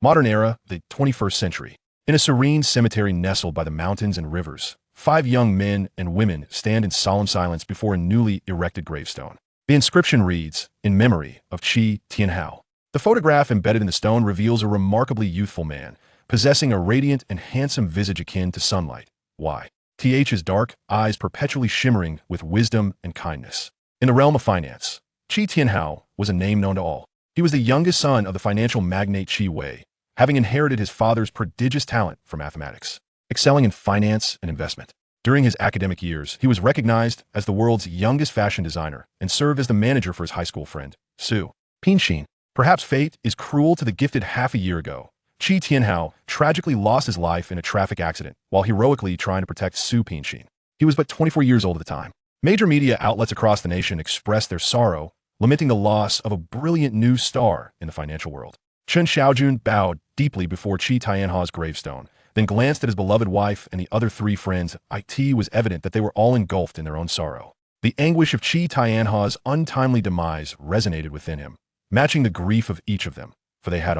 Modern era, the 21st century. In a serene cemetery nestled by the mountains and rivers, 5 young men and women stand in solemn silence before a newly erected gravestone. The inscription reads, "In memory of Chi Tianhao." The photograph embedded in the stone reveals a remarkably youthful man, possessing a radiant and handsome visage akin to sunlight. Why? Th's dark eyes perpetually shimmering with wisdom and kindness. In the realm of finance, Chi Tianhao was a name known to all. He was the youngest son of the financial magnate Qi Wei, having inherited his father's prodigious talent for mathematics, excelling in finance and investment. During his academic years, he was recognized as the world's youngest fashion designer and served as the manager for his high school friend, Su Pinxin. Perhaps fate is cruel to the gifted. Half a year ago, Chi Tianhao tragically lost his life in a traffic accident while heroically trying to protect Su Pinxin. He was but 24 years old at the time. Major media outlets across the nation expressed their sorrow, lamenting the loss of a brilliant new star in the financial world. Chen Xiaojun bowed deeply before Chi Tianhao's gravestone, then glanced at his beloved wife and the other 3 friends. It was evident that they were all engulfed in their own sorrow. The anguish of Chi Tianhao's untimely demise resonated within him, matching the grief of each of them, for they had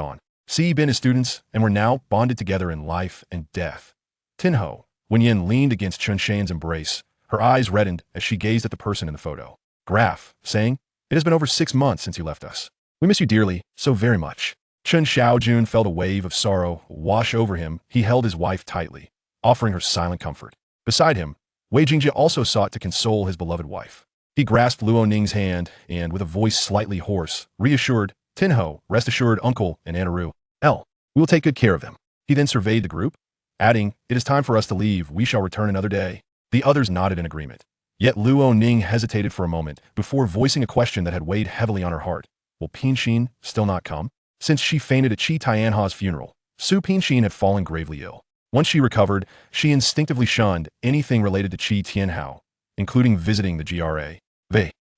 been his students and were now bonded together in life and death. Tinho, when Yin leaned against Chen Shan's embrace, her eyes reddened as she gazed at the person in the photo graph, saying, "It has been over 6 months since you left us. We miss you dearly, so very much." Chen Xiaojun felt a wave of sorrow wash over him. He held his wife tightly, offering her silent comfort. Beside him, Wei Jingjie also sought to console his beloved wife. He grasped Luo Ning's hand and, with a voice slightly hoarse, reassured, "Tinho, rest assured, Uncle and Aunt Aru, we will take good care of them." He then surveyed the group, adding, "It is time for us to leave. We shall return another day." The others nodded in agreement. Yet Luo Ning hesitated for a moment before voicing a question that had weighed heavily on her heart. Will Pinxin still not come? Since she fainted at Chi Tianhao's funeral, Su Pinxin had fallen gravely ill. Once she recovered, she instinctively shunned anything related to Chi Tianhao, including visiting the GRA.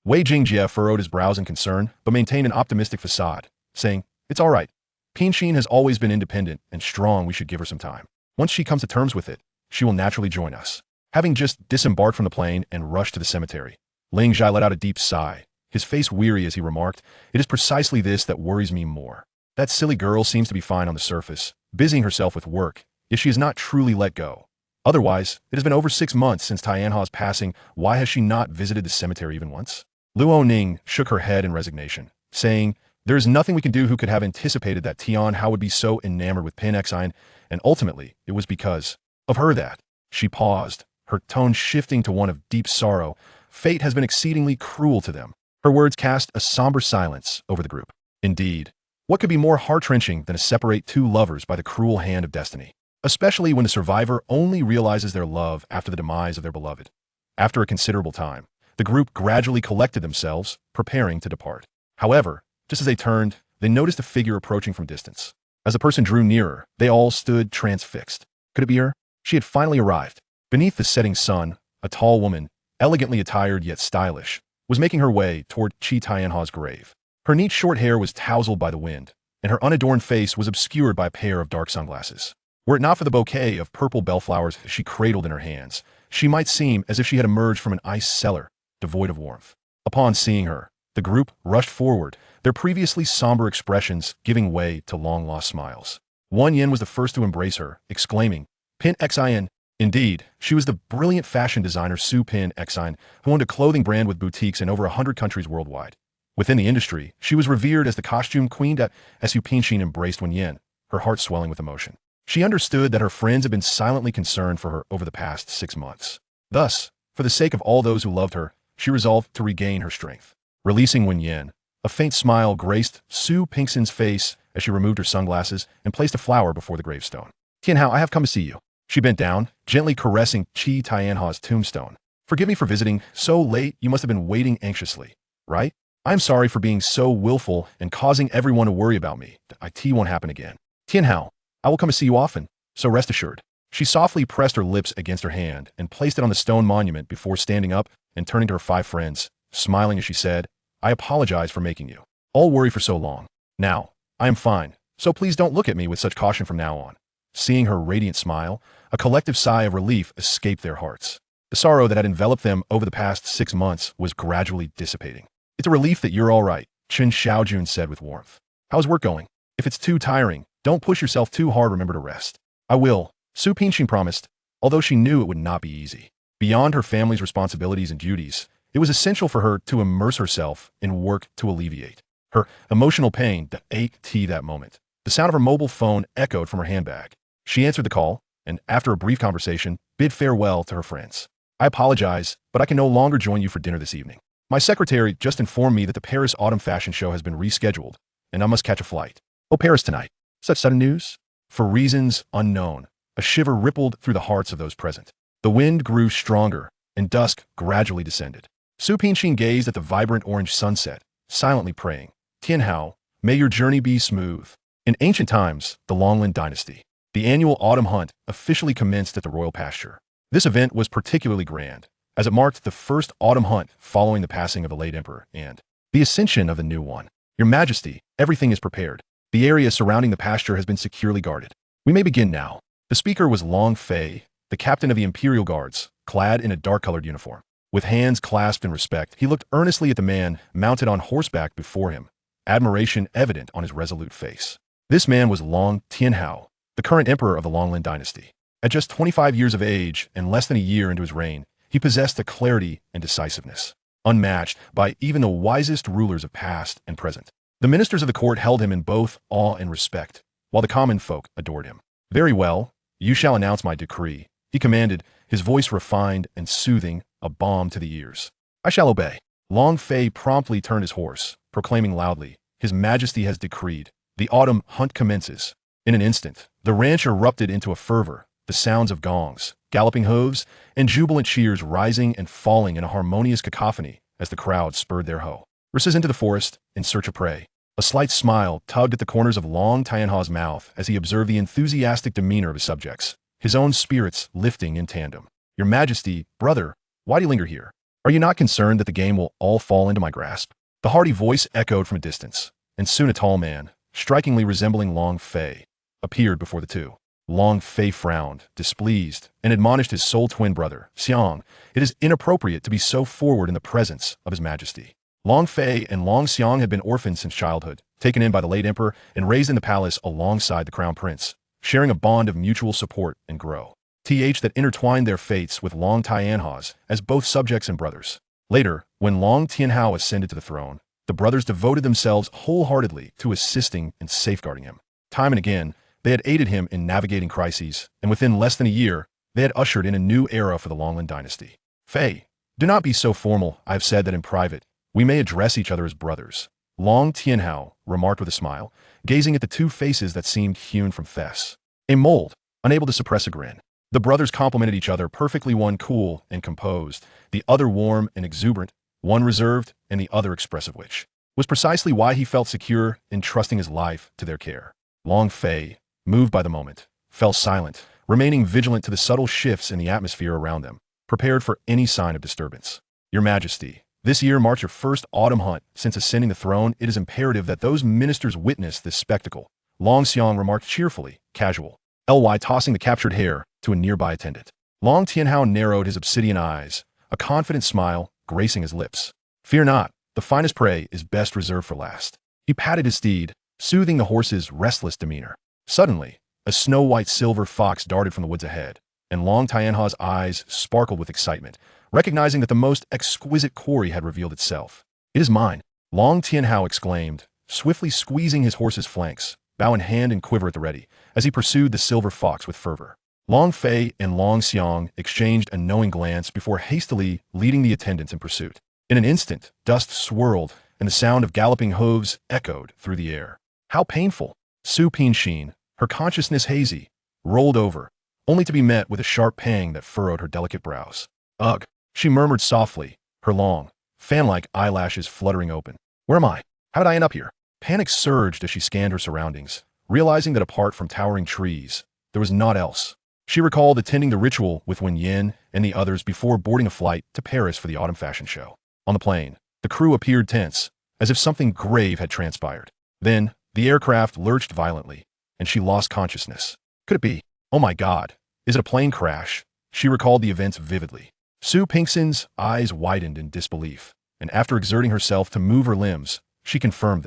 Wei Jingjie furrowed his brows in concern, but maintained an optimistic facade, saying, "It's all right. Pinxin has always been independent and strong. We should give her some time. Once she comes to terms with it, she will naturally join us." Having just disembarked from the plane and rushed to the cemetery, Ling Zhai let out a deep sigh, his face weary as he remarked, "It is precisely this that worries me more. That silly girl seems to be fine on the surface, busying herself with work, yet she is not truly let go. Otherwise, it has been over 6 months since Tianhao's passing. Why has she not visited the cemetery even once?" Luo Ning shook her head in resignation, saying, "There is nothing we can do. Who could have anticipated that Tianhao would be so enamored with Pin Xine, and ultimately, it was because of her that..." She paused, her tone shifting to one of deep sorrow. "Fate has been exceedingly cruel to them." Her words cast a somber silence over the group. Indeed, what could be more heart-wrenching than to separate 2 lovers by the cruel hand of destiny? Especially when the survivor only realizes their love after the demise of their beloved. After a considerable time, the group gradually collected themselves, preparing to depart. However, just as they turned, they noticed a figure approaching from distance. As the person drew nearer, they all stood transfixed. Could it be her? She had finally arrived. Beneath the setting sun, a tall woman, elegantly attired yet stylish, was making her way toward Chi Tianhao's grave. Her neat short hair was tousled by the wind, and her unadorned face was obscured by a pair of dark sunglasses. Were it not for the bouquet of purple bellflowers she cradled in her hands, she might seem as if she had emerged from an ice cellar, devoid of warmth. Upon seeing her, the group rushed forward, their previously somber expressions giving way to long-lost smiles. Wang Yin was the first to embrace her, exclaiming, "Pin Xin." Indeed, she was the brilliant fashion designer Su Pin Xin, who owned a clothing brand with boutiques in over 100 countries worldwide. Within the industry, she was revered as the costume queen. Su Pinxin embraced Wang Yin, her heart swelling with emotion. She understood that her friends had been silently concerned for her over the past 6 months. Thus, for the sake of all those who loved her, she resolved to regain her strength. Releasing Wang Yin, a faint smile graced Su Pinxin's face as she removed her sunglasses and placed a flower before the gravestone. "Tianhao, I have come to see you." She bent down, gently caressing Chi Tianhao's tombstone. "Forgive me for visiting so late. You must have been waiting anxiously, right? I'm sorry for being so willful and causing everyone to worry about me. It won't happen again. Tianhao, I will come to see you often, so rest assured." She softly pressed her lips against her hand and placed it on the stone monument before standing up and turning to her 5 friends, smiling as she said, "I apologize for making you all worry for so long. Now, I am fine, so please don't look at me with such caution from now on." Seeing her radiant smile, a collective sigh of relief escaped their hearts. The sorrow that had enveloped them over the past 6 months was gradually dissipating. "It's a relief that you're all right," Chen Xiaojun said with warmth. "How's work going? If it's too tiring, Don't push yourself too hard, remember to rest. I will, Su Pinxin promised, although she knew it would not be easy. Beyond her family's responsibilities and duties, it was essential for her to immerse herself in work to alleviate her emotional pain that ached that moment. The sound of her mobile phone echoed from her handbag. She answered the call, and after a brief conversation, bid farewell to her friends. I apologize, but I can no longer join you for dinner this evening. My secretary just informed me that the Paris Autumn Fashion Show has been rescheduled, and I must catch a flight. Oh, Paris tonight. Such sudden news? For reasons unknown, a shiver rippled through the hearts of those present. The wind grew stronger, and dusk gradually descended. Su Pinxin gazed at the vibrant orange sunset, silently praying, Tianhao, may your journey be smooth. In ancient times, the Longlin Dynasty, the annual autumn hunt officially commenced at the royal pasture. This event was particularly grand, as it marked the first autumn hunt following the passing of the late emperor and the ascension of the new one. Your Majesty, everything is prepared. The area surrounding the pasture has been securely guarded. We may begin now. The speaker was Long Fei, the captain of the Imperial Guards, clad in a dark-colored uniform. With hands clasped in respect, he looked earnestly at the man mounted on horseback before him, admiration evident on his resolute face. This man was Long Tianhao, the current emperor of the Longlin Dynasty. At just 25 years of age and less than a year into his reign, he possessed a clarity and decisiveness, unmatched by even the wisest rulers of past and present. The ministers of the court held him in both awe and respect, while the common folk adored him. Very well, you shall announce my decree, he commanded, his voice refined and soothing, a balm to the ears. I shall obey. Long Fei promptly turned his horse, proclaiming loudly, His Majesty has decreed. The autumn hunt commences. In an instant, the ranch erupted into a fervor, the sounds of gongs, galloping hooves, and jubilant cheers rising and falling in a harmonious cacophony as the crowd spurred their horses into the forest in search of prey. A slight smile tugged at the corners of Long Tianhao's mouth as he observed the enthusiastic demeanor of his subjects, his own spirits lifting in tandem. Your Majesty, brother, why do you linger here? Are you not concerned that the game will all fall into my grasp? The hearty voice echoed from a distance, and soon a tall man, strikingly resembling Long Fei, appeared before the two. Long Fei frowned, displeased, and admonished his sole twin brother, Xiang, it is inappropriate to be so forward in the presence of His Majesty. Long Fei and Long Xiang had been orphaned since childhood, taken in by the late emperor and raised in the palace alongside the crown prince, sharing a bond of mutual support and growth that intertwined their fates with Long Tianhao's as both subjects and brothers. Later, when Long Tianhao ascended to the throne, the brothers devoted themselves wholeheartedly to assisting and safeguarding him. Time and again, they had aided him in navigating crises, and within less than a year, they had ushered in a new era for the Longlin Dynasty. Fei, do not be so formal. I have said that in private, we may address each other as brothers. Long Tianhao remarked with a smile, gazing at the two faces that seemed hewn from flesh. A mold, unable to suppress a grin. The brothers complimented each other perfectly, one cool and composed, the other warm and exuberant, one reserved and the other expressive, which was precisely why he felt secure in trusting his life to their care. Long Fei, moved by the moment, fell silent, remaining vigilant to the subtle shifts in the atmosphere around them, prepared for any sign of disturbance. Your Majesty, this year marks your first autumn hunt since ascending the throne. It is imperative that those ministers witness this spectacle. Long Xiang remarked cheerfully, casual, tossing the captured hare to a nearby attendant. Long Tianhao narrowed his obsidian eyes, a confident smile gracing his lips. Fear not, the finest prey is best reserved for last. He patted his steed, soothing the horse's restless demeanor. Suddenly, a snow-white silver fox darted from the woods ahead, and Long Tianhao's eyes sparkled with excitement, recognizing that the most exquisite quarry had revealed itself. It is mine, Long Tianhao exclaimed, swiftly squeezing his horse's flanks, bow in hand and quiver at the ready, as he pursued the silver fox with fervor. Long Fei and Long Xiang exchanged a knowing glance before hastily leading the attendants in pursuit. In an instant, dust swirled, and the sound of galloping hooves echoed through the air. How painful! Su Pinxin, her consciousness hazy, rolled over, only to be met with a sharp pang that furrowed her delicate brows. Ugh, she murmured softly, her long, fan-like eyelashes fluttering open. Where am I? How did I end up here? Panic surged as she scanned her surroundings, realizing that apart from towering trees, there was naught else. She recalled attending the ritual with Wen Yin and the others before boarding a flight to Paris for the autumn fashion show. On the plane, the crew appeared tense, as if something grave had transpired. Then, the aircraft lurched violently, and she lost consciousness. Could it be? Oh my God, is it a plane crash? She recalled the events vividly. Su Pinxin's eyes widened in disbelief, and after exerting herself to move her limbs, she confirmed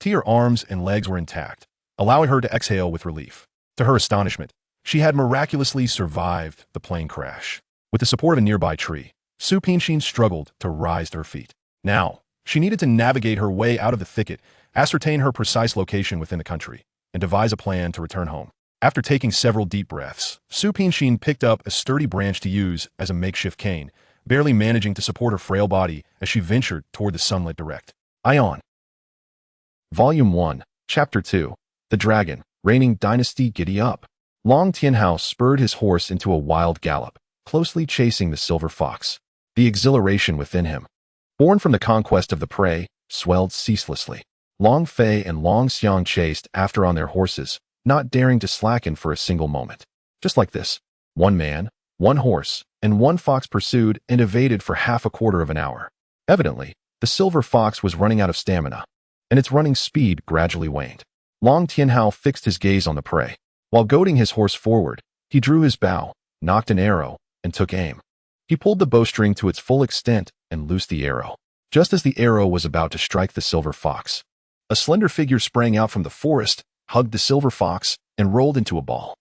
her arms and legs were intact. allowing her to exhale with relief. To her astonishment, she had miraculously survived the plane crash. With the support of a nearby tree, Su Pinshin struggled to rise to her feet. Now, she needed to navigate her way out of the thicket, ascertain her precise location within the country, and devise a plan to return home. After taking several deep breaths, Su Pinshin picked up a sturdy branch to use as a makeshift cane, barely managing to support her frail body as she ventured toward the sunlit direct. Ion. Volume 1, Chapter 2. The Dragon, Reigning Dynasty. Giddy up. Long Tianhao spurred his horse into a wild gallop, closely chasing the silver fox. The exhilaration within him, born from the conquest of the prey, swelled ceaselessly. Long Fei and Long Xiang chased after on their horses, not daring to slacken for a single moment. Just like this, one man, one horse, and one fox pursued and evaded for half a quarter of an hour. Evidently, the silver fox was running out of stamina, and its running speed gradually waned. Long Tianhao fixed his gaze on the prey. While goading his horse forward, he drew his bow, nocked an arrow, and took aim. He pulled the bowstring to its full extent and loosed the arrow. Just as the arrow was about to strike the silver fox, a slender figure sprang out from the forest, hugged the silver fox, and rolled into a ball.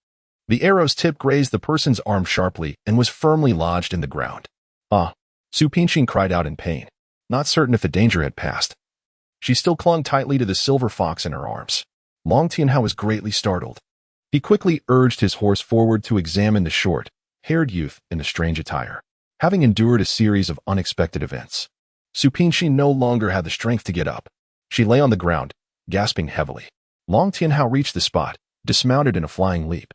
The arrow's tip grazed the person's arm sharply and was firmly lodged in the ground. Ah! Su Pinshin cried out in pain, not certain if the danger had passed. She still clung tightly to the silver fox in her arms. Long Tianhao was greatly startled. He quickly urged his horse forward to examine the short-haired youth in the strange attire. Having endured a series of unexpected events, Su Pinshin no longer had the strength to get up. She lay on the ground, gasping heavily. Long Tianhao reached the spot, dismounted in a flying leap,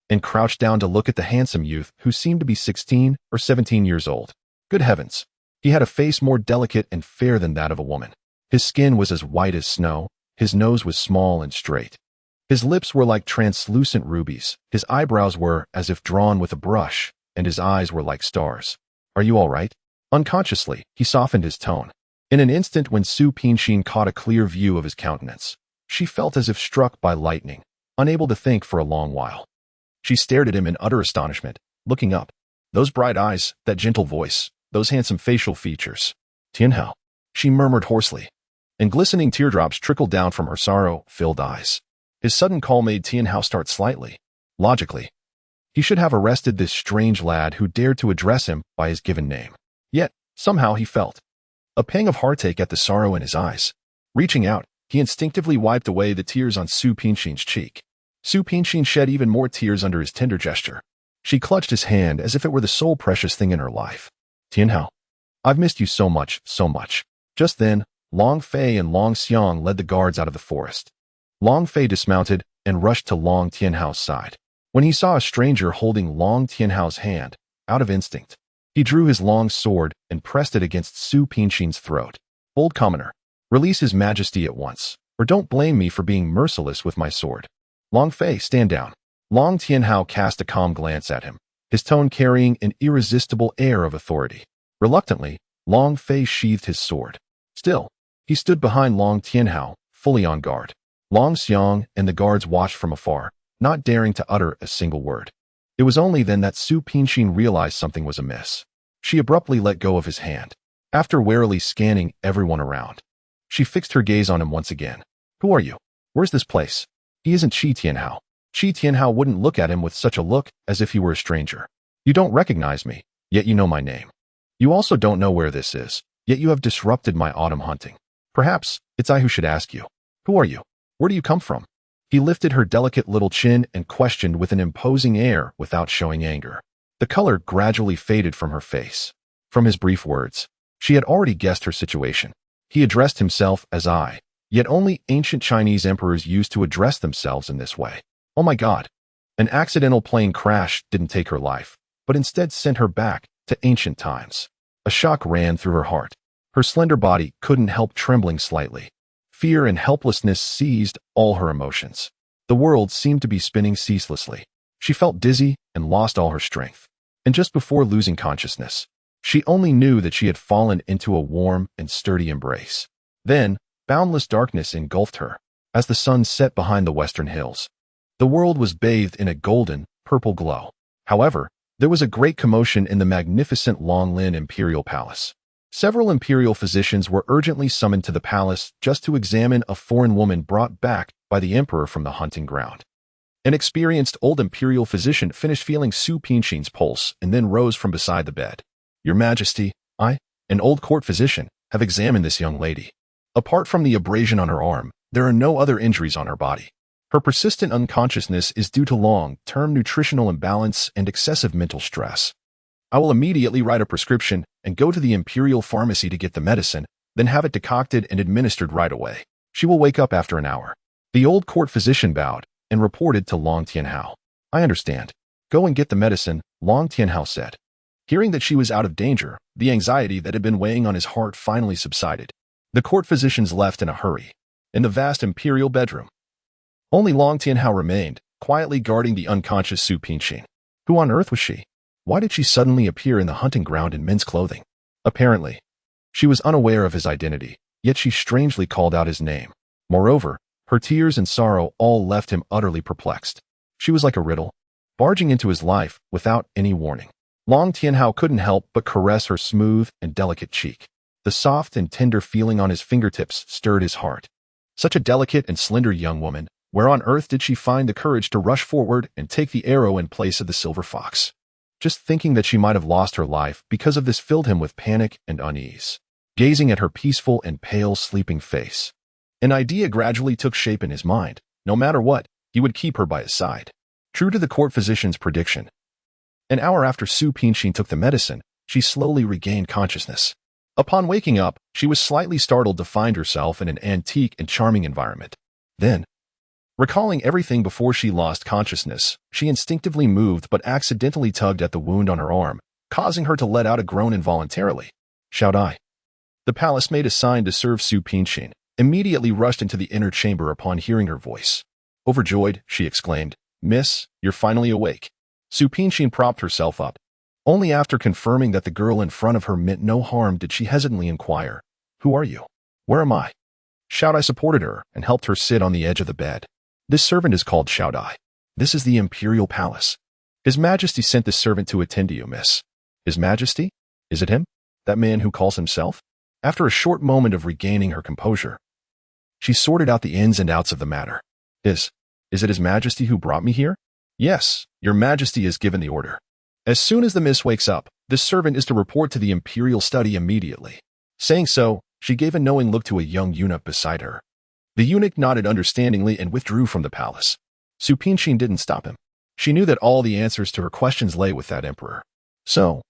and crouched down to look at the handsome youth who seemed to be 16 or 17 years old. Good heavens! He had a face more delicate and fair than that of a woman. His skin was as white as snow, his nose was small and straight. His lips were like translucent rubies, his eyebrows were as if drawn with a brush, and his eyes were like stars. Are you all right? Unconsciously, he softened his tone. In an instant when Su Pinshin caught a clear view of his countenance, she felt as if struck by lightning, unable to think for a long while. She stared at him in utter astonishment, looking up. Those bright eyes, that gentle voice, those handsome facial features. Tianhao, she murmured hoarsely, and glistening teardrops trickled down from her sorrow-filled eyes. His sudden call made Tianhao start slightly. Logically, he should have arrested this strange lad who dared to address him by his given name. Yet, somehow he felt a pang of heartache at the sorrow in his eyes. Reaching out, he instinctively wiped away the tears on Su Pinshin's cheek. Su Pinshin shed even more tears under his tender gesture. She clutched his hand as if it were the sole precious thing in her life. Tianhao, I've missed you so much, so much. Just then, Long Fei and Long Xiang led the guards out of the forest. Long Fei dismounted and rushed to Long Tianhao's side. When he saw a stranger holding Long Tianhao's hand, out of instinct, he drew his long sword and pressed it against Su Pinshin's throat. Bold commoner, release his majesty at once, or don't blame me for being merciless with my sword. Long Fei, stand down. Long Tianhao cast a calm glance at him, his tone carrying an irresistible air of authority. Reluctantly, Long Fei sheathed his sword. Still, he stood behind Long Tianhao, fully on guard. Long Xiang and the guards watched from afar, not daring to utter a single word. It was only then that Su Pinshin realized something was amiss. She abruptly let go of his hand. After warily scanning everyone around, she fixed her gaze on him once again. Who are you? Where's this place? He isn't Qi Tianhao. Qi Tianhao wouldn't look at him with such a look as if he were a stranger. You don't recognize me, yet you know my name. You also don't know where this is, yet you have disrupted my autumn hunting. Perhaps it's I who should ask you. Who are you? Where do you come from? He lifted her delicate little chin and questioned with an imposing air without showing anger. The color gradually faded from her face. From his brief words, she had already guessed her situation. He addressed himself as I, yet only ancient Chinese emperors used to address themselves in this way. Oh my God! An accidental plane crash didn't take her life, but instead sent her back to ancient times. A shock ran through her heart. Her slender body couldn't help trembling slightly. Fear and helplessness seized all her emotions. The world seemed to be spinning ceaselessly. She felt dizzy and lost all her strength. And just before losing consciousness, she only knew that she had fallen into a warm and sturdy embrace. Then, boundless darkness engulfed her. As the sun set behind the western hills, the world was bathed in a golden, purple glow. However, there was a great commotion in the magnificent Longlin Imperial Palace. Several imperial physicians were urgently summoned to the palace just to examine a foreign woman brought back by the emperor from the hunting ground. An experienced old imperial physician finished feeling Su Pingshin's pulse and then rose from beside the bed. Your Majesty, I, an old court physician, have examined this young lady. Apart from the abrasion on her arm, there are no other injuries on her body. Her persistent unconsciousness is due to long-term nutritional imbalance and excessive mental stress. I will immediately write a prescription and go to the imperial pharmacy to get the medicine, then have it decocted and administered right away. She will wake up after an hour. The old court physician bowed and reported to Long Tianhao. I understand. Go and get the medicine, Long Tianhao said. Hearing that she was out of danger, the anxiety that had been weighing on his heart finally subsided. The court physicians left in a hurry. In the vast imperial bedroom, only Long Tianhao remained, quietly guarding the unconscious Su Pingshin. Who on earth was she? Why did she suddenly appear in the hunting ground in men's clothing? Apparently, she was unaware of his identity, yet she strangely called out his name. Moreover, her tears and sorrow all left him utterly perplexed. She was like a riddle, barging into his life without any warning. Long Tianhao couldn't help but caress her smooth and delicate cheek. The soft and tender feeling on his fingertips stirred his heart. Such a delicate and slender young woman, where on earth did she find the courage to rush forward and take the arrow in place of the silver fox? Just thinking that she might have lost her life because of this filled him with panic and unease. Gazing at her peaceful and pale sleeping face, an idea gradually took shape in his mind. No matter what, he would keep her by his side. True to the court physician's prediction, an hour after Su Pingshin took the medicine, she slowly regained consciousness. Upon waking up, she was slightly startled to find herself in an antique and charming environment. Then, recalling everything before she lost consciousness, she instinctively moved but accidentally tugged at the wound on her arm, causing her to let out a groan involuntarily. Shout I. The palace maid assigned to serve Su Pingshin immediately rushed into the inner chamber upon hearing her voice. Overjoyed, she exclaimed, Miss, you're finally awake. Su Pingshin propped herself up. Only after confirming that the girl in front of her meant no harm did she hesitantly inquire, Who are you? Where am I? Shout I supported her and helped her sit on the edge of the bed. This servant is called Shout I. This is the imperial palace. His Majesty sent this servant to attend to you, miss. His Majesty? Is it him? That man who calls himself? After a short moment of regaining her composure, she sorted out the ins and outs of the matter. Is it His Majesty who brought me here? Yes, Your Majesty has given the order. As soon as the miss wakes up, this servant is to report to the imperial study immediately. Saying so, she gave a knowing look to a young eunuch beside her. The eunuch nodded understandingly and withdrew from the palace. Su Pingshin didn't stop him. She knew that all the answers to her questions lay with that emperor. So,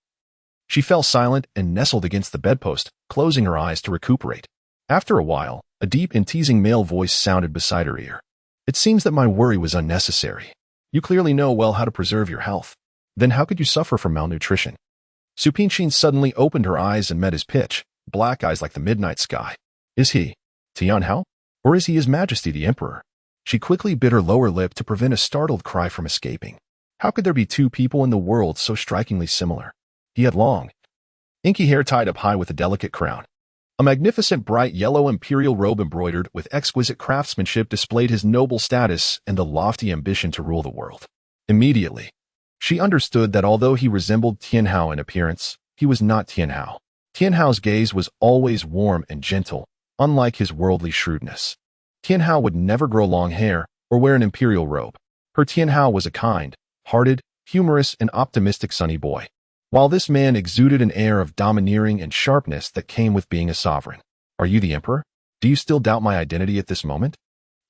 she fell silent and nestled against the bedpost, closing her eyes to recuperate. After a while, a deep and teasing male voice sounded beside her ear. It seems that my worry was unnecessary. You clearly know well how to preserve your health. Then how could you suffer from malnutrition? Su Pingshin suddenly opened her eyes and met his pitch, black eyes like the midnight sky. Is he Tianhao? Or is he His Majesty the Emperor? She quickly bit her lower lip to prevent a startled cry from escaping. How could there be two people in the world so strikingly similar? He had long, inky hair tied up high with a delicate crown. A magnificent bright yellow imperial robe embroidered with exquisite craftsmanship displayed his noble status and the lofty ambition to rule the world. Immediately, she understood that although he resembled Tianhao in appearance, he was not Tianhao. Tianhao's gaze was always warm and gentle, unlike his worldly shrewdness. Tianhao would never grow long hair or wear an imperial robe. Her Tianhao was a kind-hearted, humorous, and optimistic sunny boy, while this man exuded an air of domineering and sharpness that came with being a sovereign. Are you the emperor? Do you still doubt my identity at this moment?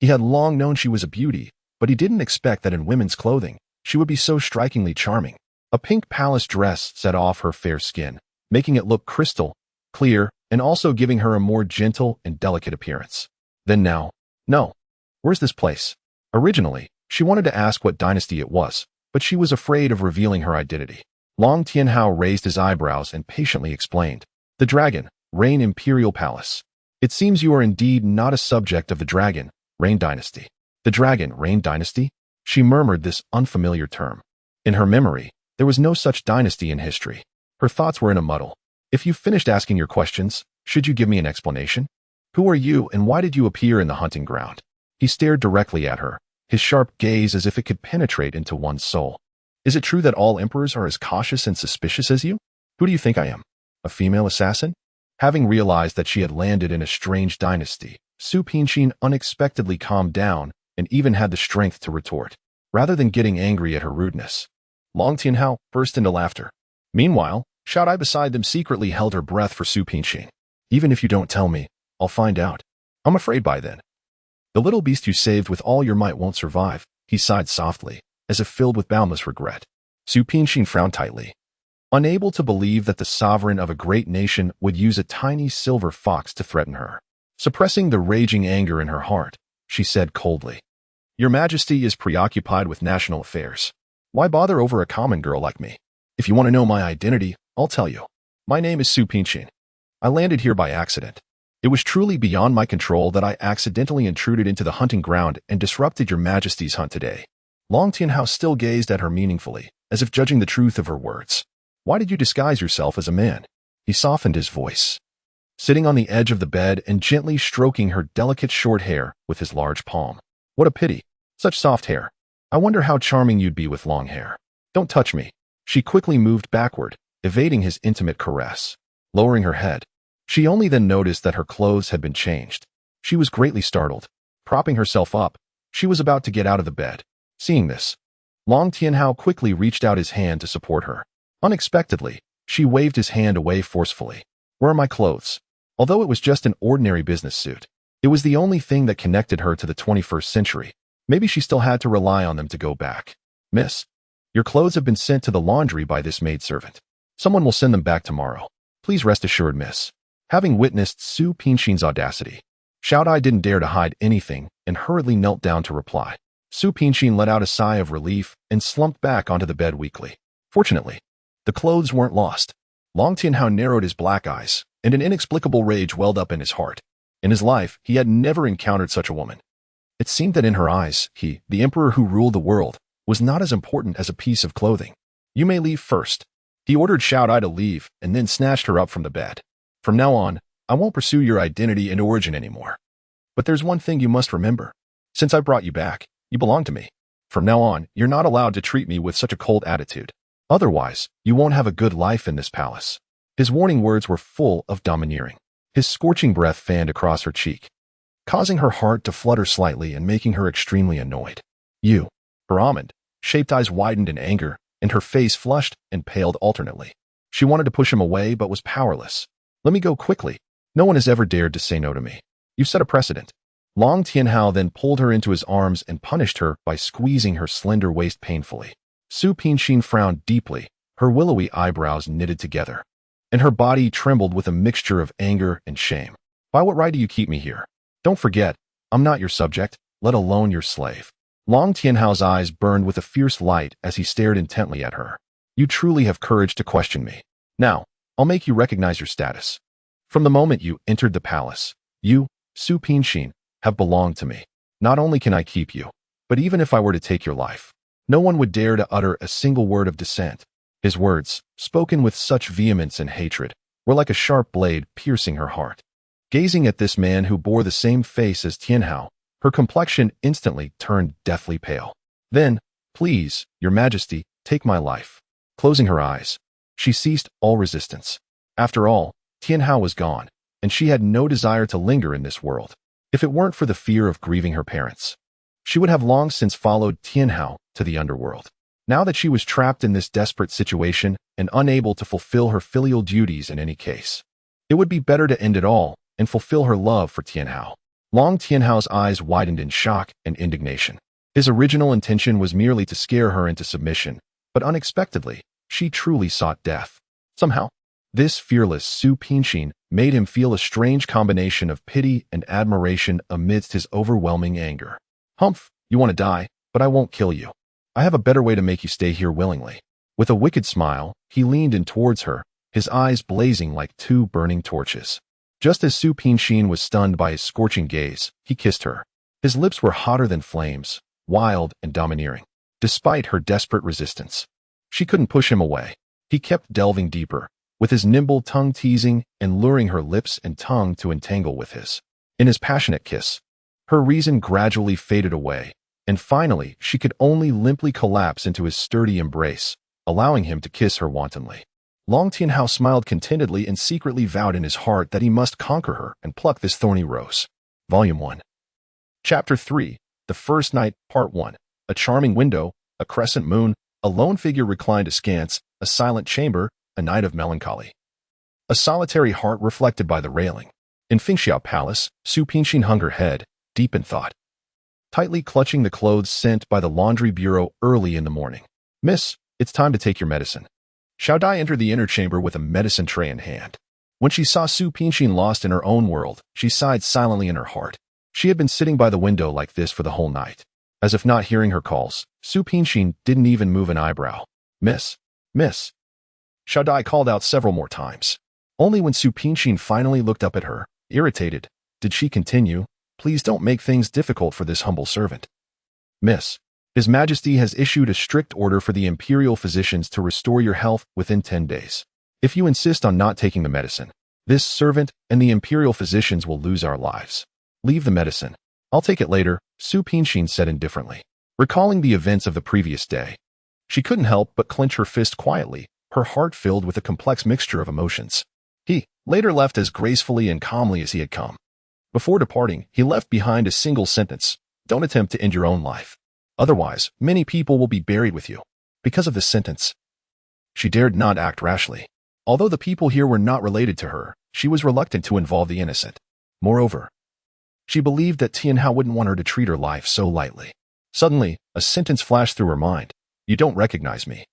He had long known she was a beauty, but he didn't expect that in women's clothing, she would be so strikingly charming. A pink palace dress set off her fair skin, making it look crystal clear and also giving her a more gentle and delicate appearance. Then now, no. Where's this place? Originally, she wanted to ask what dynasty it was, but she was afraid of revealing her identity. Long Tianhao raised his eyebrows and patiently explained. The Dragon, Rain Imperial Palace. It seems you are indeed not a subject of the Dragon, Rain Dynasty. The Dragon, Rain Dynasty? She murmured this unfamiliar term. In her memory, there was no such dynasty in history. Her thoughts were in a muddle. If you've finished asking your questions, should you give me an explanation? Who are you and why did you appear in the hunting ground? He stared directly at her, his sharp gaze as if it could penetrate into one's soul. Is it true that all emperors are as cautious and suspicious as you? Who do you think I am? A female assassin? Having realized that she had landed in a strange dynasty, Su Pingshin unexpectedly calmed down and even had the strength to retort, rather than getting angry at her rudeness. Long Tianhao burst into laughter. Meanwhile, Xiaodai beside them secretly held her breath for Su Pinqing. Even if you don't tell me, I'll find out. I'm afraid by then. The little beast you saved with all your might won't survive, he sighed softly, as if filled with boundless regret. Su Pinqing frowned tightly. Unable to believe that the sovereign of a great nation would use a tiny silver fox to threaten her. Suppressing the raging anger in her heart, she said coldly, Your Majesty is preoccupied with national affairs. Why bother over a common girl like me? If you want to know my identity, I'll tell you. My name is Su Pinqing. I landed here by accident. It was truly beyond my control that I accidentally intruded into the hunting ground and disrupted Your Majesty's hunt today. Long Tianhao still gazed at her meaningfully, as if judging the truth of her words. Why did you disguise yourself as a man? He softened his voice, sitting on the edge of the bed and gently stroking her delicate short hair with his large palm. What a pity. Such soft hair. I wonder how charming you'd be with long hair. Don't touch me. She quickly moved backward, evading his intimate caress. Lowering her head, she only then noticed that her clothes had been changed. She was greatly startled. Propping herself up, she was about to get out of the bed. Seeing this, Long Tianhao quickly reached out his hand to support her. Unexpectedly, she waved his hand away forcefully. Where are my clothes? Although it was just an ordinary business suit, it was the only thing that connected her to the 21st century. Maybe she still had to rely on them to go back. Miss, your clothes have been sent to the laundry by this maidservant. Someone will send them back tomorrow. Please rest assured, miss. Having witnessed Su Pinqing's audacity, Xiaodai didn't dare to hide anything and hurriedly knelt down to reply. Su Pinqing let out a sigh of relief and slumped back onto the bed weakly. Fortunately, the clothes weren't lost. Long Tianhao narrowed his black eyes, and an inexplicable rage welled up in his heart. In his life, he had never encountered such a woman. It seemed that in her eyes, he, the emperor who ruled the world, was not as important as a piece of clothing. You may leave first. He ordered Xiaodai to leave and then snatched her up from the bed. From now on, I won't pursue your identity and origin anymore. But there's one thing you must remember. Since I brought you back, you belong to me. From now on, you're not allowed to treat me with such a cold attitude. Otherwise, you won't have a good life in this palace. His warning words were full of domineering. His scorching breath fanned across her cheek, causing her heart to flutter slightly and making her extremely annoyed. You. Her almond-shaped eyes widened in anger, and her face flushed and paled alternately. She wanted to push him away but was powerless. Let me go quickly. No one has ever dared to say no to me. You've set a precedent. Long Tianhao then pulled her into his arms and punished her by squeezing her slender waist painfully. Su Pinqing frowned deeply, her willowy eyebrows knitted together, and her body trembled with a mixture of anger and shame. By what right do you keep me here? Don't forget, I'm not your subject, let alone your slave. Long Tianhao's eyes burned with a fierce light as he stared intently at her. You truly have courage to question me. Now, I'll make you recognize your status. From the moment you entered the palace, you, Su Pinqing, have belonged to me. Not only can I keep you, but even if I were to take your life, no one would dare to utter a single word of dissent. His words, spoken with such vehemence and hatred, were like a sharp blade piercing her heart. Gazing at this man who bore the same face as Tianhao, her complexion instantly turned deathly pale. Then, please, Your Majesty, take my life. Closing her eyes, she ceased all resistance. After all, Tianhao was gone, and she had no desire to linger in this world. If it weren't for the fear of grieving her parents, she would have long since followed Tianhao to the underworld. Now that she was trapped in this desperate situation and unable to fulfill her filial duties in any case, it would be better to end it all and fulfill her love for Tianhao. Long Tianhao's eyes widened in shock and indignation. His original intention was merely to scare her into submission, but unexpectedly, she truly sought death. Somehow, this fearless Su Pinqing made him feel a strange combination of pity and admiration amidst his overwhelming anger. Humph, you want to die, but I won't kill you. I have a better way to make you stay here willingly. With a wicked smile, he leaned in towards her, his eyes blazing like two burning torches. Just as Su Pinqing was stunned by his scorching gaze, he kissed her. His lips were hotter than flames, wild and domineering. Despite her desperate resistance, she couldn't push him away. He kept delving deeper, with his nimble tongue teasing and luring her lips and tongue to entangle with his. In his passionate kiss, her reason gradually faded away, and finally she could only limply collapse into his sturdy embrace, allowing him to kiss her wantonly. Long Tianhao smiled contentedly and secretly vowed in his heart that he must conquer her and pluck this thorny rose. Volume 1. Chapter 3. The First Night, Part 1. A charming window, a crescent moon, a lone figure reclined askance, a silent chamber, a night of melancholy. A solitary heart reflected by the railing. In Fengxiao Palace, Su Pingxin hung her head, deep in thought, tightly clutching the clothes sent by the laundry bureau early in the morning. "Miss, it's time to take your medicine." Xiao Dai entered the inner chamber with a medicine tray in hand. When she saw Su Pingxin lost in her own world, she sighed silently in her heart. She had been sitting by the window like this for the whole night. As if not hearing her calls, Su Pingxin didn't even move an eyebrow. "Miss, miss." Xiao Dai called out several more times. Only when Su Pingxin finally looked up at her, irritated, did she continue, "Please don't make things difficult for this humble servant. Miss, His Majesty has issued a strict order for the imperial physicians to restore your health within 10 days. If you insist on not taking the medicine, this servant and the imperial physicians will lose our lives. Leave the medicine. I'll take it later," Su Pingxin said indifferently. Recalling the events of the previous day, she couldn't help but clench her fist quietly, her heart filled with a complex mixture of emotions. He later left as gracefully and calmly as he had come. Before departing, he left behind a single sentence: "Don't attempt to end your own life. Otherwise, many people will be buried with you." Because of this sentence, she dared not act rashly. Although the people here were not related to her, she was reluctant to involve the innocent. Moreover, she believed that Tianhao wouldn't want her to treat her life so lightly. Suddenly, a sentence flashed through her mind: "You don't recognize me.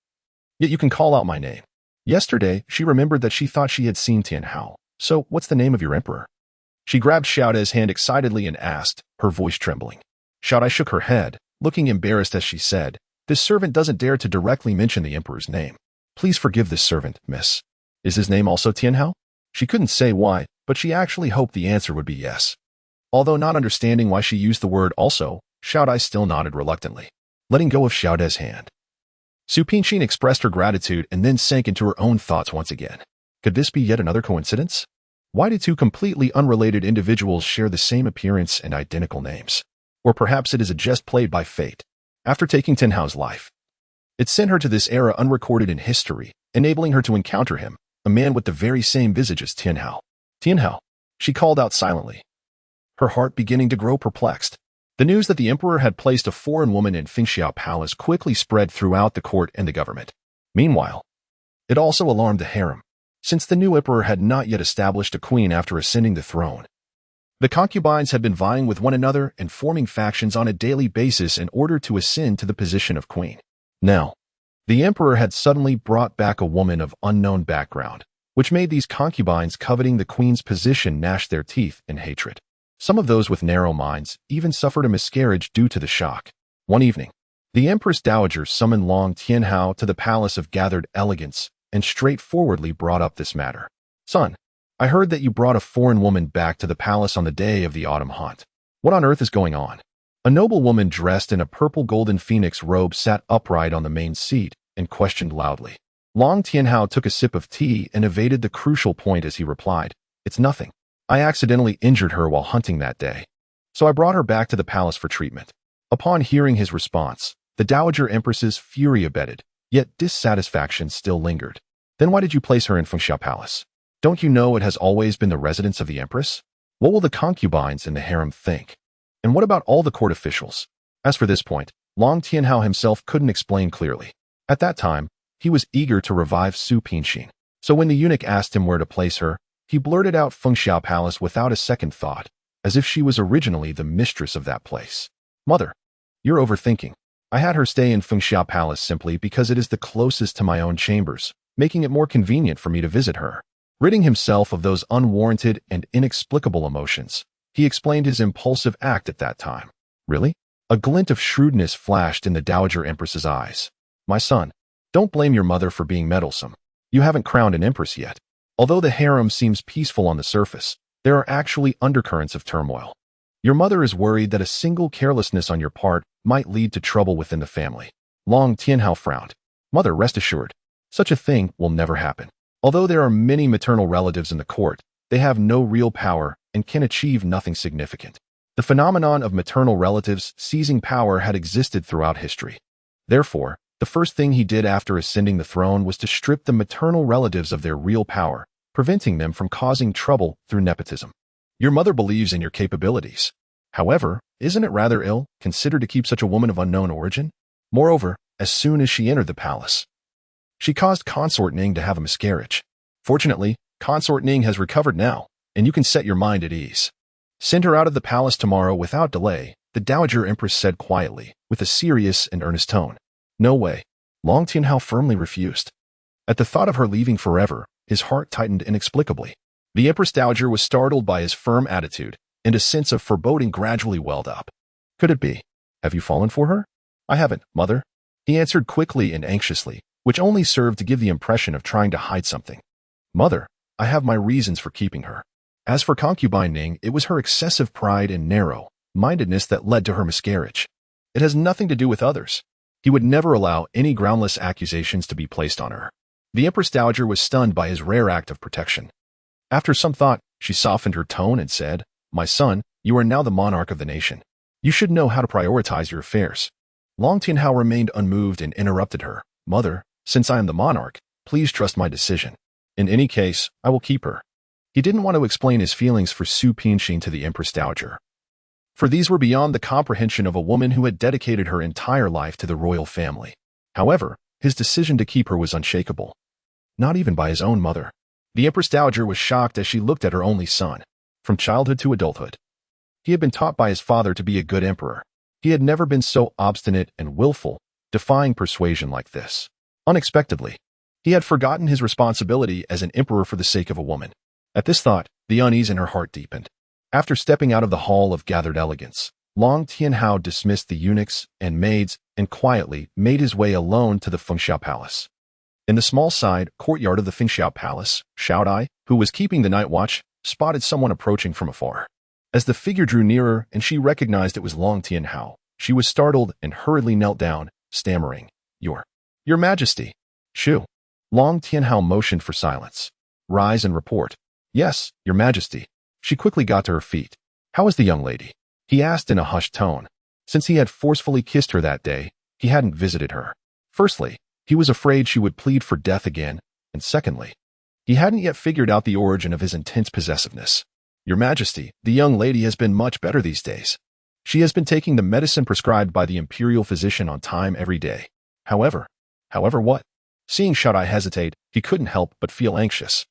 Yet you can call out my name." Yesterday, she remembered that she thought she had seen Tianhao. "So, what's the name of your emperor?" She grabbed Xiao Dai's hand excitedly and asked, her voice trembling. Xiao Dai shook her head, looking embarrassed as she said, "This servant doesn't dare to directly mention the emperor's name. Please forgive this servant, miss. Is his name also Tianhao?" She couldn't say why, but she actually hoped the answer would be yes. Although not understanding why she used the word also, Xiao Dai still nodded reluctantly, letting go of Xiao Dai's hand. Su Pingxin expressed her gratitude and then sank into her own thoughts once again. Could this be yet another coincidence? Why did two completely unrelated individuals share the same appearance and identical names? Or perhaps it is a jest played by fate. After taking Tianhao's life, it sent her to this era unrecorded in history, enabling her to encounter him, a man with the very same visage as Tianhao. "Tianhao," she called out silently, her heart beginning to grow perplexed. The news that the emperor had placed a foreign woman in Fengxiao Palace quickly spread throughout the court and the government. Meanwhile, it also alarmed the harem, since the new emperor had not yet established a queen after ascending the throne. The concubines had been vying with one another and forming factions on a daily basis in order to ascend to the position of queen. Now, the emperor had suddenly brought back a woman of unknown background, which made these concubines coveting the queen's position gnash their teeth in hatred. Some of those with narrow minds even suffered a miscarriage due to the shock. One evening, the Empress Dowager summoned Long Tianhao to the Palace of Gathered Elegance and straightforwardly brought up this matter. "Son, I heard that you brought a foreign woman back to the palace on the day of the autumn hunt. What on earth is going on?" A noble woman dressed in a purple golden phoenix robe sat upright on the main seat and questioned loudly. Long Tianhao took a sip of tea and evaded the crucial point as he replied, "It's nothing. I accidentally injured her while hunting that day, so I brought her back to the palace for treatment." Upon hearing his response, the Dowager Empress's fury abated, yet dissatisfaction still lingered. "Then why did you place her in Fengxiao Palace? Don't you know it has always been the residence of the Empress? What will the concubines and the harem think? And what about all the court officials?" As for this point, Long Tianhao himself couldn't explain clearly. At that time, he was eager to revive Su Pingxin, so when the eunuch asked him where to place her, he blurted out Fengxiao Palace without a second thought, as if she was originally the mistress of that place. "Mother, you're overthinking. I had her stay in Fengxiao Palace simply because it is the closest to my own chambers, making it more convenient for me to visit her." Ridding himself of those unwarranted and inexplicable emotions, he explained his impulsive act at that time. "Really?" A glint of shrewdness flashed in the Dowager Empress's eyes. "My son, don't blame your mother for being meddlesome. You haven't crowned an empress yet. Although the harem seems peaceful on the surface, there are actually undercurrents of turmoil. Your mother is worried that a single carelessness on your part might lead to trouble within the family." Long Tianhao frowned. "Mother, rest assured, such a thing will never happen. Although there are many maternal relatives in the court, they have no real power and can achieve nothing significant." The phenomenon of maternal relatives seizing power had existed throughout history. Therefore, the first thing he did after ascending the throne was to strip the maternal relatives of their real power, preventing them from causing trouble through nepotism. "Your mother believes in your capabilities. However, Isn't it rather ill, considered to keep such a woman of unknown origin? Moreover, as soon as she entered the palace, she caused Consort Ning to have a miscarriage. Fortunately, Consort Ning has recovered now, and you can set your mind at ease. Send her out of the palace tomorrow without delay, the Dowager Empress said quietly, with a serious and earnest tone. No way. Long Tianhao firmly refused. At the thought of her leaving forever, his heart tightened inexplicably. The Empress Dowager was startled by his firm attitude, and a sense of foreboding gradually welled up. Could it be? Have you fallen for her? I haven't, mother. He answered quickly and anxiously, which only served to give the impression of trying to hide something. Mother, I have my reasons for keeping her. As for concubine Ning, it was her excessive pride and narrow-mindedness that led to her miscarriage. It has nothing to do with others. He would never allow any groundless accusations to be placed on her. The Empress Dowager was stunned by his rare act of protection. After some thought, she softened her tone and said, My son, you are now the monarch of the nation. You should know how to prioritize your affairs. Long Tianhao remained unmoved and interrupted her. Mother, since I am the monarch, please trust my decision. In any case, I will keep her. He didn't want to explain his feelings for Su Pinxin to the Empress Dowager, for these were beyond the comprehension of a woman who had dedicated her entire life to the royal family. However, his decision to keep her was unshakable. Not even by his own mother. The Empress Dowager was shocked as she looked at her only son. From childhood to adulthood, he had been taught by his father to be a good emperor. He had never been so obstinate and willful, defying persuasion like this. Unexpectedly, he had forgotten his responsibility as an emperor for the sake of a woman. At this thought, the unease in her heart deepened. After stepping out of the hall of gathered elegance, Long Tianhao dismissed the eunuchs and maids and quietly made his way alone to the Fengxiao Palace. In the small side courtyard of the Fengxiao Palace, Xiaodai, who was keeping the night watch, spotted someone approaching from afar. As the figure drew nearer and she recognized it was Long Tianhao, she was startled and hurriedly knelt down, stammering, Your Majesty. Shoo. Long Tianhao motioned for silence. Rise and report. Yes, Your Majesty. She quickly got to her feet. How is the young lady? He asked in a hushed tone. Since he had forcefully kissed her that day, he hadn't visited her. Firstly, he was afraid she would plead for death again, and secondly, he hadn't yet figured out the origin of his intense possessiveness. Your Majesty, the young lady has been much better these days. She has been taking the medicine prescribed by the imperial physician on time every day. However what? Seeing Xiaodai hesitate, he couldn't help but feel anxious.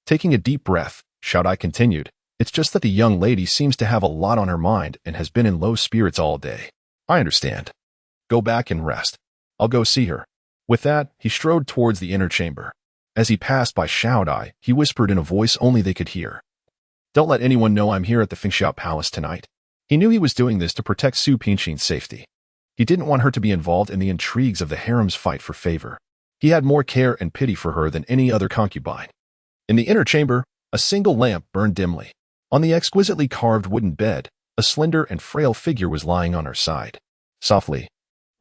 Taking a deep breath, Xiaodai continued, It's just that the young lady seems to have a lot on her mind and has been in low spirits all day. I understand. Go back and rest. I'll go see her. With that, he strode towards the inner chamber. As he passed by Xiaodai, he whispered in a voice only they could hear. Don't let anyone know I'm here at the Fengxiao Palace tonight. He knew he was doing this to protect Su Pinxin's safety. He didn't want her to be involved in the intrigues of the harem's fight for favor. He had more care and pity for her than any other concubine. In the inner chamber, a single lamp burned dimly. On the exquisitely carved wooden bed, a slender and frail figure was lying on her side. Softly,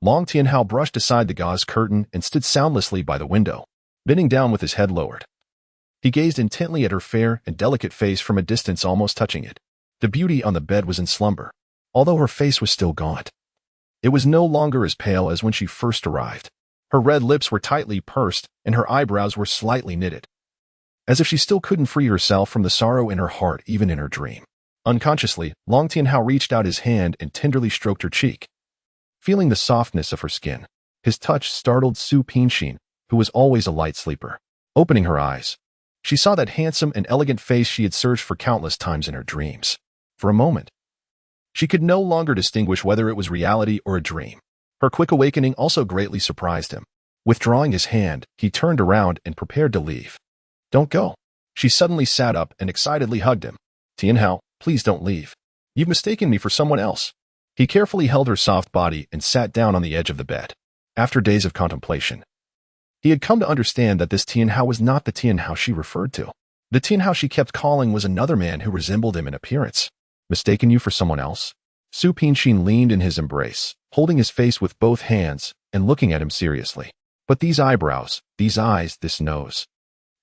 Long Tianhao brushed aside the gauze curtain and stood soundlessly by the window, bending down with his head lowered. He gazed intently at her fair and delicate face from a distance almost touching it. The beauty on the bed was in slumber, although her face was still gaunt. It was no longer as pale as when she first arrived. Her red lips were tightly pursed and her eyebrows were slightly knitted, as if she still couldn't free herself from the sorrow in her heart even in her dream. Unconsciously, Long Tianhao reached out his hand and tenderly stroked her cheek. Feeling the softness of her skin, his touch startled Su Pinxin, who was always a light sleeper. Opening her eyes, she saw that handsome and elegant face she had searched for countless times in her dreams. For a moment, she could no longer distinguish whether it was reality or a dream. Her quick awakening also greatly surprised him. Withdrawing his hand, he turned around and prepared to leave. Don't go. She suddenly sat up and excitedly hugged him. Tianhao, please don't leave. You've mistaken me for someone else. He carefully held her soft body and sat down on the edge of the bed. After days of contemplation, he had come to understand that this Tianhao was not the Tianhao she referred to. The Tianhao she kept calling was another man who resembled him in appearance. Mistaken you for someone else? Su Pinxin leaned in his embrace, holding his face with both hands and looking at him seriously. But these eyebrows, these eyes, this nose,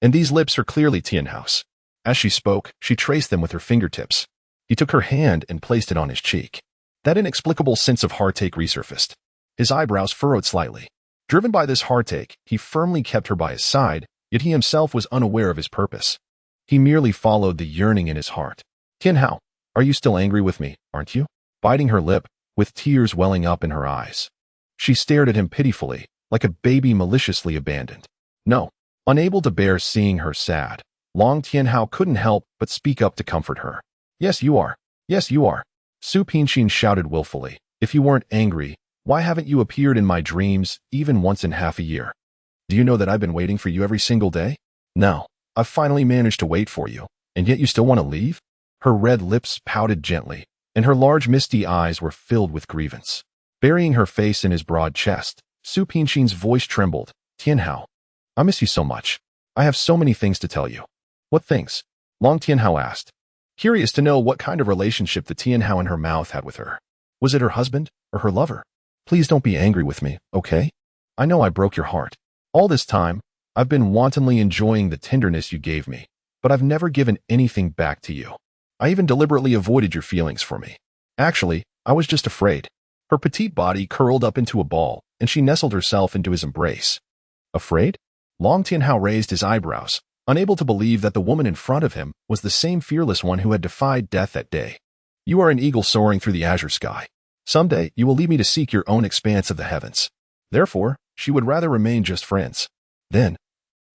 and these lips are clearly Tianhao's. As she spoke, she traced them with her fingertips. He took her hand and placed it on his cheek. That inexplicable sense of heartache resurfaced. His eyebrows furrowed slightly. Driven by this heartache, he firmly kept her by his side, yet he himself was unaware of his purpose. He merely followed the yearning in his heart. Tianhao, are you still angry with me, aren't you? biting her lip, with tears welling up in her eyes. She stared at him pitifully, like a baby maliciously abandoned. No. Unable to bear seeing her sad, Long Tianhao couldn't help but speak up to comfort her. Yes, you are. Yes, you are. Su Pinxin shouted willfully. If you weren't angry, why haven't you appeared in my dreams even once in half a year? Do you know that I've been waiting for you every single day? No. I've finally managed to wait for you, and yet you still want to leave? Her red lips pouted gently, and her large misty eyes were filled with grievance. Burying her face in his broad chest, Su Pinxin's voice trembled. Tianhao, I miss you so much. I have so many things to tell you. What things? Long Tianhao asked, curious to know what kind of relationship the Tianhao in her mouth had with her. Was it her husband or her lover? Please don't be angry with me, okay? I know I broke your heart. All this time, I've been wantonly enjoying the tenderness you gave me, but I've never given anything back to you. I even deliberately avoided your feelings for me. Actually, I was just afraid. Her petite body curled up into a ball, and she nestled herself into his embrace. Afraid? Long Tianhao raised his eyebrows, unable to believe that the woman in front of him was the same fearless one who had defied death that day. You are an eagle soaring through the azure sky. Someday, you will leave me to seek your own expanse of the heavens. Therefore, she would rather remain just friends. Then,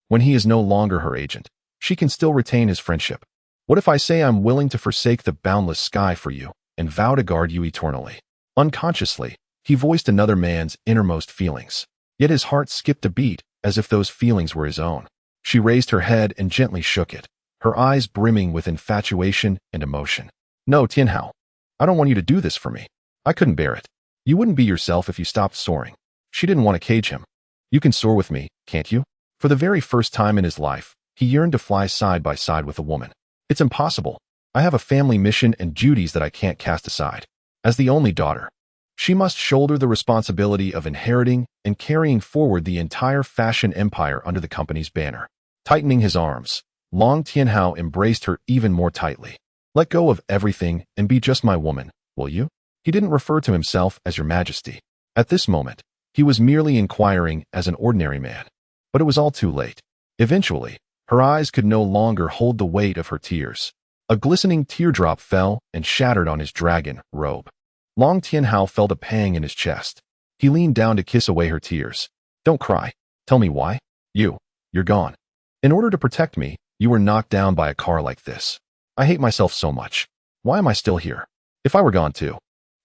when he is no longer her agent, she can still retain his friendship. What if I say I'm willing to forsake the boundless sky for you and vow to guard you eternally? Unconsciously, he voiced another man's innermost feelings. Yet his heart skipped a beat as if those feelings were his own. She raised her head and gently shook it, her eyes brimming with infatuation and emotion. No, Tianhao, I don't want you to do this for me. I couldn't bear it. You wouldn't be yourself if you stopped soaring. She didn't want to cage him. You can soar with me, can't you? For the very first time in his life, he yearned to fly side by side with a woman. It's impossible. I have a family mission and duties that I can't cast aside. As the only daughter, she must shoulder the responsibility of inheriting and carrying forward the entire fashion empire under the company's banner. Tightening his arms, Long Tianhao embraced her even more tightly. Let go of everything and be just my woman, will you? He didn't refer to himself as Your Majesty. At this moment, he was merely inquiring as an ordinary man. But it was all too late. Eventually, her eyes could no longer hold the weight of her tears. A glistening teardrop fell and shattered on his dragon robe. Long Tianhao felt a pang in his chest. He leaned down to kiss away her tears. Don't cry. Tell me why. You're gone. In order to protect me, you were knocked down by a car like this. I hate myself so much. Why am I still here? If I were gone too,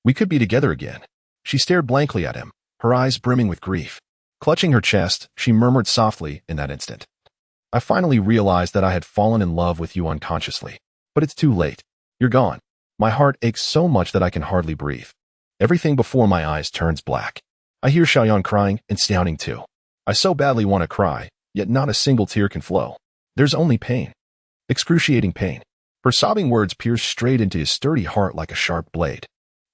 we could be together again. She stared blankly at him, her eyes brimming with grief. Clutching her chest, she murmured softly in that instant. I finally realized that I had fallen in love with you unconsciously. But it's too late. You're gone. My heart aches so much that I can hardly breathe. Everything before my eyes turns black. I hear Xiaoyan crying and Xiaoning too. I so badly want to cry, yet not a single tear can flow. There's only pain. Excruciating pain. Her sobbing words pierced straight into his sturdy heart like a sharp blade.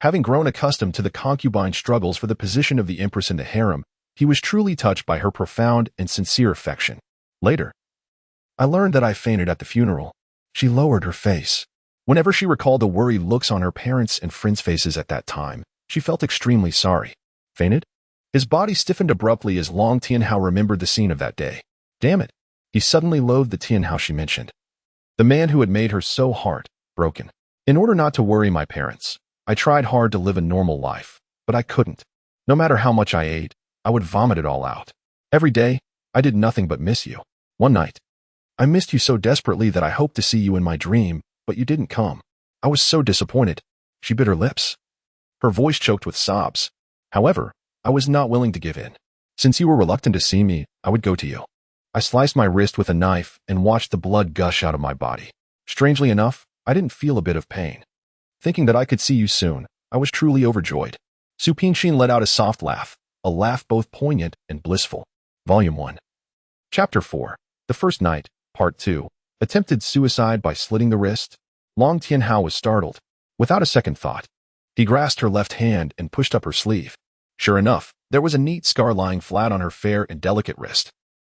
Having grown accustomed to the concubine struggles for the position of the empress in the harem, he was truly touched by her profound and sincere affection. Later, I learned that I fainted at the funeral. She lowered her face. Whenever she recalled the worried looks on her parents' and friends' faces at that time, she felt extremely sorry. Fainted? His body stiffened abruptly as Long Tianhao remembered the scene of that day. Damn it. He suddenly loathed the Tianhao she mentioned. The man who had made her so heart-broken. In order not to worry my parents, I tried hard to live a normal life, but I couldn't. No matter how much I ate, I would vomit it all out. Every day, I did nothing but miss you. One night, I missed you so desperately that I hoped to see you in my dream, but you didn't come. I was so disappointed. She bit her lips. Her voice choked with sobs. However, I was not willing to give in. Since you were reluctant to see me, I would go to you. I sliced my wrist with a knife and watched the blood gush out of my body. Strangely enough, I didn't feel a bit of pain. Thinking that I could see you soon, I was truly overjoyed. Su Pinxin let out a soft laugh, a laugh both poignant and blissful. Volume 1. Chapter 4. The First Night, Part 2. Attempted suicide by slitting the wrist. Long Tianhao was startled. Without a second thought, he grasped her left hand and pushed up her sleeve. Sure enough, there was a neat scar lying flat on her fair and delicate wrist.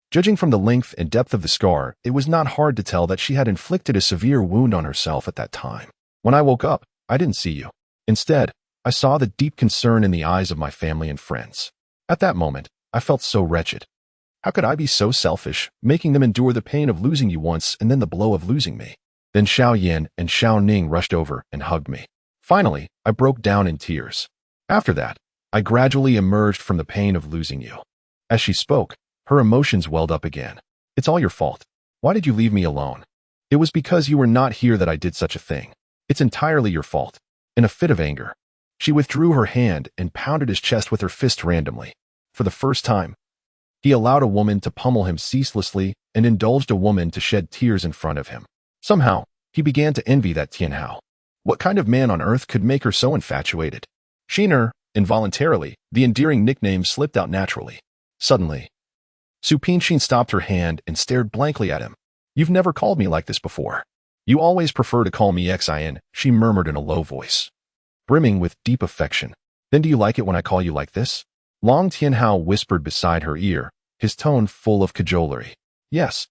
Judging from the length and depth of the scar, it was not hard to tell that she had inflicted a severe wound on herself at that time. When I woke up, I didn't see you. Instead, I saw the deep concern in the eyes of my family and friends. At that moment, I felt so wretched. How could I be so selfish, making them endure the pain of losing you once and then the blow of losing me? Then Xiao Yan and Xiao Ning rushed over and hugged me. Finally, I broke down in tears. After that, I gradually emerged from the pain of losing you. As she spoke, her emotions welled up again. It's all your fault. Why did you leave me alone? It was because you were not here that I did such a thing. It's entirely your fault. In a fit of anger, she withdrew her hand and pounded his chest with her fist randomly. For the first time, he allowed a woman to pummel him ceaselessly and indulged a woman to shed tears in front of him. Somehow, he began to envy that Tianhao. What kind of man on earth could make her so infatuated? Shiner, involuntarily, the endearing nickname slipped out naturally. Suddenly, Su Pinshin stopped her hand and stared blankly at him. You've never called me like this before. You always prefer to call me Xin, she murmured in a low voice, brimming with deep affection. Then do you like it when I call you like this? Long Tianhao whispered beside her ear, his tone full of cajolery. Yes.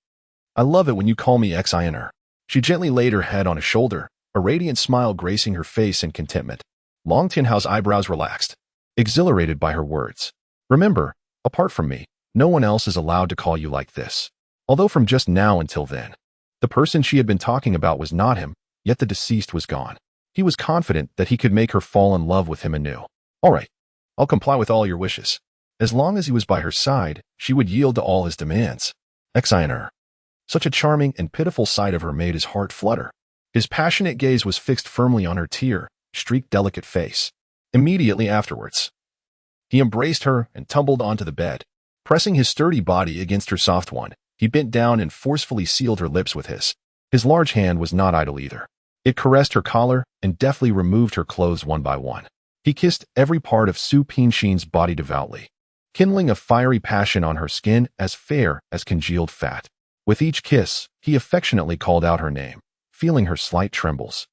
I love it when you call me Xiner. She gently laid her head on his shoulder, a radiant smile gracing her face in contentment. Long Tianhao's eyebrows relaxed, exhilarated by her words. Remember, apart from me, no one else is allowed to call you like this. Although from just now until then, the person she had been talking about was not him, yet the deceased was gone. He was confident that he could make her fall in love with him anew. All right, I'll comply with all your wishes. As long as he was by her side, she would yield to all his demands. Xiner. Such a charming and pitiful sight of her made his heart flutter. His passionate gaze was fixed firmly on her tear-streaked delicate face. Immediately afterwards, he embraced her and tumbled onto the bed. Pressing his sturdy body against her soft one, he bent down and forcefully sealed her lips with his. His large hand was not idle either. It caressed her collar and deftly removed her clothes one by one. He kissed every part of Su Pinshin's body devoutly, kindling a fiery passion on her skin as fair as congealed fat. With each kiss, he affectionately called out her name, feeling her slight trembles.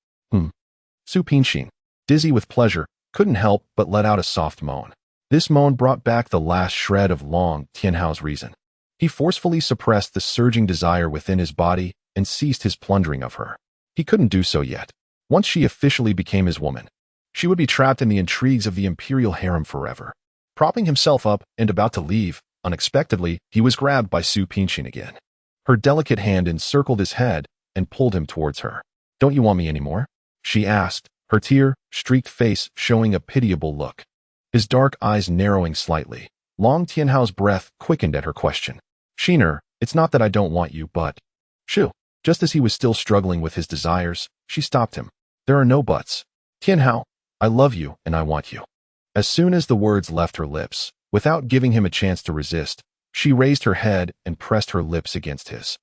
Su Pinshin, dizzy with pleasure, couldn't help but let out a soft moan. This moan brought back the last shred of Long Tianhao's reason. He forcefully suppressed the surging desire within his body and ceased his plundering of her. He couldn't do so yet. Once she officially became his woman, she would be trapped in the intrigues of the imperial harem forever. Propping himself up and about to leave, unexpectedly, he was grabbed by Su Pinshin again. Her delicate hand encircled his head and pulled him towards her. Don't you want me anymore? She asked, her tear-streaked face showing a pitiable look. His dark eyes narrowing slightly. Long Tianhao's breath quickened at her question. Shiner, it's not that I don't want you, but... Shoo. Just as he was still struggling with his desires, she stopped him. There are no buts. Tianhao, I love you and I want you. As soon as the words left her lips, without giving him a chance to resist, she raised her head and pressed her lips against his.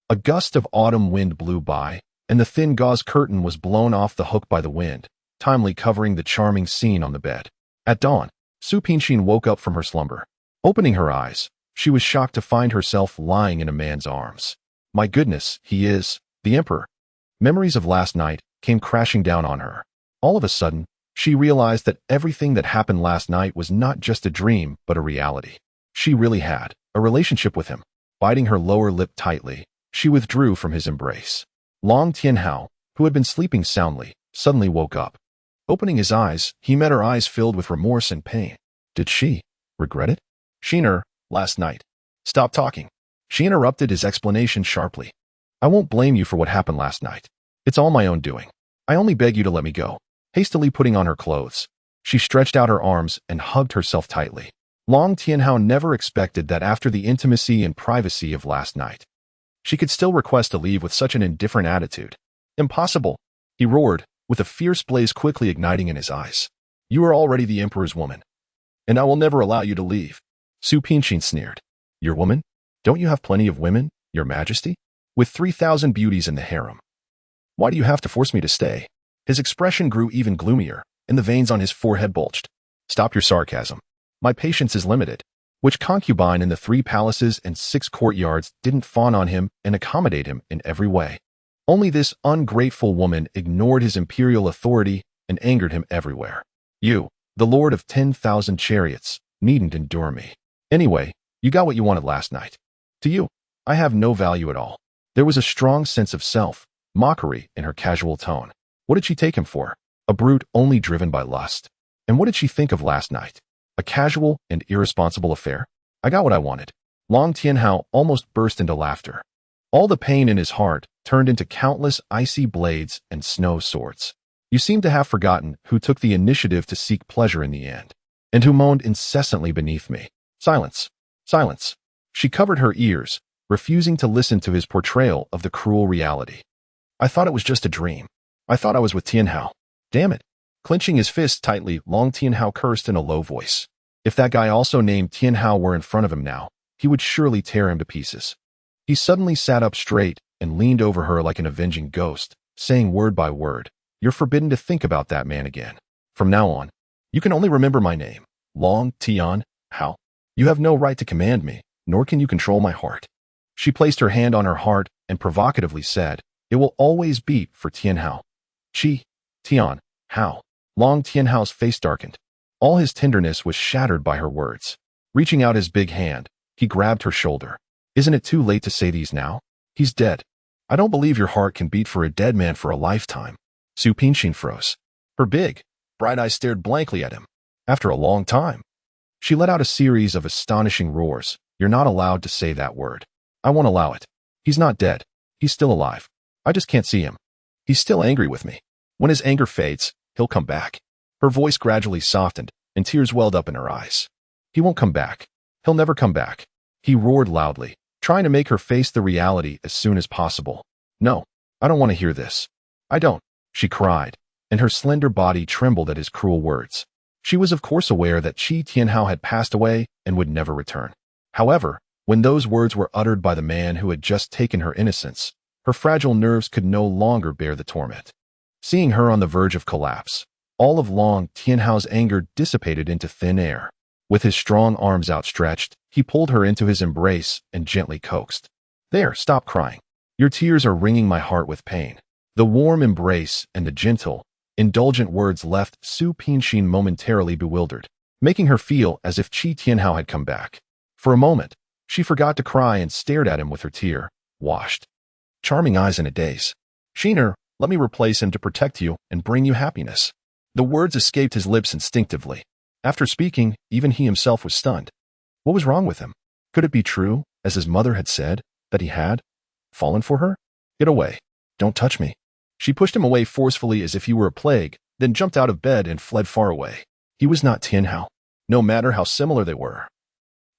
A gust of autumn wind blew by, and the thin gauze curtain was blown off the hook by the wind, timely covering the charming scene on the bed. At dawn, Su Pinshin woke up from her slumber. Opening her eyes, she was shocked to find herself lying in a man's arms. My goodness, he is the emperor. Memories of last night came crashing down on her. All of a sudden, she realized that everything that happened last night was not just a dream, but a reality. She really had a relationship with him. Biting her lower lip tightly, she withdrew from his embrace. Long Tianhao, who had been sleeping soundly, suddenly woke up. Opening his eyes, he met her eyes filled with remorse and pain. Did she regret it? Shiner, last night. Stop talking. She interrupted his explanation sharply. I won't blame you for what happened last night. It's all my own doing. I only beg you to let me go. Hastily putting on her clothes, she stretched out her arms and hugged herself tightly. Long Tianhao never expected that after the intimacy and privacy of last night, she could still request to leave with such an indifferent attitude. Impossible, he roared, with a fierce blaze quickly igniting in his eyes. You are already the emperor's woman, and I will never allow you to leave. Su Pinshin sneered. Your woman? Don't you have plenty of women, your majesty? With 3,000 beauties in the harem. Why do you have to force me to stay? His expression grew even gloomier, and the veins on his forehead bulged. Stop your sarcasm. My patience is limited. Which concubine in the 3 palaces and 6 courtyards didn't fawn on him and accommodate him in every way? Only this ungrateful woman ignored his imperial authority and angered him everywhere. You, the lord of 10,000 chariots, needn't endure me. Anyway, you got what you wanted last night. To you, I have no value at all. There was a strong sense of self-mockery in her casual tone. What did she take him for? A brute only driven by lust. And what did she think of last night? A casual and irresponsible affair? I got what I wanted. Long Tianhao almost burst into laughter. All the pain in his heart turned into countless icy blades and snow swords. You seem to have forgotten who took the initiative to seek pleasure in the end, and who moaned incessantly beneath me. Silence. Silence. She covered her ears, refusing to listen to his portrayal of the cruel reality. I thought it was just a dream. I thought I was with Tianhao. Damn it. Clenching his fists tightly, Long Tianhao cursed in a low voice. If that guy also named Tianhao were in front of him now, he would surely tear him to pieces. He suddenly sat up straight and leaned over her like an avenging ghost, saying word by word, "You're forbidden to think about that man again. From now on, you can only remember my name, Long Tianhao. You have no right to command me, nor can you control my heart." She placed her hand on her heart and provocatively said, "It will always beat for Tianhao." Tianhao. Long Tianhao's face darkened. All his tenderness was shattered by her words. Reaching out his big hand, he grabbed her shoulder. "Isn't it too late to say these now? He's dead. I don't believe your heart can beat for a dead man for a lifetime." Su Pinxin froze. Her big, bright eyes stared blankly at him. "After a long time." She let out a series of astonishing roars. "You're not allowed to say that word. I won't allow it. He's not dead. He's still alive. I just can't see him. He's still angry with me. When his anger fades, he'll come back." Her voice gradually softened, and tears welled up in her eyes. "He won't come back. He'll never come back," he roared loudly, trying to make her face the reality as soon as possible. "No, I don't want to hear this. I don't," she cried, and her slender body trembled at his cruel words. She was of course aware that Tianhao had passed away and would never return. However, when those words were uttered by the man who had just taken her innocence, her fragile nerves could no longer bear the torment. Seeing her on the verge of collapse, all of Long Tianhao's anger dissipated into thin air. With his strong arms outstretched, he pulled her into his embrace and gently coaxed. "There, stop crying. Your tears are wringing my heart with pain." The warm embrace and the gentle, indulgent words left Su Pinxin momentarily bewildered, making her feel as if Tianhao had come back. For a moment, she forgot to cry and stared at him with her tear-washed, charming eyes in a daze. "Sheener, let me replace him to protect you and bring you happiness." The words escaped his lips instinctively. After speaking, even he himself was stunned. What was wrong with him? Could it be true, as his mother had said, that he had fallen for her? "Get away. Don't touch me." She pushed him away forcefully as if he were a plague, then jumped out of bed and fled far away. He was not Tianhao, no matter how similar they were.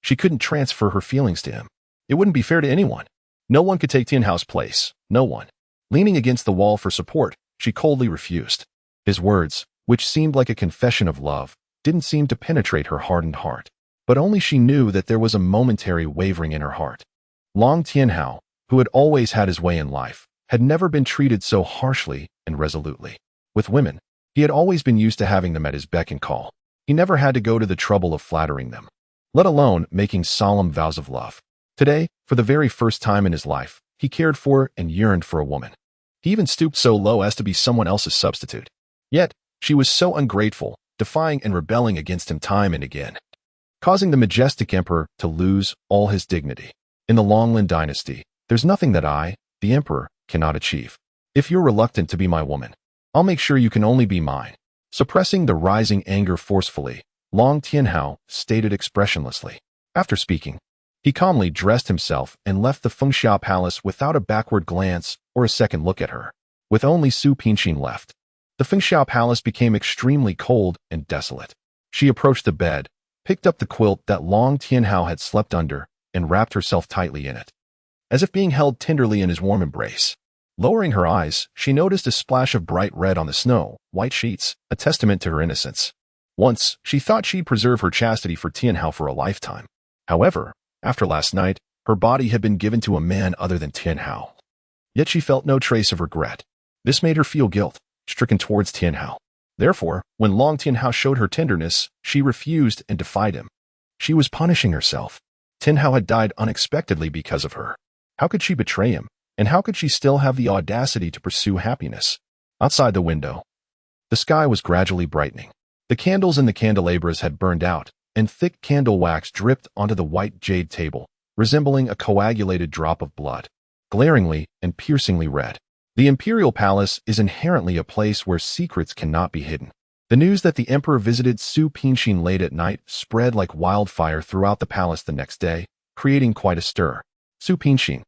She couldn't transfer her feelings to him. It wouldn't be fair to anyone. No one could take Tianhao's place. No one. Leaning against the wall for support, she coldly refused. His words, which seemed like a confession of love, didn't seem to penetrate her hardened heart. But only she knew that there was a momentary wavering in her heart. Long Tianhao, who had always had his way in life, had never been treated so harshly and resolutely. With women, he had always been used to having them at his beck and call. He never had to go to the trouble of flattering them, let alone making solemn vows of love. Today, for the very first time in his life, he cared for and yearned for a woman. He even stooped so low as to be someone else's substitute. Yet, she was so ungrateful, defying and rebelling against him time and again, causing the majestic emperor to lose all his dignity. In the Longlin dynasty, there's nothing that I, the emperor, cannot achieve. If you're reluctant to be my woman, I'll make sure you can only be mine. Suppressing the rising anger forcefully, Long Tianhao stated expressionlessly. After speaking, he calmly dressed himself and left the Fengxia palace without a backward glance or a second look at her. With only Su Pinxin left, the Fengxia palace became extremely cold and desolate. She approached the bed, picked up the quilt that Long Tianhao had slept under, and wrapped herself tightly in it, as if being held tenderly in his warm embrace. Lowering her eyes, she noticed a splash of bright red on the snow-white sheets, a testament to her innocence. Once, she thought she'd preserve her chastity for Tianhao for a lifetime. However, after last night, her body had been given to a man other than Tianhao. Yet she felt no trace of regret. This made her feel guilt-stricken towards Tianhao. Therefore, when Long Tianhao showed her tenderness, she refused and defied him. She was punishing herself. Tianhao had died unexpectedly because of her. How could she betray him? And how could she still have the audacity to pursue happiness? Outside the window, the sky was gradually brightening. The candles in the candelabras had burned out, and thick candle wax dripped onto the white jade table, resembling a coagulated drop of blood, glaringly and piercingly red. The imperial palace is inherently a place where secrets cannot be hidden. The news that the emperor visited Su Pinxin late at night spread like wildfire throughout the palace the next day, creating quite a stir. Su Pinxin,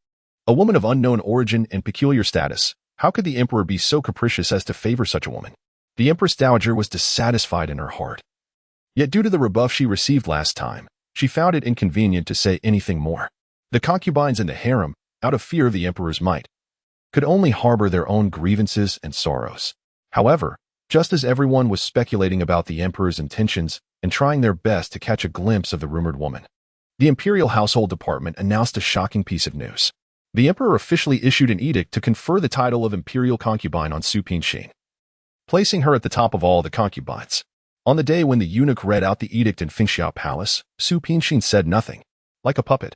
a woman of unknown origin and peculiar status, how could the emperor be so capricious as to favor such a woman? The Empress Dowager was dissatisfied in her heart. Yet due to the rebuff she received last time, she found it inconvenient to say anything more. The concubines in the harem, out of fear of the emperor's might, could only harbor their own grievances and sorrows. However, just as everyone was speculating about the emperor's intentions and trying their best to catch a glimpse of the rumored woman, the Imperial Household Department announced a shocking piece of news. The emperor officially issued an edict to confer the title of imperial concubine on Su Pingshin, placing her at the top of all the concubines. On the day when the eunuch read out the edict in Fengxiao Palace, Su Pingshin said nothing, like a puppet.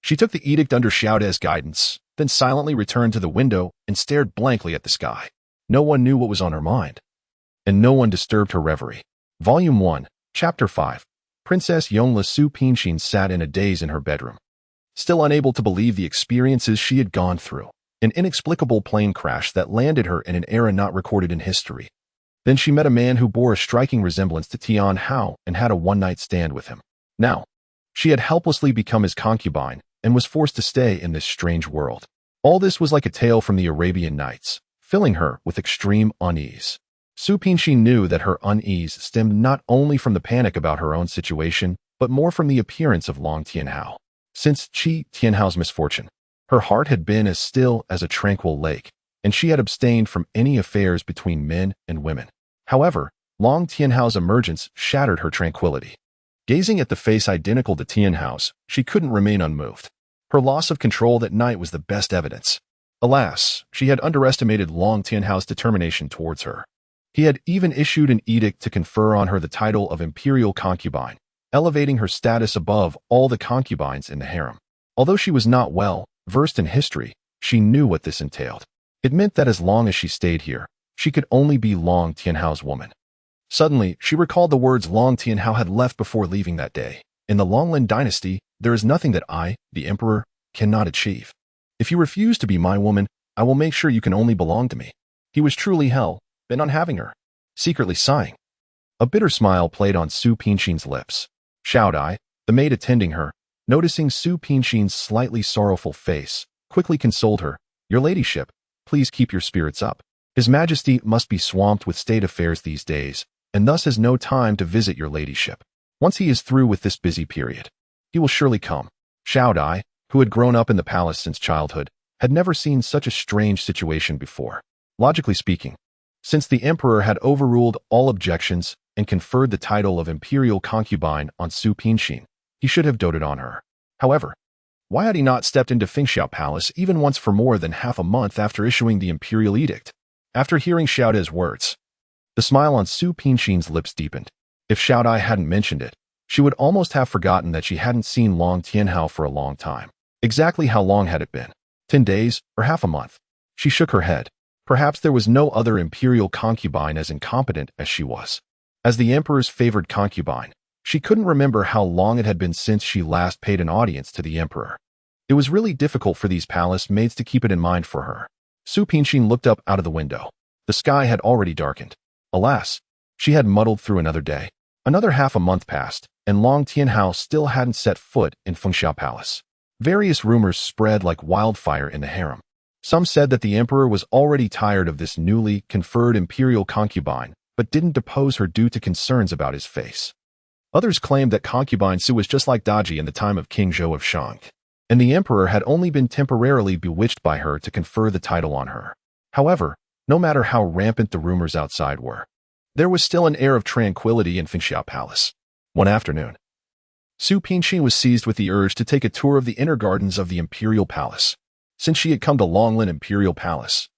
She took the edict under Xiao De's guidance, then silently returned to the window and stared blankly at the sky. No one knew what was on her mind, and no one disturbed her reverie. Volume 1, Chapter 5. Princess Yongle Su Pingshin sat in a daze in her bedroom, still unable to believe the experiences she had gone through. An inexplicable plane crash that landed her in an era not recorded in history. Then she met a man who bore a striking resemblance to Tian Hao and had a one-night stand with him. Now, she had helplessly become his concubine and was forced to stay in this strange world. All this was like a tale from the Arabian Nights, filling her with extreme unease. Su Pingshin knew that her unease stemmed not only from the panic about her own situation, but more from the appearance of Long Tianhao. Since Qi Tianhao's misfortune, her heart had been as still as a tranquil lake, and she had abstained from any affairs between men and women. However, Long Tianhao's emergence shattered her tranquility. Gazing at the face identical to Tianhao's, she couldn't remain unmoved. Her loss of control that night was the best evidence. Alas, she had underestimated Long Tianhao's determination towards her. He had even issued an edict to confer on her the title of imperial concubine, elevating her status above all the concubines in the harem. Although she was not well versed in history, she knew what this entailed. It meant that as long as she stayed here, she could only be Long Tianhao's woman. Suddenly, she recalled the words Long Tianhao had left before leaving that day. In the Longlin dynasty, there is nothing that I, the emperor, cannot achieve. If you refuse to be my woman, I will make sure you can only belong to me. He was truly hell bent on having her. Secretly sighing, a bitter smile played on Su Pingshin's lips. Xiao Dai, the maid attending her, noticing Su Pingshin's slightly sorrowful face, quickly consoled her. Your ladyship, please keep your spirits up. His Majesty must be swamped with state affairs these days, and thus has no time to visit your ladyship. Once he is through with this busy period, he will surely come. Xiao Dai, who had grown up in the palace since childhood, had never seen such a strange situation before. Logically speaking, since the emperor had overruled all objections and conferred the title of imperial concubine on Su Pingshin, he should have doted on her. However, why had he not stepped into Fengxiao Palace even once for more than half a month after issuing the imperial edict? After hearing Xiao De's words, the smile on Su Pingshin's lips deepened. If Xiao Dai hadn't mentioned it, she would almost have forgotten that she hadn't seen Long Tianhao for a long time. Exactly how long had it been? 10 days or half a month? She shook her head. Perhaps there was no other imperial concubine as incompetent as she was. As the emperor's favored concubine, she couldn't remember how long it had been since she last paid an audience to the emperor. It was really difficult for these palace maids to keep it in mind for her. Su Pingshin looked up out of the window. The sky had already darkened. Alas, she had muddled through another day. Another half a month passed, and Long Tianhao still hadn't set foot in Fengxiao Palace. Various rumors spread like wildfire in the harem. Some said that the emperor was already tired of this newly conferred imperial concubine, but didn't depose her due to concerns about his face. Others claimed that concubine Su was just like Daji in the time of King Zhou of Shang, and the emperor had only been temporarily bewitched by her to confer the title on her. However, no matter how rampant the rumors outside were, there was still an air of tranquility in Fengxiao Palace. One afternoon, Su Pingshin was seized with the urge to take a tour of the inner gardens of the imperial palace. Since she had come to Longlin Imperial Palace,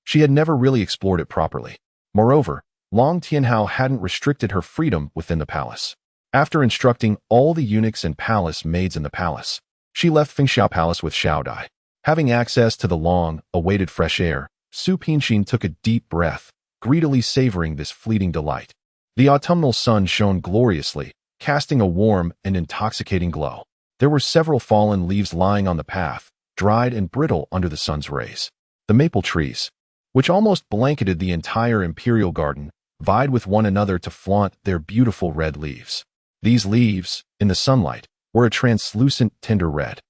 she had never really explored it properly. Moreover, Long Tianhao hadn't restricted her freedom within the palace. After instructing all the eunuchs and palace maids in the palace, she left Fengxiao Palace with Xiao Dai. Having access to the long-awaited fresh air, Su Pingshin took a deep breath, greedily savoring this fleeting delight. The autumnal sun shone gloriously, casting a warm and intoxicating glow. There were several fallen leaves lying on the path, dried and brittle under the sun's rays. The maple trees, which almost blanketed the entire imperial garden, vied with one another to flaunt their beautiful red leaves. These leaves, in the sunlight, were a translucent tender red.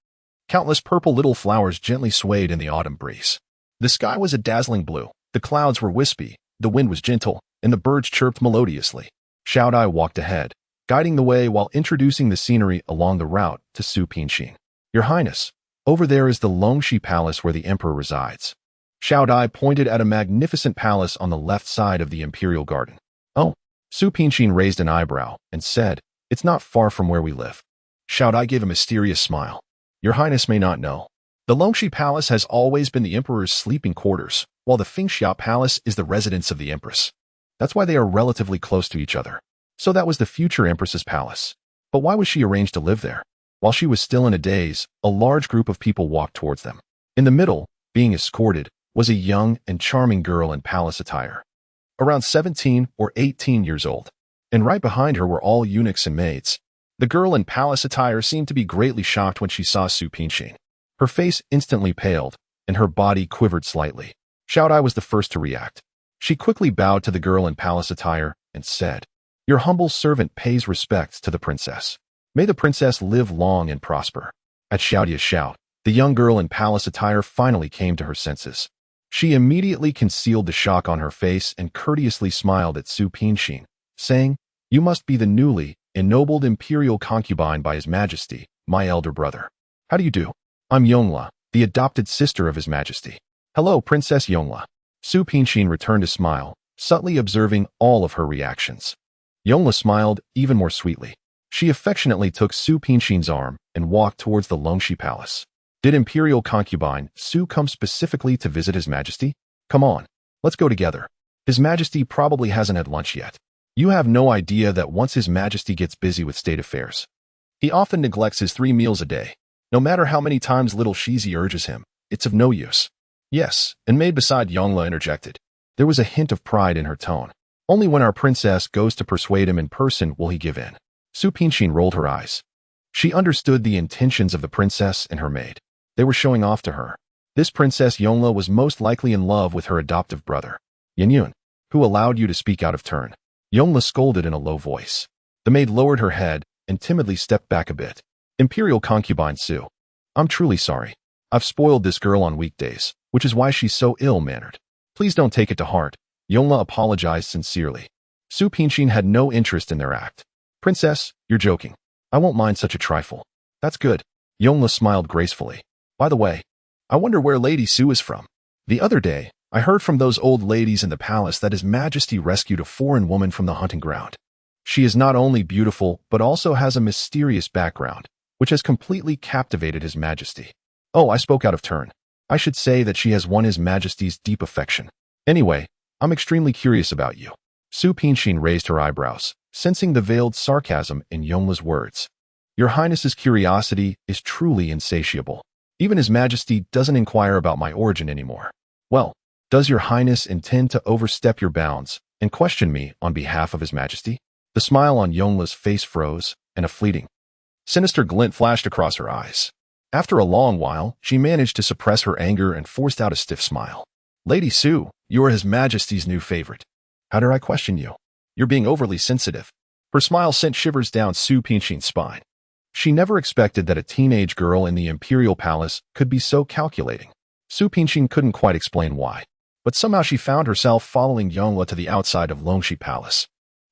Countless purple little flowers gently swayed in the autumn breeze. The sky was a dazzling blue, the clouds were wispy, The wind was gentle, and the birds chirped melodiously. Xiaodai walked ahead, guiding the way while introducing the scenery along the route to Su Pinxin. Your Highness, over there is the Longxi Palace where the emperor resides. Xiaodai pointed at a magnificent palace on the left side of the imperial garden. Oh, Su Pinxin raised an eyebrow and said, it's not far from where we live. Xiaodai gave a mysterious smile. Your Highness may not know. The Longxi Palace has always been the emperor's sleeping quarters, while the Fingxia Palace is the residence of the empress. That's why they are relatively close to each other. So that was the future empress's palace. But why was she arranged to live there? While she was still in a daze, a large group of people walked towards them. In the middle, being escorted, was a young and charming girl in palace attire. Around 17 or 18 years old. And right behind her were all eunuchs and maids. The girl in palace attire seemed to be greatly shocked when she saw Su Pinxin. Her face instantly paled, and her body quivered slightly. Xiaodai was the first to react. She quickly bowed to the girl in palace attire and said, Your humble servant pays respects to the princess. May the princess live long and prosper. At Xiaodia's shout, the young girl in palace attire finally came to her senses. She immediately concealed the shock on her face and courteously smiled at Su Pinxin, saying, You must be the newly ennobled imperial concubine by His Majesty, my elder brother. How do you do? I'm Yongla, the adopted sister of His Majesty. Hello, Princess Yongla. Su Pinxin returned a smile, subtly observing all of her reactions. Yongla smiled even more sweetly. She affectionately took Su Pinxin's arm and walked towards the Longxi Palace. Did imperial concubine Su come specifically to visit His Majesty? Come on, let's go together. His Majesty probably hasn't had lunch yet. You have no idea that once His Majesty gets busy with state affairs, he often neglects his 3 meals a day. No matter how many times little Shizi urges him, it's of no use. Yes, and maid beside Yongla interjected. There was a hint of pride in her tone. Only when our princess goes to persuade him in person will he give in. Su Pinxin rolled her eyes. She understood the intentions of the princess and her maid. They were showing off to her. This Princess Yongla was most likely in love with her adoptive brother, Yanyun, who allowed you to speak out of turn. Yongla scolded in a low voice. The maid lowered her head and timidly stepped back a bit. Imperial concubine Su, I'm truly sorry. I've spoiled this girl on weekdays, which is why she's so ill-mannered. Please don't take it to heart. Yongla apologized sincerely. Su Pinxin had no interest in their act. Princess, you're joking. I won't mind such a trifle. That's good. Yongla smiled gracefully. By the way, I wonder where Lady Su is from. The other day, I heard from those old ladies in the palace that His Majesty rescued a foreign woman from the hunting ground. She is not only beautiful, but also has a mysterious background, which has completely captivated His Majesty. Oh, I spoke out of turn. I should say that she has won His Majesty's deep affection. Anyway, I'm extremely curious about you. Su Pinxin raised her eyebrows, sensing the veiled sarcasm in Yongla's words. Your Highness's curiosity is truly insatiable. Even His Majesty doesn't inquire about my origin anymore. Well, does Your Highness intend to overstep your bounds and question me on behalf of His Majesty? The smile on Yongla's face froze, and a fleeting, sinister glint flashed across her eyes. After a long while, she managed to suppress her anger and forced out a stiff smile. Lady Su, you are His Majesty's new favorite. How dare I question you? You're being overly sensitive. Her smile sent shivers down Su Pinxin's spine. She never expected that a teenage girl in the imperial palace could be so calculating. Su Pinxin couldn't quite explain why, but somehow she found herself following Yongla to the outside of Longxi Palace.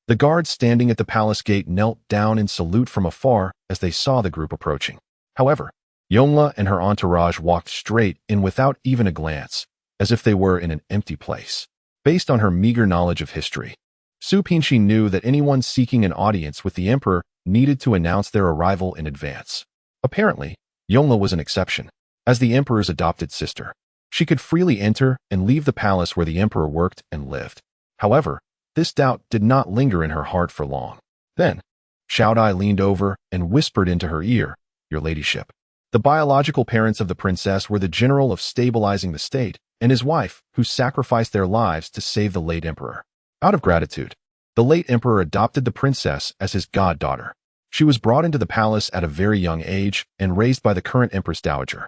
The guards standing at the palace gate knelt down in salute from afar as they saw the group approaching. However, Yongla and her entourage walked straight in without even a glance, as if they were in an empty place. Based on her meager knowledge of history, Su Pinxin knew that anyone seeking an audience with the emperor needed to announce their arrival in advance. Apparently, Yongla was an exception. As the emperor's adopted sister, she could freely enter and leave the palace where the emperor worked and lived. However, this doubt did not linger in her heart for long. Then, Xiaodai leaned over and whispered into her ear, Your ladyship. The biological parents of the princess were the general of stabilizing the state and his wife, who sacrificed their lives to save the late emperor. Out of gratitude, the late emperor adopted the princess as his goddaughter. She was brought into the palace at a very young age and raised by the current empress dowager.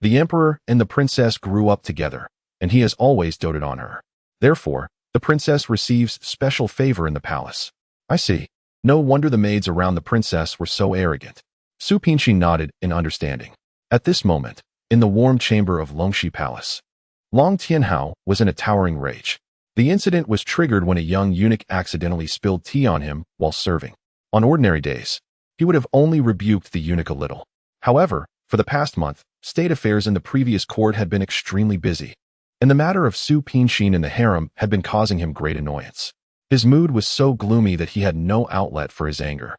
The emperor and the princess grew up together, and he has always doted on her. Therefore, the princess receives special favor in the palace. I see. No wonder the maids around the princess were so arrogant. Su Pinxin nodded in understanding. At this moment, in the warm chamber of Longxi Palace, Long Tianhao was in a towering rage. The incident was triggered when a young eunuch accidentally spilled tea on him while serving. On ordinary days, he would have only rebuked the eunuch a little. However, for the past month, state affairs in the previous court had been extremely busy, and the matter of Su Pinshin and the harem had been causing him great annoyance. His mood was so gloomy that he had no outlet for his anger,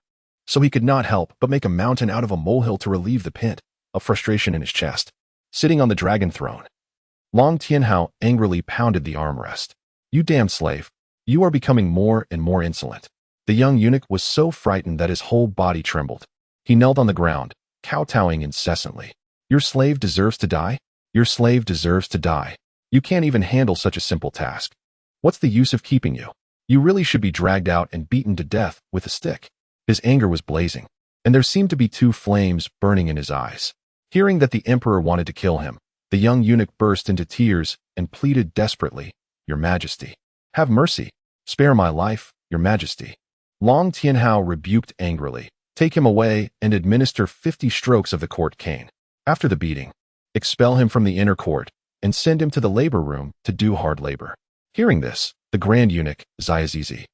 so he could not help but make a mountain out of a molehill to relieve the pit of frustration in his chest. Sitting on the dragon throne, Long Tianhao angrily pounded the armrest. "You damned slave! You are becoming more and more insolent." The young eunuch was so frightened that his whole body trembled. He knelt on the ground, kowtowing incessantly. "Your slave deserves to die? Your slave deserves to die. You can't even handle such a simple task. What's the use of keeping you? You really should be dragged out and beaten to death with a stick." His anger was blazing, and there seemed to be two flames burning in his eyes. Hearing that the emperor wanted to kill him, the young eunuch burst into tears and pleaded desperately, "Your Majesty, have mercy. Spare my life, Your Majesty." Long Tianhao rebuked angrily, "Take him away and administer 50 strokes of the court cane. After the beating, expel him from the inner court and send him to the labor room to do hard labor." Hearing this, the grand eunuch, Ziazizi,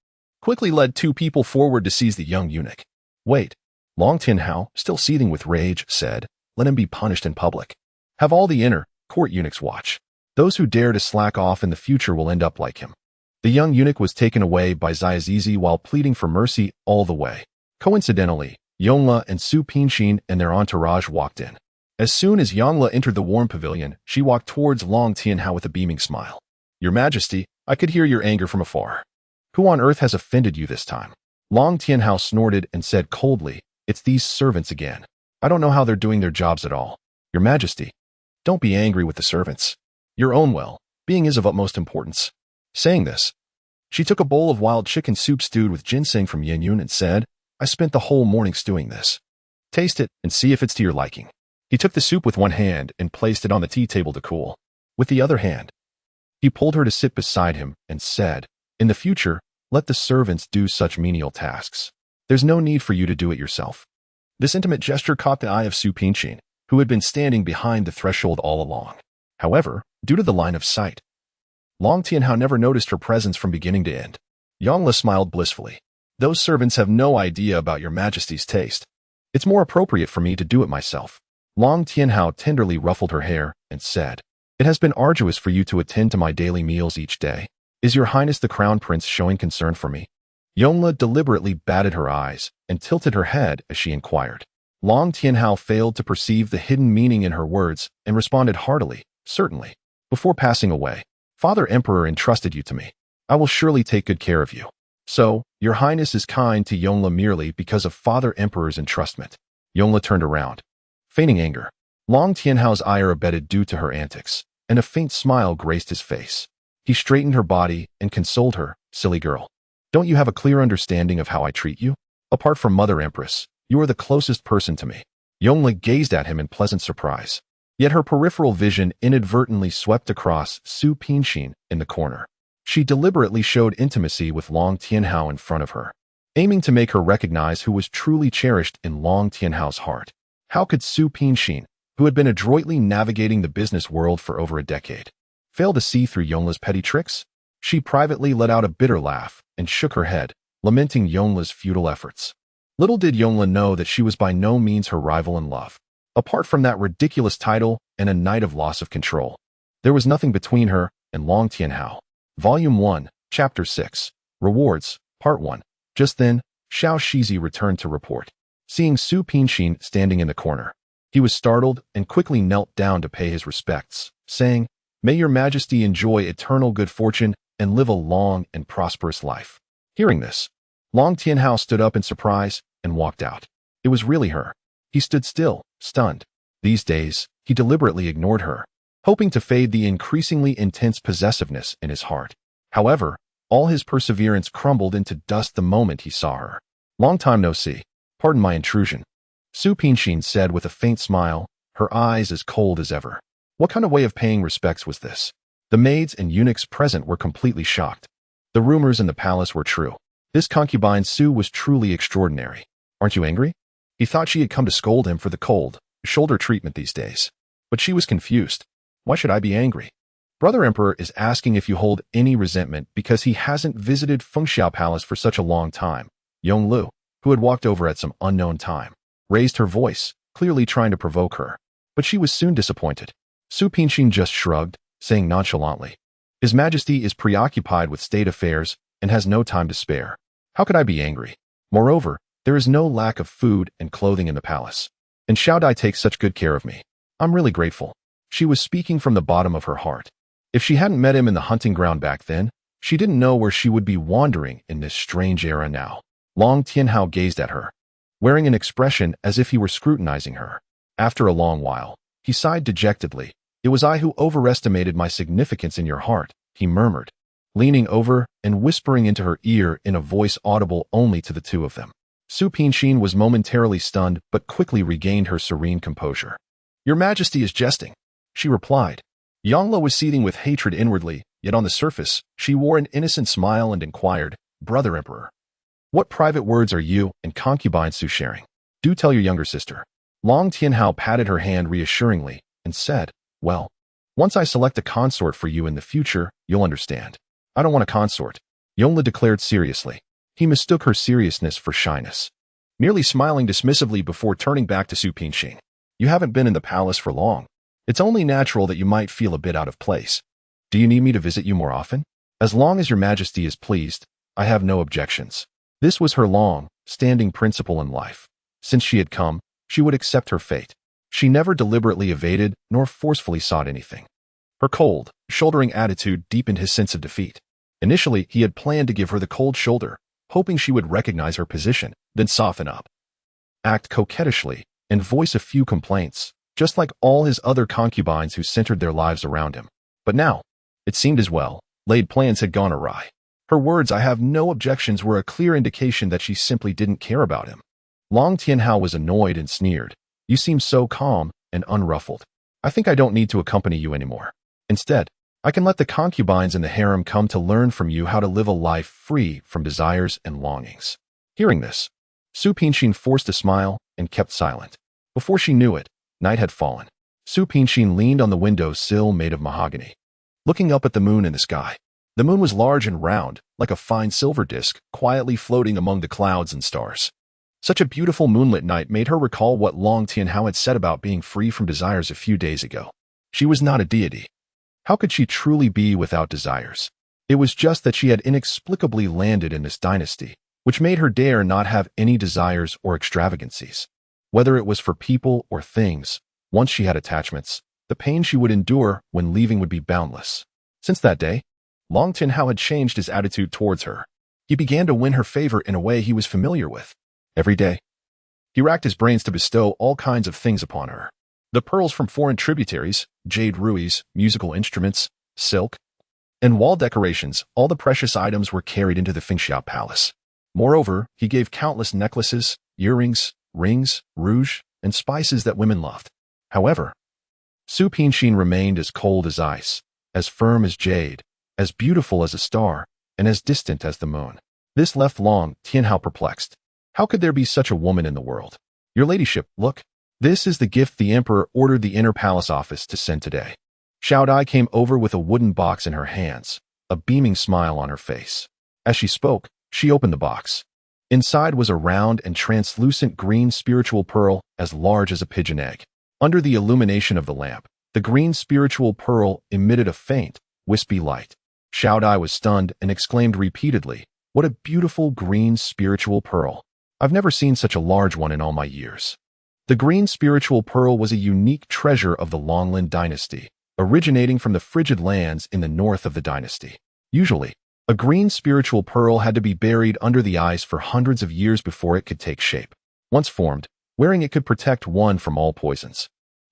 quickly led 2 people forward to seize the young eunuch. "Wait," Long Tianhao, still seething with rage, said, "let him be punished in public. Have all the inner court eunuchs watch. Those who dare to slack off in the future will end up like him." The young eunuch was taken away by Ziazizi while pleading for mercy all the way. Coincidentally, Yongla and Su Pinshin and their entourage walked in. As soon as Yongla entered the warm pavilion, she walked towards Long Tianhao with a beaming smile. "Your Majesty, I could hear your anger from afar. Who on earth has offended you this time?" Long Tianhao snorted and said coldly, "It's these servants again. I don't know how they're doing their jobs at all. Your Majesty, don't be angry with the servants. Your own well-being is of utmost importance." Saying this, she took a bowl of wild chicken soup stewed with ginseng from Yenyun and said, "I spent the whole morning stewing this. Taste it and see if it's to your liking." He took the soup with one hand and placed it on the tea table to cool. With the other hand, he pulled her to sit beside him and said, "In the future, let the servants do such menial tasks. There's no need for you to do it yourself." This intimate gesture caught the eye of Su Pinshin, who had been standing behind the threshold all along. However, due to the line of sight, Long Tianhao never noticed her presence from beginning to end. Yongla smiled blissfully. "Those servants have no idea about your Majesty's taste. It's more appropriate for me to do it myself." Long Tianhao tenderly ruffled her hair and said, "It has been arduous for you to attend to my daily meals each day. Is your Highness the Crown Prince showing concern for me?" Yongla deliberately batted her eyes and tilted her head as she inquired. Long Tianhao failed to perceive the hidden meaning in her words and responded heartily, "Certainly." Before passing away, "Father Emperor entrusted you to me. I will surely take good care of you." "So, your Highness is kind to Yongla merely because of Father Emperor's entrustment." Yongla turned around, feigning anger. Long Tianhao's ire abated due to her antics, and a faint smile graced his face. He straightened her body and consoled her, "Silly girl. Don't you have a clear understanding of how I treat you? Apart from Mother Empress, you are the closest person to me." Yongla gazed at him in pleasant surprise. Yet her peripheral vision inadvertently swept across Su Pinshin in the corner. She deliberately showed intimacy with Long Tianhao in front of her, aiming to make her recognize who was truly cherished in Long Tianhao's heart. How could Su Pinshin, who had been adroitly navigating the business world for over a decade, fail to see through Yongla's petty tricks? She privately let out a bitter laugh and shook her head, lamenting Yongla's futile efforts. Little did Yongla know that she was by no means her rival in love. Apart from that ridiculous title and a night of loss of control, there was nothing between her and Long Tianhao. Volume 1, Chapter 6, Rewards, Part 1. Just then, Xiao Shizi returned to report, seeing Su Pinshin standing in the corner. He was startled and quickly knelt down to pay his respects, saying, "May your Majesty enjoy eternal good fortune and live a long and prosperous life." Hearing this, Long Tianhao stood up in surprise and walked out. It was really her. He stood still, stunned. These days, he deliberately ignored her, hoping to fade the increasingly intense possessiveness in his heart. However, all his perseverance crumbled into dust the moment he saw her. "Long time no see. Pardon my intrusion," Su Pinshin said with a faint smile, her eyes as cold as ever. What kind of way of paying respects was this? The maids and eunuchs present were completely shocked. The rumors in the palace were true. This concubine Su was truly extraordinary. "Aren't you angry?" He thought she had come to scold him for the cold shoulder treatment these days. But she was confused. "Why should I be angry?" Brother Emperor is asking if you hold any resentment because he hasn't visited Fengxiao Palace for such a long time. Yonglu, who had walked over at some unknown time, raised her voice, clearly trying to provoke her. But she was soon disappointed. Su Pinxin just shrugged, saying nonchalantly, His Majesty is preoccupied with state affairs and has no time to spare. How could I be angry? Moreover, there is no lack of food and clothing in the palace. And Xiao Dai takes such good care of me. I'm really grateful. She was speaking from the bottom of her heart. If she hadn't met him in the hunting ground back then, she didn't know where she would be wandering in this strange era now. Long Tianhao gazed at her, wearing an expression as if he were scrutinizing her. After a long while, he sighed dejectedly. It was I who overestimated my significance in your heart, he murmured, leaning over and whispering into her ear in a voice audible only to the two of them. Su Pinxin was momentarily stunned but quickly regained her serene composure. Your Majesty is jesting, she replied. Yonglu was seething with hatred inwardly, yet on the surface, she wore an innocent smile and inquired, Brother Emperor, what private words are you and concubine Su sharing? Do tell your younger sister. Long Tianhao patted her hand reassuringly and said, Well, once I select a consort for you in the future, you'll understand. I don't want a consort, Yonglu declared seriously. He mistook her seriousness for shyness, merely smiling dismissively before turning back to Su Pinxin. You haven't been in the palace for long. It's only natural that you might feel a bit out of place. Do you need me to visit you more often? As long as your Majesty is pleased, I have no objections. This was her long-standing principle in life. Since she had come, she would accept her fate. She never deliberately evaded nor forcefully sought anything. Her cold, shouldering attitude deepened his sense of defeat. Initially, he had planned to give her the cold shoulder, hoping she would recognize her position, then soften up, act coquettishly, and voice a few complaints, just like all his other concubines who centered their lives around him. But now, it seemed as well, laid plans had gone awry. Her words, I have no objections, were a clear indication that she simply didn't care about him. Long Tianhao was annoyed and sneered. You seem so calm and unruffled. I think I don't need to accompany you anymore. Instead, I can let the concubines in the harem come to learn from you how to live a life free from desires and longings. Hearing this, Su Pinxin forced a smile and kept silent. Before she knew it, night had fallen. Su Pinxin leaned on the window sill made of mahogany, looking up at the moon in the sky. The moon was large and round, like a fine silver disk, quietly floating among the clouds and stars. Such a beautiful moonlit night made her recall what Long Tianhao had said about being free from desires a few days ago. She was not a deity. How could she truly be without desires? It was just that she had inexplicably landed in this dynasty, which made her dare not have any desires or extravagancies. Whether it was for people or things, once she had attachments, the pain she would endure when leaving would be boundless. Since that day, Long Tianhao had changed his attitude towards her. He began to win her favor in a way he was familiar with. Every day, he racked his brains to bestow all kinds of things upon her. The pearls from foreign tributaries, jade ruies, musical instruments, silk, and wall decorations, all the precious items were carried into the Fengxiao Palace. Moreover, he gave countless necklaces, earrings, rings, rouge, and spices that women loved. However, Su Pinxin remained as cold as ice, as firm as jade, as beautiful as a star, and as distant as the moon. This left Long Tianhao perplexed. How could there be such a woman in the world? Your ladyship, look. This is the gift the emperor ordered the inner palace office to send today. Xiao Dai came over with a wooden box in her hands, a beaming smile on her face. As she spoke, she opened the box. Inside was a round and translucent green spiritual pearl as large as a pigeon egg. Under the illumination of the lamp, the green spiritual pearl emitted a faint, wispy light. Xiao Dai was stunned and exclaimed repeatedly, What a beautiful green spiritual pearl. I've never seen such a large one in all my years. The green spiritual pearl was a unique treasure of the Longlin dynasty, originating from the frigid lands in the north of the dynasty. Usually, a green spiritual pearl had to be buried under the ice for hundreds of years before it could take shape. Once formed, wearing it could protect one from all poisons.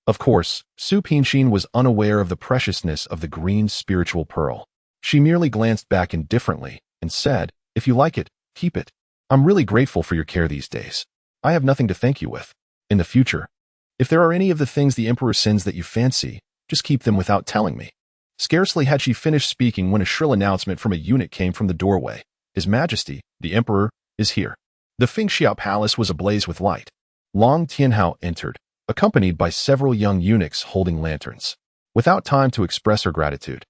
Of course, Su Pinxin was unaware of the preciousness of the green spiritual pearl. She merely glanced back indifferently and said, If you like it, keep it. I'm really grateful for your care these days. I have nothing to thank you with. In the future, if there are any of the things the emperor sends that you fancy, just keep them without telling me. Scarcely had she finished speaking when a shrill announcement from a eunuch came from the doorway. His Majesty, the emperor, is here. The Fengxiao Palace was ablaze with light. Long Tianhao entered, accompanied by several young eunuchs holding lanterns. Without time to express her gratitude,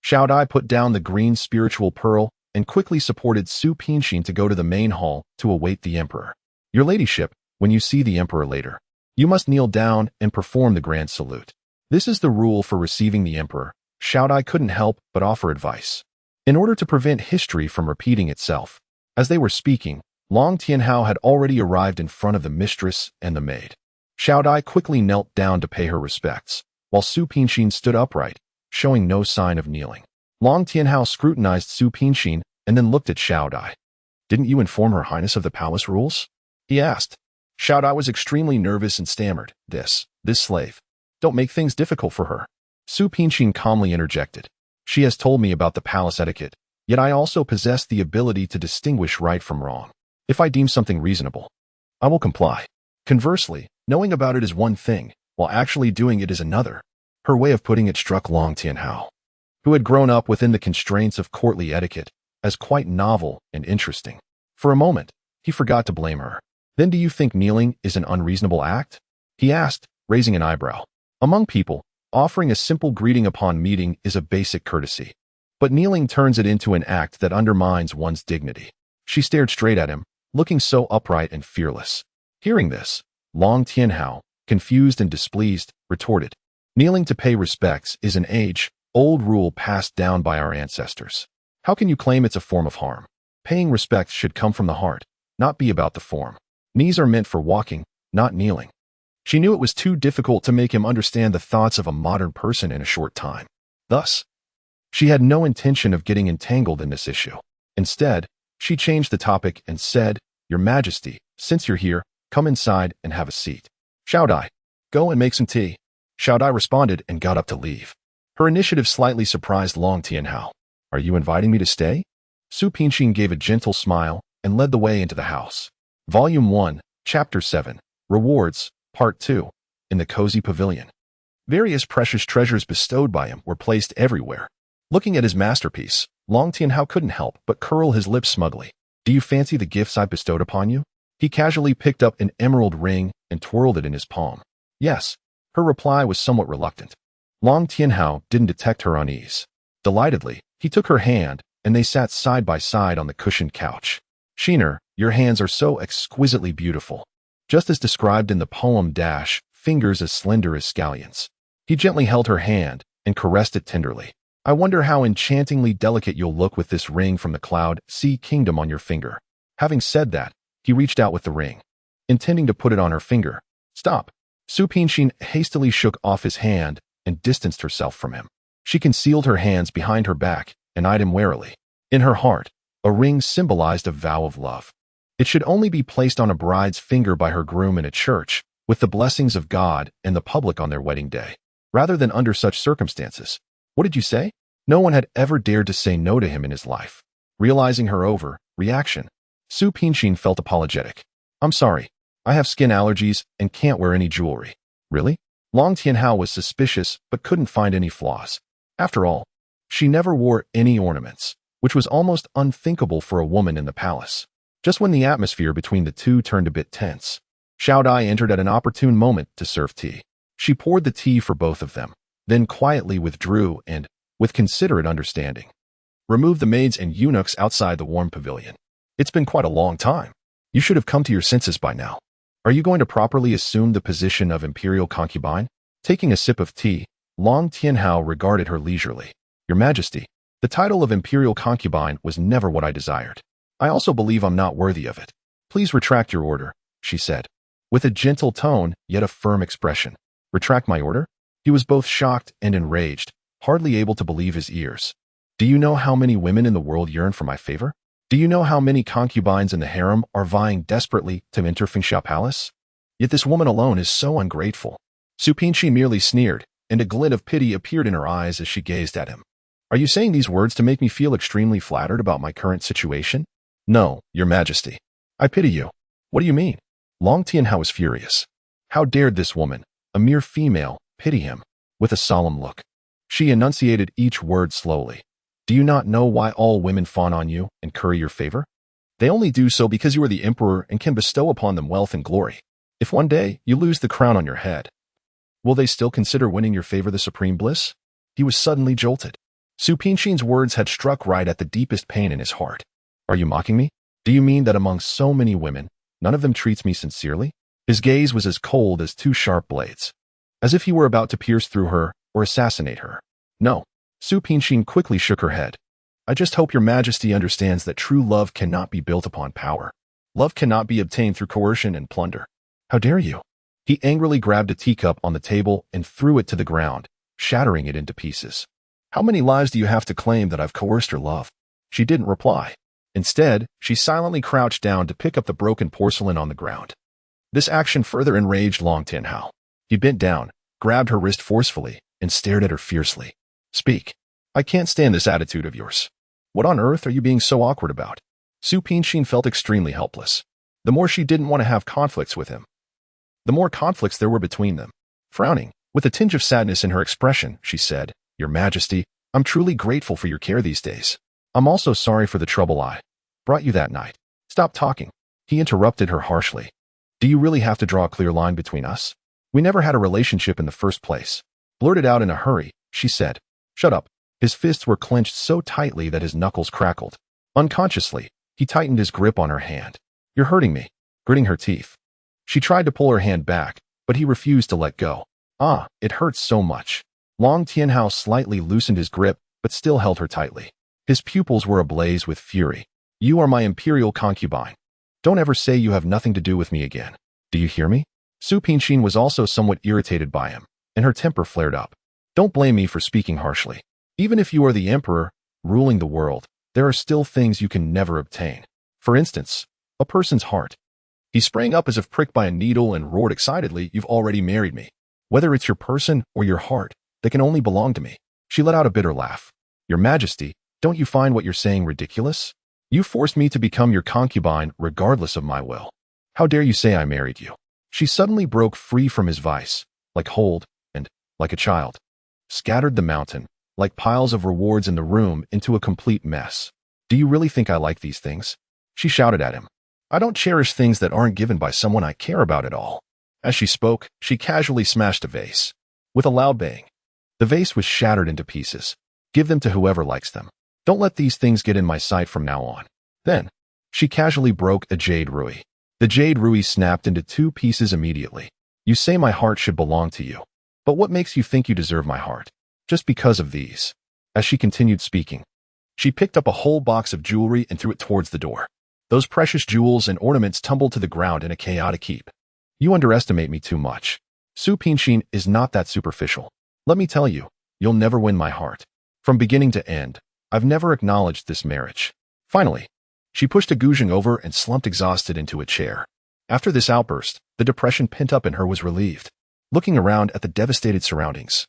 Xiao Dai put down the green spiritual pearl and quickly supported Su Pinshin to go to the main hall to await the emperor. Your ladyship, when you see the emperor later, you must kneel down and perform the grand salute. This is the rule for receiving the emperor. Xiao Dai couldn't help but offer advice. In order to prevent history from repeating itself, as they were speaking, Long Tianhao had already arrived in front of the mistress and the maid. Xiao Dai quickly knelt down to pay her respects, while Su Pinshin stood upright, showing no sign of kneeling. Long Tianhao scrutinized Su Pinshin and then looked at Xiao Dai. Didn't you inform Her Highness of the palace rules? He asked. Xiao Dai was extremely nervous and stammered, This slave. Don't make things difficult for her. Su Pinshin calmly interjected. She has told me about the palace etiquette, yet I also possess the ability to distinguish right from wrong. If I deem something reasonable, I will comply. Conversely, knowing about it is one thing, while actually doing it is another. Her way of putting it struck Long Tianhao, who had grown up within the constraints of courtly etiquette, as quite novel and interesting. For a moment, he forgot to blame her. Then do you think kneeling is an unreasonable act? He asked, raising an eyebrow. Among people, offering a simple greeting upon meeting is a basic courtesy. But kneeling turns it into an act that undermines one's dignity. She stared straight at him, looking so upright and fearless. Hearing this, Long Tianhao, confused and displeased, retorted, Kneeling to pay respects is an age-old rule passed down by our ancestors. How can you claim it's a form of harm? Paying respects should come from the heart, not be about the form. Knees are meant for walking, not kneeling. She knew it was too difficult to make him understand the thoughts of a modern person in a short time. Thus, she had no intention of getting entangled in this issue. Instead, she changed the topic and said, Your Majesty, since you're here, come inside and have a seat. Xiao Dai, go and make some tea. Xiao Dai responded and got up to leave. Her initiative slightly surprised Long Tianhao. Are you inviting me to stay? Su Pinshin gave a gentle smile and led the way into the house. Volume 1, Chapter 7, Rewards, Part 2, in the cozy pavilion. Various precious treasures bestowed by him were placed everywhere. Looking at his masterpiece, Long Tianhao couldn't help but curl his lips smugly. Do you fancy the gifts I bestowed upon you? He casually picked up an emerald ring and twirled it in his palm. Yes. Her reply was somewhat reluctant. Long Tianhao didn't detect her unease. Delightedly, he took her hand, and they sat side by side on the cushioned couch. Sheener, your hands are so exquisitely beautiful. Just as described in the poem Fingers as slender as scallions. He gently held her hand and caressed it tenderly. I wonder how enchantingly delicate you'll look with this ring from the cloud sea kingdom on your finger. Having said that, he reached out with the ring, intending to put it on her finger. Stop. Su Pinshin hastily shook off his hand and distanced herself from him. She concealed her hands behind her back and eyed him warily. In her heart, a ring symbolized a vow of love. It should only be placed on a bride's finger by her groom in a church, with the blessings of God and the public on their wedding day, rather than under such circumstances. What did you say? No one had ever dared to say no to him in his life. Realizing her overreaction, Su Pinshin felt apologetic. I'm sorry. I have skin allergies and can't wear any jewelry. Really? Long Tianhao was suspicious but couldn't find any flaws. After all, she never wore any ornaments, which was almost unthinkable for a woman in the palace. Just when the atmosphere between the two turned a bit tense, Xiao Dai entered at an opportune moment to serve tea. She poured the tea for both of them, then quietly withdrew and, with considerate understanding, removed the maids and eunuchs outside the warm pavilion. It's been quite a long time. You should have come to your senses by now. Are you going to properly assume the position of imperial concubine? Taking a sip of tea, Long Tianhao regarded her leisurely. Your Majesty, the title of imperial concubine was never what I desired. I also believe I'm not worthy of it. Please retract your order, she said, with a gentle tone yet a firm expression. Retract my order? He was both shocked and enraged, hardly able to believe his ears. Do you know how many women in the world yearn for my favor? Do you know how many concubines in the harem are vying desperately to enter Fengsha Palace? Yet this woman alone is so ungrateful. Su Pinshin merely sneered, and a glint of pity appeared in her eyes as she gazed at him. Are you saying these words to make me feel extremely flattered about my current situation? No, Your Majesty. I pity you. What do you mean? Long Tianhao was furious. How dared this woman, a mere female, pity him? With a solemn look, she enunciated each word slowly. Do you not know why all women fawn on you and curry your favor? They only do so because you are the emperor and can bestow upon them wealth and glory. If one day you lose the crown on your head, will they still consider winning your favor the supreme bliss? He was suddenly jolted. Su Pingshin's words had struck right at the deepest pain in his heart. Are you mocking me? Do you mean that among so many women, none of them treats me sincerely? His gaze was as cold as two sharp blades, as if he were about to pierce through her or assassinate her. No. Su Pingshin quickly shook her head. I just hope your majesty understands that true love cannot be built upon power. Love cannot be obtained through coercion and plunder. How dare you? He angrily grabbed a teacup on the table and threw it to the ground, shattering it into pieces. How many lives do you have to claim that I've coerced her love? She didn't reply. Instead, she silently crouched down to pick up the broken porcelain on the ground. This action further enraged Long Tianhao. He bent down, grabbed her wrist forcefully, and stared at her fiercely. Speak. I can't stand this attitude of yours. What on earth are you being so awkward about? Su Pingshin felt extremely helpless. The more she didn't want to have conflicts with him, the more conflicts there were between them. Frowning, with a tinge of sadness in her expression, she said, Your Majesty, I'm truly grateful for your care these days. I'm also sorry for the trouble I brought you that night. Stop talking. He interrupted her harshly. Do you really have to draw a clear line between us? We never had a relationship in the first place. Blurted out in a hurry, she said. Shut up. His fists were clenched so tightly that his knuckles crackled. Unconsciously, he tightened his grip on her hand. You're hurting me. Gritting her teeth. She tried to pull her hand back, but he refused to let go. Ah, it hurts so much. Long Tianhao slightly loosened his grip, but still held her tightly. His pupils were ablaze with fury. You are my imperial concubine. Don't ever say you have nothing to do with me again. Do you hear me? Su Pingshin was also somewhat irritated by him, and her temper flared up. Don't blame me for speaking harshly. Even if you are the emperor, ruling the world, there are still things you can never obtain. For instance, a person's heart. He sprang up as if pricked by a needle and roared excitedly, You've already married me. Whether it's your person or your heart, they can only belong to me. She let out a bitter laugh. Your Majesty, don't you find what you're saying ridiculous? You forced me to become your concubine regardless of my will. How dare you say I married you? She suddenly broke free from his vice, like hold, and, like a child, scattered the mountain, like piles of rewards in the room, into a complete mess. Do you really think I like these things? She shouted at him. I don't cherish things that aren't given by someone I care about at all. As she spoke, she casually smashed a vase. With a loud bang, the vase was shattered into pieces. Give them to whoever likes them. Don't let these things get in my sight from now on. Then, she casually broke a jade ruby. The jade ruby snapped into two pieces immediately. You say my heart should belong to you. But what makes you think you deserve my heart? Just because of these. As she continued speaking, she picked up a whole box of jewelry and threw it towards the door. Those precious jewels and ornaments tumbled to the ground in a chaotic heap. You underestimate me too much. Su Pingshin is not that superficial. Let me tell you, you'll never win my heart. From beginning to end, I've never acknowledged this marriage. Finally, she pushed a Guzheng over and slumped exhausted into a chair. After this outburst, the depression pent up in her was relieved. Looking around at the devastated surroundings,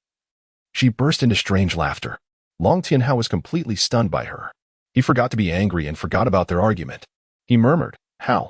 she burst into strange laughter. Long Tianhao was completely stunned by her. He forgot to be angry and forgot about their argument. He murmured, How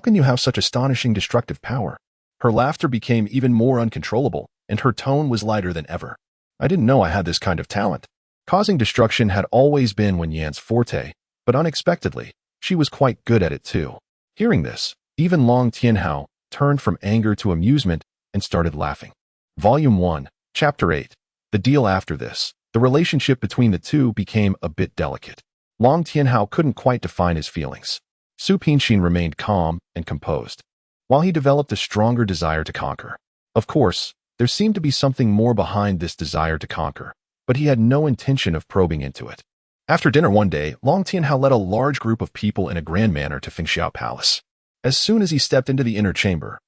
can you have such astonishing destructive power? Her laughter became even more uncontrollable, and her tone was lighter than ever. I didn't know I had this kind of talent. Causing destruction had always been Wen Yan's forte, but unexpectedly, she was quite good at it too. Hearing this, even Long Tianhao turned from anger to amusement and started laughing. Volume 1, Chapter 8. The deal after this, the relationship between the two became a bit delicate. Long Tianhao couldn't quite define his feelings. Su Pingshin remained calm and composed, while he developed a stronger desire to conquer. Of course, there seemed to be something more behind this desire to conquer, but he had no intention of probing into it. After dinner one day, Long Tianhao led a large group of people in a grand manner to Fengxiao Palace. As soon as he stepped into the inner chamber,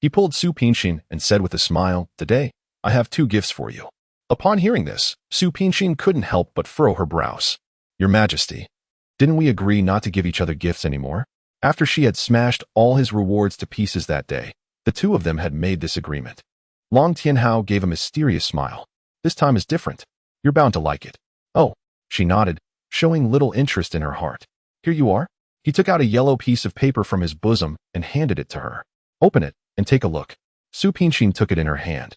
he pulled Su Pingshin and said with a smile, Today, I have 2 gifts for you. Upon hearing this, Su Pingshin couldn't help but furrow her brows. Your Majesty, didn't we agree not to give each other gifts anymore? After she had smashed all his rewards to pieces that day, the two of them had made this agreement. Long Tianhao gave a mysterious smile. This time is different. You're bound to like it. Oh, she nodded, showing little interest in her heart. Here you are. He took out a yellow piece of paper from his bosom and handed it to her. Open it and take a look. Su Pingshin took it in her hand,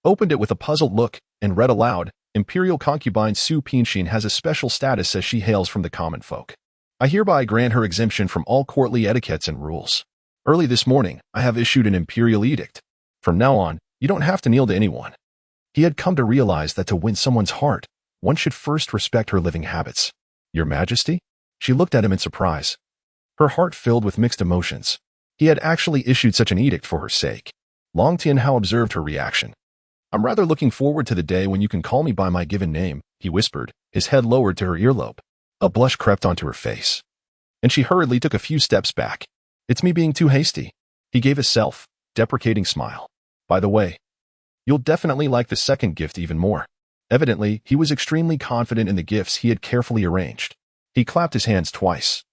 opened it with a puzzled look, and read aloud, Imperial concubine Su Pingshin has a special status as she hails from the common folk. I hereby grant her exemption from all courtly etiquettes and rules. Early this morning, I have issued an imperial edict. From now on, you don't have to kneel to anyone. He had come to realize that to win someone's heart, one should first respect her living habits. Your Majesty? She looked at him in surprise. Her heart filled with mixed emotions. He had actually issued such an edict for her sake. Long Tianhao observed her reaction. I'm rather looking forward to the day when you can call me by my given name, he whispered, his head lowered to her earlobe. A blush crept onto her face, and she hurriedly took a few steps back. It's me being too hasty. He gave a self-deprecating smile. By the way, you'll definitely like the second gift even more. Evidently, he was extremely confident in the gifts he had carefully arranged. He clapped his hands twice,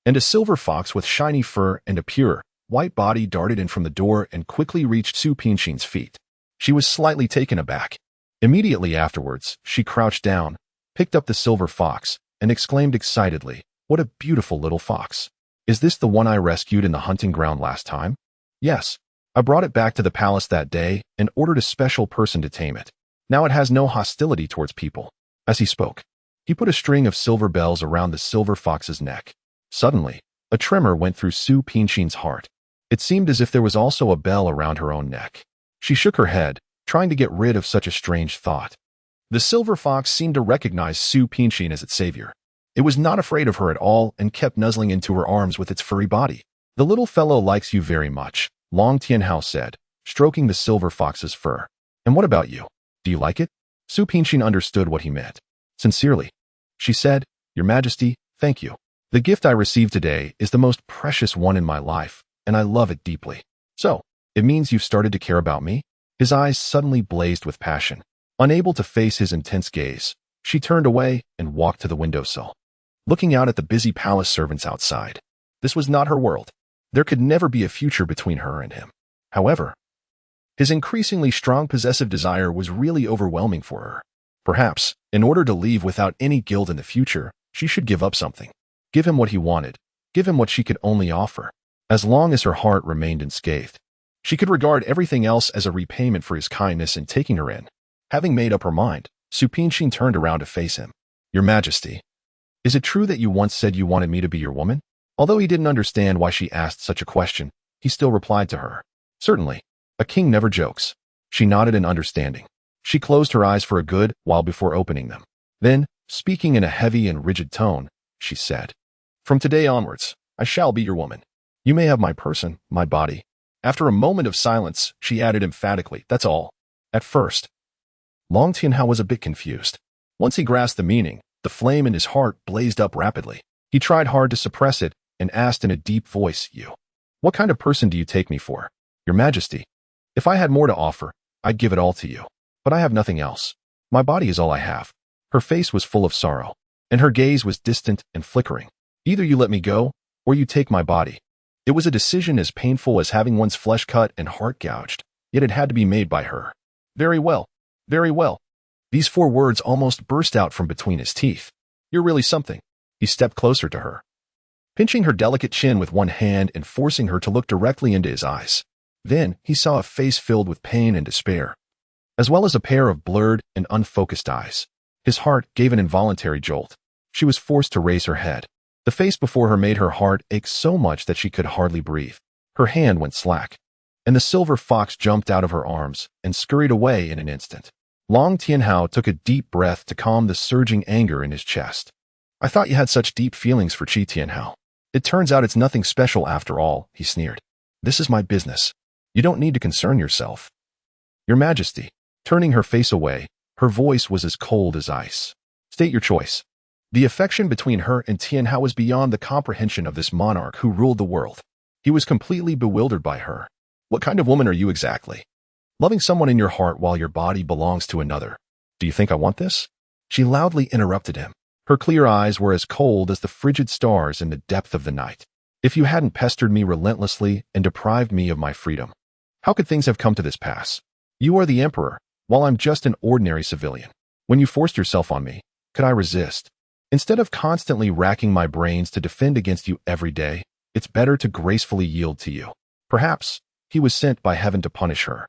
and a silver fox with shiny fur and a pure, white body darted in from the door and quickly reached Su Pingshin's feet. She was slightly taken aback. Immediately afterwards, she crouched down, picked up the silver fox, and exclaimed excitedly, "What a beautiful little fox. Is this the one I rescued in the hunting ground last time?" "Yes. I brought it back to the palace that day and ordered a special person to tame it. Now it has no hostility towards people." As he spoke, he put a string of silver bells around the silver fox's neck. Suddenly, a tremor went through Su Pingshin's heart. It seemed as if there was also a bell around her own neck. She shook her head, trying to get rid of such a strange thought. The silver fox seemed to recognize Su Pingshin as its savior. It was not afraid of her at all and kept nuzzling into her arms with its furry body. "The little fellow likes you very much," Long Tianhao said, stroking the silver fox's fur. "And what about you? Do you like it?" Su Pingshin understood what he meant. "Sincerely," she said, "Your Majesty, thank you. The gift I received today is the most precious one in my life, and I love it deeply." "So, it means you've started to care about me?" His eyes suddenly blazed with passion. Unable to face his intense gaze, she turned away and walked to the windowsill, looking out at the busy palace servants outside. This was not her world. There could never be a future between her and him. However, his increasingly strong possessive desire was really overwhelming for her. Perhaps, in order to leave without any guilt in the future, she should give up something. Give him what he wanted. Give him what she could only offer. As long as her heart remained unscathed, she could regard everything else as a repayment for his kindness in taking her in. Having made up her mind, Su Pingshin turned around to face him. "Your Majesty, is it true that you once said you wanted me to be your woman?" Although he didn't understand why she asked such a question, he still replied to her, "Certainly. A king never jokes." She nodded in understanding. She closed her eyes for a good while before opening them. Then, speaking in a heavy and rigid tone, she said, "From today onwards, I shall be your woman. You may have my person, my body." After a moment of silence, she added emphatically, "That's all." At first, Long Tianhao was a bit confused. Once he grasped the meaning, the flame in his heart blazed up rapidly. He tried hard to suppress it and asked in a deep voice, "What kind of person do you take me for?" "Your Majesty, if I had more to offer, I'd give it all to you. But I have nothing else. My body is all I have." Her face was full of sorrow, and her gaze was distant and flickering. "Either you let me go, or you take my body." It was a decision as painful as having one's flesh cut and heart gouged, yet it had to be made by her. "Very well. Very well." These 4 words almost burst out from between his teeth. "You're really something." He stepped closer to her, pinching her delicate chin with one hand and forcing her to look directly into his eyes. Then he saw a face filled with pain and despair, as well as a pair of blurred and unfocused eyes. His heart gave an involuntary jolt. She was forced to raise her head. The face before her made her heart ache so much that she could hardly breathe. Her hand went slack, and the silver fox jumped out of her arms and scurried away in an instant. Long Tianhao took a deep breath to calm the surging anger in his chest. "I thought you had such deep feelings for Qi Tianhao. It turns out it's nothing special after all," he sneered. "This is my business. You don't need to concern yourself." "Your Majesty." Turning her face away, her voice was as cold as ice. "State your choice." The affection between her and Tianhao was beyond the comprehension of this monarch who ruled the world. He was completely bewildered by her. "What kind of woman are you exactly? Loving someone in your heart while your body belongs to another. Do you think I want this?" She loudly interrupted him. Her clear eyes were as cold as the frigid stars in the depth of the night. "If you hadn't pestered me relentlessly and deprived me of my freedom, how could things have come to this pass? You are the emperor, while I'm just an ordinary civilian. When you forced yourself on me, could I resist? Instead of constantly racking my brains to defend against you every day, it's better to gracefully yield to you." Perhaps he was sent by heaven to punish her.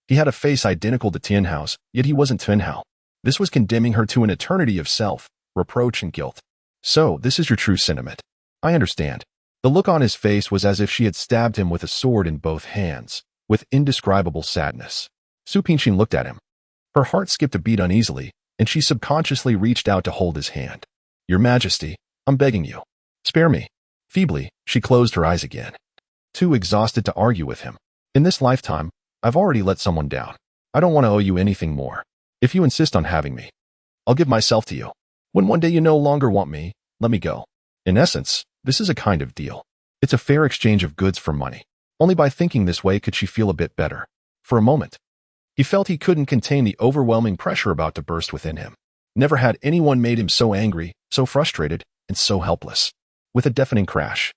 He had a face identical to Tianhao's, yet he wasn't Tianhao. This was condemning her to an eternity of self-reproach and guilt. "So, this is your true sentiment. I understand." The look on his face was as if she had stabbed him with a sword in both hands, with indescribable sadness. Su Pingshin looked at him. Her heart skipped a beat uneasily, and she subconsciously reached out to hold his hand. "Your Majesty, I'm begging you. Spare me." Feebly, she closed her eyes again, too exhausted to argue with him. "In this lifetime, I've already let someone down. I don't want to owe you anything more. If you insist on having me, I'll give myself to you. When one day you no longer want me, let me go." In essence, this is a kind of deal. It's a fair exchange of goods for money. Only by thinking this way could she feel a bit better. For a moment, he felt he couldn't contain the overwhelming pressure about to burst within him. Never had anyone made him so angry, so frustrated, and so helpless. With a deafening crash,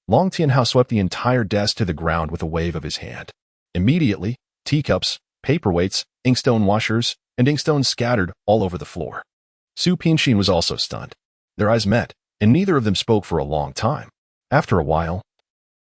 Long Tianhao swept the entire desk to the ground with a wave of his hand. Immediately, teacups, paperweights, inkstone washers, and inkstones scattered all over the floor. Su Pingshin was also stunned. Their eyes met, and neither of them spoke for a long time. After a while,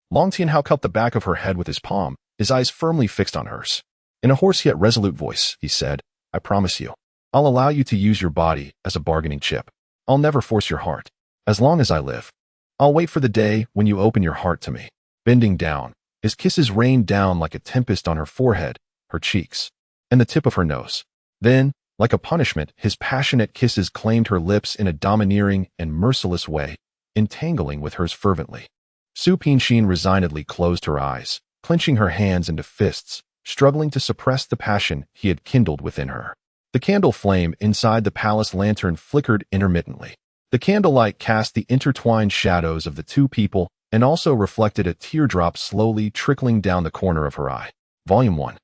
Long Tianhao cupped the back of her head with his palm, his eyes firmly fixed on hers. In a hoarse yet resolute voice, he said, "I promise you, I'll allow you to use your body as a bargaining chip. I'll never force your heart. As long as I live, I'll wait for the day when you open your heart to me." Bending down, his kisses rained down like a tempest on her forehead, her cheeks, and the tip of her nose. Then, like a punishment, his passionate kisses claimed her lips in a domineering and merciless way, entangling with hers fervently. Su Pingshin resignedly closed her eyes, clenching her hands into fists, struggling to suppress the passion he had kindled within her. The candle flame inside the palace lantern flickered intermittently. The candlelight cast the intertwined shadows of the two people and also reflected a teardrop slowly trickling down the corner of her eye. Volume 1.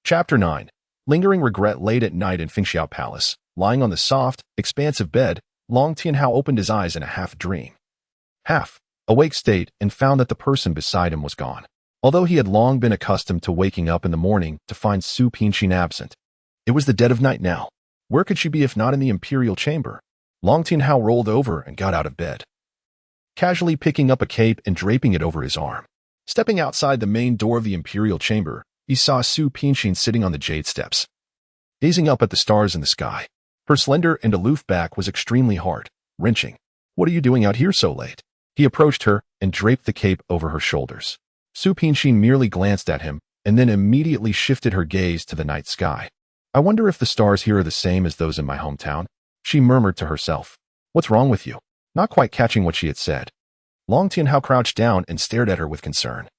Chapter 9. Lingering regret. Late at night in Fengxiao Palace, lying on the soft, expansive bed, Long Tianhao opened his eyes in a half-dream, half-awake state and found that the person beside him was gone. Although he had long been accustomed to waking up in the morning to find Su Pingshin absent, it was the dead of night now. Where could she be if not in the imperial chamber? Long Tianhao rolled over and got out of bed, casually picking up a cape and draping it over his arm. Stepping outside the main door of the imperial chamber, he saw Su Pingshin sitting on the jade steps, gazing up at the stars in the sky. Her slender and aloof back was extremely hard, wrenching. "What are you doing out here so late?" He approached her and draped the cape over her shoulders. Su Pingshin merely glanced at him and then immediately shifted her gaze to the night sky. "I wonder if the stars here are the same as those in my hometown," she murmured to herself. "What's wrong with you?" Not quite catching what she had said, Long Tianhao crouched down and stared at her with concern.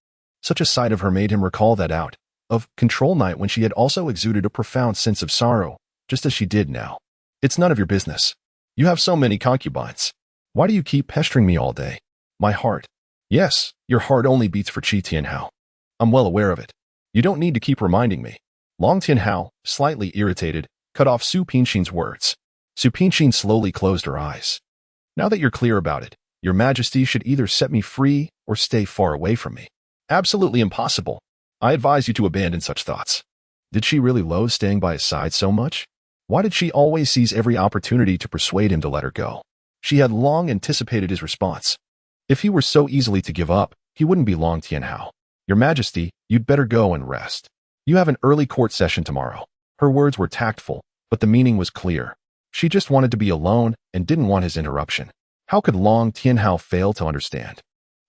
Such a sight of her made him recall that out of control night when she had also exuded a profound sense of sorrow, just as she did now. "It's none of your business. You have so many concubines. Why do you keep pestering me all day?" "My heart." "Yes, your heart only beats for Qi Tianhao. I'm well aware of it. You don't need to keep reminding me." Long Tianhao, slightly irritated, cut off Su Pingshin's words. Su Pingshin slowly closed her eyes. "Now that you're clear about it, your Majesty should either set me free or stay far away from me." "Absolutely impossible. I advise you to abandon such thoughts." Did she really loathe staying by his side so much? Why did she always seize every opportunity to persuade him to let her go? She had long anticipated his response. If he were so easily to give up, he wouldn't be Long Tianhao. "Your Majesty, you'd better go and rest. You have an early court session tomorrow." Her words were tactful, but the meaning was clear. She just wanted to be alone and didn't want his interruption. How could Long Tianhao fail to understand?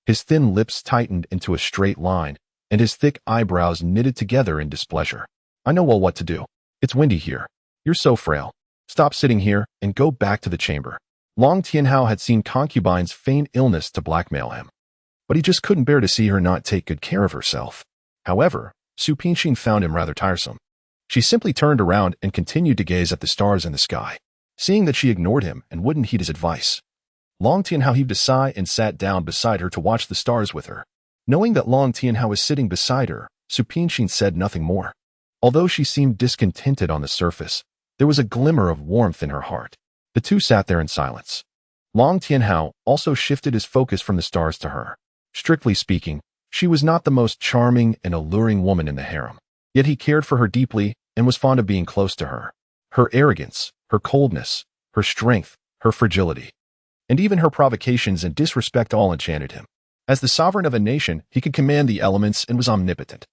His thin lips tightened into a straight line, and his thick eyebrows knitted together in displeasure. "I know well what to do. It's windy here. You're so frail. Stop sitting here and go back to the chamber." Long Tianhao had seen concubines feign illness to blackmail him, but he just couldn't bear to see her not take good care of herself. However, Su Pingshin found him rather tiresome. She simply turned around and continued to gaze at the stars in the sky. Seeing that she ignored him and wouldn't heed his advice, Long Tianhao heaved a sigh and sat down beside her to watch the stars with her. Knowing that Long Tianhao was sitting beside her, Su Pingshin said nothing more. Although she seemed discontented on the surface, there was a glimmer of warmth in her heart. The two sat there in silence. Long Tianhao also shifted his focus from the stars to her. Strictly speaking, she was not the most charming and alluring woman in the harem. Yet he cared for her deeply and was fond of being close to her. Her arrogance, her coldness, her strength, her fragility, and even her provocations and disrespect all enchanted him. As the sovereign of a nation, he could command the elements and was omnipotent.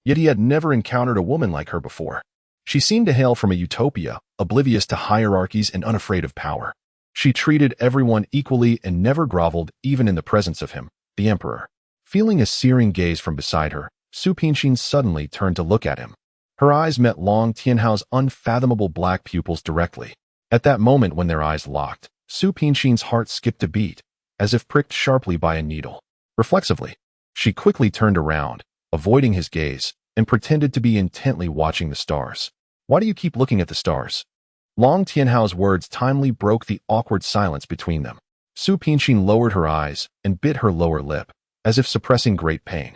Yet he had never encountered a woman like her before. She seemed to hail from a utopia, oblivious to hierarchies and unafraid of power. She treated everyone equally and never groveled, even in the presence of him, the emperor. Feeling a searing gaze from beside her, Su Pingshin suddenly turned to look at him. Her eyes met Long Tianhao's unfathomable black pupils directly. At that moment when their eyes locked, Su Pingshin's heart skipped a beat, as if pricked sharply by a needle. Reflexively, she quickly turned around, avoiding his gaze, and pretended to be intently watching the stars. Why do you keep looking at the stars? Long Tianhao's words timely broke the awkward silence between them. Su Pingshin lowered her eyes and bit her lower lip, as if suppressing great pain.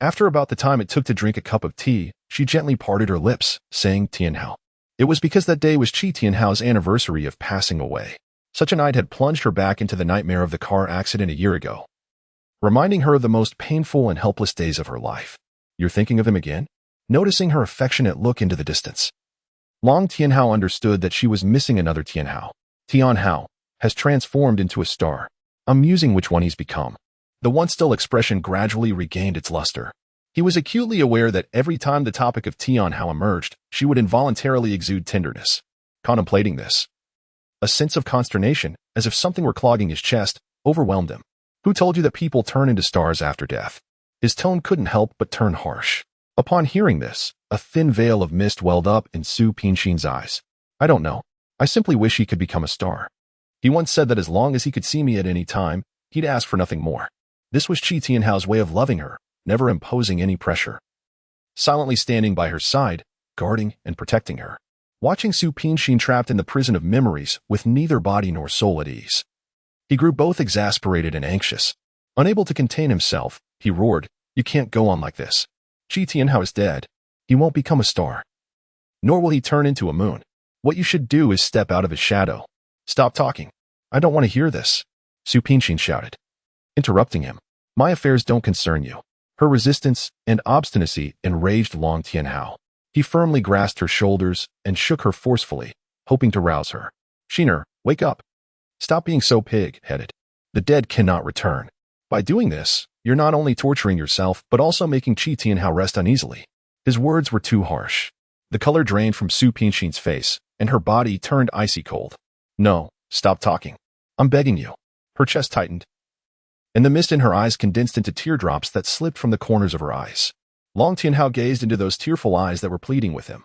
After about the time it took to drink a cup of tea, she gently parted her lips, saying Tianhao. It was because that day was Qi Tianhao's anniversary of passing away. Such a night had plunged her back into the nightmare of the car accident a year ago, reminding her of the most painful and helpless days of her life. You're thinking of him again? Noticing her affectionate look into the distance, Long Tianhao understood that she was missing another Tianhao. Tianhao has transformed into a star. I'm musing which one he's become. The once-still expression gradually regained its luster. He was acutely aware that every time the topic of Tianhao emerged, she would involuntarily exude tenderness. Contemplating this, a sense of consternation, as if something were clogging his chest, overwhelmed him. Who told you that people turn into stars after death? His tone couldn't help but turn harsh. Upon hearing this, a thin veil of mist welled up in Su Pingshin's eyes. I don't know. I simply wish he could become a star. He once said that as long as he could see me at any time, he'd ask for nothing more. This was Qi Tianhao's way of loving her, never imposing any pressure. Silently standing by her side, guarding and protecting her. Watching Su Pingshin trapped in the prison of memories with neither body nor soul at ease. He grew both exasperated and anxious. Unable to contain himself, he roared, You can't go on like this. Qi Tianhao is dead. He won't become a star. Nor will he turn into a moon. What you should do is step out of his shadow. Stop talking. I don't want to hear this, Su Pingshin shouted, interrupting him. My affairs don't concern you. Her resistance and obstinacy enraged Long Tianhao. He firmly grasped her shoulders and shook her forcefully, hoping to rouse her. Shiner, wake up. Stop being so pig-headed. The dead cannot return. By doing this, you're not only torturing yourself, but also making Qi Tianhao rest uneasily. His words were too harsh. The color drained from Su Pingshin's face, and her body turned icy cold. No, stop talking. I'm begging you. Her chest tightened, and the mist in her eyes condensed into teardrops that slipped from the corners of her eyes. Long Tianhao gazed into those tearful eyes that were pleading with him,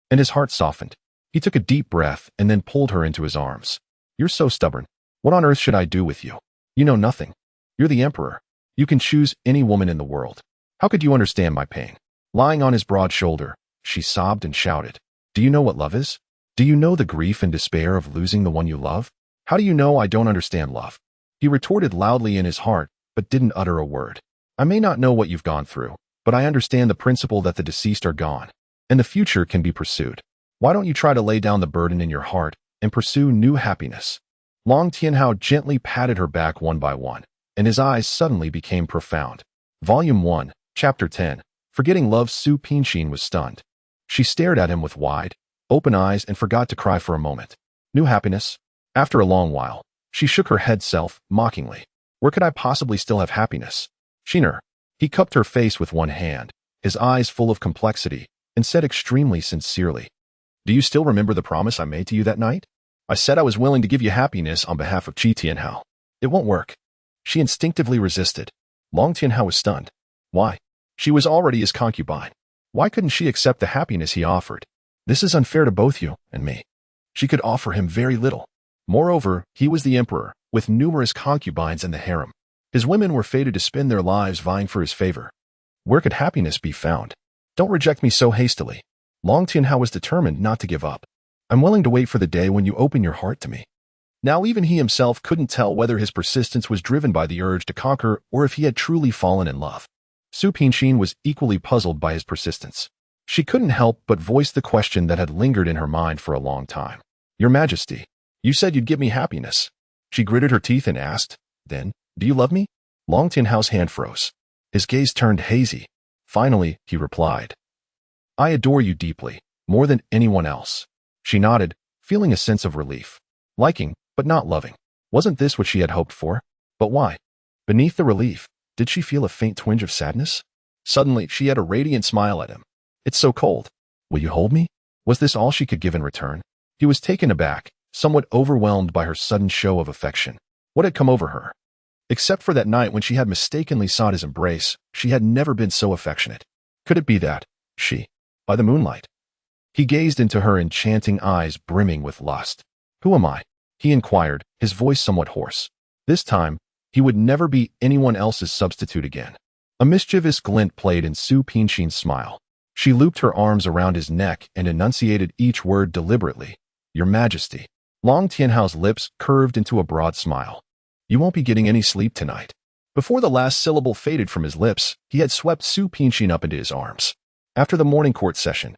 and his heart softened. He took a deep breath and then pulled her into his arms. You're so stubborn. What on earth should I do with you? You know nothing. You're the emperor. You can choose any woman in the world. How could you understand my pain? Lying on his broad shoulder, she sobbed and shouted. Do you know what love is? Do you know the grief and despair of losing the one you love? How do you know I don't understand love? He retorted loudly in his heart, but didn't utter a word. I may not know what you've gone through, but I understand the principle that the deceased are gone, and the future can be pursued. Why don't you try to lay down the burden in your heart and pursue new happiness? Long Tianhao gently patted her back one by one, and his eyes suddenly became profound. Volume 1, Chapter 10. Forgetting love. Su Pingshin was stunned. She stared at him with wide, open eyes and forgot to cry for a moment. New happiness? After a long while, she shook her head mockingly. Where could I possibly still have happiness? Shiner. He cupped her face with one hand, his eyes full of complexity, and said extremely sincerely, Do you still remember the promise I made to you that night? I said I was willing to give you happiness on behalf of Qi Tianhao. It won't work. She instinctively resisted. Long Tianhao was stunned. Why? She was already his concubine. Why couldn't she accept the happiness he offered? This is unfair to both you and me. She could offer him very little. Moreover, he was the emperor, with numerous concubines in the harem. His women were fated to spend their lives vying for his favor. Where could happiness be found? Don't reject me so hastily. Long Tianhao was determined not to give up. I'm willing to wait for the day when you open your heart to me. Now even he himself couldn't tell whether his persistence was driven by the urge to conquer or if he had truly fallen in love. Su Pingshin was equally puzzled by his persistence. She couldn't help but voice the question that had lingered in her mind for a long time. Your Majesty, you said you'd give me happiness. She gritted her teeth and asked, Then, do you love me? Long Tianhao's hand froze. His gaze turned hazy. Finally, he replied, I adore you deeply, more than anyone else. She nodded, feeling a sense of relief. Liking, but not loving. Wasn't this what she had hoped for? But why? Beneath the relief, did she feel a faint twinge of sadness? Suddenly, she had a radiant smile at him. It's so cold. Will you hold me? Was this all she could give in return? He was taken aback, somewhat overwhelmed by her sudden show of affection. What had come over her? Except for that night when she had mistakenly sought his embrace, she had never been so affectionate. Could it be that, by the moonlight? He gazed into her enchanting eyes brimming with lust. Who am I? He inquired, his voice somewhat hoarse. This time, he would never be anyone else's substitute again. A mischievous glint played in Su Pingshin's smile. She looped her arms around his neck and enunciated each word deliberately. Your Majesty. Long Tianhao's lips curved into a broad smile. You won't be getting any sleep tonight. Before the last syllable faded from his lips, he had swept Su Pingshin up into his arms. After the morning court session,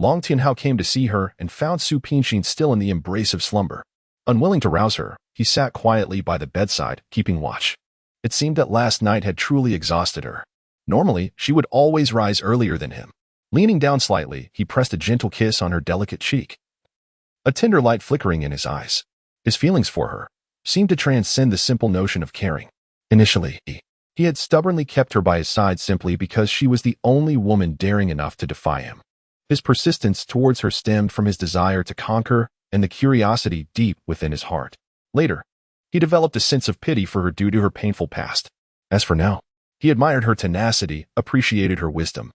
Long Tianhao came to see her and found Su Pingshin still in the embrace of slumber. Unwilling to rouse her, he sat quietly by the bedside, keeping watch. It seemed that last night had truly exhausted her. Normally, she would always rise earlier than him. Leaning down slightly, he pressed a gentle kiss on her delicate cheek. A tender light flickering in his eyes. His feelings for her seemed to transcend the simple notion of caring. Initially, he had stubbornly kept her by his side simply because she was the only woman daring enough to defy him. His persistence towards her stemmed from his desire to conquer and the curiosity deep within his heart. Later, he developed a sense of pity for her due to her painful past. As for now, he admired her tenacity, appreciated her wisdom,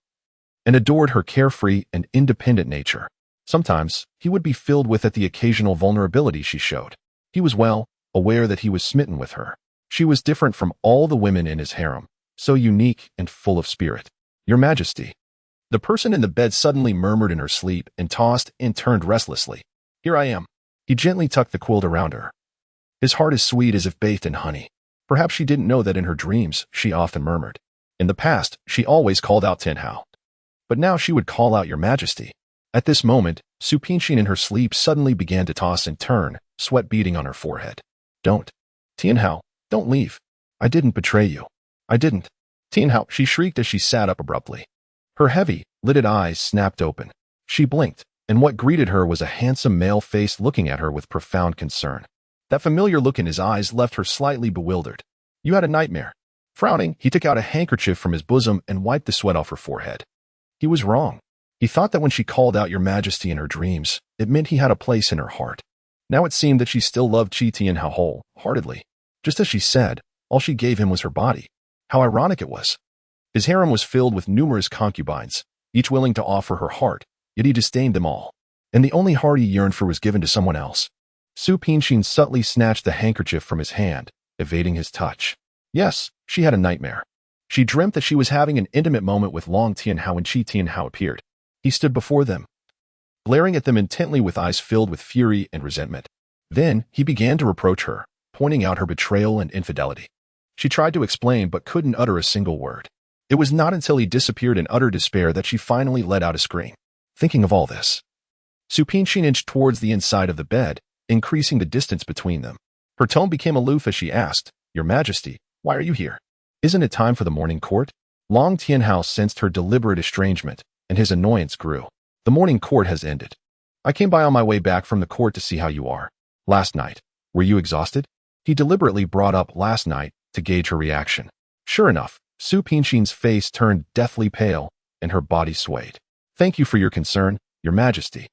and adored her carefree and independent nature. Sometimes, he would be filled with the occasional vulnerability she showed. He was well aware that he was smitten with her. She was different from all the women in his harem, so unique and full of spirit. Your Majesty. The person in the bed suddenly murmured in her sleep and tossed and turned restlessly. Here I am. He gently tucked the quilt around her. His heart as sweet as if bathed in honey. Perhaps she didn't know that in her dreams, she often murmured. In the past, she always called out Tianhao. But now she would call out Your Majesty. At this moment, Su Pingshin in her sleep suddenly began to toss and turn, sweat beading on her forehead. Don't. Tianhao, don't leave. I didn't betray you. I didn't. Tianhao, she shrieked as she sat up abruptly. Her heavy, lidded eyes snapped open. She blinked, and what greeted her was a handsome male face looking at her with profound concern. That familiar look in his eyes left her slightly bewildered. You had a nightmare. Frowning, he took out a handkerchief from his bosom and wiped the sweat off her forehead. He was wrong. He thought that when she called out Your Majesty in her dreams, it meant he had a place in her heart. Now it seemed that she still loved Qi Tianhao wholeheartedly. Just as she said, all she gave him was her body. How ironic it was. His harem was filled with numerous concubines, each willing to offer her heart, yet he disdained them all. And the only heart he yearned for was given to someone else. Su Pingshin subtly snatched the handkerchief from his hand, evading his touch. Yes, she had a nightmare. She dreamt that she was having an intimate moment with Long Tianhao when Qi Tianhao appeared. He stood before them, glaring at them intently with eyes filled with fury and resentment. Then he began to reproach her, pointing out her betrayal and infidelity. She tried to explain but couldn't utter a single word. It was not until he disappeared in utter despair that she finally let out a scream. Thinking of all this, Su Pingshin inched towards the inside of the bed, increasing the distance between them. Her tone became aloof as she asked, Your Majesty, why are you here? Isn't it time for the morning court? Long Tianhao sensed her deliberate estrangement, and his annoyance grew. The morning court has ended. I came by on my way back from the court to see how you are. Last night, were you exhausted? He deliberately brought up last night to gauge her reaction. Sure enough, Su Pingshin's face turned deathly pale, and her body swayed. Thank you for your concern, Your Majesty.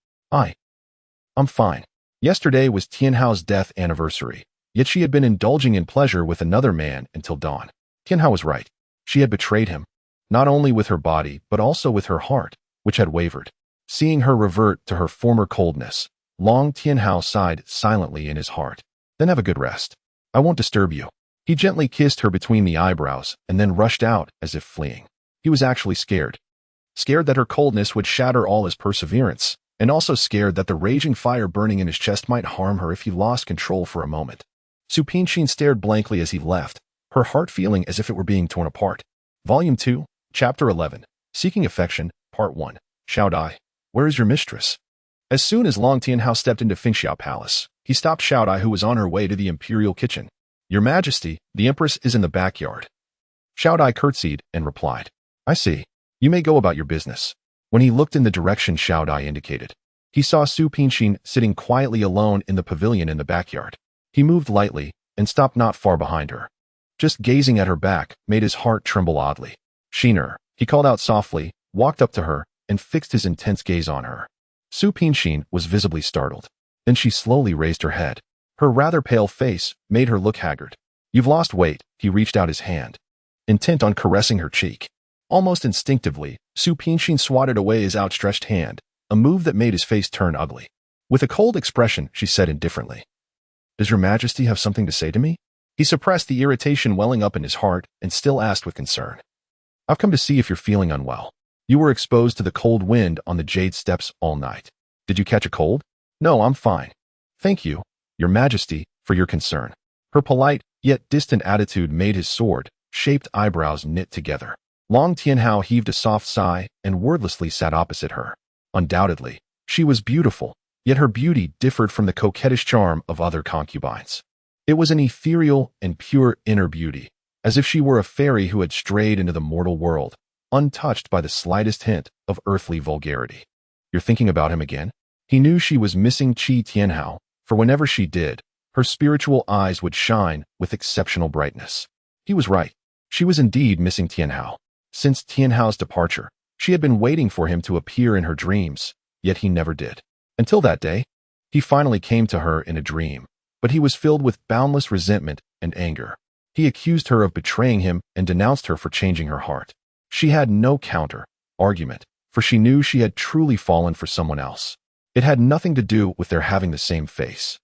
I'm fine. Yesterday was Tianhao's death anniversary, yet she had been indulging in pleasure with another man until dawn. Tianhao was right. She had betrayed him, not only with her body, but also with her heart, which had wavered. Seeing her revert to her former coldness, Long Tianhao sighed silently in his heart. Then have a good rest. I won't disturb you. He gently kissed her between the eyebrows and then rushed out as if fleeing. He was actually scared. Scared that her coldness would shatter all his perseverance, and also scared that the raging fire burning in his chest might harm her if he lost control for a moment. Su Pingshin stared blankly as he left, her heart feeling as if it were being torn apart. Volume 2, Chapter 11, Seeking Affection, Part 1. Xiao Dai, where is your mistress? As soon as Long Tianhao stepped into Fengxiao Palace, he stopped Xiao Dai, who was on her way to the imperial kitchen. Your Majesty, the Empress is in the backyard. Xiao Dai curtsied and replied. I see. You may go about your business. When he looked in the direction Xiao Dai indicated, he saw Su Pingshin sitting quietly alone in the pavilion in the backyard. He moved lightly and stopped not far behind her. Just gazing at her back made his heart tremble oddly. Sheener, he called out softly, walked up to her, and fixed his intense gaze on her. Su Pingshin was visibly startled. Then she slowly raised her head. Her rather pale face made her look haggard. You've lost weight, he reached out his hand, intent on caressing her cheek. Almost instinctively, Su Pingshin swatted away his outstretched hand, a move that made his face turn ugly. With a cold expression, she said indifferently, "Does your Majesty have something to say to me?" He suppressed the irritation welling up in his heart and still asked with concern, "I've come to see if you're feeling unwell. You were exposed to the cold wind on the jade steps all night. Did you catch a cold?" "No, I'm fine. Thank you, Your Majesty, for your concern." Her polite, yet distant attitude made his sword-shaped eyebrows knit together. Long Tianhao heaved a soft sigh and wordlessly sat opposite her. Undoubtedly, she was beautiful, yet her beauty differed from the coquettish charm of other concubines. It was an ethereal and pure inner beauty, as if she were a fairy who had strayed into the mortal world, untouched by the slightest hint of earthly vulgarity. "You're thinking about him again?" He knew she was missing Qi Tianhao, for whenever she did, her spiritual eyes would shine with exceptional brightness. He was right. She was indeed missing Tianhao. Since Tianhao's departure, she had been waiting for him to appear in her dreams, yet he never did. Until that day, he finally came to her in a dream, but he was filled with boundless resentment and anger. He accused her of betraying him and denounced her for changing her heart. She had no counter-argument, for she knew she had truly fallen for someone else. It had nothing to do with their having the same face.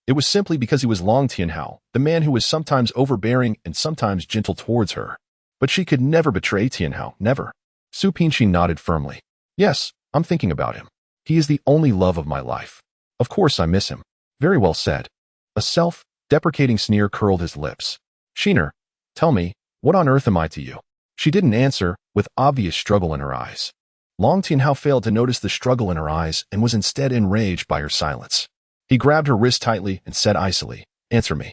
It was simply because he was Long Tianhao, the man who was sometimes overbearing and sometimes gentle towards her. But she could never betray Tianhao, never. Su Pinqi nodded firmly. "Yes, I'm thinking about him. He is the only love of my life. Of course I miss him." "Very well said." A self-deprecating sneer curled his lips. "Shiner, tell me, what on earth am I to you?" She didn't answer, with obvious struggle in her eyes. Long Tianhao failed to notice the struggle in her eyes and was instead enraged by her silence. He grabbed her wrist tightly and said icily, "Answer me.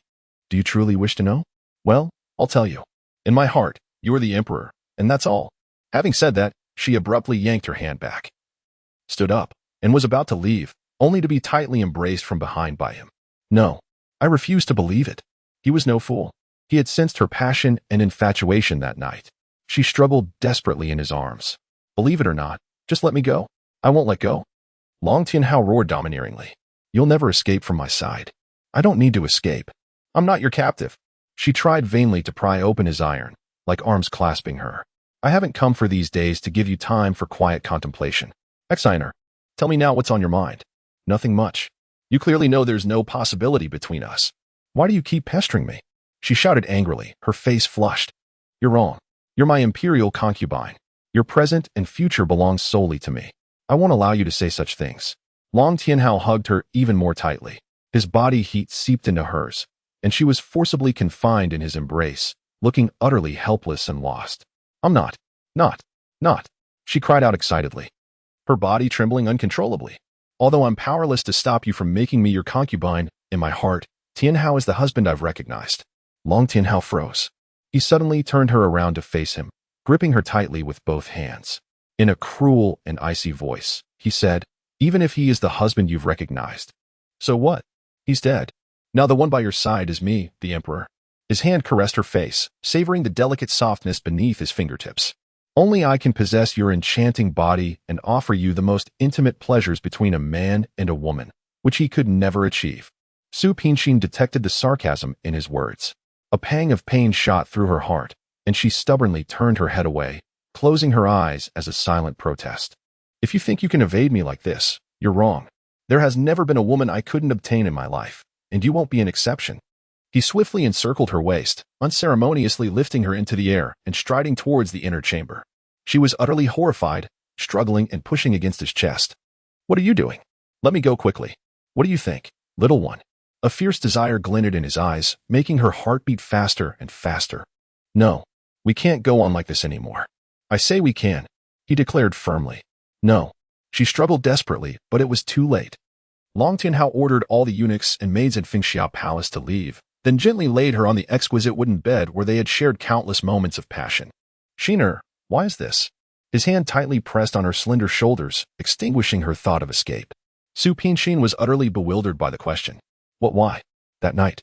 Do you truly wish to know?" "Well, I'll tell you. In my heart, you are the emperor, and that's all." Having said that, she abruptly yanked her hand back, stood up, and was about to leave, only to be tightly embraced from behind by him. "No, I refuse to believe it." He was no fool. He had sensed her passion and infatuation that night. She struggled desperately in his arms. "Believe it or not, just let me go." "I won't let go." Long Tianhao roared domineeringly. "You'll never escape from my side." "I don't need to escape. I'm not your captive." She tried vainly to pry open his iron, like arms clasping her. "I haven't come for these days to give you time for quiet contemplation. Exiner, tell me now what's on your mind." "Nothing much. You clearly know there's no possibility between us. Why do you keep pestering me?" She shouted angrily, her face flushed. "You're wrong. You're my imperial concubine. Your present and future belongs solely to me. I won't allow you to say such things." Long Tianhao hugged her even more tightly. His body heat seeped into hers, and she was forcibly confined in his embrace, looking utterly helpless and lost. "I'm not, she cried out excitedly, her body trembling uncontrollably. "Although I'm powerless to stop you from making me your concubine, in my heart, Tianhao is the husband I've recognized." Long Tianhao froze. He suddenly turned her around to face him, gripping her tightly with both hands. In a cruel and icy voice, he said, "Even if he is the husband you've recognized, so what? He's dead. Now the one by your side is me, the emperor." His hand caressed her face, savoring the delicate softness beneath his fingertips. "Only I can possess your enchanting body and offer you the most intimate pleasures between a man and a woman, which he could never achieve." Su Pinqi detected the sarcasm in his words. A pang of pain shot through her heart, and she stubbornly turned her head away, closing her eyes as a silent protest. "If you think you can evade me like this, you're wrong. There has never been a woman I couldn't obtain in my life, and you won't be an exception." He swiftly encircled her waist, unceremoniously lifting her into the air and striding towards the inner chamber. She was utterly horrified, struggling and pushing against his chest. "What are you doing? Let me go quickly. What do you think, little one?" A fierce desire glinted in his eyes, making her heart beat faster and faster. "No, we can't go on like this anymore." "I say we can," he declared firmly. "No." She struggled desperately, but it was too late. Long Tianhao ordered all the eunuchs and maids in Fengxia Palace to leave, then gently laid her on the exquisite wooden bed where they had shared countless moments of passion. "Shiner, why is this?" His hand tightly pressed on her slender shoulders, extinguishing her thought of escape. Su Pinqi was utterly bewildered by the question. "What, why? That night.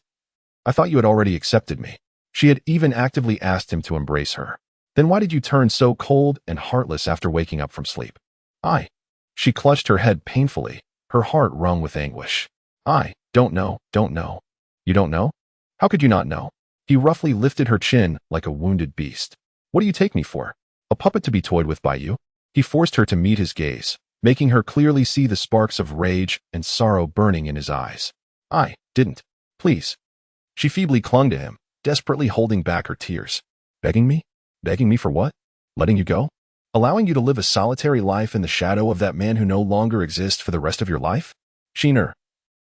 I thought you had already accepted me." She had even actively asked him to embrace her. "Then why did you turn so cold and heartless after waking up from sleep?" "I." She clutched her head painfully, her heart wrung with anguish. "I don't know. You don't know? How could you not know?" He roughly lifted her chin like a wounded beast. "What do you take me for? A puppet to be toyed with by you?" He forced her to meet his gaze, making her clearly see the sparks of rage and sorrow burning in his eyes. I didn't. Please. She feebly clung to him, desperately holding back her tears. Begging me? Begging me for what? Letting you go? Allowing you to live a solitary life in the shadow of that man who no longer exists for the rest of your life? Sheener,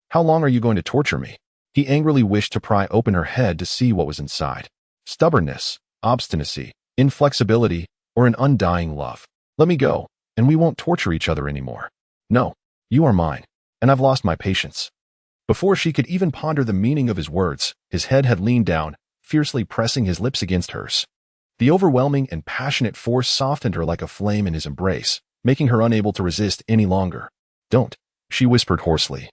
how long are you going to torture me? He angrily wished to pry open her head to see what was inside. Stubbornness, obstinacy, inflexibility, or an undying love. Let me go, and we won't torture each other anymore. No, you are mine, and I've lost my patience. Before she could even ponder the meaning of his words, his head had leaned down, fiercely pressing his lips against hers. The overwhelming and passionate force softened her like a flame in his embrace, making her unable to resist any longer. Don't, she whispered hoarsely,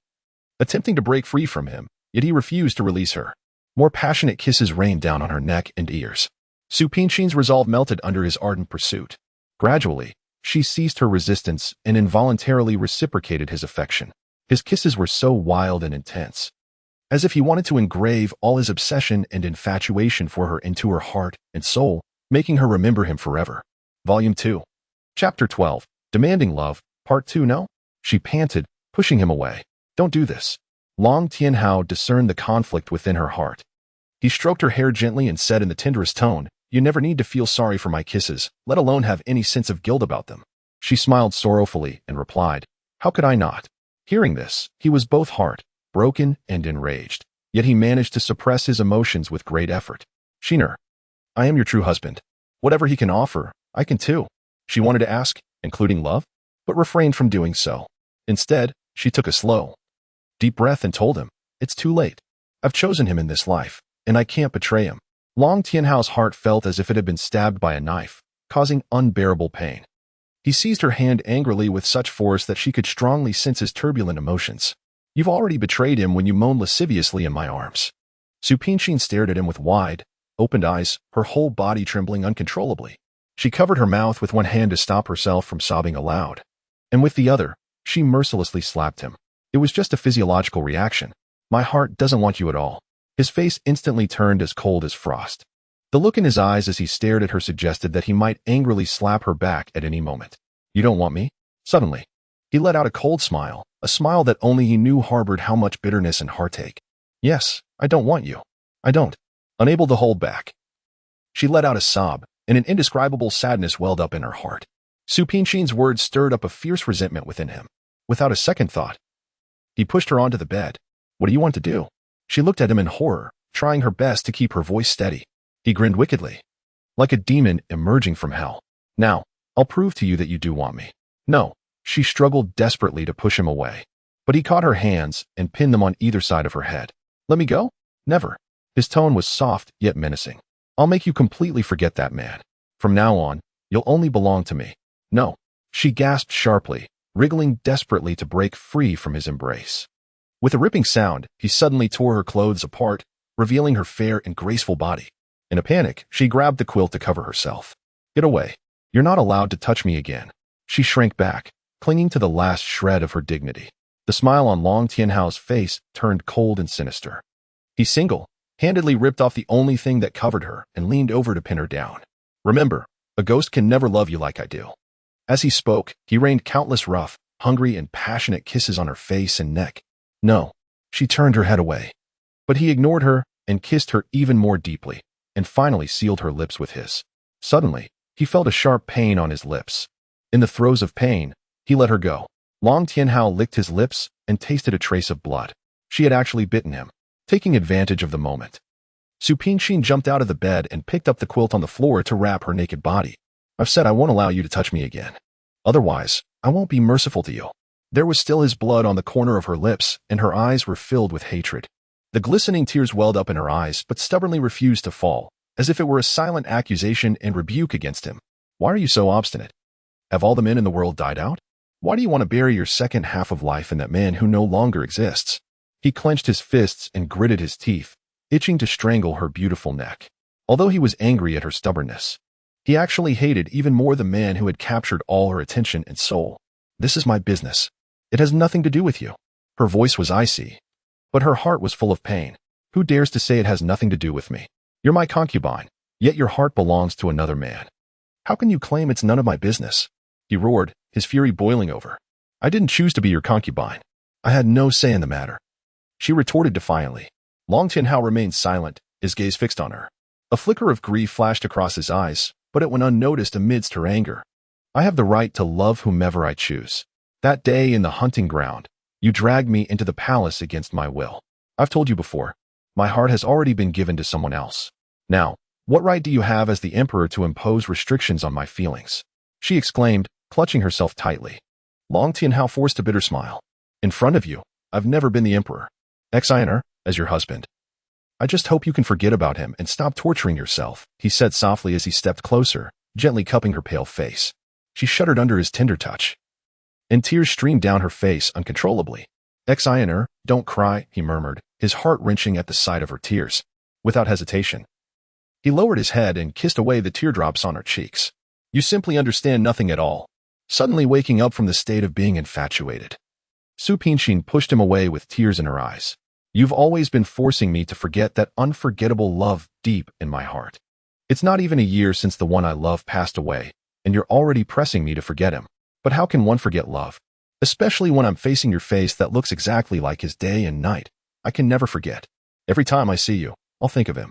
attempting to break free from him, yet he refused to release her. More passionate kisses rained down on her neck and ears. Su Pingshin's resolve melted under his ardent pursuit. Gradually, she ceased her resistance and involuntarily reciprocated his affection. His kisses were so wild and intense, as if he wanted to engrave all his obsession and infatuation for her into her heart and soul, making her remember him forever. Volume 2. Chapter 12. Demanding Love, Part 2. No? She panted, pushing him away. Don't do this. Long Tianhao discerned the conflict within her heart. He stroked her hair gently and said in the tenderest tone, You never need to feel sorry for my kisses, let alone have any sense of guilt about them. She smiled sorrowfully and replied, How could I not? Hearing this, he was both heart broken and enraged, yet he managed to suppress his emotions with great effort. Sheener, I am your true husband. Whatever he can offer, I can too. She wanted to ask, including love, but refrained from doing so. Instead, she took a slow, deep breath and told him, It's too late. I've chosen him in this life, and I can't betray him. Long Tianhao's heart felt as if it had been stabbed by a knife, causing unbearable pain. He seized her hand angrily with such force that she could strongly sense his turbulent emotions. You've already betrayed him when you moaned lasciviously in my arms. Su Pingshin stared at him with wide, opened eyes, her whole body trembling uncontrollably. She covered her mouth with one hand to stop herself from sobbing aloud, and with the other, she mercilessly slapped him. It was just a physiological reaction. My heart doesn't want you at all. His face instantly turned as cold as frost. The look in his eyes as he stared at her suggested that he might angrily slap her back at any moment. You don't want me? Suddenly, he let out a cold smile, a smile that only he knew harbored how much bitterness and heartache. Yes, I don't want you. I don't. Unable to hold back, she let out a sob, and an indescribable sadness welled up in her heart. Su Pingshin's words stirred up a fierce resentment within him. Without a second thought, he pushed her onto the bed. What do you want to do? She looked at him in horror, trying her best to keep her voice steady. He grinned wickedly, like a demon emerging from hell. Now, I'll prove to you that you do want me. No, she struggled desperately to push him away, but he caught her hands and pinned them on either side of her head. Let me go? Never. His tone was soft yet menacing. I'll make you completely forget that man. From now on, you'll only belong to me. No. She gasped sharply, wriggling desperately to break free from his embrace. With a ripping sound, he suddenly tore her clothes apart, revealing her fair and graceful body. In a panic, she grabbed the quilt to cover herself. Get away. You're not allowed to touch me again. She shrank back, clinging to the last shred of her dignity. The smile on Long Tianhao's face turned cold and sinister. He single-handedly ripped off the only thing that covered her and leaned over to pin her down. Remember, a ghost can never love you like I do. As he spoke, he rained countless rough, hungry, and passionate kisses on her face and neck. No, she turned her head away. But he ignored her and kissed her even more deeply, and finally sealed her lips with his. Suddenly, he felt a sharp pain on his lips. In the throes of pain, he let her go. Long Tianhao licked his lips and tasted a trace of blood. She had actually bitten him, taking advantage of the moment. Su Pingshin jumped out of the bed and picked up the quilt on the floor to wrap her naked body. I've said I won't allow you to touch me again. Otherwise, I won't be merciful to you. There was still his blood on the corner of her lips, and her eyes were filled with hatred. The glistening tears welled up in her eyes, but stubbornly refused to fall, as if it were a silent accusation and rebuke against him. Why are you so obstinate? Have all the men in the world died out? Why do you want to bury your second half of life in that man who no longer exists? He clenched his fists and gritted his teeth, itching to strangle her beautiful neck. Although he was angry at her stubbornness, he actually hated even more the man who had captured all her attention and soul. This is my business. It has nothing to do with you. Her voice was icy, but her heart was full of pain. Who dares to say it has nothing to do with me? You're my concubine, yet your heart belongs to another man. How can you claim it's none of my business? He roared, his fury boiling over. I didn't choose to be your concubine. I had no say in the matter, she retorted defiantly. Long Tianhao remained silent, his gaze fixed on her. A flicker of grief flashed across his eyes, but it went unnoticed amidst her anger. I have the right to love whomever I choose. That day in the hunting ground, you dragged me into the palace against my will. I've told you before, my heart has already been given to someone else. Now, what right do you have as the emperor to impose restrictions on my feelings? She exclaimed, clutching herself tightly. Long Tianhao forced a bitter smile. In front of you, I've never been the emperor. Exiner, as your husband. I just hope you can forget about him and stop torturing yourself, he said softly as he stepped closer, gently cupping her pale face. She shuddered under his tender touch, and tears streamed down her face uncontrollably. Exiner, don't cry, he murmured, his heart wrenching at the sight of her tears. Without hesitation, he lowered his head and kissed away the teardrops on her cheeks. You simply understand nothing at all. Suddenly waking up from the state of being infatuated, Su Pinxin pushed him away with tears in her eyes. You've always been forcing me to forget that unforgettable love deep in my heart. It's not even a year since the one I love passed away, and you're already pressing me to forget him. But how can one forget love? Especially when I'm facing your face that looks exactly like his day and night. I can never forget. Every time I see you, I'll think of him.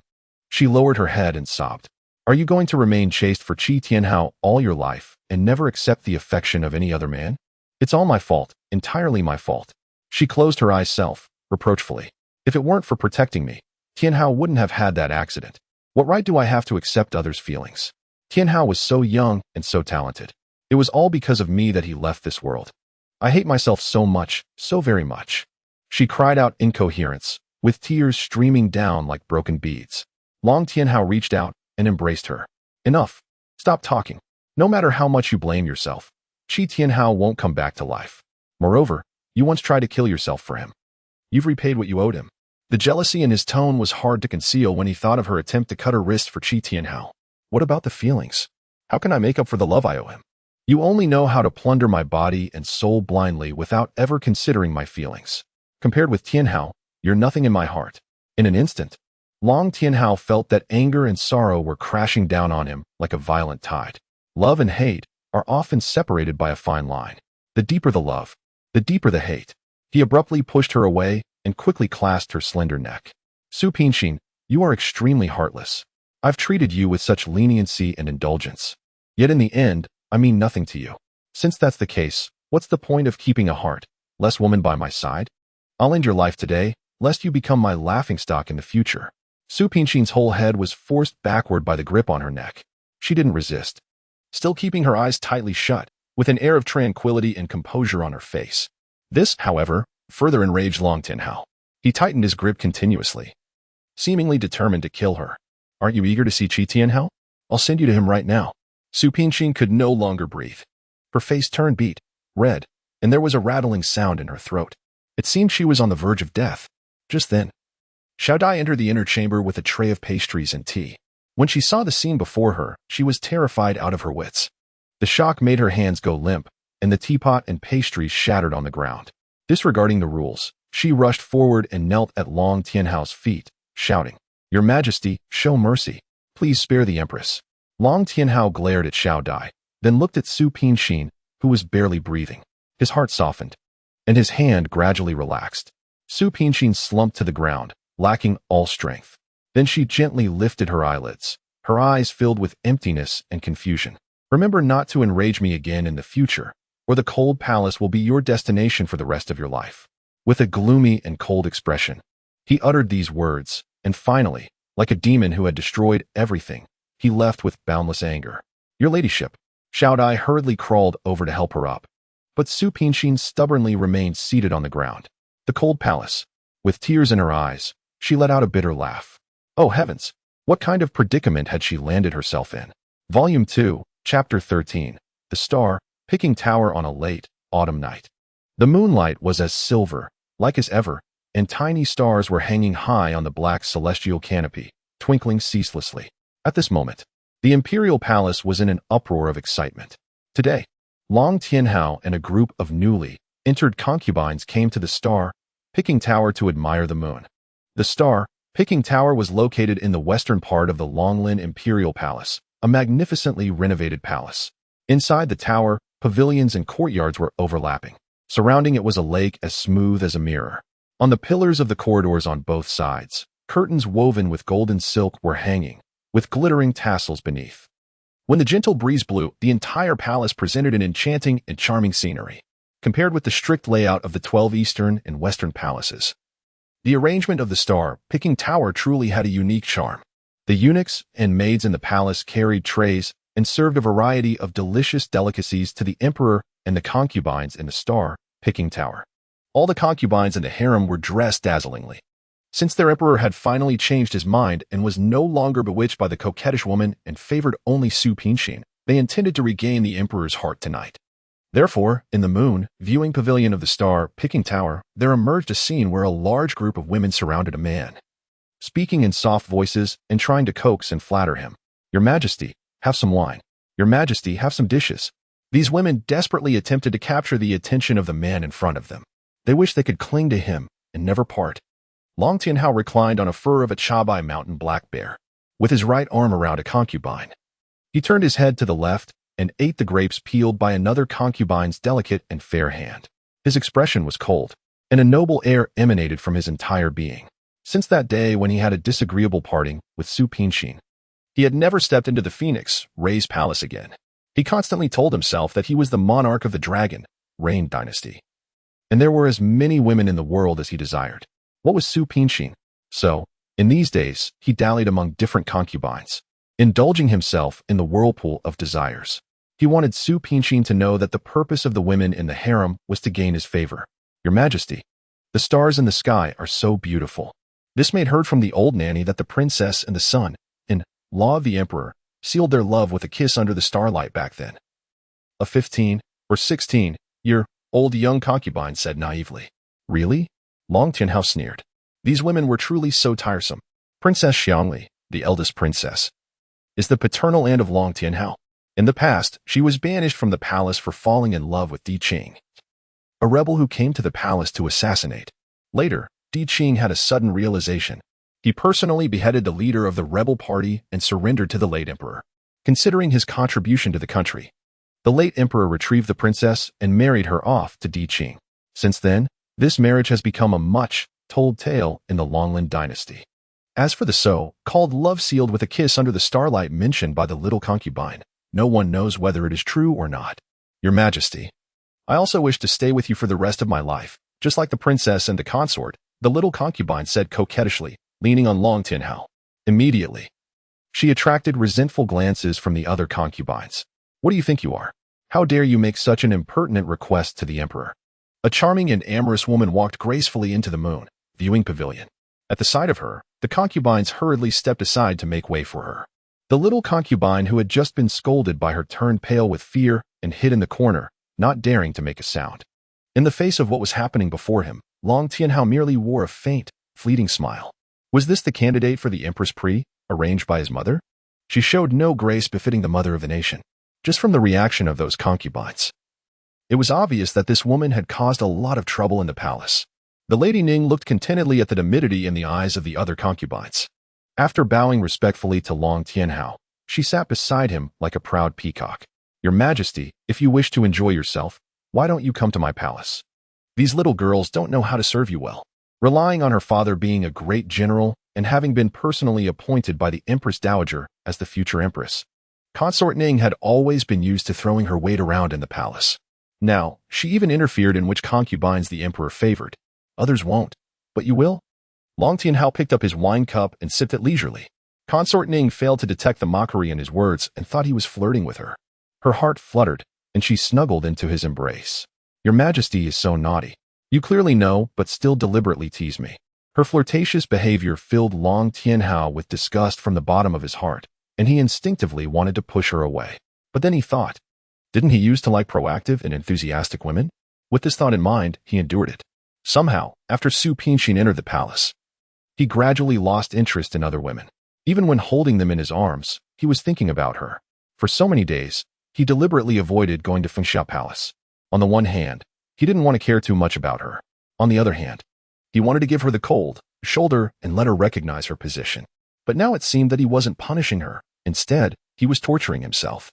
She lowered her head and sobbed. Are you going to remain chaste for Qi Tianhao all your life and never accept the affection of any other man? It's all my fault, entirely my fault. She closed her eyes reproachfully. If it weren't for protecting me, Tianhao wouldn't have had that accident. What right do I have to accept others' feelings? Tianhao was so young and so talented. It was all because of me that he left this world. I hate myself so much, so very much. She cried out incoherence, with tears streaming down like broken beads. Long Tianhao reached out and embraced her. Enough. Stop talking. No matter how much you blame yourself, Qi Tianhao won't come back to life. Moreover, you once tried to kill yourself for him. You've repaid what you owed him. The jealousy in his tone was hard to conceal when he thought of her attempt to cut her wrist for Qi Tianhao. What about the feelings? How can I make up for the love I owe him? You only know how to plunder my body and soul blindly without ever considering my feelings. Compared with Tianhao, you're nothing in my heart. In an instant, Long Tianhao felt that anger and sorrow were crashing down on him like a violent tide. Love and hate are often separated by a fine line. The deeper the love, the deeper the hate. He abruptly pushed her away and quickly clasped her slender neck. Su Pinxin, you are extremely heartless. I've treated you with such leniency and indulgence. Yet in the end, I mean nothing to you. Since that's the case, what's the point of keeping a heartless woman by my side? I'll end your life today, lest you become my laughingstock in the future. Su Pinxin's whole head was forced backward by the grip on her neck. She didn't resist, still keeping her eyes tightly shut, with an air of tranquility and composure on her face. This, however, further enraged Long Tianhao. He tightened his grip continuously, seemingly determined to kill her. Aren't you eager to see Qi Tianhao? I'll send you to him right now. Su Pinxin could no longer breathe. Her face turned beet red, and there was a rattling sound in her throat. It seemed she was on the verge of death. Just then, Xiao Dai entered the inner chamber with a tray of pastries and tea. When she saw the scene before her, she was terrified out of her wits. The shock made her hands go limp, and the teapot and pastries shattered on the ground. Disregarding the rules, she rushed forward and knelt at Long Tianhao's feet, shouting, Your Majesty, show mercy. Please spare the Empress. Long Tianhao glared at Xiao Dai, then looked at Su Pinxin, who was barely breathing. His heart softened, and his hand gradually relaxed. Su Pinxin slumped to the ground, lacking all strength. Then she gently lifted her eyelids, her eyes filled with emptiness and confusion. Remember not to enrage me again in the future, or the cold palace will be your destination for the rest of your life. With a gloomy and cold expression, he uttered these words, and finally, like a demon who had destroyed everything, he left with boundless anger. Your ladyship. Xiao Dai hurriedly crawled over to help her up. But Su Pinxin stubbornly remained seated on the ground. The cold palace. With tears in her eyes, she let out a bitter laugh. Oh heavens! What kind of predicament had she landed herself in? Volume 2, Chapter 13. The Star, Picking Tower on a Late Autumn Night. The moonlight was as silver, like as ever, and tiny stars were hanging high on the black celestial canopy, twinkling ceaselessly. At this moment, the imperial palace was in an uproar of excitement. Today, Long Tianhao and a group of newly entered concubines came to the Star, Picking Tower to admire the moon. The Star, Picking Tower was located in the western part of the Longlin Imperial Palace, a magnificently renovated palace. Inside the tower, pavilions and courtyards were overlapping, Surrounding it was a lake as smooth as a mirror. On the pillars of the corridors on both sides, curtains woven with golden silk were hanging, with glittering tassels beneath. When the gentle breeze blew, the entire palace presented an enchanting and charming scenery, compared with the strict layout of the 12 Eastern and Western palaces. The arrangement of the star-picking tower truly had a unique charm. The eunuchs and maids in the palace carried trays and served a variety of delicious delicacies to the emperor and the concubines in the star-picking tower. All the concubines in the harem were dressed dazzlingly. Since their emperor had finally changed his mind and was no longer bewitched by the coquettish woman and favored only Su Pinshin, they intended to regain the emperor's heart tonight. Therefore, in the moon, viewing pavilion of the star-picking tower, there emerged a scene where a large group of women surrounded a man, speaking in soft voices and trying to coax and flatter him. "Your Majesty, have some wine. Your Majesty, have some dishes." These women desperately attempted to capture the attention of the man in front of them. They wished they could cling to him and never part. Long Tianhao reclined on a fur of a Chabai mountain black bear, with his right arm around a concubine. He turned his head to the left and ate the grapes peeled by another concubine's delicate and fair hand. His expression was cold, and a noble air emanated from his entire being. Since that day when he had a disagreeable parting with Su Pinshin, he had never stepped into the Phoenix Ray's palace again. He constantly told himself that he was the monarch of the Dragon Rain Dynasty, and there were as many women in the world as he desired. What was Su Pinshin? So, in these days, he dallied among different concubines, indulging himself in the whirlpool of desires. He wanted Su Pinshin to know that the purpose of the women in the harem was to gain his favor. "Your Majesty, the stars in the sky are so beautiful." This made heard from the old nanny that the princess and the son, in law of the emperor, sealed their love with a kiss under the starlight back then. A 15 or 16-year-old young concubine said naively. "Really?" Long Tianhao sneered. These women were truly so tiresome. Princess Xiangli, the eldest princess, is the paternal aunt of Long Tianhao. In the past, she was banished from the palace for falling in love with Di Qing, a rebel who came to the palace to assassinate. Later, Di Qing had a sudden realization. He personally beheaded the leader of the rebel party and surrendered to the late emperor. Considering his contribution to the country, the late emperor retrieved the princess and married her off to Di Qing. Since then, this marriage has become a much-told tale in the Longlan dynasty. As for the so-called love sealed with a kiss under the starlight mentioned by the little concubine, no one knows whether it is true or not. "Your Majesty, I also wish to stay with you for the rest of my life, just like the princess and the consort," the little concubine said coquettishly, leaning on Long Tianhao. Immediately, she attracted resentful glances from the other concubines. "What do you think you are? How dare you make such an impertinent request to the emperor?" A charming and amorous woman walked gracefully into the moon, viewing pavilion. At the sight of her, the concubines hurriedly stepped aside to make way for her. The little concubine who had just been scolded by her turned pale with fear and hid in the corner, not daring to make a sound. In the face of what was happening before him, Long Tianhao merely wore a faint, fleeting smile. Was this the candidate for the Empress Prix, arranged by his mother? She showed no grace befitting the mother of the nation. Just from the reaction of those concubines, it was obvious that this woman had caused a lot of trouble in the palace. The Lady Ning looked contentedly at the timidity in the eyes of the other concubines. After bowing respectfully to Long Tianhao, she sat beside him like a proud peacock. "Your Majesty, if you wish to enjoy yourself, why don't you come to my palace? These little girls don't know how to serve you well." Relying on her father being a great general and having been personally appointed by the Empress Dowager as the future empress, Consort Ning had always been used to throwing her weight around in the palace. Now, she even interfered in which concubines the emperor favored. "Others won't, but you will?" Long Tianhao picked up his wine cup and sipped it leisurely. Consort Ning failed to detect the mockery in his words and thought he was flirting with her. Her heart fluttered, and she snuggled into his embrace. "Your Majesty is so naughty. You clearly know, but still deliberately tease me." Her flirtatious behavior filled Long Tianhao with disgust from the bottom of his heart, and he instinctively wanted to push her away. But then he thought, didn't he used to like proactive and enthusiastic women? With this thought in mind, he endured it. Somehow, after Su Pinshin entered the palace, he gradually lost interest in other women. Even when holding them in his arms, he was thinking about her. For so many days, he deliberately avoided going to Fengsha Palace. On the one hand, he didn't want to care too much about her. On the other hand, he wanted to give her the cold shoulder and let her recognize her position. But now it seemed that he wasn't punishing her. Instead, he was torturing himself.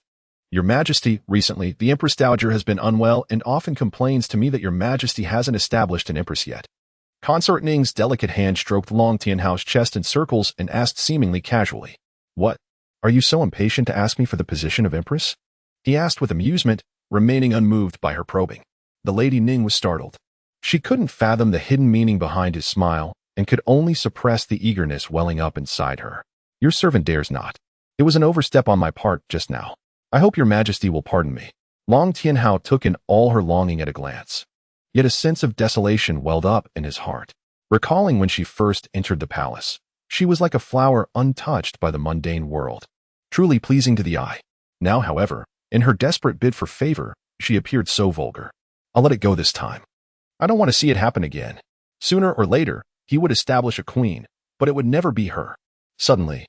Your Majesty, recently, the Empress Dowager has been unwell and often complains to me that Your Majesty hasn't established an Empress yet. Consort Ning's delicate hand stroked Long Tianhao's chest in circles and asked seemingly casually, "What? Are you so impatient to ask me for the position of Empress?" He asked with amusement, remaining unmoved by her probing. The Lady Ning was startled. She couldn't fathom the hidden meaning behind his smile and could only suppress the eagerness welling up inside her. "Your servant dares not. It was an overstep on my part just now. I hope Your Majesty will pardon me." Long Tianhao took in all her longing at a glance. Yet a sense of desolation welled up in his heart. Recalling when she first entered the palace, she was like a flower untouched by the mundane world, truly pleasing to the eye. Now, however, in her desperate bid for favor, she appeared so vulgar. "I'll let it go this time. I don't want to see it happen again." Sooner or later, he would establish a queen, but it would never be her. Suddenly,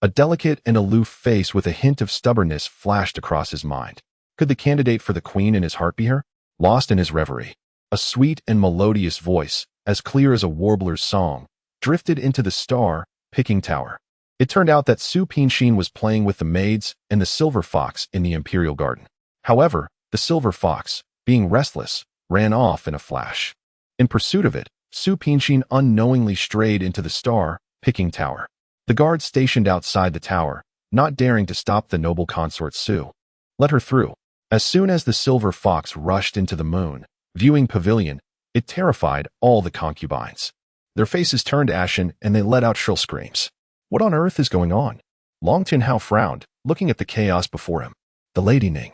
a delicate and aloof face with a hint of stubbornness flashed across his mind. Could the candidate for the queen in his heart be her? Lost in his reverie, a sweet and melodious voice, as clear as a warbler's song, drifted into the star-picking tower. It turned out that Su Pinshin was playing with the maids and the silver fox in the imperial garden. However, the silver fox, being restless, ran off in a flash. In pursuit of it, Su Pinshin unknowingly strayed into the star-picking tower. The guards stationed outside the tower, not daring to stop the noble consort Su, let her through. As soon as the silver fox rushed into the viewing pavilion, it terrified all the concubines. Their faces turned ashen and they let out shrill screams. What on earth is going on? Long Tianhao frowned, looking at the chaos before him. The Lady Ning,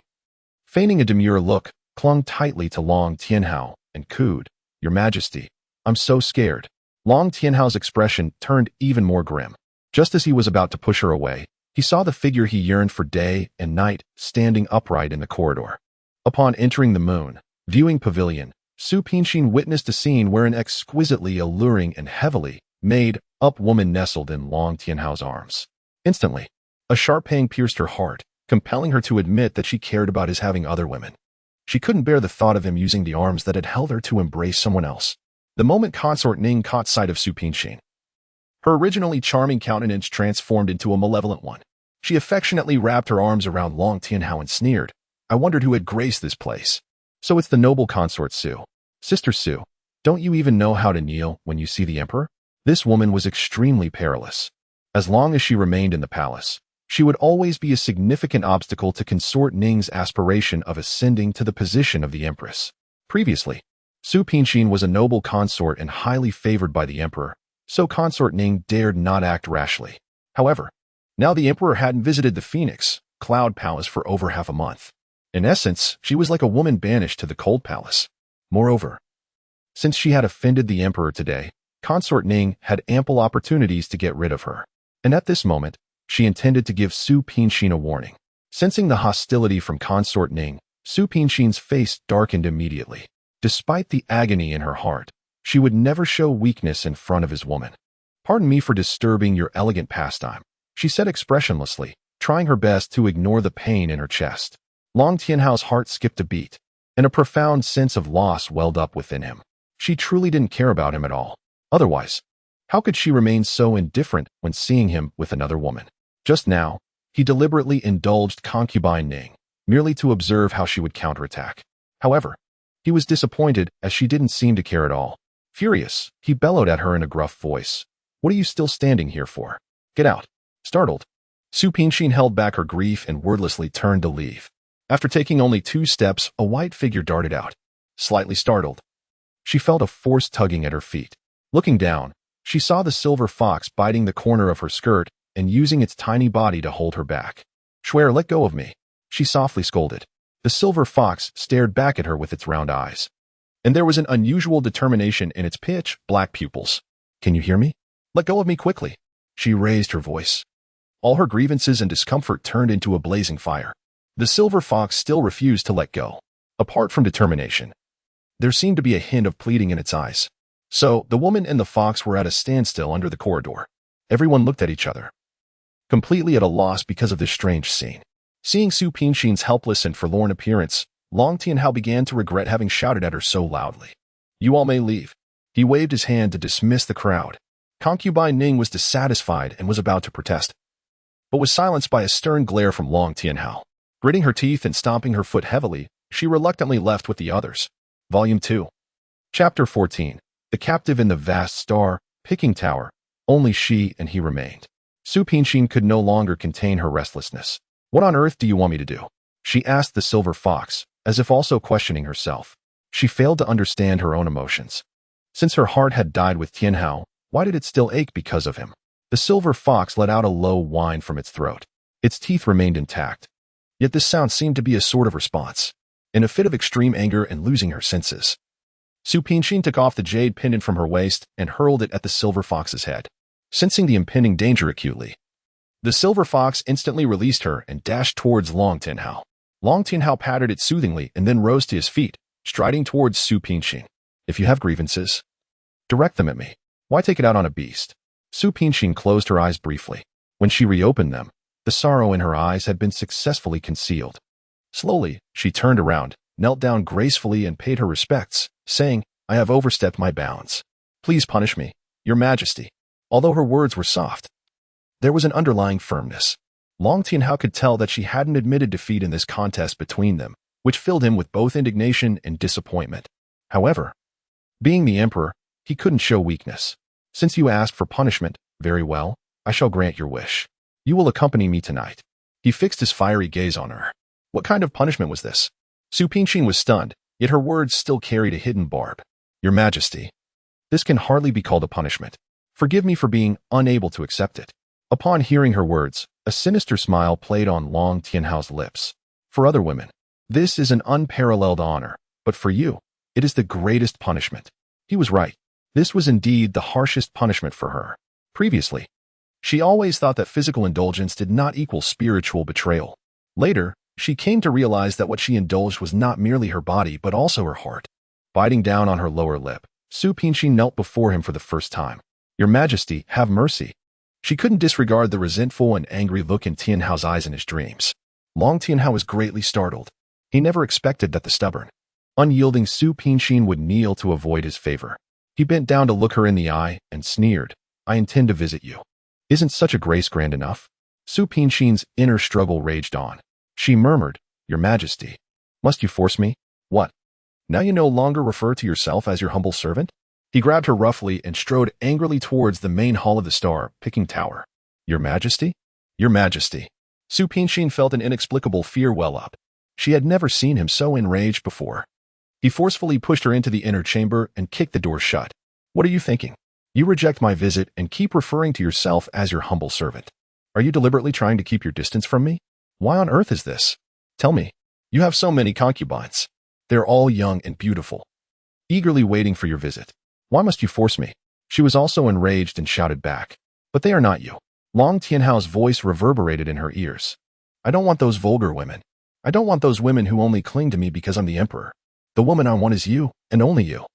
feigning a demure look, clung tightly to Long Tianhao and cooed, "Your Majesty, I'm so scared." Long Tianhao's expression turned even more grim. Just as he was about to push her away, he saw the figure he yearned for day and night standing upright in the corridor. Upon entering the viewing pavilion, Su Pinshin witnessed a scene where an exquisitely alluring and heavily made-up woman nestled in Long Tianhao's arms. Instantly, a sharp pang pierced her heart, compelling her to admit that she cared about his having other women. She couldn't bear the thought of him using the arms that had held her to embrace someone else. The moment Consort Ning caught sight of Su Pinshin, her originally charming countenance transformed into a malevolent one. She affectionately wrapped her arms around Long Tianhao and sneered, "I wondered who had graced this place. So it's the noble consort Su. Sister Su, don't you even know how to kneel when you see the emperor?" This woman was extremely perilous. As long as she remained in the palace, she would always be a significant obstacle to Consort Ning's aspiration of ascending to the position of the empress. Previously, Su Pinshin was a noble consort and highly favored by the emperor, so Consort Ning dared not act rashly. However, now the emperor hadn't visited the Phoenix Cloud Palace for over half a month. In essence, she was like a woman banished to the cold palace. Moreover, since she had offended the emperor today, Consort Ning had ample opportunities to get rid of her. And at this moment, she intended to give Su Pinshin a warning. Sensing the hostility from Consort Ning, Su Pinshin's face darkened immediately. Despite the agony in her heart, she would never show weakness in front of his woman. "Pardon me for disturbing your elegant pastime," she said expressionlessly, trying her best to ignore the pain in her chest. Long Tianhao's heart skipped a beat, and a profound sense of loss welled up within him. She truly didn't care about him at all. Otherwise, how could she remain so indifferent when seeing him with another woman? Just now, he deliberately indulged concubine Ning, merely to observe how she would counterattack. However, he was disappointed as she didn't seem to care at all. Furious, he bellowed at her in a gruff voice, "What are you still standing here for? Get out." Startled, Su Pinshin held back her grief and wordlessly turned to leave. After taking only 2 steps, a white figure darted out. Slightly startled, she felt a force tugging at her feet. Looking down, she saw the silver fox biting the corner of her skirt and using its tiny body to hold her back. "Schwer, let go of me," she softly scolded. The silver fox stared back at her with its round eyes, and there was an unusual determination in its pitch-black pupils. "Can you hear me? Let go of me quickly." She raised her voice. All her grievances and discomfort turned into a blazing fire. The silver fox still refused to let go. Apart from determination, there seemed to be a hint of pleading in its eyes. So, the woman and the fox were at a standstill under the corridor. Everyone looked at each other, completely at a loss because of this strange scene. Seeing Su Pinshin's helpless and forlorn appearance, Long Tianhao began to regret having shouted at her so loudly. "You all may leave." He waved his hand to dismiss the crowd. Concubine Ning was dissatisfied and was about to protest, but was silenced by a stern glare from Long Tianhao. Gritting her teeth and stomping her foot heavily, she reluctantly left with the others. Volume 2. Chapter 14. The captive in the vast star-picking tower. Only she and he remained. Su Pinshin could no longer contain her restlessness. What on earth do you want me to do? She asked the silver fox, as if also questioning herself. She failed to understand her own emotions. Since her heart had died with Tianhao, why did it still ache because of him? The silver fox let out a low whine from its throat. Its teeth remained intact. Yet this sound seemed to be a sort of response. In a fit of extreme anger and losing her senses, Su Pinshin took off the jade pendant from her waist and hurled it at the silver fox's head. Sensing the impending danger acutely, the silver fox instantly released her and dashed towards Long Tianhao. Long Tianhao patted it soothingly and then rose to his feet, striding towards Su Pinshin. If you have grievances, direct them at me. Why take it out on a beast? Su Pinshin closed her eyes briefly. When she reopened them, the sorrow in her eyes had been successfully concealed. Slowly, she turned around, knelt down gracefully and paid her respects, saying, I have overstepped my bounds. Please punish me, Your Majesty. Although her words were soft, there was an underlying firmness. Long Tianhao could tell that she hadn't admitted defeat in this contest between them, which filled him with both indignation and disappointment. However, being the emperor, he couldn't show weakness. Since you asked for punishment, very well, I shall grant your wish. You will accompany me tonight. He fixed his fiery gaze on her. What kind of punishment was this? Su Pinshin was stunned, yet her words still carried a hidden barb. Your Majesty, this can hardly be called a punishment. Forgive me for being unable to accept it. Upon hearing her words, a sinister smile played on Long Tianhao's lips. For other women, this is an unparalleled honor, but for you, it is the greatest punishment. He was right. This was indeed the harshest punishment for her. Previously, she always thought that physical indulgence did not equal spiritual betrayal. Later, she came to realize that what she indulged was not merely her body but also her heart. Biting down on her lower lip, Su Pinshin knelt before him for the first time. Your Majesty, have mercy. She couldn't disregard the resentful and angry look in Tianhao's eyes in his dreams. Long Tianhao was greatly startled. He never expected that the stubborn, unyielding Su Pinshin would kneel to avoid his favor. He bent down to look her in the eye and sneered, I intend to visit you. Isn't such a grace grand enough? Su Pinshin's inner struggle raged on. She murmured, Your Majesty, must you force me? What? Now you no longer refer to yourself as your humble servant? He grabbed her roughly and strode angrily towards the main hall of the star-picking tower. Your Majesty? Your Majesty. Su Pinshin felt an inexplicable fear well up. She had never seen him so enraged before. He forcefully pushed her into the inner chamber and kicked the door shut. What are you thinking? You reject my visit and keep referring to yourself as your humble servant. Are you deliberately trying to keep your distance from me? Why on earth is this? Tell me. You have so many concubines. They're all young and beautiful, eagerly waiting for your visit. Why must you force me? She was also enraged and shouted back. But they are not you. Long Tianhao's voice reverberated in her ears. I don't want those vulgar women. I don't want those women who only cling to me because I'm the emperor. The woman I want is you, and only you.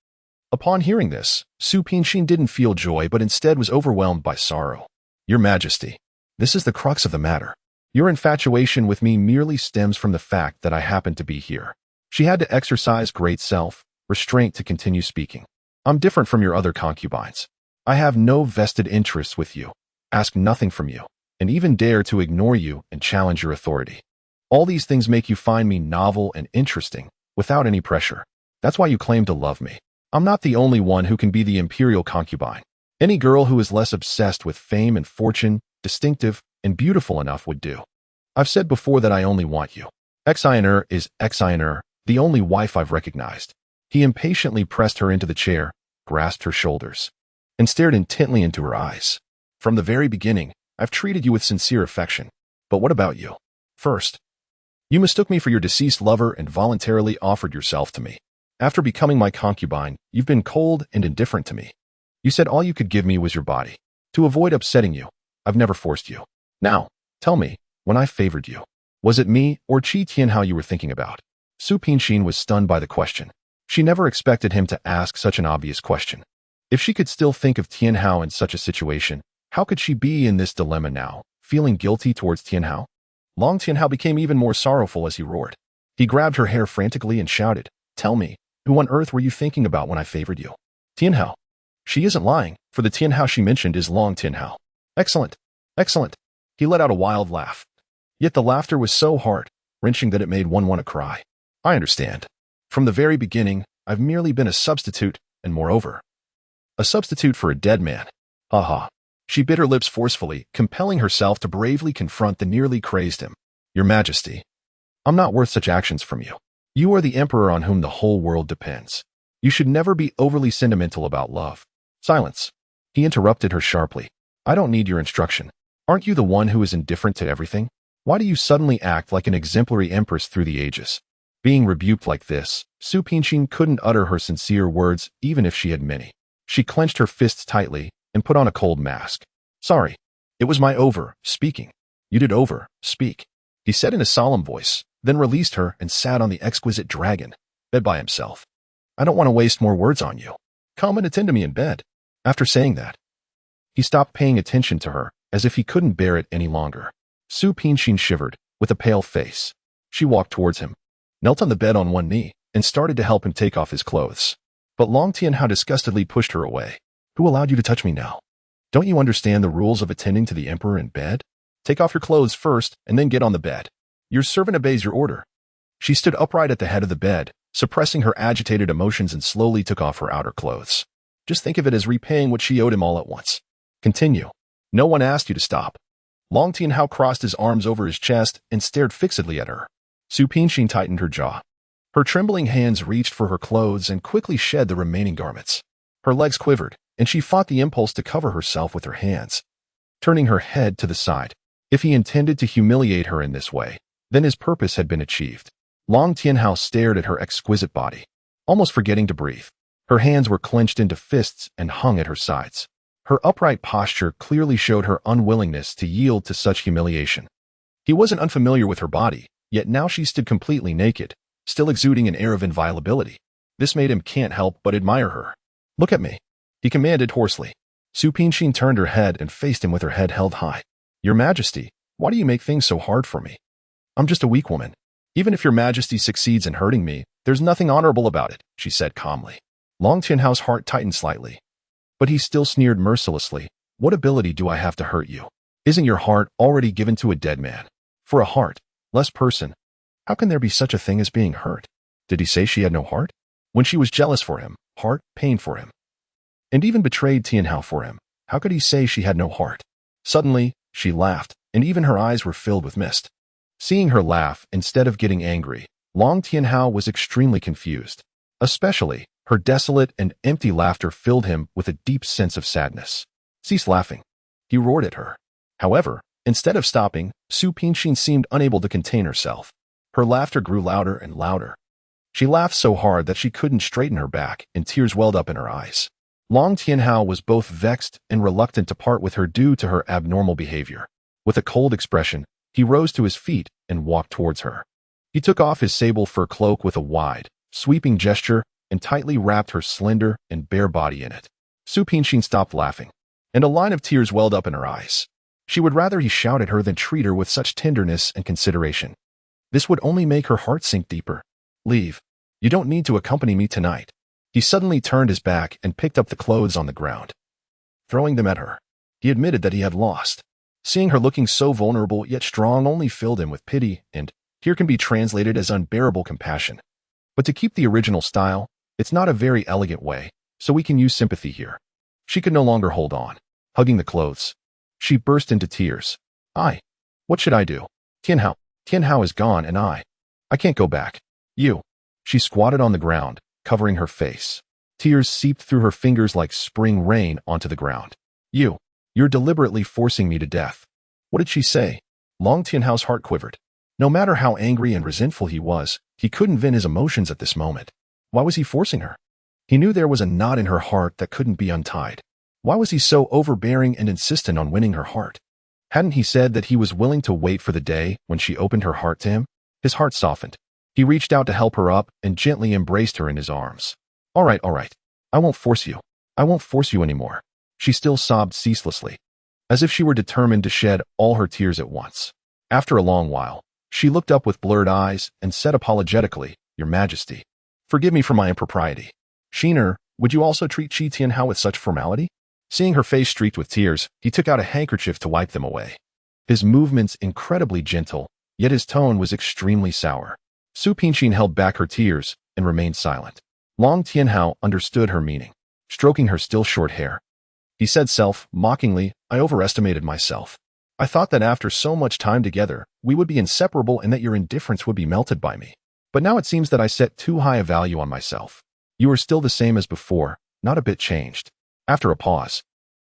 Upon hearing this, Su Pinshin didn't feel joy but instead was overwhelmed by sorrow. Your Majesty, this is the crux of the matter. Your infatuation with me merely stems from the fact that I happen to be here. She had to exercise great self-restraint to continue speaking. I'm different from your other concubines. I have no vested interests with you, ask nothing from you, and even dare to ignore you and challenge your authority. All these things make you find me novel and interesting, without any pressure. That's why you claim to love me. I'm not the only one who can be the imperial concubine. Any girl who is less obsessed with fame and fortune, distinctive, and beautiful enough would do. I've said before that I only want you. Exioner is Exioner, the only wife I've recognized. He impatiently pressed her into the chair, grasped her shoulders, and stared intently into her eyes. From the very beginning, I've treated you with sincere affection. But what about you? First, you mistook me for your deceased lover and voluntarily offered yourself to me. After becoming my concubine, you've been cold and indifferent to me. You said all you could give me was your body. To avoid upsetting you, I've never forced you. Now, tell me, when I favored you, was it me or Qi Tianhao you were thinking about? Su Pinshin was stunned by the question. She never expected him to ask such an obvious question. If she could still think of Tianhao in such a situation, how could she be in this dilemma now, feeling guilty towards Tianhao? Long Tianhao became even more sorrowful as he roared. He grabbed her hair frantically and shouted, Tell me, who on earth were you thinking about when I favored you? Tianhao. She isn't lying, for the Tianhao she mentioned is Long Tianhao. Excellent. Excellent. He let out a wild laugh. Yet the laughter was so hard, wrenching that it made one want to cry. I understand. From the very beginning, I've merely been a substitute, and moreover, a substitute for a dead man. Ha. She bit her lips forcefully, compelling herself to bravely confront the nearly crazed him. Your Majesty, I'm not worth such actions from you. You are the emperor on whom the whole world depends. You should never be overly sentimental about love. Silence. He interrupted her sharply. I don't need your instruction. Aren't you the one who is indifferent to everything? Why do you suddenly act like an exemplary empress through the ages? Being rebuked like this, Su Pingshin couldn't utter her sincere words even if she had many. She clenched her fists tightly and put on a cold mask. Sorry. It was my over-speaking. You did over-speak, he said in a solemn voice, then released her and sat on the exquisite dragon, bed by himself. I don't want to waste more words on you. Come and attend to me in bed. After saying that, he stopped paying attention to her, as if he couldn't bear it any longer. Su Pingshin shivered, with a pale face. She walked towards him, knelt on the bed on one knee, and started to help him take off his clothes. But Long Tianhao disgustedly pushed her away. Who allowed you to touch me now? Don't you understand the rules of attending to the emperor in bed? Take off your clothes first, and then get on the bed. Your servant obeys your order. She stood upright at the head of the bed, suppressing her agitated emotions, and slowly took off her outer clothes. Just think of it as repaying what she owed him all at once. Continue. No one asked you to stop. Long Tianhao crossed his arms over his chest and stared fixedly at her. Su Pingshin tightened her jaw. Her trembling hands reached for her clothes and quickly shed the remaining garments. Her legs quivered, and she fought the impulse to cover herself with her hands, turning her head to the side. If he intended to humiliate her in this way, then his purpose had been achieved. Long Tianhao stared at her exquisite body, almost forgetting to breathe. Her hands were clenched into fists and hung at her sides. Her upright posture clearly showed her unwillingness to yield to such humiliation. He wasn't unfamiliar with her body, yet now she stood completely naked, still exuding an air of inviolability. This made him can't help but admire her. Look at me, he commanded hoarsely. Su Pingshin turned her head and faced him with her head held high. Your Majesty, why do you make things so hard for me? I'm just a weak woman. Even if your Majesty succeeds in hurting me, there's nothing honorable about it, she said calmly. Long Tianhao's heart tightened slightly, but he still sneered mercilessly. What ability do I have to hurt you? Isn't your heart already given to a dead man? For a heart, less person, how can there be such a thing as being hurt? Did he say she had no heart? When she was jealous for him, heart, pain for him, and even betrayed Tianhao for him, how could he say she had no heart? Suddenly, she laughed, and even her eyes were filled with mist. Seeing her laugh instead of getting angry, Long Tianhao was extremely confused. Especially, her desolate and empty laughter filled him with a deep sense of sadness. Cease laughing, he roared at her. However, instead of stopping, Su Pingshin seemed unable to contain herself. Her laughter grew louder and louder. She laughed so hard that she couldn't straighten her back, and tears welled up in her eyes. Long Tianhao was both vexed and reluctant to part with her due to her abnormal behavior. With a cold expression, he rose to his feet and walked towards her. He took off his sable fur cloak with a wide, sweeping gesture and tightly wrapped her slender and bare body in it. Su Pingshin stopped laughing, and a line of tears welled up in her eyes. She would rather he shouted her than treat her with such tenderness and consideration. This would only make her heart sink deeper. Leave. You don't need to accompany me tonight. He suddenly turned his back and picked up the clothes on the ground, throwing them at her. He admitted that he had lost. Seeing her looking so vulnerable yet strong only filled him with pity and, here can be translated as unbearable compassion. But to keep the original style, it's not a very elegant way, so we can use sympathy here. She could no longer hold on, hugging the clothes. She burst into tears. What should I do? Tianhao is gone and I can't go back. You. She squatted on the ground, covering her face. Tears seeped through her fingers like spring rain onto the ground. You're deliberately forcing me to death. What did she say? Long Tianhao's heart quivered. No matter how angry and resentful he was, he couldn't vent his emotions at this moment. Why was he forcing her? He knew there was a knot in her heart that couldn't be untied. Why was he so overbearing and insistent on winning her heart? Hadn't he said that he was willing to wait for the day when she opened her heart to him? His heart softened. He reached out to help her up and gently embraced her in his arms. All right. I won't force you. I won't force you anymore. She still sobbed ceaselessly, as if she were determined to shed all her tears at once. After a long while, she looked up with blurred eyes and said apologetically, Your Majesty, forgive me for my impropriety. Sheener, would you also treat Qi Tianhao with such formality? Seeing her face streaked with tears, he took out a handkerchief to wipe them away. His movements incredibly gentle, yet his tone was extremely sour. Su Pingshin held back her tears and remained silent. Long Tianhao understood her meaning, stroking her still short hair. He said mockingly, I overestimated myself. I thought that after so much time together, we would be inseparable and that your indifference would be melted by me. But now it seems that I set too high a value on myself. You are still the same as before, not a bit changed. After a pause,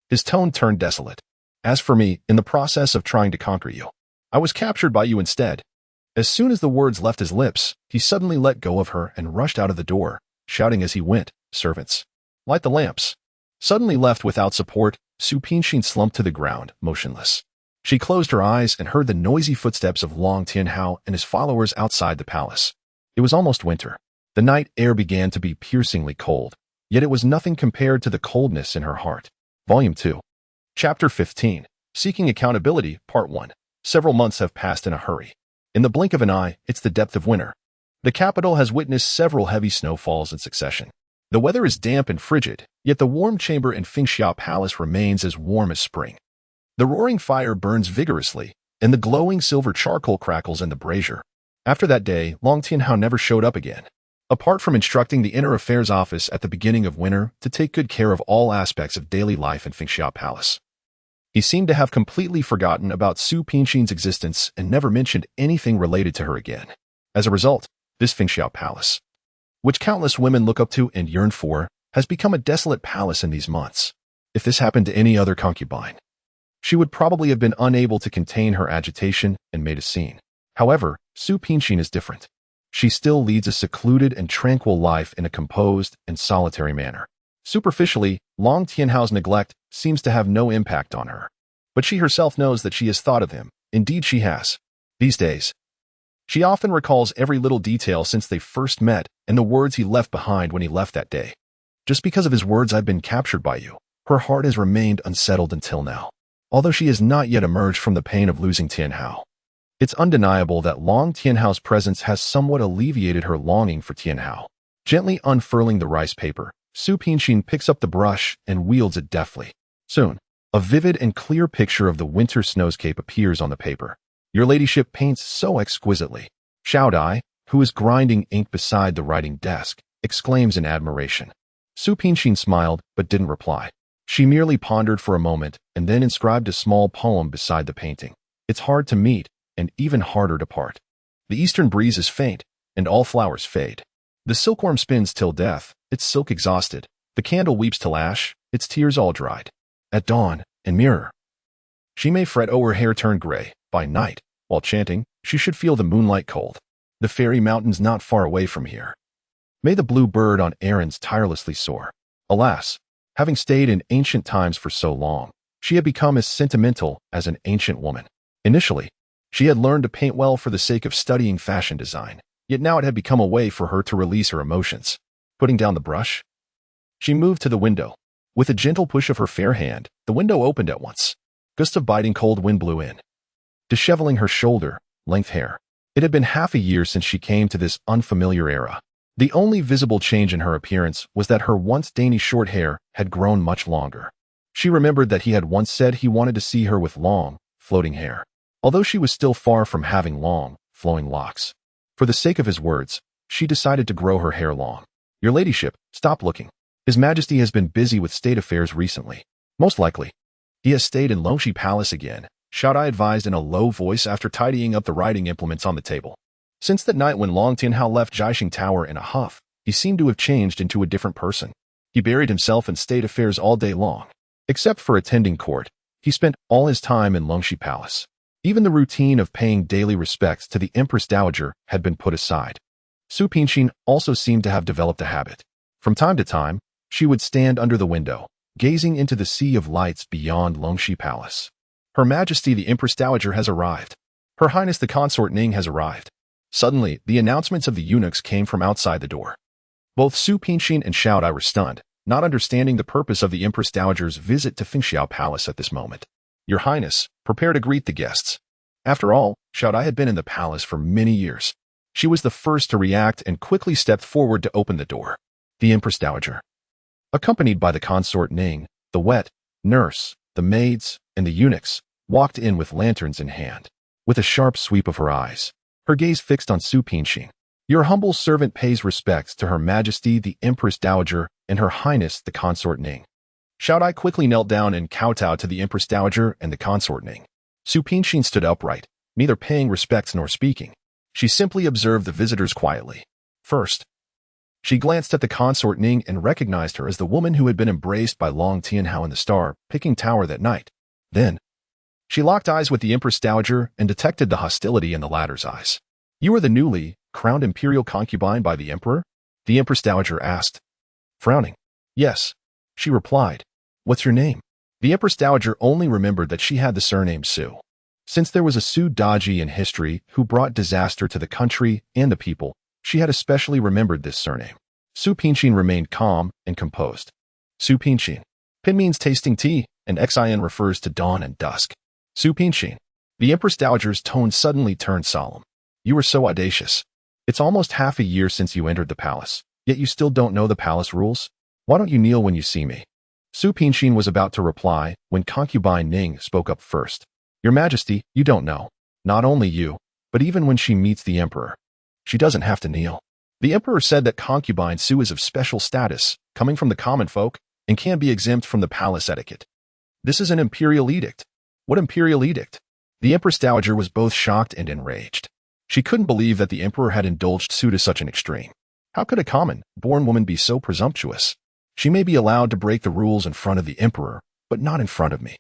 his tone turned desolate. As for me, in the process of trying to conquer you, I was captured by you instead. As soon as the words left his lips, he suddenly let go of her and rushed out of the door, shouting as he went, servants, light the lamps. Suddenly left without support, Su Pingshin slumped to the ground, motionless. She closed her eyes and heard the noisy footsteps of Long Tianhao and his followers outside the palace. It was almost winter. The night air began to be piercingly cold, yet it was nothing compared to the coldness in her heart. Volume 2. Chapter 15. Seeking Accountability, Part 1. Several months have passed in a hurry. In the blink of an eye, it's the depth of winter. The capital has witnessed several heavy snowfalls in succession. The weather is damp and frigid, yet the warm chamber in Fengxia Palace remains as warm as spring. The roaring fire burns vigorously, and the glowing silver charcoal crackles in the brazier. After that day, Long Tianhao never showed up again. Apart from instructing the Inner Affairs Office at the beginning of winter to take good care of all aspects of daily life in Fengxia Palace, he seemed to have completely forgotten about Su Pingshin's existence and never mentioned anything related to her again. As a result, this Fengxia Palace, which countless women look up to and yearn for, has become a desolate palace in these months. If this happened to any other concubine, she would probably have been unable to contain her agitation and made a scene. However, Su Pingshin is different. She still leads a secluded and tranquil life in a composed and solitary manner. Superficially, Long Tianhao's neglect seems to have no impact on her. But she herself knows that she has thought of him. Indeed, she has. These days, she often recalls every little detail since they first met and the words he left behind when he left that day. Just because of his words, I've been captured by you. Her heart has remained unsettled until now. Although she has not yet emerged from the pain of losing Tianhao, it's undeniable that Long Tianhao's presence has somewhat alleviated her longing for Tianhao. Gently unfurling the rice paper, Su Pingshin picks up the brush and wields it deftly. Soon, a vivid and clear picture of the winter snowscape appears on the paper. Your ladyship paints so exquisitely. Xiao Dai, who is grinding ink beside the writing desk, exclaims in admiration. Su Pingshin smiled but didn't reply. She merely pondered for a moment and then inscribed a small poem beside the painting. It's hard to meet and even harder to part. The eastern breeze is faint and all flowers fade. The silkworm spins till death, its silk exhausted. The candle weeps till ash, its tears all dried. At dawn, and mirror, she may fret o'er hair turned gray. By night, while chanting, she should feel the moonlight cold. The fairy mountains not far away from here. May the blue bird on errands tirelessly soar. Alas, having stayed in ancient times for so long, she had become as sentimental as an ancient woman. Initially, she had learned to paint well for the sake of studying fashion design, yet now it had become a way for her to release her emotions. Putting down the brush, she moved to the window. With a gentle push of her fair hand, the window opened at once. Gusts of biting cold wind blew in, disheveling her shoulder-length hair. It had been half a year since she came to this unfamiliar era. The only visible change in her appearance was that her once dainty short hair had grown much longer. She remembered that he had once said he wanted to see her with long, floating hair, although she was still far from having long, flowing locks. For the sake of his words, she decided to grow her hair long. Your ladyship, stop looking. His Majesty has been busy with state affairs recently. Most likely, he has stayed in Longxi Palace again, Xiao Dai advised in a low voice after tidying up the writing implements on the table. Since that night when Long Tianhao left Jiaxing Tower in a huff, he seemed to have changed into a different person. He buried himself in state affairs all day long. Except for attending court, he spent all his time in Longxi Palace. Even the routine of paying daily respects to the Empress Dowager had been put aside. Su Pingshin also seemed to have developed a habit. From time to time, she would stand under the window, gazing into the sea of lights beyond Longxi Palace. Her Majesty the Empress Dowager has arrived. Her Highness the Consort Ning has arrived. Suddenly, the announcements of the eunuchs came from outside the door. Both Su Pingshin and Xiao Dai were stunned, not understanding the purpose of the Empress Dowager's visit to Fengxia Palace at this moment. Your Highness, prepare to greet the guests. After all, Xiao Dai had been in the palace for many years. She was the first to react and quickly stepped forward to open the door. The Empress Dowager, accompanied by the Consort Ning, the wet nurse, the maids, and the eunuchs, walked in with lanterns in hand. with a sharp sweep of her eyes, her gaze fixed on Su Pingshin. Your humble servant pays respects to Her Majesty the Empress Dowager and Her Highness the Consort Ning. Xiao Dai quickly knelt down and kowtowed to the Empress Dowager and the Consort Ning. Su Pingshin stood upright, neither paying respects nor speaking. She simply observed the visitors quietly. First, she glanced at the Consort Ning and recognized her as the woman who had been embraced by Long Tianhao in the star-picking tower that night. Then, she locked eyes with the Empress Dowager and detected the hostility in the latter's eyes. "You are the newly crowned imperial concubine by the emperor?" the Empress Dowager asked, frowning. "Yes," she replied. "What's your name?" The Empress Dowager only remembered that she had the surname Su. Since there was a Su Daji in history who brought disaster to the country and the people, she had especially remembered this surname. Su Pingshin remained calm and composed. Su Pingshin. Pin means tasting tea, and Xin refers to dawn and dusk. Su Pingshin. The Empress Dowager's tone suddenly turned solemn. "You are so audacious. It's almost half a year since you entered the palace, yet you still don't know the palace rules? Why don't you kneel when you see me?" Su Pingshin was about to reply when concubine Ning spoke up first. "Your Majesty, you don't know. Not only you, but even when she meets the emperor, she doesn't have to kneel." The emperor said that concubine Su is of special status, coming from the common folk, and can be exempt from the palace etiquette. This is an imperial edict. What imperial edict? The Empress Dowager was both shocked and enraged. She couldn't believe that the emperor had indulged Su to such an extreme. How could a common-born woman be so presumptuous? She may be allowed to break the rules in front of the emperor, but not in front of me.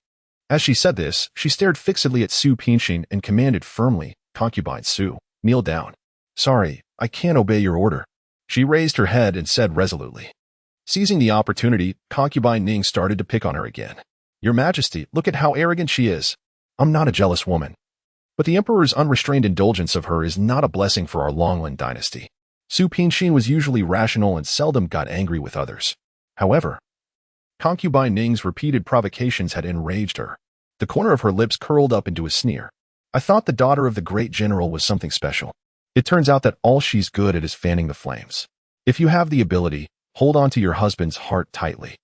As she said this, she stared fixedly at Su Pingshin and commanded firmly, "Concubine Su, kneel down." "Sorry, I can't obey your order." She raised her head and said resolutely. Seizing the opportunity, concubine Ning started to pick on her again. "Your Majesty, look at how arrogant she is. I'm not a jealous woman. But the emperor's unrestrained indulgence of her is not a blessing for our Longland dynasty." Su Pingshin was usually rational and seldom got angry with others. However, concubine Ning's repeated provocations had enraged her. The corner of her lips curled up into a sneer. "I thought the daughter of the great general was something special. It turns out that all she's good at is fanning the flames. If you have the ability, hold on to your husband's heart tightly.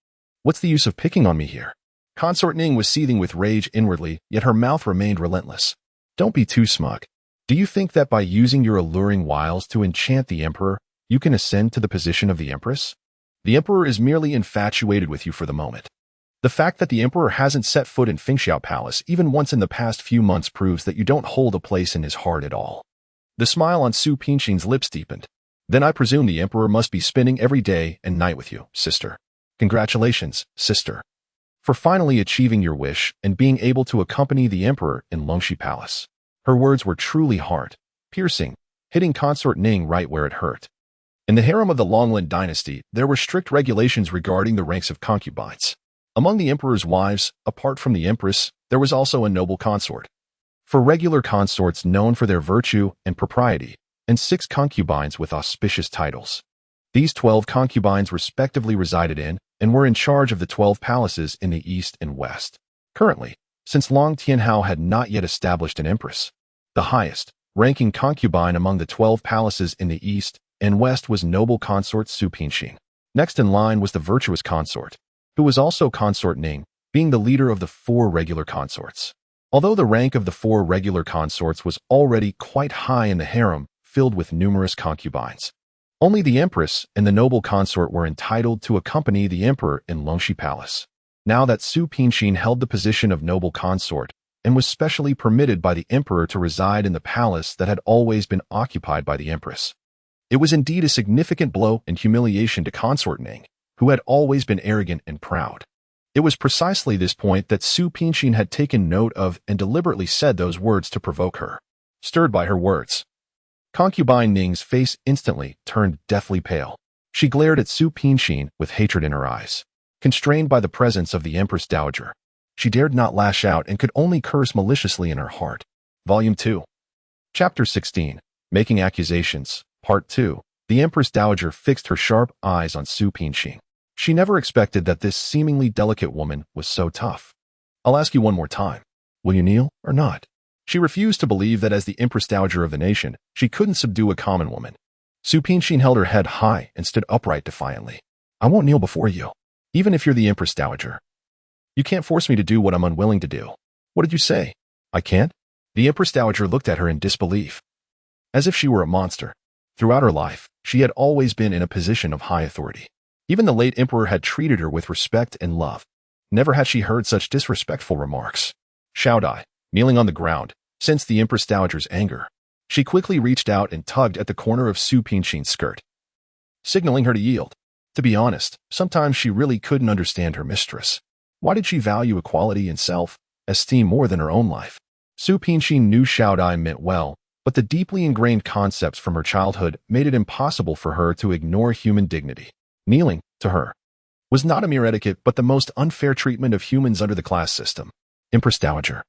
What's the use of picking on me here?" Consort Ning was seething with rage inwardly, yet her mouth remained relentless. "Don't be too smug. Do you think that by using your alluring wiles to enchant the emperor, you can ascend to the position of the empress? The emperor is merely infatuated with you for the moment. The fact that the emperor hasn't set foot in Fengxiao Palace even once in the past few months proves that you don't hold a place in his heart at all." The smile on Su Pingshin's lips deepened. "Then I presume the emperor must be spending every day and night with you, sister. Congratulations, sister, for finally achieving your wish and being able to accompany the emperor in Longxi Palace." Her words were truly heart-piercing, hitting Consort Ning right where it hurt. In the harem of the Longland dynasty, there were strict regulations regarding the ranks of concubines. Among the emperor's wives, apart from the empress, there was also a noble consort. For regular consorts known for their virtue and propriety, and 6 concubines with auspicious titles. These 12 concubines respectively resided in and were in charge of the 12 palaces in the east and west. Currently, since Long Tianhao had not yet established an empress, the highest-ranking concubine among the 12 palaces in the east and west was noble consort Su Pingshin. Next in line was the virtuous consort, who was also Consort Ning, being the leader of the 4 regular consorts. Although the rank of the 4 regular consorts was already quite high in the harem, filled with numerous concubines, only the empress and the noble consort were entitled to accompany the emperor in Longxi Palace. Now that Su Pingshin held the position of noble consort and was specially permitted by the emperor to reside in the palace that had always been occupied by the empress, it was indeed a significant blow and humiliation to Consort Ning, who had always been arrogant and proud. It was precisely this point that Su Pingshin had taken note of and deliberately said those words to provoke her. Stirred by her words, concubine Ning's face instantly turned deathly pale. She glared at Su Pingshin with hatred in her eyes. Constrained by the presence of the Empress Dowager, she dared not lash out and could only curse maliciously in her heart. Volume 2. Chapter 16. Making Accusations. Part 2. The Empress Dowager fixed her sharp eyes on Su Pingshin. She never expected that this seemingly delicate woman was so tough. "I'll ask you one more time. Will you kneel or not?" She refused to believe that as the Empress Dowager of the nation, she couldn't subdue a common woman. Su Pingshin held her head high and stood upright defiantly. "I won't kneel before you, even if you're the Empress Dowager. You can't force me to do what I'm unwilling to do." "What did you say?" "I can't?" The Empress Dowager looked at her in disbelief, as if she were a monster. Throughout her life, she had always been in a position of high authority. Even the late emperor had treated her with respect and love. Never had she heard such disrespectful remarks. Xiaodai, kneeling on the ground, sensed the Empress Dowager's anger. She quickly reached out and tugged at the corner of Su Pinqin's skirt, signaling her to yield. To be honest, sometimes she really couldn't understand her mistress. Why did she value equality and self-esteem more than her own life? Su Pinqin knew Xiaodai meant well, but the deeply ingrained concepts from her childhood made it impossible for her to ignore human dignity. Kneeling, to her, was not a mere etiquette but the most unfair treatment of humans under the class system. Empress Dowager,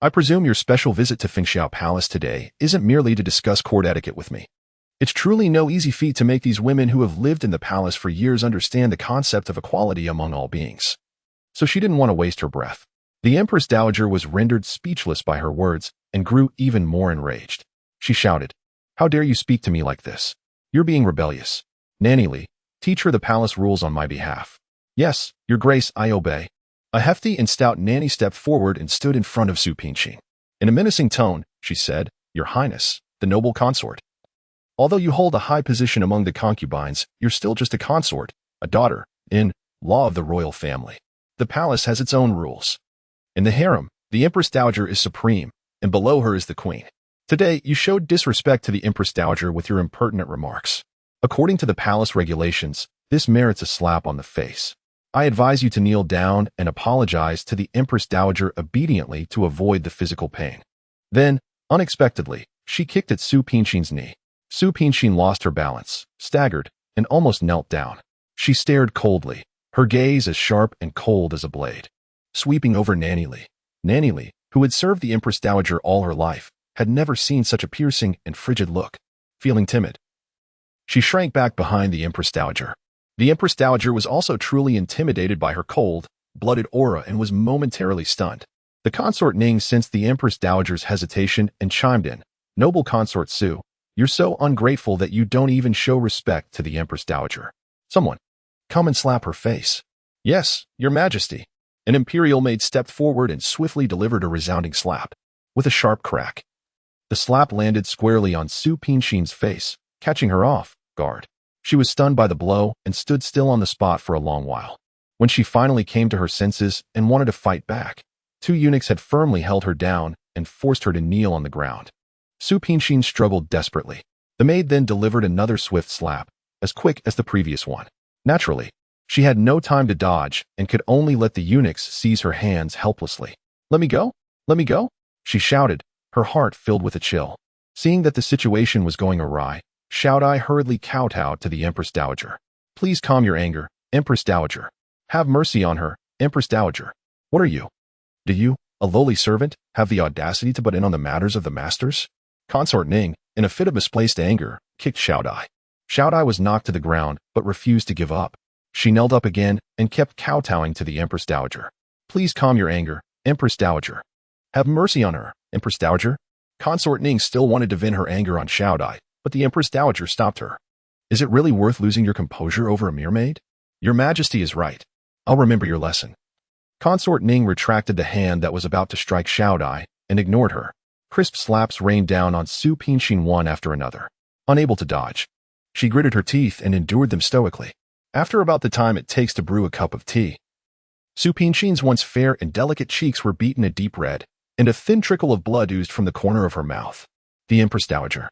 I presume your special visit to Fengxiao Palace today isn't merely to discuss court etiquette with me. It's truly no easy feat to make these women who have lived in the palace for years understand the concept of equality among all beings. So she didn't want to waste her breath. The Empress Dowager was rendered speechless by her words and grew even more enraged. She shouted, "How dare you speak to me like this? You're being rebellious. Nanny Li, teach her the palace rules on my behalf." "Yes, Your Grace, I obey." A hefty and stout nanny stepped forward and stood in front of Su Pinqin. In a menacing tone, she said, "Your Highness, the noble consort. Although you hold a high position among the concubines, you're still just a consort, a daughter, in law of the royal family. The palace has its own rules. In the harem, the Empress Dowager is supreme, and below her is the queen. Today, you showed disrespect to the Empress Dowager with your impertinent remarks. According to the palace regulations, this merits a slap on the face. I advise you to kneel down and apologize to the Empress Dowager obediently to avoid the physical pain." Then, unexpectedly, she kicked at Su Pinqin's knee. Su Pinqin lost her balance, staggered, and almost knelt down. She stared coldly, her gaze as sharp and cold as a blade. Sweeping over Nanny Li. Nanny Li, who had served the Empress Dowager all her life, had never seen such a piercing and frigid look. Feeling timid, she shrank back behind the Empress Dowager. The Empress Dowager was also truly intimidated by her cold-blooded aura and was momentarily stunned. The consort Ning sensed the Empress Dowager's hesitation and chimed in, "Noble consort Su, you're so ungrateful that you don't even show respect to the Empress Dowager. Someone, come and slap her face." "Yes, Your Majesty." An imperial maid stepped forward and swiftly delivered a resounding slap. With a sharp crack, the slap landed squarely on Su Pinqin's face, catching her off guard. She was stunned by the blow and stood still on the spot for a long while. When she finally came to her senses and wanted to fight back, two eunuchs had firmly held her down and forced her to kneel on the ground. Su Pinqin struggled desperately. The maid then delivered another swift slap, as quick as the previous one. Naturally, she had no time to dodge and could only let the eunuchs seize her hands helplessly. "Let me go! Let me go!" she shouted, her heart filled with a chill. Seeing that the situation was going awry, Xiaodai hurriedly kowtowed to the Empress Dowager. "Please calm your anger, Empress Dowager. Have mercy on her, Empress Dowager. What are you? Do you, a lowly servant, have the audacity to butt in on the matters of the masters?" Consort Ning, in a fit of misplaced anger, kicked Xiaodai. Xiaodai was knocked to the ground, but refused to give up. She knelt up again and kept kowtowing to the Empress Dowager. "Please calm your anger, Empress Dowager. Have mercy on her, Empress Dowager." Consort Ning still wanted to vent her anger on Xiaodai, but the Empress Dowager stopped her. "Is it really worth losing your composure over a mere maid? Your Majesty is right. I'll remember your lesson." Consort Ning retracted the hand that was about to strike Xiaodai and ignored her. Crisp slaps rained down on Su Pinqin one after another. Unable to dodge, she gritted her teeth and endured them stoically. After about the time it takes to brew a cup of tea, Su Pinqin's once fair and delicate cheeks were beaten a deep red, and a thin trickle of blood oozed from the corner of her mouth. The Empress Dowager,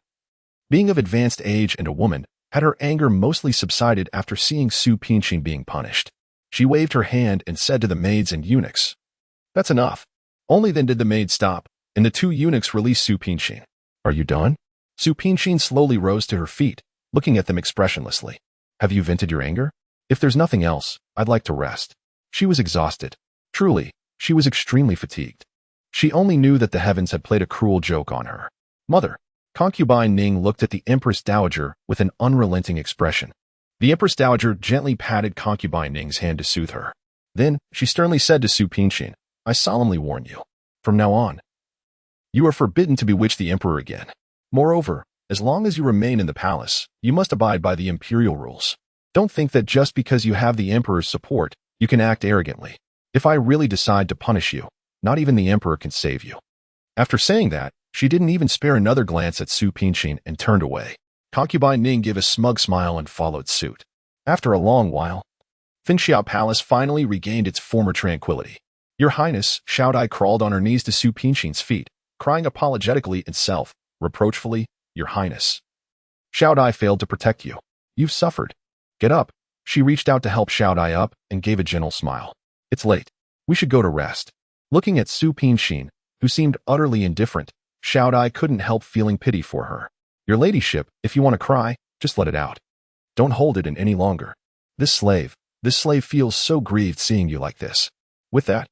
being of advanced age and a woman, had her anger mostly subsided after seeing Su Pinqin being punished. She waved her hand and said to the maids and eunuchs, "That's enough." Only then did the maid stop, and the two eunuchs released Su Pinqin. "Are you done?" Su Pinqin slowly rose to her feet, looking at them expressionlessly. "Have you vented your anger? If there's nothing else, I'd like to rest." She was exhausted. Truly, she was extremely fatigued. She only knew that the heavens had played a cruel joke on her. "Mother." Concubine Ning looked at the Empress Dowager with an unrelenting expression. The Empress Dowager gently patted Concubine Ning's hand to soothe her. Then, she sternly said to Su Pinqin, "I solemnly warn you. From now on, you are forbidden to bewitch the Emperor again. Moreover, as long as you remain in the palace, you must abide by the imperial rules. Don't think that just because you have the Emperor's support, you can act arrogantly. If I really decide to punish you, not even the Emperor can save you." After saying that, she didn't even spare another glance at Su Pinshin and turned away. Concubine Ning gave a smug smile and followed suit. After a long while, Fengxiao Palace finally regained its former tranquility. Your Highness, Xiaodai crawled on her knees to Su Pinshin's feet, crying apologetically and reproachfully, Your Highness. Xiaodai failed to protect you. You've suffered. Get up. She reached out to help Xiaodai up and gave a gentle smile. It's late. We should go to rest. Looking at Su Pinshin, who seemed utterly indifferent, Xiaodai couldn't help feeling pity for her. Your ladyship, if you want to cry, just let it out. Don't hold it in any longer. This slave feels so grieved seeing you like this. With that,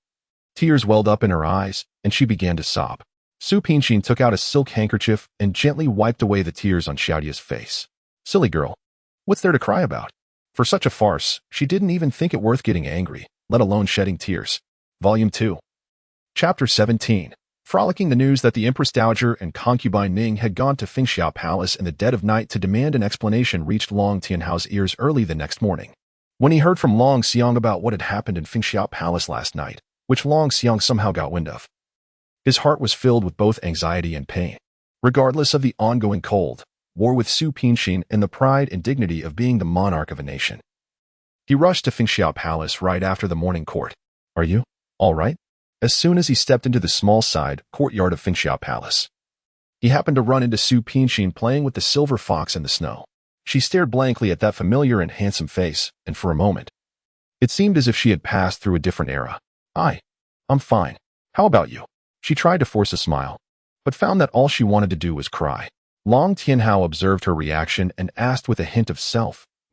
tears welled up in her eyes, and she began to sob. Su Pinshin took out a silk handkerchief and gently wiped away the tears on Xiaodia's face. Silly girl. What's there to cry about? For such a farce, she didn't even think it worth getting angry, let alone shedding tears. Volume 2. Chapter 17. Frolicking the news that the Empress Dowager and concubine Ning had gone to Fengxiao Palace in the dead of night to demand an explanation reached Long Tianhao's ears early the next morning. When he heard from Long Xiang about what had happened in Fengxiao Palace last night, which Long Xiang somehow got wind of, his heart was filled with both anxiety and pain. Regardless of the ongoing cold war with Su Pinshin and the pride and dignity of being the monarch of a nation, he rushed to Fengxiao Palace right after the morning court. Are you all right? As soon as he stepped into the small side courtyard of Fengxiao Palace, he happened to run into Su Pinshin playing with the silver fox in the snow. She stared blankly at that familiar and handsome face, and for a moment, it seemed as if she had passed through a different era. I'm fine. How about you? She tried to force a smile, but found that all she wanted to do was cry. Long Tianhao observed her reaction and asked with a hint of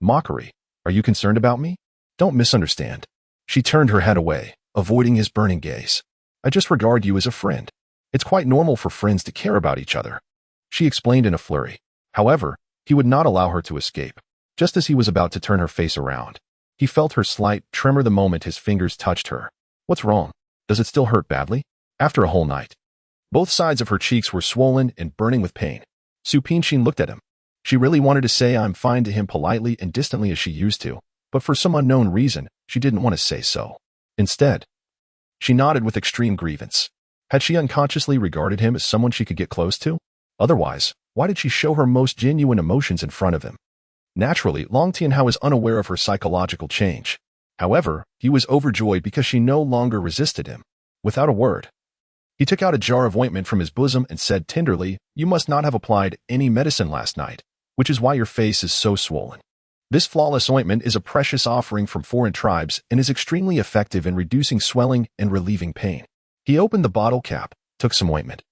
mockery, Are you concerned about me? Don't misunderstand. She turned her head away, avoiding his burning gaze. I just regard you as a friend. It's quite normal for friends to care about each other, she explained in a flurry. However, he would not allow her to escape. Just as he was about to turn her face around, he felt her slight tremor the moment his fingers touched her. What's wrong? Does it still hurt badly? After a whole night, both sides of her cheeks were swollen and burning with pain. Su Pinshin looked at him. She really wanted to say I'm fine to him politely and distantly as she used to, but for some unknown reason, she didn't want to say so. Instead, she nodded with extreme grievance. Had she unconsciously regarded him as someone she could get close to? Otherwise, why did she show her most genuine emotions in front of him? Naturally, Long Tianhao was unaware of her psychological change. However, he was overjoyed because she no longer resisted him. Without a word, he took out a jar of ointment from his bosom and said tenderly, You must not have applied any medicine last night, which is why your face is so swollen. This flawless ointment is a precious offering from foreign tribes and is extremely effective in reducing swelling and relieving pain. He opened the bottle cap, took some ointment,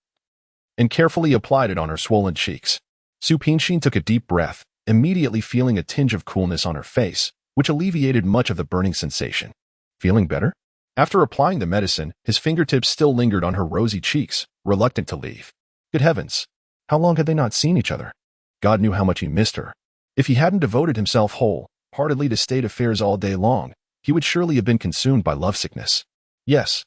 and carefully applied it on her swollen cheeks. Su Pinshin took a deep breath, immediately feeling a tinge of coolness on her face, which alleviated much of the burning sensation. Feeling better? After applying the medicine, his fingertips still lingered on her rosy cheeks, reluctant to leave. Good heavens! How long had they not seen each other? God knew how much he missed her. If he hadn't devoted himself wholeheartedly to state affairs all day long, he would surely have been consumed by lovesickness. Yes.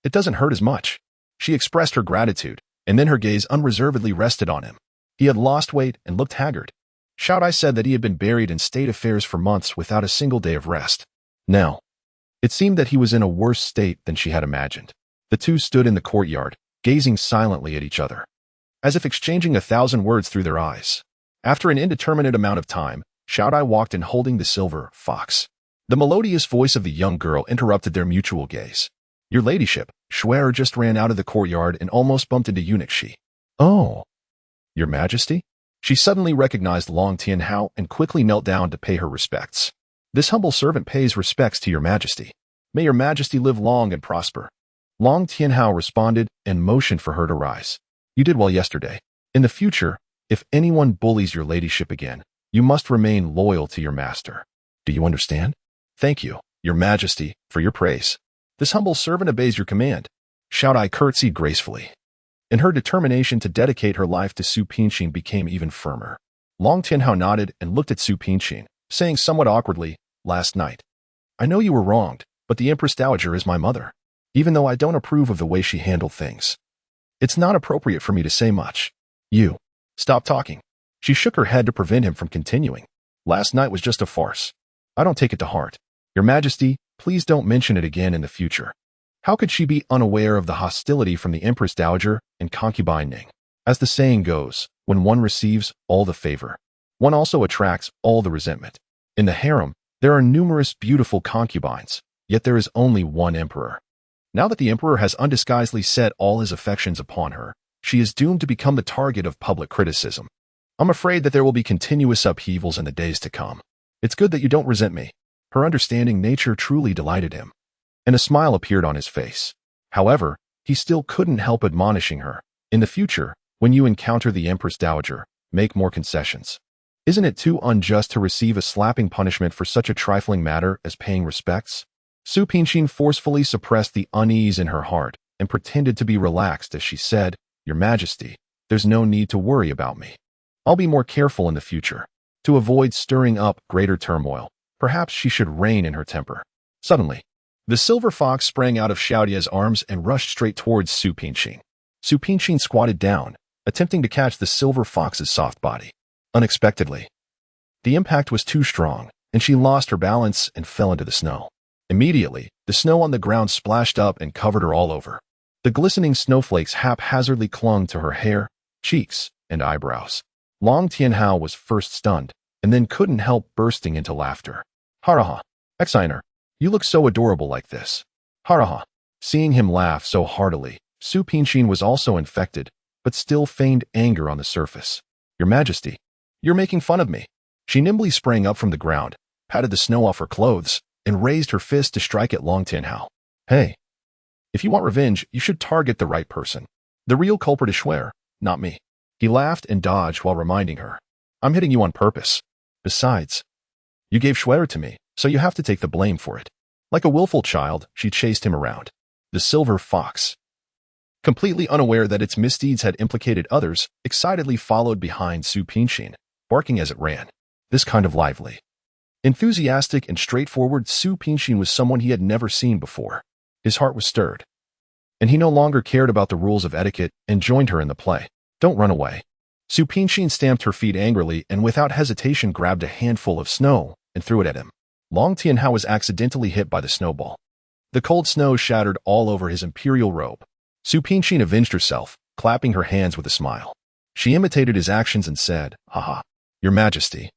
It doesn't hurt as much. She expressed her gratitude, and then her gaze unreservedly rested on him. He had lost weight and looked haggard. Xiaodai said that he had been buried in state affairs for months without a single day of rest. Now, it seemed that he was in a worse state than she had imagined. The two stood in the courtyard, gazing silently at each other, as if exchanging 1,000 words through their eyes. After an indeterminate amount of time, Xiaodai walked in holding the silver fox. The melodious voice of the young girl interrupted their mutual gaze. Your ladyship, Shuer just ran out of the courtyard and almost bumped into eunuch Shi. Oh, your majesty? She suddenly recognized Long Tianhao and quickly knelt down to pay her respects. This humble servant pays respects to your majesty. May your majesty live long and prosper. Long Tianhao responded and motioned for her to rise. You did well yesterday. In the future, if anyone bullies your ladyship again, you must remain loyal to your master. Do you understand? Thank you, your majesty, for your praise. This humble servant obeys your command. Xiaodai curtsied gracefully, and her determination to dedicate her life to Su Pinshin became even firmer. Long Tianhao nodded and looked at Su Pinshin, saying somewhat awkwardly, Last night, I know you were wronged, but the Empress Dowager is my mother. Even though I don't approve of the way she handled things, it's not appropriate for me to say much. You, stop talking. She shook her head to prevent him from continuing. Last night was just a farce. I don't take it to heart. Your Majesty, please don't mention it again in the future. How could she be unaware of the hostility from the Empress Dowager and concubine Ning? As the saying goes, when one receives all the favor, one also attracts all the resentment. In the harem, there are numerous beautiful concubines, yet there is only one emperor. Now that the emperor has undisguisedly set all his affections upon her, she is doomed to become the target of public criticism. I'm afraid that there will be continuous upheavals in the days to come. It's good that you don't resent me. Her understanding nature truly delighted him, and a smile appeared on his face. However, he still couldn't help admonishing her. In the future, when you encounter the Empress Dowager, make more concessions. Isn't it too unjust to receive a slapping punishment for such a trifling matter as paying respects? Su Pinqin forcefully suppressed the unease in her heart and pretended to be relaxed as she said, "Your Majesty, there's no need to worry about me. I'll be more careful in the future. To avoid stirring up greater turmoil, perhaps she should rein in her temper." Suddenly, the silver fox sprang out of Xiaodia's arms and rushed straight towards Su Pinqin. Su Pinqin squatted down, attempting to catch the silver fox's soft body. Unexpectedly, the impact was too strong, and she lost her balance and fell into the snow. Immediately, the snow on the ground splashed up and covered her all over. The glistening snowflakes haphazardly clung to her hair, cheeks, and eyebrows. Long Tianhao was first stunned, and then couldn't help bursting into laughter. "Haraha, Exiner, you look so adorable like this." Haraha. Seeing him laugh so heartily, Su Pinqin was also infected, but still feigned anger on the surface. "Your Majesty, you're making fun of me." She nimbly sprang up from the ground, patted the snow off her clothes, and raised her fist to strike at Long Tianhao. "Hey, if you want revenge, you should target the right person. The real culprit is Schwer, not me." He laughed and dodged while reminding her, "I'm hitting you on purpose. Besides, you gave Schwer to me, so you have to take the blame for it." Like a willful child, she chased him around. The silver fox, completely unaware that its misdeeds had implicated others, excitedly followed behind Su Pinqin, barking as it ran. This kind of lively, enthusiastic, and straightforward Su Pinqin was someone he had never seen before. His heart was stirred, and he no longer cared about the rules of etiquette and joined her in the play. "Don't run away." Su Pinqin stamped her feet angrily and without hesitation grabbed a handful of snow and threw it at him. Long Tianhao was accidentally hit by the snowball. The cold snow shattered all over his imperial robe. Su Pinqin avenged herself, clapping her hands with a smile. She imitated his actions and said, "Haha, Your Majesty,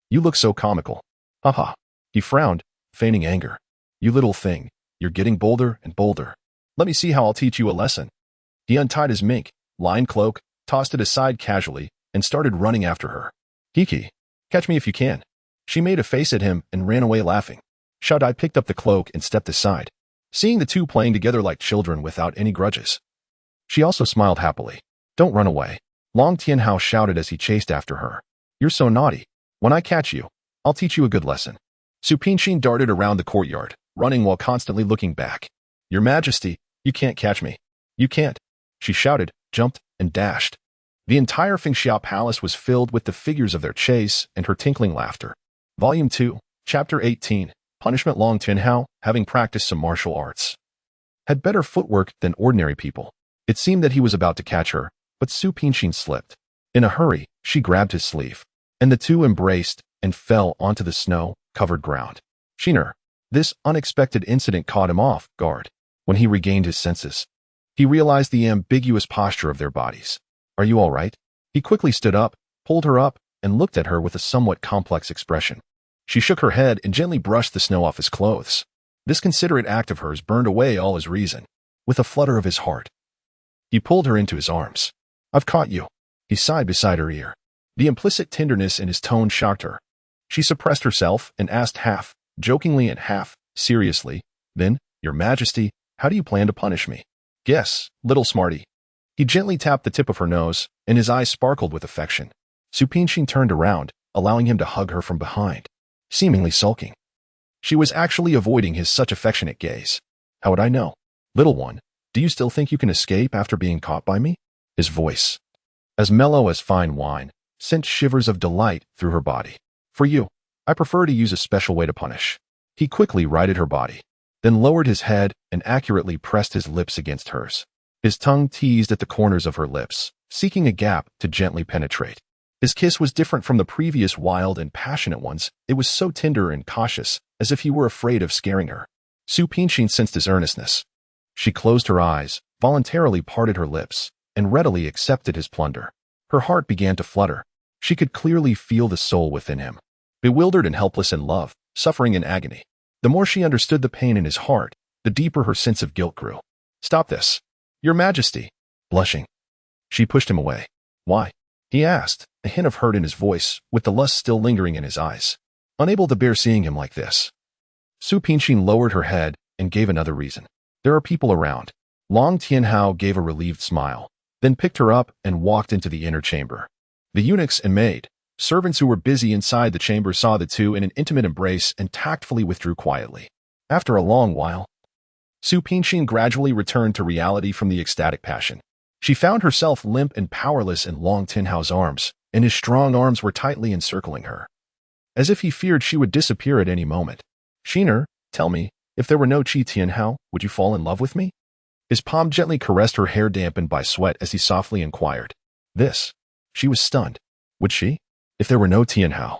you look so comical." "Haha." He frowned, feigning anger. "You little thing, you're getting bolder and bolder. Let me see how I'll teach you a lesson." He untied his mink, lined cloak, tossed it aside casually, and started running after her. "Kiki, catch me if you can." She made a face at him and ran away laughing. Xiaodai picked up the cloak and stepped aside, seeing the two playing together like children without any grudges. She also smiled happily. "Don't run away." Long Tianhao shouted as he chased after her. "You're so naughty. When I catch you, I'll teach you a good lesson." Su Pinqin darted around the courtyard, running while constantly looking back. "Your Majesty, you can't catch me. You can't." She shouted, jumped, and dashed. The entire Fengxiao Palace was filled with the figures of their chase and her tinkling laughter. Volume 2, Chapter 18, Punishment. Long Tianhao, having practiced some martial arts, had better footwork than ordinary people. It seemed that he was about to catch her, but Su Pinqin slipped. In a hurry, she grabbed his sleeve, and the two embraced and fell onto the snow-covered ground. Shiner. This unexpected incident caught him off guard. When he regained his senses, he realized the ambiguous posture of their bodies. "Are you all right?" He quickly stood up, pulled her up, and looked at her with a somewhat complex expression. She shook her head and gently brushed the snow off his clothes. This considerate act of hers burned away all his reason. With a flutter of his heart, he pulled her into his arms. "I've caught you." He sighed beside her ear. The implicit tenderness in his tone shocked her. She suppressed herself and asked half jokingly and half seriously, "Then, Your Majesty, how do you plan to punish me?" "Guess, little smarty." He gently tapped the tip of her nose, and his eyes sparkled with affection. Su Pinqin turned around, allowing him to hug her from behind, seemingly sulking. She was actually avoiding his such affectionate gaze. "How would I know? Little one, do you still think you can escape after being caught by me?" His voice, as mellow as fine wine, sent shivers of delight through her body. "For you, I prefer to use a special way to punish." He quickly righted her body, then lowered his head and accurately pressed his lips against hers. His tongue teased at the corners of her lips, seeking a gap to gently penetrate. His kiss was different from the previous wild and passionate ones. It was so tender and cautious, as if he were afraid of scaring her. Su Pinqin sensed his earnestness. She closed her eyes, voluntarily parted her lips, and readily accepted his plunder. Her heart began to flutter. She could clearly feel the soul within him, bewildered and helpless in love, suffering in agony. The more she understood the pain in his heart, the deeper her sense of guilt grew. "Stop this, Your Majesty." Blushing, she pushed him away. "Why?" he asked, a hint of hurt in his voice, with the lust still lingering in his eyes. Unable to bear seeing him like this, Su Pingshin lowered her head and gave another reason. "There are people around." Long Tianhao gave a relieved smile, then picked her up and walked into the inner chamber. The eunuchs and maid, servants who were busy inside the chamber, saw the two in an intimate embrace and tactfully withdrew quietly. After a long while, Su Pingshin gradually returned to reality from the ecstatic passion. She found herself limp and powerless in Long Tianhao's arms, and his strong arms were tightly encircling her, as if he feared she would disappear at any moment. "Shiner, tell me, if there were no Qi Tianhao, would you fall in love with me?" His palm gently caressed her hair dampened by sweat as he softly inquired. She was stunned. Would she? If there were no Tianhao,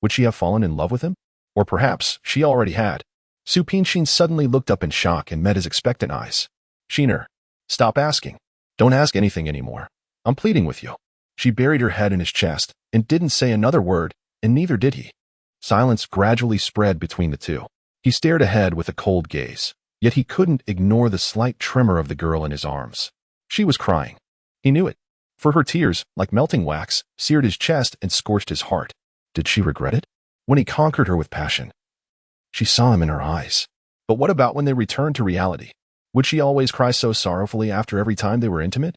would she have fallen in love with him? Or perhaps she already had. Su Pingshin suddenly looked up in shock and met his expectant eyes. "Shiner, stop asking. Don't ask anything anymore. I'm pleading with you." She buried her head in his chest and didn't say another word, and neither did he. Silence gradually spread between the two. He stared ahead with a cold gaze, yet he couldn't ignore the slight tremor of the girl in his arms. She was crying. He knew it, for her tears, like melting wax, seared his chest and scorched his heart. Did she regret it? When he conquered her with passion, she saw him in her eyes. But what about when they returned to reality? Would she always cry so sorrowfully after every time they were intimate?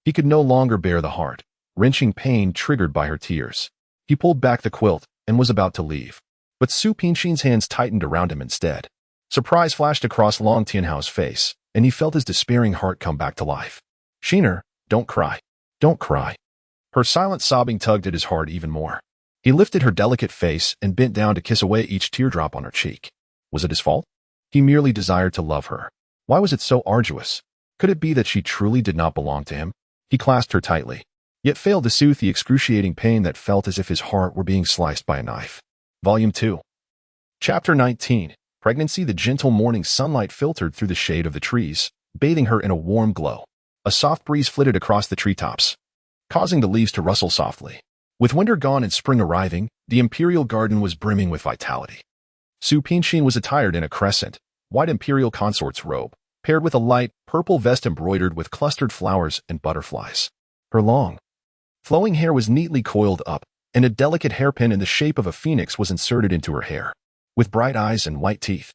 He could no longer bear the heart-wrenching pain triggered by her tears. He pulled back the quilt and was about to leave, but Su Pingshin's hands tightened around him instead. Surprise flashed across Long Tianhao's face, and he felt his despairing heart come back to life. "Shiner, don't cry. Don't cry." Her silent sobbing tugged at his heart even more. He lifted her delicate face and bent down to kiss away each teardrop on her cheek. Was it his fault? He merely desired to love her. Why was it so arduous? Could it be that she truly did not belong to him? He clasped her tightly, yet failed to soothe the excruciating pain that felt as if his heart were being sliced by a knife. Volume 2. Chapter 19. Pregnancy. The gentle morning sunlight filtered through the shade of the trees, bathing her in a warm glow. A soft breeze flitted across the treetops, causing the leaves to rustle softly. With winter gone and spring arriving, the imperial garden was brimming with vitality. Su Pingshin was attired in a crescent, white imperial consort's robe, paired with a light, purple vest embroidered with clustered flowers and butterflies. Her long, flowing hair was neatly coiled up, and a delicate hairpin in the shape of a phoenix was inserted into her hair. With bright eyes and white teeth,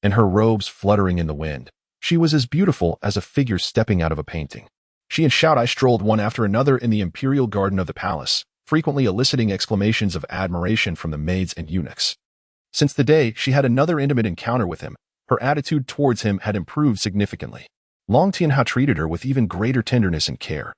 and her robes fluttering in the wind, she was as beautiful as a figure stepping out of a painting. She and Xiaodai strolled one after another in the imperial garden of the palace, frequently eliciting exclamations of admiration from the maids and eunuchs. Since the day she had another intimate encounter with him, her attitude towards him had improved significantly. Long Tianhao treated her with even greater tenderness and care,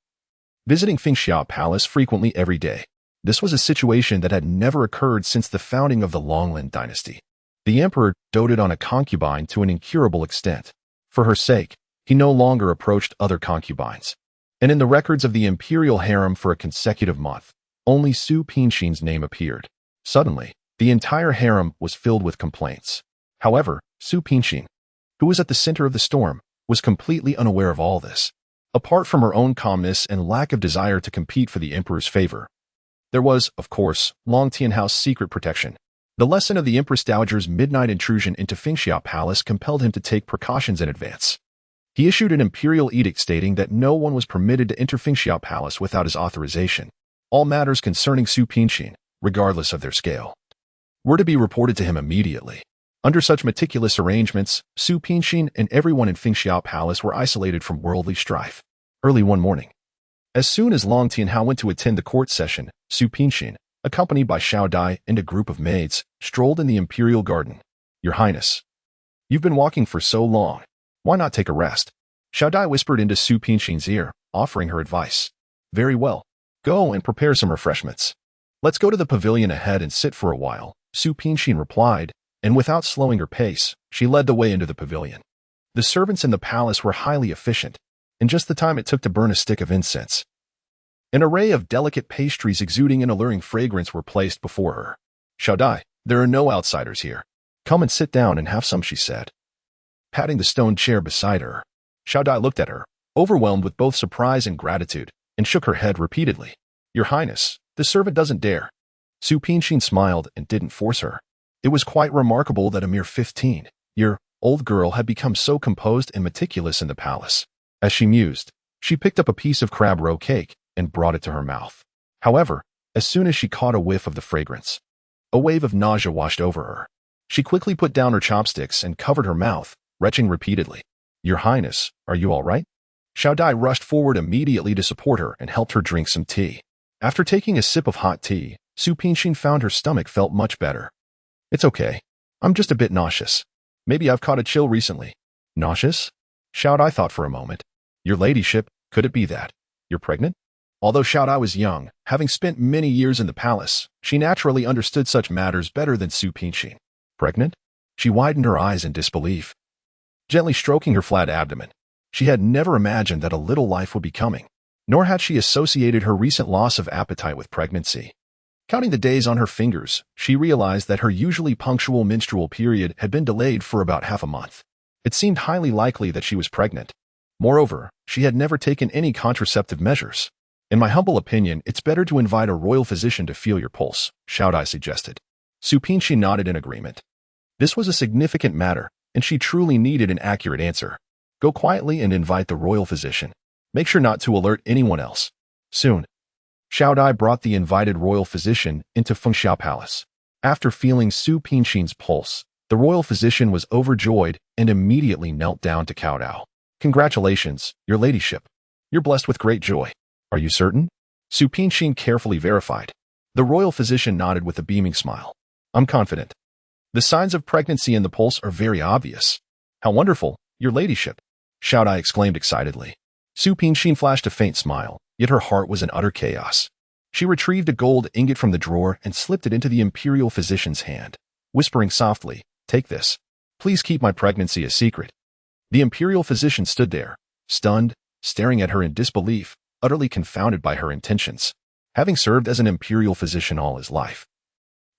visiting Fengxiao Palace frequently every day. This was a situation that had never occurred since the founding of the Longlin Dynasty. The emperor doted on a concubine to an incurable extent. For her sake, he no longer approached other concubines. And in the records of the imperial harem for a consecutive month, only Su Pingshin's name appeared. Suddenly, the entire harem was filled with complaints. However, Su Pingshin, who was at the center of the storm, was completely unaware of all this. Apart from her own calmness and lack of desire to compete for the emperor's favor, there was, of course, Long Tianhao's secret protection. The lesson of the Empress Dowager's midnight intrusion into Fengxiao Palace compelled him to take precautions in advance. He issued an imperial edict stating that no one was permitted to enter Fengxiao Palace without his authorization. All matters concerning Su Pingshin, regardless of their scale, were to be reported to him immediately. Under such meticulous arrangements, Su Pingshin and everyone in Fengxiao Palace were isolated from worldly strife. Early one morning, as soon as Long Tianhao went to attend the court session, Su Pingshin, accompanied by Xiaodai and a group of maids, strolled in the imperial garden. "Your Highness, you've been walking for so long. Why not take a rest?" Xiaodai whispered into Su Pingshin's ear, offering her advice. "Very well. Go and prepare some refreshments. Let's go to the pavilion ahead and sit for a while," Su Pingshin replied, and without slowing her pace, she led the way into the pavilion. The servants in the palace were highly efficient, in just the time it took to burn a stick of incense. An array of delicate pastries exuding an alluring fragrance were placed before her. "Xiaodai, there are no outsiders here. Come and sit down and have some," she said. patting the stone chair beside her. Xiao Dai looked at her, overwhelmed with both surprise and gratitude, and shook her head repeatedly. Your Highness, the servant doesn't dare. Su Pinxin smiled and didn't force her. It was quite remarkable that a mere 15-year-old girl had become so composed and meticulous in the palace. As she mused, she picked up a piece of crab roe cake and brought it to her mouth. However, as soon as she caught a whiff of the fragrance, a wave of nausea washed over her. She quickly put down her chopsticks and covered her mouth, retching repeatedly. Your Highness, are you all right? Xiao Dai rushed forward immediately to support her and helped her drink some tea. After taking a sip of hot tea, Su Pinxin found her stomach felt much better. It's okay. I'm just a bit nauseous. Maybe I've caught a chill recently. Nauseous? Xiao Dai thought for a moment. Your ladyship, could it be that you're pregnant? Although Xiao Dai was young, having spent many years in the palace, she naturally understood such matters better than Su Pinxin. Pregnant? She widened her eyes in disbelief, gently stroking her flat abdomen. She had never imagined that a little life would be coming, nor had she associated her recent loss of appetite with pregnancy. Counting the days on her fingers, she realized that her usually punctual menstrual period had been delayed for about half a month. It seemed highly likely that she was pregnant. Moreover, she had never taken any contraceptive measures. In my humble opinion, it's better to invite a royal physician to feel your pulse, Xiao Dai suggested. Su Pinxin nodded in agreement. This was a significant matter, and she truly needed an accurate answer. Go quietly and invite the royal physician. Make sure not to alert anyone else. Soon, Xiao Dai brought the invited royal physician into Fengxiao Palace. After feeling Su Pinxin's pulse, the royal physician was overjoyed and immediately knelt down to kowtow. Congratulations, your ladyship. You're blessed with great joy. Are you certain? Su Pinxin carefully verified. The royal physician nodded with a beaming smile. I'm confident. The signs of pregnancy in the pulse are very obvious. How wonderful, your ladyship. Xiao Dai exclaimed excitedly. Su Pinxin flashed a faint smile, yet her heart was in utter chaos. She retrieved a gold ingot from the drawer and slipped it into the imperial physician's hand, whispering softly, Take this. Please keep my pregnancy a secret. The imperial physician stood there, stunned, staring at her in disbelief, utterly confounded by her intentions. Having served as an imperial physician all his life,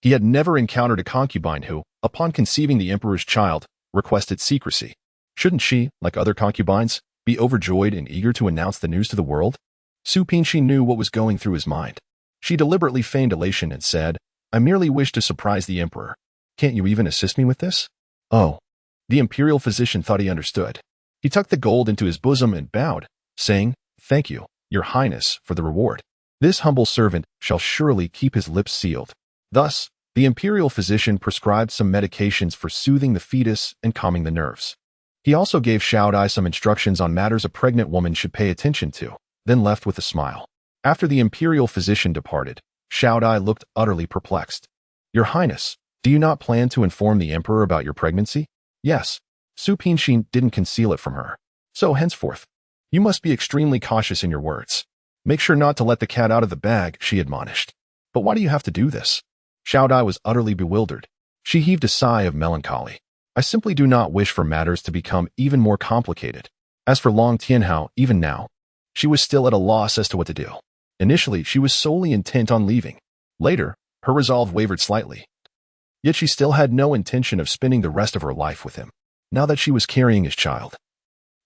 he had never encountered a concubine who, upon conceiving the emperor's child, requested secrecy. Shouldn't she, like other concubines, be overjoyed and eager to announce the news to the world? Su Pinxin knew what was going through his mind. She deliberately feigned elation and said, I merely wish to surprise the emperor. Can't you even assist me with this? Oh. The imperial physician thought he understood. He tucked the gold into his bosom and bowed, saying, Thank you, your highness, for the reward. This humble servant shall surely keep his lips sealed. Thus, the imperial physician prescribed some medications for soothing the fetus and calming the nerves. He also gave Xiao Dai some instructions on matters a pregnant woman should pay attention to, then left with a smile. After the imperial physician departed, Xiao Dai looked utterly perplexed. Your highness, do you not plan to inform the emperor about your pregnancy? Yes. Su Pinxin didn't conceal it from her. So henceforth, you must be extremely cautious in your words. Make sure not to let the cat out of the bag, she admonished. But why do you have to do this? Xiao Dai was utterly bewildered. She heaved a sigh of melancholy. I simply do not wish for matters to become even more complicated. As for Long Tianhao, even now, she was still at a loss as to what to do. Initially, she was solely intent on leaving. Later, her resolve wavered slightly. Yet she still had no intention of spending the rest of her life with him, now that she was carrying his child.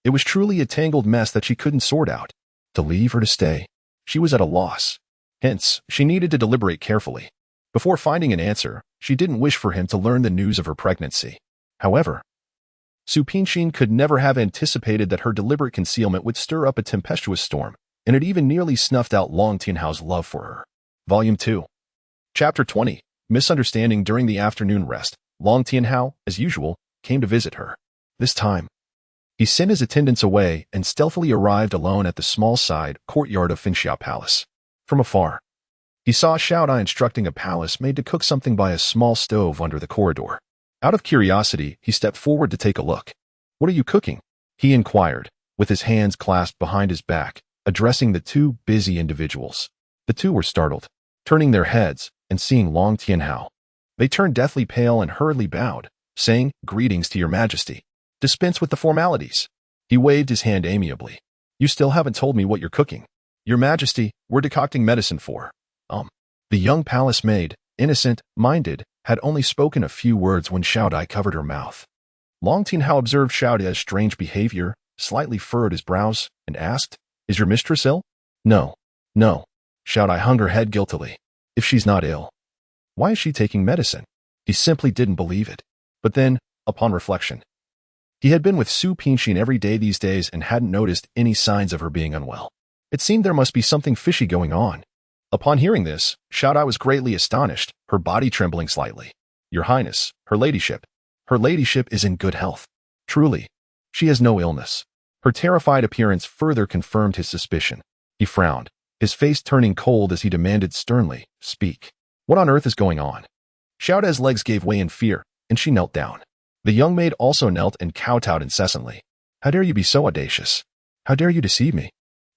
It was truly a tangled mess that she couldn't sort out. To leave or to stay, she was at a loss. Hence, she needed to deliberate carefully. Before finding an answer, she didn't wish for him to learn the news of her pregnancy. However, Su Pinxin could never have anticipated that her deliberate concealment would stir up a tempestuous storm, and it even nearly snuffed out Long Tianhao's love for her. Volume 2. Chapter 20. Misunderstanding. During the afternoon rest, Long Tianhao, as usual, came to visit her. This time, he sent his attendants away and stealthily arrived alone at the small side courtyard of Fengxiao Palace. From afar, he saw Xiao Dai instructing a palace maid to cook something by a small stove under the corridor. Out of curiosity, he stepped forward to take a look. What are you cooking? He inquired, with his hands clasped behind his back, addressing the two busy individuals. The two were startled, turning their heads and seeing Long Tianhao. They turned deathly pale and hurriedly bowed, saying, Greetings to your majesty. Dispense with the formalities. He waved his hand amiably. You still haven't told me what you're cooking. Your majesty, we're decocting medicine for. The young palace maid, innocent-minded, had only spoken a few words when Xiao Dai covered her mouth. Long Tianhao observed Xiao Da's strange behavior, slightly furrowed his brows, and asked, "Is your mistress ill?" "No, no." Xiao Dai hung her head guiltily. "If she's not ill, why is she taking medicine?" He simply didn't believe it. But then, upon reflection, he had been with Su Pinxin every day these days and hadn't noticed any signs of her being unwell. It seemed there must be something fishy going on. Upon hearing this, Xiao Dai was greatly astonished, her body trembling slightly. "Your Highness, her ladyship is in good health. Truly, she has no illness." Her terrified appearance further confirmed his suspicion. He frowned, his face turning cold as he demanded sternly, "Speak. What on earth is going on?" Xiao Dai's legs gave way in fear, and she knelt down. The young maid also knelt and kowtowed incessantly. "How dare you be so audacious? How dare you deceive me?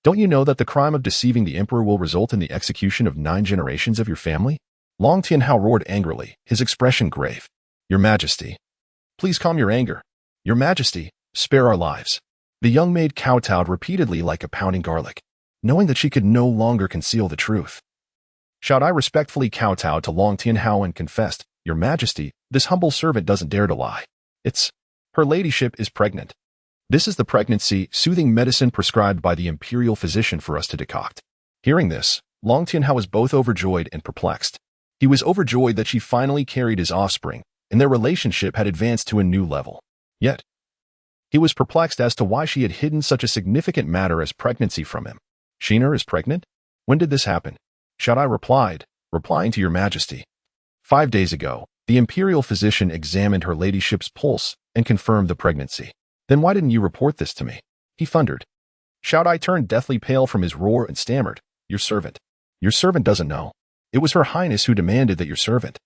Don't you know that the crime of deceiving the emperor will result in the execution of 9 generations of your family?" Long Tianhao roared angrily, his expression grave. "Your Majesty, please calm your anger. Your Majesty, spare our lives." The young maid kowtowed repeatedly like a pounding garlic, knowing that she could no longer conceal the truth. Xiao Dai respectfully kowtowed to Long Tianhao and confessed, "Your Majesty, this humble servant doesn't dare to lie. Her ladyship is pregnant. This is the pregnancy soothing medicine prescribed by the imperial physician for us to decoct." Hearing this, Long Tianhao was both overjoyed and perplexed. He was overjoyed that she finally carried his offspring, and their relationship had advanced to a new level. Yet, he was perplexed as to why she had hidden such a significant matter as pregnancy from him. "Shiner is pregnant? When did this happen?" Xiao Dai replied, "Replying to your Majesty. 5 days ago, the imperial physician examined her ladyship's pulse and confirmed the pregnancy." "Then why didn't you report this to me?" he thundered. Xiao Dai turned deathly pale from his roar and stammered, Your servant doesn't know. It was Her Highness who demanded that your servant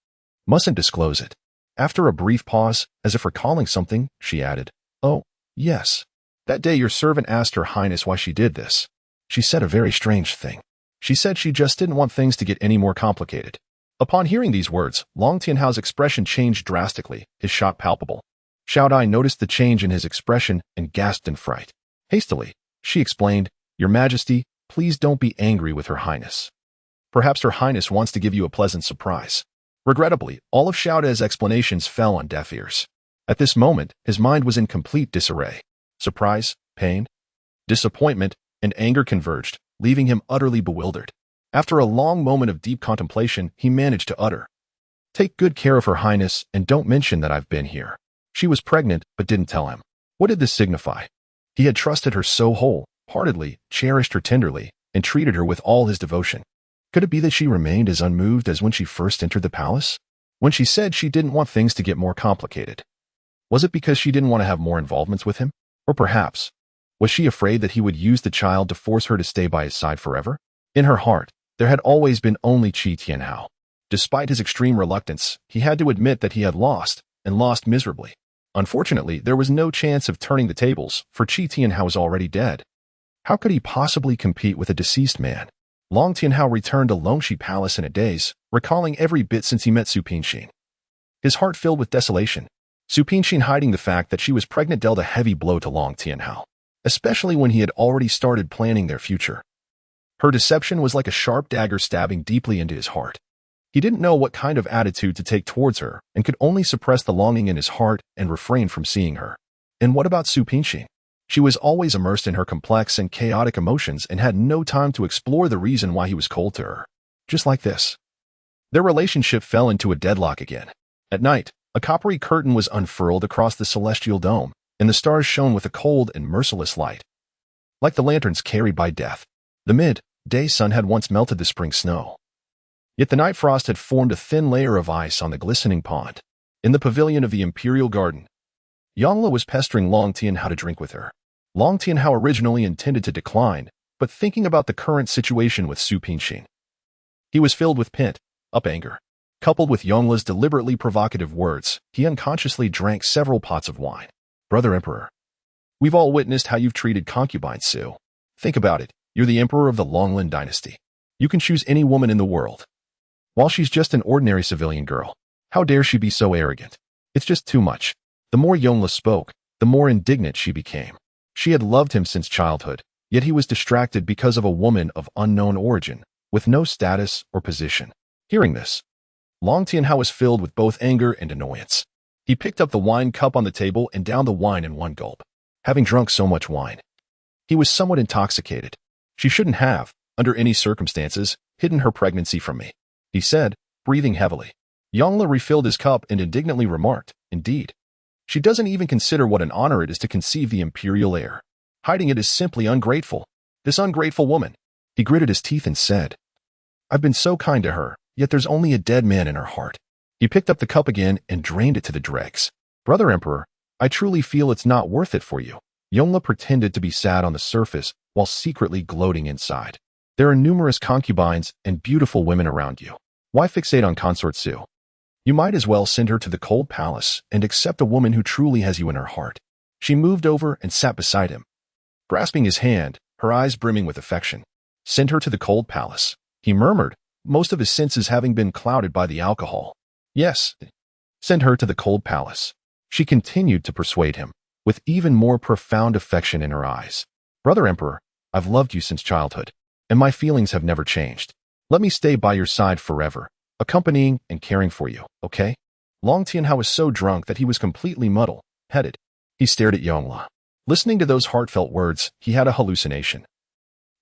mustn't disclose it." After a brief pause, as if recalling something, she added, "Oh, yes. That day your servant asked Her Highness why she did this. She said a very strange thing. She said she just didn't want things to get any more complicated." Upon hearing these words, Long Tianhao's expression changed drastically, his shock palpable. Xiao Dai noticed the change in his expression and gasped in fright. Hastily, she explained, "Your Majesty, please don't be angry with Her Highness. Perhaps Her Highness wants to give you a pleasant surprise." Regrettably, all of Xiao Dai's explanations fell on deaf ears. At this moment, his mind was in complete disarray. Surprise, pain, disappointment, and anger converged, leaving him utterly bewildered. After a long moment of deep contemplation, he managed to utter, "Take good care of Her Highness and don't mention that I've been here." She was pregnant, but didn't tell him. What did this signify? He had trusted her so wholeheartedly, cherished her tenderly, and treated her with all his devotion. Could it be that she remained as unmoved as when she first entered the palace? When she said she didn't want things to get more complicated? Was it because she didn't want to have more involvements with him? Or perhaps, was she afraid that he would use the child to force her to stay by his side forever? In her heart, there had always been only Qi Tianhao. Despite his extreme reluctance, he had to admit that he had lost, and lost miserably. Unfortunately, there was no chance of turning the tables, for Qi Tianhao was already dead. How could he possibly compete with a deceased man? Long Tianhao returned to Longxi Palace in a daze, recalling every bit since he met Su Pinxin. His heart filled with desolation. Su Pinxin, hiding the fact that she was pregnant, dealt a heavy blow to Long Tianhao, especially when he had already started planning their future. Her deception was like a sharp dagger stabbing deeply into his heart. He didn't know what kind of attitude to take towards her and could only suppress the longing in his heart and refrain from seeing her. And what about Su Pinxin? She was always immersed in her complex and chaotic emotions and had no time to explore the reason why he was cold to her. Just like this, their relationship fell into a deadlock again. At night, a coppery curtain was unfurled across the celestial dome, and the stars shone with a cold and merciless light, like the lanterns carried by death. The mid-day sun had once melted the spring snow. Yet the night frost had formed a thin layer of ice on the glistening pond. In the pavilion of the imperial garden, Yangla was pestering Long Tianhao to drink with her. Long Tianhao originally intended to decline, but thinking about the current situation with Su Pinxin, he was filled with pent-up anger. Coupled with Yangla's deliberately provocative words, he unconsciously drank several pots of wine. "Brother Emperor, we've all witnessed how you've treated concubines, Su. Think about it. You're the emperor of the Longlin dynasty. You can choose any woman in the world, while she's just an ordinary civilian girl. How dare she be so arrogant? It's just too much." The more Yongla spoke, the more indignant she became. She had loved him since childhood, yet he was distracted because of a woman of unknown origin, with no status or position. Hearing this, Long Tianhao was filled with both anger and annoyance. He picked up the wine cup on the table and downed the wine in one gulp. Having drunk so much wine, he was somewhat intoxicated. She shouldn't have, under any circumstances, hidden her pregnancy from me, he said, breathing heavily. Yongla refilled his cup and indignantly remarked, indeed. She doesn't even consider what an honor it is to conceive the imperial heir. Hiding it is simply ungrateful. This ungrateful woman. He gritted his teeth and said, I've been so kind to her, yet there's only a dead man in her heart. He picked up the cup again and drained it to the dregs. Brother Emperor, I truly feel it's not worth it for you. Yongla pretended to be sad on the surface while secretly gloating inside. There are numerous concubines and beautiful women around you. Why fixate on Consort Su? You might as well send her to the cold palace and accept a woman who truly has you in her heart. She moved over and sat beside him, grasping his hand, her eyes brimming with affection. Send her to the cold palace, he murmured, most of his senses having been clouded by the alcohol. Yes, send her to the cold palace. She continued to persuade him, with even more profound affection in her eyes. Brother Emperor, I've loved you since childhood, and my feelings have never changed. Let me stay by your side forever, accompanying and caring for you, okay? Long Tianhao was so drunk that he was completely muddle-headed. He stared at Yongla. Listening to those heartfelt words, he had a hallucination.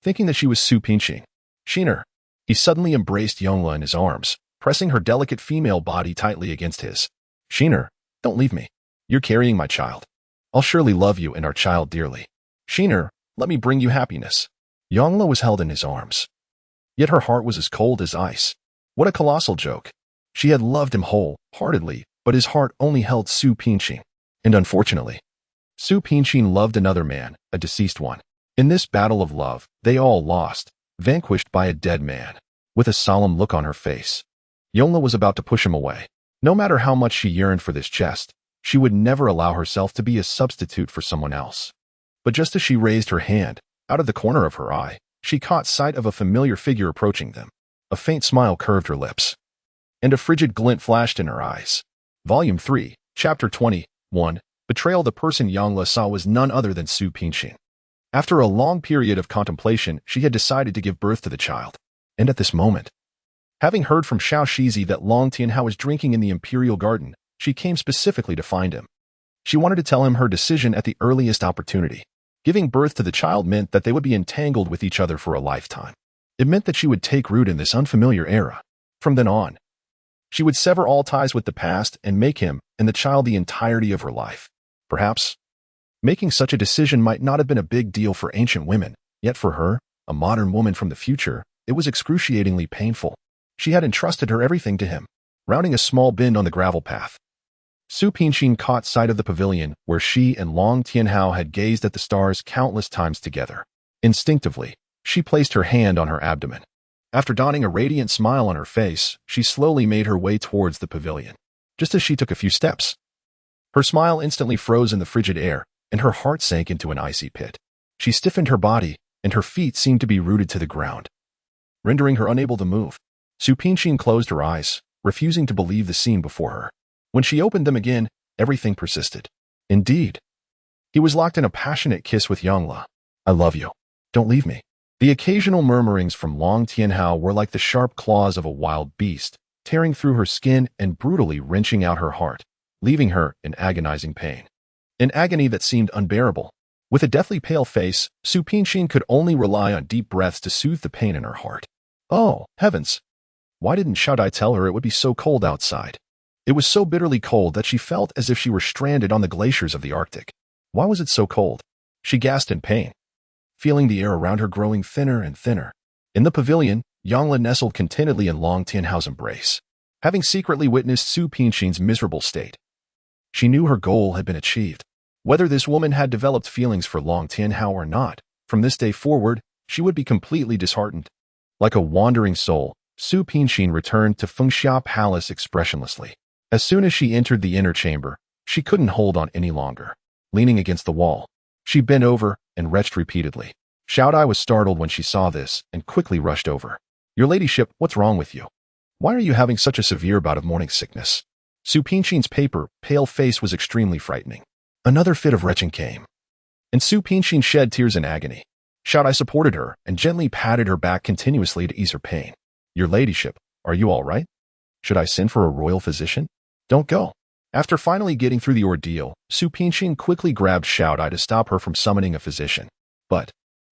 Thinking that she was Su Pinqing. Shiner. He suddenly embraced Yongla in his arms, pressing her delicate female body tightly against his. Shiner, don't leave me. You're carrying my child. I'll surely love you and our child dearly. Shiner, let me bring you happiness. Yongla was held in his arms. Yet her heart was as cold as ice. What a colossal joke. She had loved him wholeheartedly, but his heart only held Su Pinqing. And unfortunately, Su Pinqing loved another man, a deceased one. In this battle of love, they all lost, vanquished by a dead man. With a solemn look on her face, Yongla was about to push him away. No matter how much she yearned for this chest, she would never allow herself to be a substitute for someone else. But just as she raised her hand, out of the corner of her eye, she caught sight of a familiar figure approaching them. A faint smile curved her lips, and a frigid glint flashed in her eyes. Volume 3, Chapter 21, Betrayal. The person Yongla saw was none other than Su Pinqing. After a long period of contemplation, she had decided to give birth to the child. And at this moment, having heard from Xiao Shizi that Long Tianhao was drinking in the imperial garden, she came specifically to find him. She wanted to tell him her decision at the earliest opportunity. Giving birth to the child meant that they would be entangled with each other for a lifetime. It meant that she would take root in this unfamiliar era. From then on, she would sever all ties with the past and make him and the child the entirety of her life. Perhaps, making such a decision might not have been a big deal for ancient women, yet for her, a modern woman from the future, it was excruciatingly painful. She had entrusted her everything to him. Rounding a small bend on the gravel path, Su Pinqing caught sight of the pavilion where she and Long Tianhao had gazed at the stars countless times together. Instinctively, she placed her hand on her abdomen. After donning a radiant smile on her face, she slowly made her way towards the pavilion. Just as she took a few steps, her smile instantly froze in the frigid air, and her heart sank into an icy pit. She stiffened her body, and her feet seemed to be rooted to the ground, rendering her unable to move. Su Pinqing closed her eyes, refusing to believe the scene before her. When she opened them again, everything persisted. Indeed, he was locked in a passionate kiss with Yongla. I love you. Don't leave me. The occasional murmurings from Long Tianhao were like the sharp claws of a wild beast, tearing through her skin and brutally wrenching out her heart, leaving her in agonizing pain. An agony that seemed unbearable. With a deathly pale face, Su Pinqing could only rely on deep breaths to soothe the pain in her heart. Oh, heavens! Why didn't Shaodai tell her it would be so cold outside? It was so bitterly cold that she felt as if she were stranded on the glaciers of the Arctic. Why was it so cold? She gasped in pain, feeling the air around her growing thinner and thinner. In the pavilion, Yongla nestled contentedly in Long Tianhao's embrace. Having secretly witnessed Su Pinqing's miserable state, she knew her goal had been achieved. Whether this woman had developed feelings for Long Tianhao or not, from this day forward, she would be completely disheartened. Like a wandering soul, Su Pinqing returned to Fengxia Palace expressionlessly. As soon as she entered the inner chamber, she couldn't hold on any longer. Leaning against the wall, she bent over and retched repeatedly. Shaodai was startled when she saw this and quickly rushed over. Your ladyship, what's wrong with you? Why are you having such a severe bout of morning sickness? Su Pinqing's pale face was extremely frightening. Another fit of retching came, and Su Pinqing shed tears in agony. Shaodai supported her and gently patted her back continuously to ease her pain. Your ladyship, are you all right? Should I send for a royal physician? Don't go. After finally getting through the ordeal, Su Pinxin quickly grabbed Xiaodai to stop her from summoning a physician. But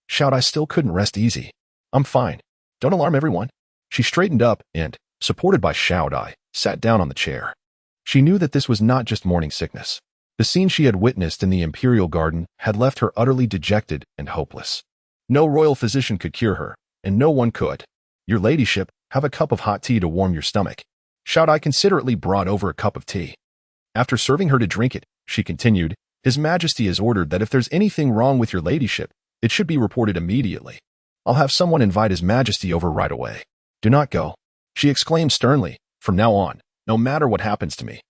Xiaodai still couldn't rest easy. I'm fine. Don't alarm everyone. She straightened up and, supported by Xiaodai, sat down on the chair. She knew that this was not just morning sickness. The scene she had witnessed in the imperial garden had left her utterly dejected and hopeless. No royal physician could cure her, and no one could. Your ladyship, have a cup of hot tea to warm your stomach. Xiaodai considerately brought over a cup of tea. After serving her to drink it, she continued, His Majesty has ordered that if there's anything wrong with your ladyship, it should be reported immediately. I'll have someone invite His Majesty over right away. Do not go, she exclaimed sternly. From now on, no matter what happens to me,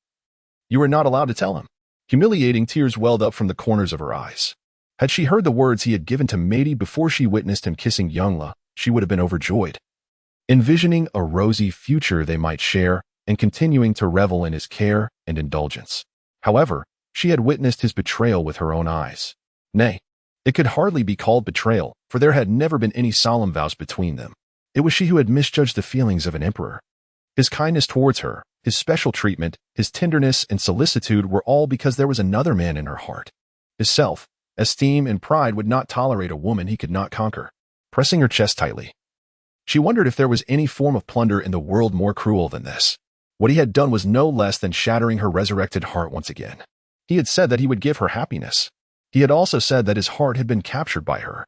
you are not allowed to tell him. Humiliating tears welled up from the corners of her eyes. Had she heard the words he had given to Meidi before she witnessed him kissing Yongle, she would have been overjoyed. Envisioning a rosy future they might share and continuing to revel in his care and indulgence. However, she had witnessed his betrayal with her own eyes. Nay, it could hardly be called betrayal, for there had never been any solemn vows between them. It was she who had misjudged the feelings of an emperor. His kindness towards her, his special treatment, his tenderness and solicitude were all because there was another man in her heart. His self-esteem and pride would not tolerate a woman he could not conquer. Pressing her chest tightly, she wondered if there was any form of plunder in the world more cruel than this. What he had done was no less than shattering her resurrected heart once again. He had said that he would give her happiness. He had also said that his heart had been captured by her.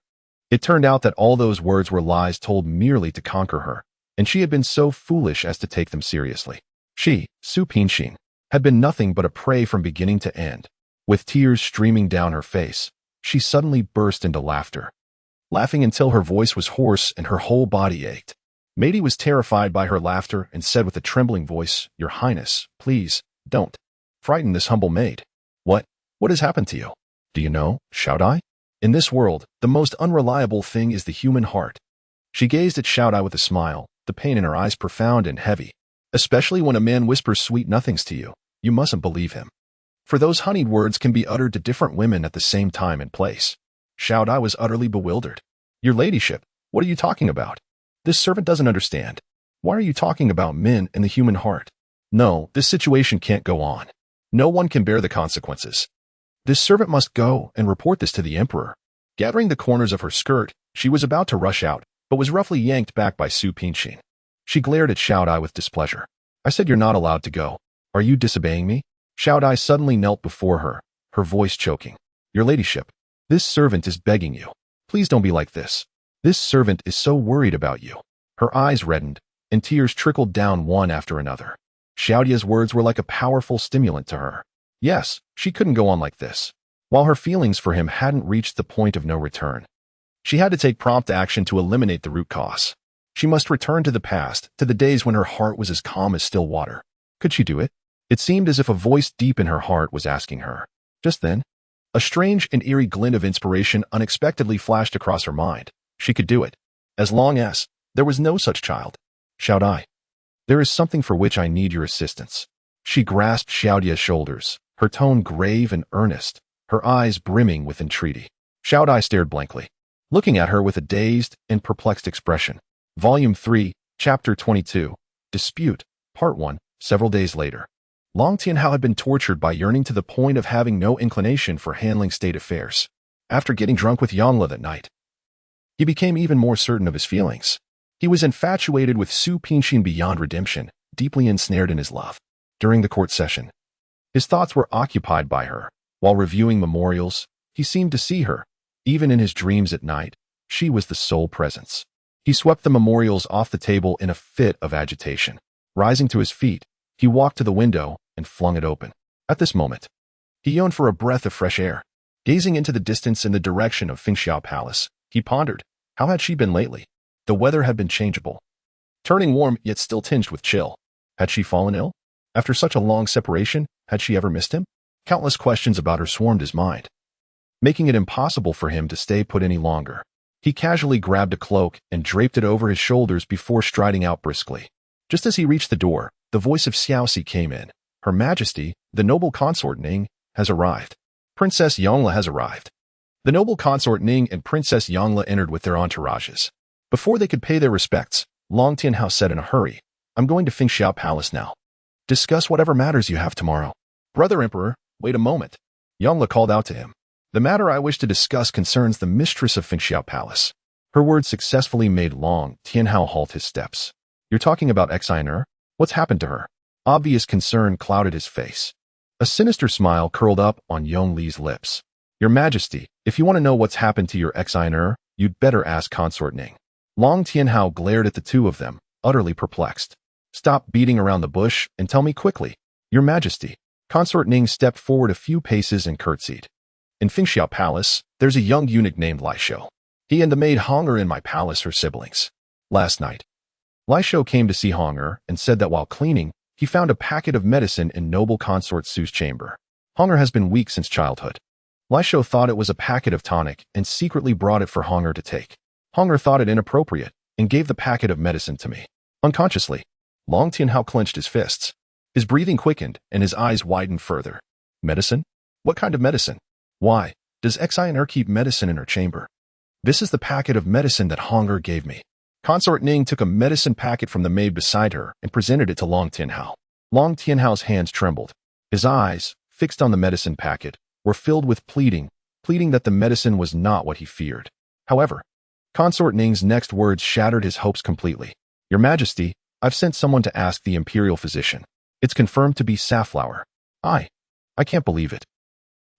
It turned out that all those words were lies told merely to conquer her, and she had been so foolish as to take them seriously. She, Su Pinxin, had been nothing but a prey from beginning to end. With tears streaming down her face, she suddenly burst into laughter. Laughing until her voice was hoarse and her whole body ached. Meidi was terrified by her laughter and said with a trembling voice, Your Highness, please, don't frighten this humble maid. What has happened to you? Do you know, Xiaodai? In this world, the most unreliable thing is the human heart. She gazed at Xiaodai with a smile, the pain in her eyes profound and heavy. Especially when a man whispers sweet nothings to you, you mustn't believe him. For those honeyed words can be uttered to different women at the same time and place. Xiaodai was utterly bewildered. Your ladyship, what are you talking about? This servant doesn't understand. Why are you talking about men and the human heart? No, this situation can't go on. No one can bear the consequences. This servant must go and report this to the emperor. Gathering the corners of her skirt, she was about to rush out, but was roughly yanked back by Su Pinxin. She glared at Xiaodai with displeasure. I said you're not allowed to go. Are you disobeying me? Xiaodai suddenly knelt before her, her voice choking. Your ladyship, this servant is begging you. Please don't be like this. This servant is so worried about you. Her eyes reddened, and tears trickled down one after another. Xiaodia's words were like a powerful stimulant to her. Yes, she couldn't go on like this. While her feelings for him hadn't reached the point of no return, she had to take prompt action to eliminate the root cause. She must return to the past, to the days when her heart was as calm as still water. Could she do it? It seemed as if a voice deep in her heart was asking her. Just then, a strange and eerie glint of inspiration unexpectedly flashed across her mind. She could do it, as long as there was no such child. Xiaodai, there is something for which I need your assistance. She grasped Xiaodia's shoulders, her tone grave and earnest, her eyes brimming with entreaty. Xiaodai stared blankly, looking at her with a dazed and perplexed expression. Volume 3, Chapter 22, Dispute, Part 1, several days later. Long Tianhao had been tortured by yearning to the point of having no inclination for handling state affairs. After getting drunk with Yongle that night, he became even more certain of his feelings. He was infatuated with Su Pinxin beyond redemption, deeply ensnared in his love. During the court session, his thoughts were occupied by her. While reviewing memorials, he seemed to see her. Even in his dreams at night, she was the sole presence. He swept the memorials off the table in a fit of agitation. Rising to his feet, he walked to the window and flung it open. At this moment, he yearned for a breath of fresh air. Gazing into the distance in the direction of Fengxiao Palace, he pondered, how had she been lately? The weather had been changeable, turning warm yet still tinged with chill. Had she fallen ill? After such a long separation, had she ever missed him? Countless questions about her swarmed his mind, making it impossible for him to stay put any longer. He casually grabbed a cloak and draped it over his shoulders before striding out briskly. Just as he reached the door, the voice of Xiaoxi came in. Her Majesty, the noble consort Ning, has arrived. Princess Yongle has arrived. The noble consort Ning and Princess Yongle entered with their entourages. Before they could pay their respects, Long Tianhao said in a hurry, I'm going to Fengxiao Palace now. Discuss whatever matters you have tomorrow. Brother Emperor, wait a moment. Yongle called out to him. The matter I wish to discuss concerns the mistress of Fengxiao Palace. Her words successfully made Long Tianhao halt his steps. You're talking about Xiner? What's happened to her? Obvious concern clouded his face. A sinister smile curled up on Yongli's lips. Your Majesty, if you want to know what's happened to your Xiner, you'd better ask Consort Ning. Long Tianhao glared at the two of them, utterly perplexed. Stop beating around the bush and tell me quickly. Your Majesty. Consort Ning stepped forward a few paces and curtsied. In Fengxiao Palace, there's a young eunuch named Lai Shou. He and the maid Hong are in my palace, her siblings. Last night, Lai Shou came to see Hong and said that while cleaning, he found a packet of medicine in noble consort Su's chamber. Hong has been weak since childhood. Lai Shou thought it was a packet of tonic and secretly brought it for Hong to take. Hong thought it inappropriate and gave the packet of medicine to me. Unconsciously, Long Tianhao clenched his fists. His breathing quickened and his eyes widened further. Medicine? What kind of medicine? Why does Xiner keep medicine in her chamber? This is the packet of medicine that Hong gave me. Consort Ning took a medicine packet from the maid beside her and presented it to Long Tianhao. Long Tianhao's hands trembled. His eyes, fixed on the medicine packet, were filled with pleading that the medicine was not what he feared. However, Consort Ning's next words shattered his hopes completely. Your Majesty, I've sent someone to ask the imperial physician. It's confirmed to be safflower. I can't believe it.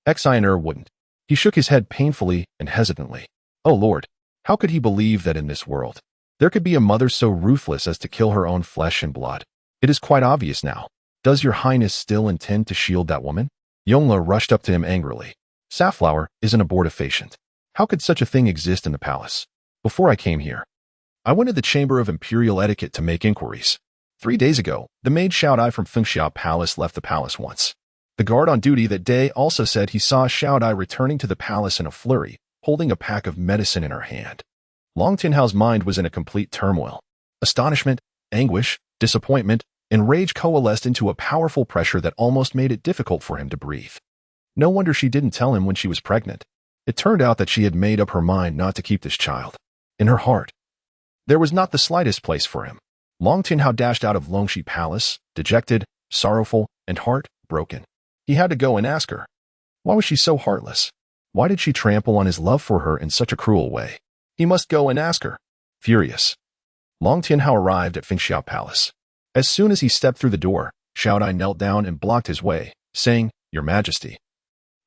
Xiner wouldn't. He shook his head painfully and hesitantly. Oh Lord, how could he believe that in this world there could be a mother so ruthless as to kill her own flesh and blood? It is quite obvious now. Does your highness still intend to shield that woman? Yongle rushed up to him angrily. Safflower is an abortifacient. How could such a thing exist in the palace? Before I came here, I went to the chamber of imperial etiquette to make inquiries. 3 days ago, the maid Xiaodai from Fengxiao Palace left the palace once. The guard on duty that day also said he saw Xiaodai returning to the palace in a flurry, holding a pack of medicine in her hand. Long Tianhao's mind was in a complete turmoil. Astonishment, anguish, disappointment, and rage coalesced into a powerful pressure that almost made it difficult for him to breathe. No wonder she didn't tell him when she was pregnant. It turned out that she had made up her mind not to keep this child. In her heart, there was not the slightest place for him. Long Tianhao dashed out of Longxi Palace, dejected, sorrowful, and heart-broken. He had to go and ask her. Why was she so heartless? Why did she trample on his love for her in such a cruel way? He must go and ask her. Furious, Long Tianhao arrived at Fengxiao Palace. As soon as he stepped through the door, Xiaodai knelt down and blocked his way, saying, Your Majesty.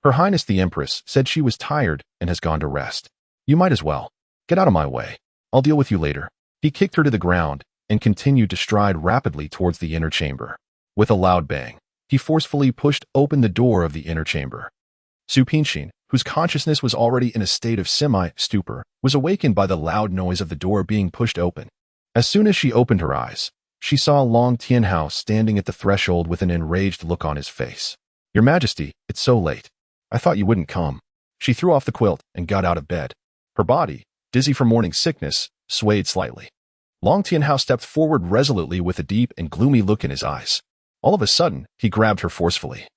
Her Highness the Empress said she was tired and has gone to rest. You might as well. Get out of my way. I'll deal with you later. He kicked her to the ground and continued to stride rapidly towards the inner chamber. With a loud bang, he forcefully pushed open the door of the inner chamber. Su Pinxin, whose consciousness was already in a state of semi-stupor, was awakened by the loud noise of the door being pushed open. As soon as she opened her eyes, she saw Long Tianhao standing at the threshold with an enraged look on his face. Your Majesty, it's so late. I thought you wouldn't come. She threw off the quilt and got out of bed. Her body, dizzy from morning sickness, swayed slightly. Long Tianhao stepped forward resolutely with a deep and gloomy look in his eyes. All of a sudden, he grabbed her forcefully.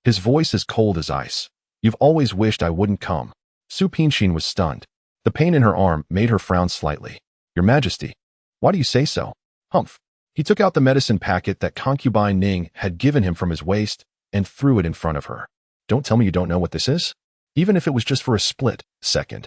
His voice as cold as ice. You've always wished I wouldn't come. Su Pinxin was stunned. The pain in her arm made her frown slightly. Your Majesty, why do you say so? Humph. He took out the medicine packet that concubine Ning had given him from his waist and threw it in front of her. Don't tell me you don't know what this is? Even if it was just for a split second.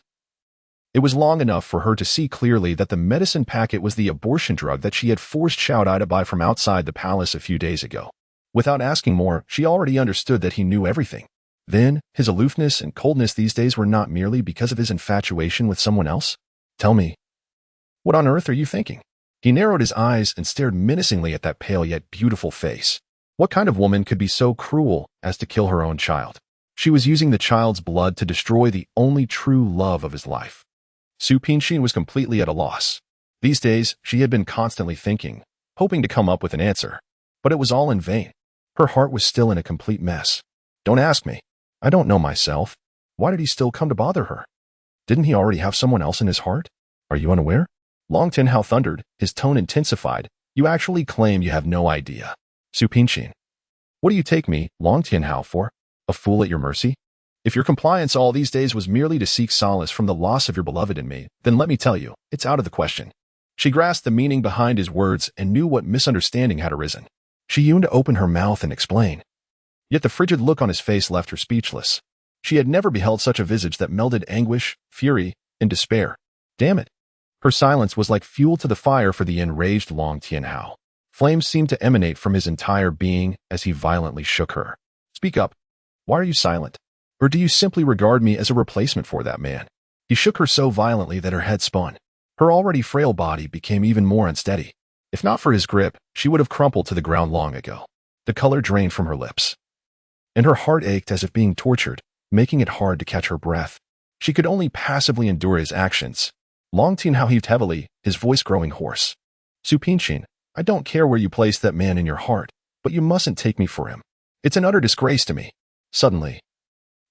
It was long enough for her to see clearly that the medicine packet was the abortion drug that she had forced Xiaodai to buy from outside the palace a few days ago. Without asking more, she already understood that he knew everything. Then, his aloofness and coldness these days were not merely because of his infatuation with someone else? Tell me, what on earth are you thinking? He narrowed his eyes and stared menacingly at that pale yet beautiful face. What kind of woman could be so cruel as to kill her own child? She was using the child's blood to destroy the only true love of his life. Su Pinxin was completely at a loss. These days, she had been constantly thinking, hoping to come up with an answer. But it was all in vain. Her heart was still in a complete mess. Don't ask me. I don't know myself. Why did he still come to bother her? Didn't he already have someone else in his heart? Are you unaware? Long Tianhao thundered, his tone intensified. You actually claim you have no idea. Su Pinxin. What do you take me, Long Tianhao, for? A fool at your mercy? If your compliance all these days was merely to seek solace from the loss of your beloved in me, then let me tell you, it's out of the question. She grasped the meaning behind his words and knew what misunderstanding had arisen. She yearned to open her mouth and explain. Yet the frigid look on his face left her speechless. She had never beheld such a visage that melded anguish, fury, and despair. Damn it! Her silence was like fuel to the fire for the enraged Long Tianhao. Flames seemed to emanate from his entire being as he violently shook her. Speak up. Why are you silent? Or do you simply regard me as a replacement for that man? He shook her so violently that her head spun. Her already frail body became even more unsteady. If not for his grip, she would have crumpled to the ground long ago. The color drained from her lips, and her heart ached as if being tortured, making it hard to catch her breath. She could only passively endure his actions. Long Tianhao heaved heavily, his voice growing hoarse. Su Pinqin, I don't care where you place that man in your heart, but you mustn't take me for him. It's an utter disgrace to me. Suddenly,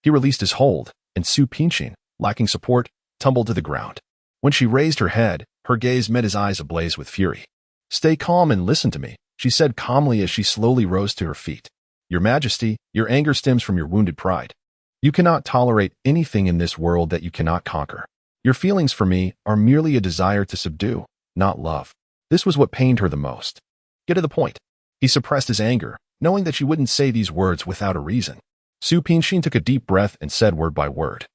he released his hold, and Su Pinqin, lacking support, tumbled to the ground. When she raised her head, her gaze met his eyes ablaze with fury. Stay calm and listen to me, she said calmly as she slowly rose to her feet. Your Majesty, your anger stems from your wounded pride. You cannot tolerate anything in this world that you cannot conquer. Your feelings for me are merely a desire to subdue, not love. This was what pained her the most. Get to the point. He suppressed his anger, knowing that she wouldn't say these words without a reason. Su Pinqin took a deep breath and said word by word.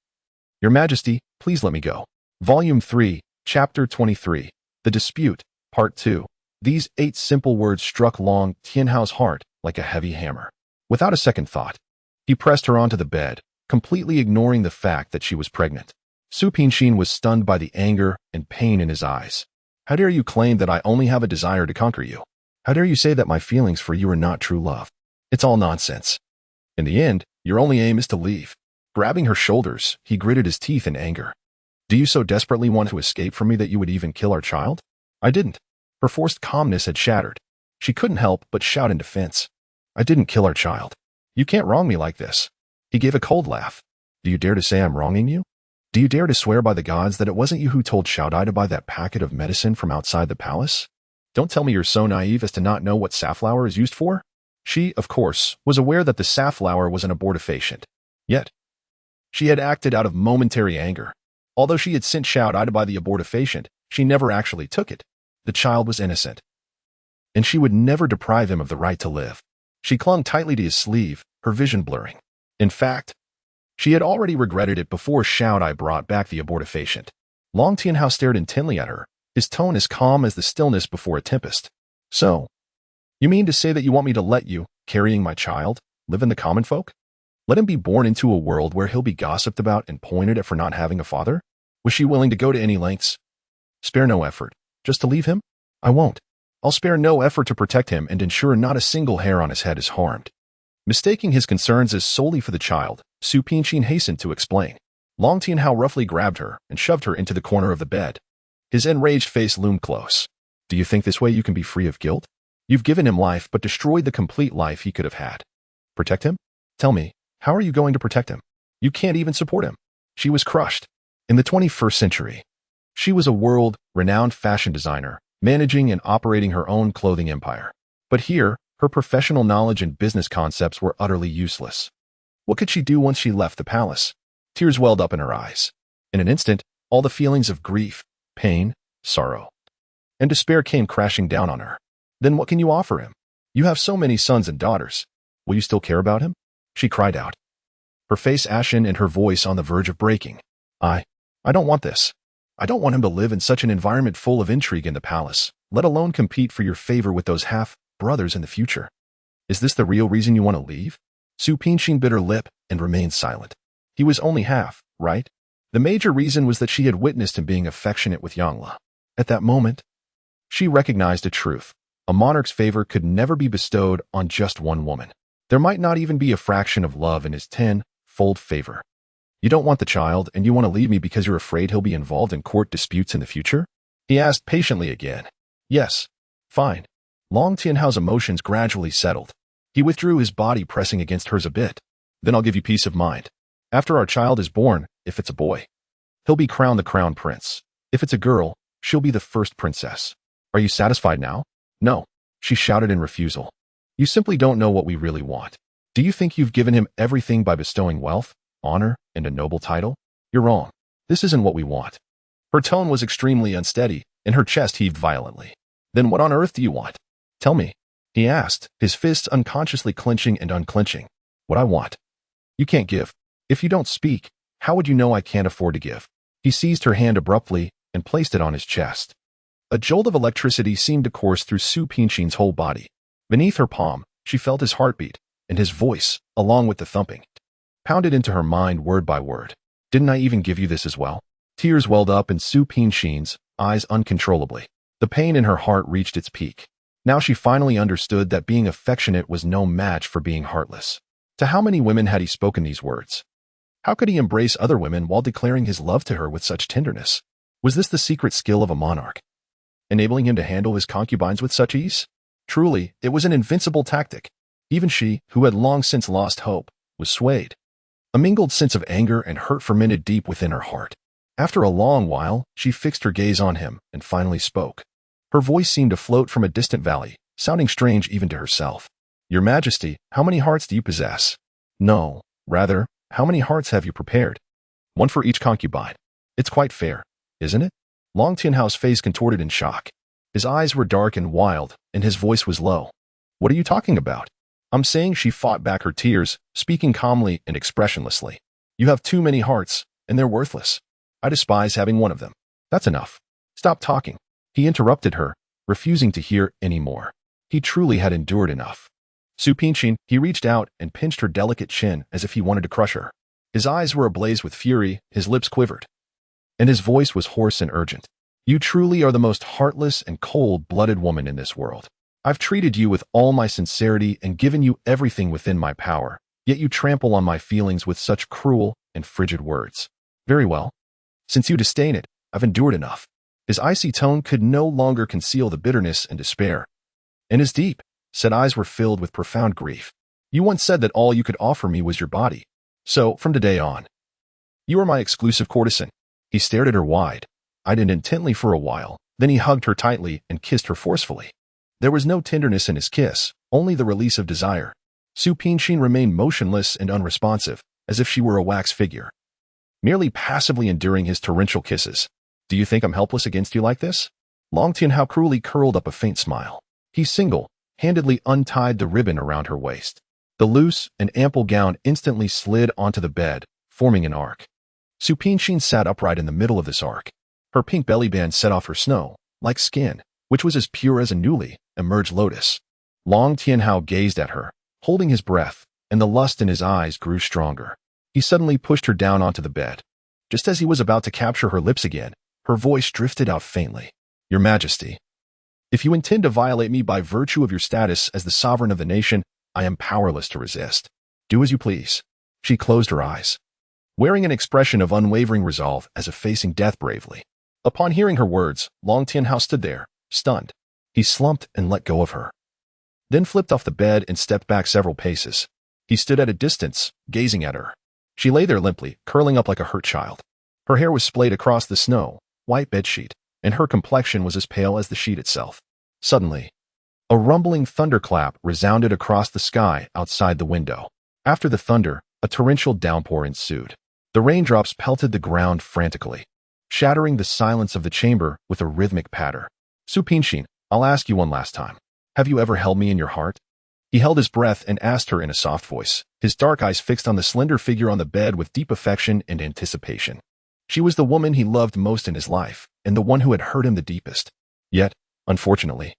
Your Majesty, please let me go. Volume 3, Chapter 23. The Dispute, Part 2. These 8 simple words struck Long Tianhao's heart like a heavy hammer. Without a second thought, he pressed her onto the bed, completely ignoring the fact that she was pregnant. Su Pinqin was stunned by the anger and pain in his eyes. How dare you claim that I only have a desire to conquer you? How dare you say that my feelings for you are not true love? It's all nonsense. In the end, your only aim is to leave. Grabbing her shoulders, he gritted his teeth in anger. Do you so desperately want to escape from me that you would even kill our child? I didn't. Her forced calmness had shattered. She couldn't help but shout in defense. I didn't kill our child. You can't wrong me like this. He gave a cold laugh. Do you dare to say I'm wronging you? Do you dare to swear by the gods that it wasn't you who told Xiaodai to buy that packet of medicine from outside the palace? Don't tell me you're so naive as to not know what safflower is used for? She, of course, was aware that the safflower was an abortifacient. Yet, she had acted out of momentary anger. Although she had sent Xiaodai to buy the abortifacient, she never actually took it. The child was innocent, and she would never deprive him of the right to live. She clung tightly to his sleeve, her vision blurring. In fact, she had already regretted it before Xiaodai brought back the abortifacient. Long Tianhao stared intently at her, his tone as calm as the stillness before a tempest. So, you mean to say that you want me to let you, carrying my child, live in the common folk? Let him be born into a world where he'll be gossiped about and pointed at for not having a father? Was she willing to go to any lengths? Spare no effort. Just to leave him? I won't. I'll spare no effort to protect him and ensure not a single hair on his head is harmed. Mistaking his concerns as solely for the child, Su Pinqin hastened to explain. Long Tianhao roughly grabbed her and shoved her into the corner of the bed. His enraged face loomed close. Do you think this way you can be free of guilt? You've given him life but destroyed the complete life he could have had. Protect him? Tell me, how are you going to protect him? You can't even support him. She was crushed. In the 21st century, she was a world-renowned fashion designer, managing and operating her own clothing empire. But here, her professional knowledge and business concepts were utterly useless. What could she do once she left the palace? Tears welled up in her eyes. In an instant, all the feelings of grief, pain, sorrow, and despair came crashing down on her. Then what can you offer him? You have so many sons and daughters. Will you still care about him? She cried out, her face ashen and her voice on the verge of breaking. I don't want this. I don't want him to live in such an environment full of intrigue in the palace, let alone compete for your favor with those half-brothers in the future. Is this the real reason you want to leave? Su Pinqin bit her lip and remained silent. He was only half, right? The major reason was that she had witnessed him being affectionate with Yangla. At that moment, she recognized a truth. A monarch's favor could never be bestowed on just one woman. There might not even be a fraction of love in his 10-fold favor. You don't want the child, and you want to leave me because you're afraid he'll be involved in court disputes in the future? He asked patiently again. Yes. Fine. Long Tianhao's emotions gradually settled. He withdrew, his body pressing against hers a bit. Then I'll give you peace of mind. After our child is born, if it's a boy, he'll be crowned the crown prince. If it's a girl, she'll be the first princess. Are you satisfied now? No, she shouted in refusal. You simply don't know what we really want. Do you think you've given him everything by bestowing wealth, honor, and a noble title? You're wrong. This isn't what we want. Her tone was extremely unsteady, and her chest heaved violently. Then what on earth do you want? Tell me, he asked, his fists unconsciously clenching and unclenching. What I want. You can't give. If you don't speak, how would you know I can't afford to give? He seized her hand abruptly and placed it on his chest. A jolt of electricity seemed to course through Su Pinshin's whole body. Beneath her palm, she felt his heartbeat, and his voice, along with the thumping, pounded into her mind word by word. Didn't I even give you this as well? Tears welled up in Su Pinshin's eyes uncontrollably. The pain in her heart reached its peak. Now she finally understood that being affectionate was no match for being heartless. To how many women had he spoken these words? How could he embrace other women while declaring his love to her with such tenderness? Was this the secret skill of a monarch, enabling him to handle his concubines with such ease? Truly, it was an invincible tactic. Even she, who had long since lost hope, was swayed. A mingled sense of anger and hurt fermented deep within her heart. After a long while, she fixed her gaze on him and finally spoke. Her voice seemed to float from a distant valley, sounding strange even to herself. Your Majesty, how many hearts do you possess? No, rather, how many hearts have you prepared? One for each concubine. It's quite fair, isn't it? Long Tianhao's face contorted in shock. His eyes were dark and wild, and his voice was low. What are you talking about? I'm saying, she fought back her tears, speaking calmly and expressionlessly. You have too many hearts, and they're worthless. I despise having one of them. That's enough. Stop talking. He interrupted her, refusing to hear any more. He truly had endured enough. Su Pinshin, he reached out and pinched her delicate chin as if he wanted to crush her. His eyes were ablaze with fury, his lips quivered, and his voice was hoarse and urgent. You truly are the most heartless and cold-blooded woman in this world. I've treated you with all my sincerity and given you everything within my power, yet you trample on my feelings with such cruel and frigid words. Very well. Since you disdain it, I've endured enough. His icy tone could no longer conceal the bitterness and despair, and his deep set eyes were filled with profound grief. You once said that all you could offer me was your body. So, from today on, you are my exclusive courtesan. He stared at her wide-eyed and intently for a while, then he hugged her tightly and kissed her forcefully. There was no tenderness in his kiss, only the release of desire. Su Pinshin remained motionless and unresponsive, as if she were a wax figure, merely passively enduring his torrential kisses. Do you think I'm helpless against you like this? Long Tianhao cruelly curled up a faint smile. He single-handedly untied the ribbon around her waist. The loose and ample gown instantly slid onto the bed, forming an arc. Su Pinshin sat upright in the middle of this arc. Her pink belly band set off her snow-like skin, which was as pure as a newly emerged lotus. Long Tianhao gazed at her, holding his breath, and the lust in his eyes grew stronger. He suddenly pushed her down onto the bed. Just as he was about to capture her lips again, her voice drifted out faintly. Your Majesty, if you intend to violate me by virtue of your status as the sovereign of the nation, I am powerless to resist. Do as you please. She closed her eyes, wearing an expression of unwavering resolve as if facing death bravely. Upon hearing her words, Long Tianhao stood there, stunned. He slumped and let go of her, then flipped off the bed and stepped back several paces. He stood at a distance, gazing at her. She lay there limply, curling up like a hurt child. Her hair was splayed across the snow-white bedsheet, and her complexion was as pale as the sheet itself. Suddenly, a rumbling thunderclap resounded across the sky outside the window. After the thunder, a torrential downpour ensued. The raindrops pelted the ground frantically, shattering the silence of the chamber with a rhythmic patter. Su Pinshin, I'll ask you one last time. Have you ever held me in your heart? He held his breath and asked her in a soft voice, his dark eyes fixed on the slender figure on the bed with deep affection and anticipation. She was the woman he loved most in his life, and the one who had hurt him the deepest. Yet, unfortunately,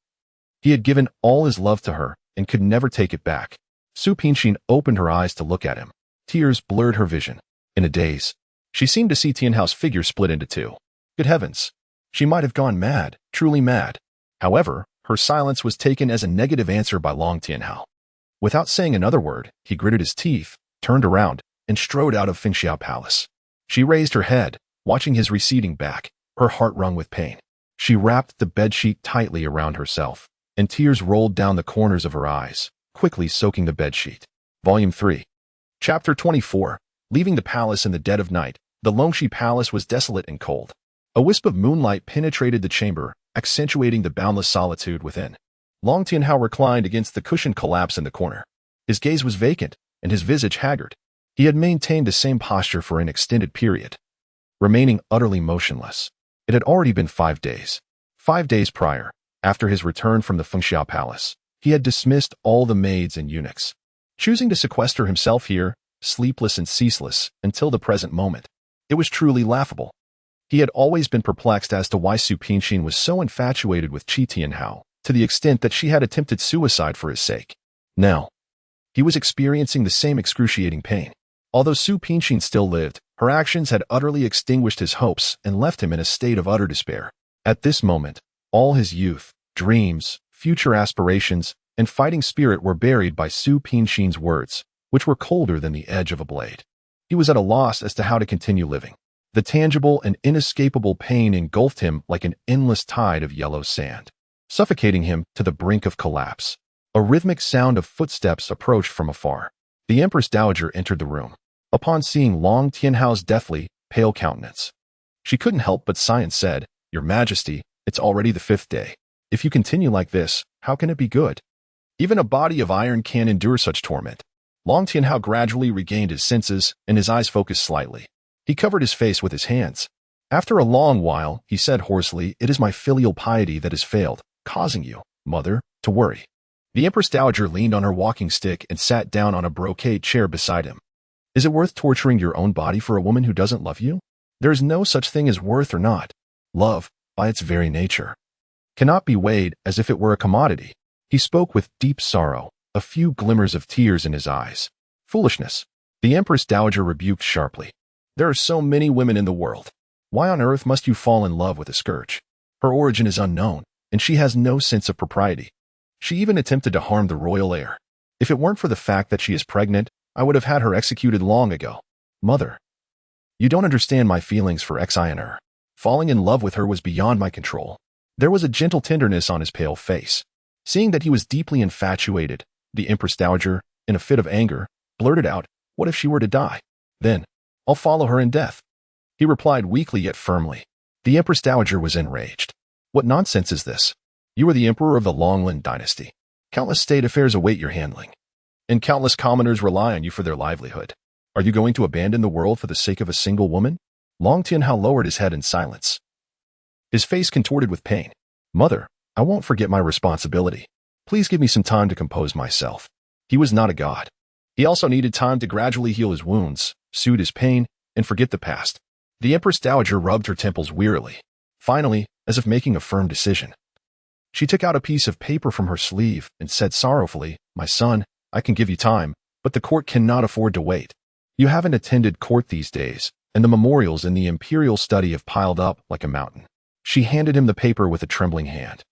he had given all his love to her and could never take it back. Su Pinshin opened her eyes to look at him. Tears blurred her vision. In a daze, she seemed to see Tianhao's figure split into two. Good heavens! She might have gone mad, truly mad. However, her silence was taken as a negative answer by Long Tianhao. Without saying another word, he gritted his teeth, turned around, and strode out of Fengxiao Palace. She raised her head, watching his receding back, her heart wrung with pain. She wrapped the bedsheet tightly around herself, and tears rolled down the corners of her eyes, quickly soaking the bedsheet. Volume 3. Chapter 24. Leaving the palace in the dead of night, the Longxi Palace was desolate and cold. A wisp of moonlight penetrated the chamber, accentuating the boundless solitude within. Long Tianhao reclined against the cushioned collapse in the corner. His gaze was vacant, and his visage haggard. He had maintained the same posture for an extended period, remaining utterly motionless. It had already been 5 days. 5 days prior, after his return from the Fengxiao Palace, he had dismissed all the maids and eunuchs. choosing to sequester himself here, sleepless and ceaseless, until the present moment. It was truly laughable. He had always been perplexed as to why Su Pingshin was so infatuated with Qi Tianhao, to the extent that she had attempted suicide for his sake. Now, he was experiencing the same excruciating pain. Although Su Pingshin still lived, her actions had utterly extinguished his hopes and left him in a state of utter despair. At this moment, all his youth, dreams, future aspirations, and fighting spirit were buried by Su Pingshin's words, which were colder than the edge of a blade. He was at a loss as to how to continue living. The tangible and inescapable pain engulfed him like an endless tide of yellow sand, suffocating him to the brink of collapse. A rhythmic sound of footsteps approached from afar. The Empress Dowager entered the room. Upon seeing Long Tianhao's deathly, pale countenance, she couldn't help but sigh and said, "Your Majesty, it's already the 5th day. If you continue like this, how can it be good? Even a body of iron can't endure such torment." Long Tianhao gradually regained his senses, and his eyes focused slightly. He covered his face with his hands. After a long while, he said hoarsely, "It is my filial piety that has failed, causing you, mother, to worry." The Empress Dowager leaned on her walking stick and sat down on a brocade chair beside him. "Is it worth torturing your own body for a woman who doesn't love you? There is no such thing as worth or not. Love, by its very nature, cannot be weighed as if it were a commodity." He spoke with deep sorrow, a few glimmers of tears in his eyes. "Foolishness," the Empress Dowager rebuked sharply. "There are so many women in the world. Why on earth must you fall in love with a scourge? Her origin is unknown, and she has no sense of propriety. She even attempted to harm the royal heir. If it weren't for the fact that she is pregnant, I would have had her executed long ago. Mother, you don't understand my feelings for Xiner. Falling in love with her was beyond my control." There was a gentle tenderness on his pale face. Seeing that he was deeply infatuated, the Empress Dowager, in a fit of anger, blurted out, "What if she were to die? Then, I'll follow her in death." He replied weakly yet firmly. The Empress Dowager was enraged. "What nonsense is this? You are the emperor of the Longlin dynasty. Countless state affairs await your handling, and countless commoners rely on you for their livelihood. Are you going to abandon the world for the sake of a single woman?" Long Tianhao lowered his head in silence, his face contorted with pain. "Mother, I won't forget my responsibility. Please give me some time to compose myself." He was not a god. He also needed time to gradually heal his wounds, soothe his pain, and forget the past. The Empress Dowager rubbed her temples wearily. Finally, as if making a firm decision, she took out a piece of paper from her sleeve and said sorrowfully, "My son, I can give you time, but the court cannot afford to wait. You haven't attended court these days, and the memorials in the imperial study have piled up like a mountain." She handed him the paper with a trembling hand.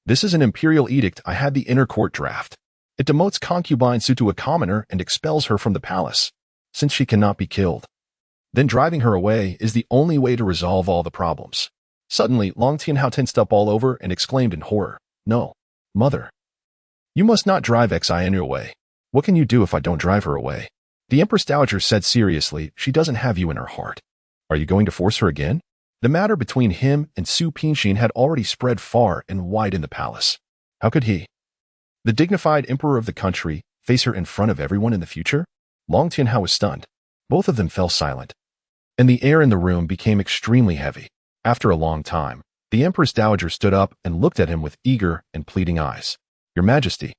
"This is an imperial edict I had the inner court draft. It demotes concubine Su to a commoner and expels her from the palace, since she cannot be killed. Then driving her away is the only way to resolve all the problems." Suddenly, Long Tianhao tensed up all over and exclaimed in horror, "No, mother. You must not drive Xinu away. What can you do if I don't drive her away?" The Empress Dowager said seriously, "She doesn't have you in her heart. Are you going to force her again?" The matter between him and Su Pingshin had already spread far and wide in the palace. How could he, the dignified emperor of the country, face her in front of everyone in the future? Long Tianhao was stunned. Both of them fell silent, and the air in the room became extremely heavy. After a long time, the Empress Dowager stood up and looked at him with eager and pleading eyes. "Your Majesty,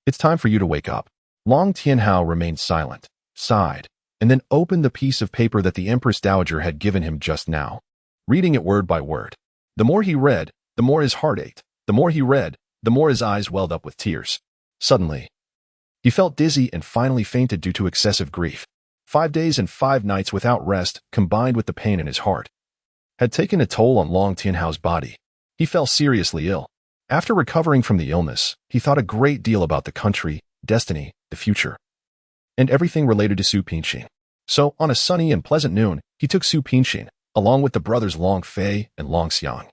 it's time for you to wake up." Long Tianhao remained silent, sighed, and then opened the piece of paper that the Empress Dowager had given him just now, reading it word by word. The more he read, the more his heart ached. The more he read, the more his eyes welled up with tears. Suddenly, he felt dizzy and finally fainted due to excessive grief. 5 days and 5 nights without rest, combined with the pain in his heart, had taken a toll on Long Tianhao's body. He fell seriously ill. After recovering from the illness, he thought a great deal about the country, destiny, the future, and everything related to Su Pingshin. So, on a sunny and pleasant noon, he took Su Pingshin, along with the brothers Long Fei and Long Xiang,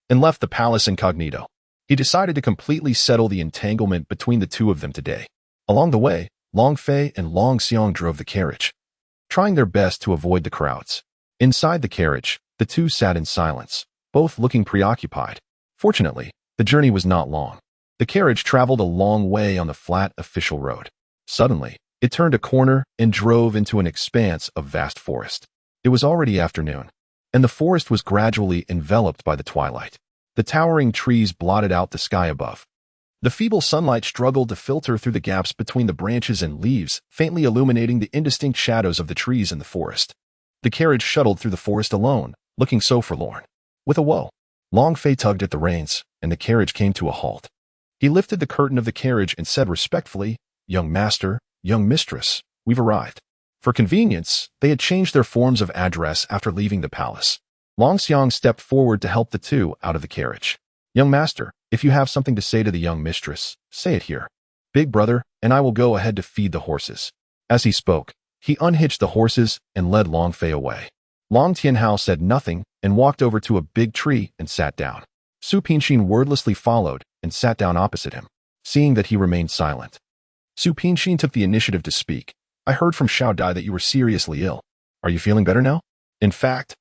and left the palace incognito. He decided to completely settle the entanglement between the two of them today. Along the way, Long Fei and Long Xiang drove the carriage, trying their best to avoid the crowds. Inside the carriage, the two sat in silence, both looking preoccupied. Fortunately, the journey was not long. The carriage traveled a long way on the flat official road. Suddenly, it turned a corner and drove into an expanse of vast forest. It was already afternoon, and the forest was gradually enveloped by the twilight. The towering trees blotted out the sky above, The feeble sunlight struggled to filter through the gaps between the branches and leaves, faintly illuminating the indistinct shadows of the trees in the forest. The carriage shuttled through the forest alone, looking so forlorn. With a woe, Long Fei tugged at the reins, and the carriage came to a halt. He lifted the curtain of the carriage and said respectfully, "Young master, young mistress, we've arrived." For convenience, they had changed their forms of address after leaving the palace. Long Xiang stepped forward to help the two out of the carriage. "Young master, if you have something to say to the young mistress, say it here. Big brother and I will go ahead to feed the horses." As he spoke, he unhitched the horses and led Long Fei away. Long Tianhao said nothing and walked over to a big tree and sat down. Su Pinxin wordlessly followed and sat down opposite him, seeing that he remained silent. Su Pinxin took the initiative to speak. "I heard from Xiao Dai that you were seriously ill. Are you feeling better now?" In fact,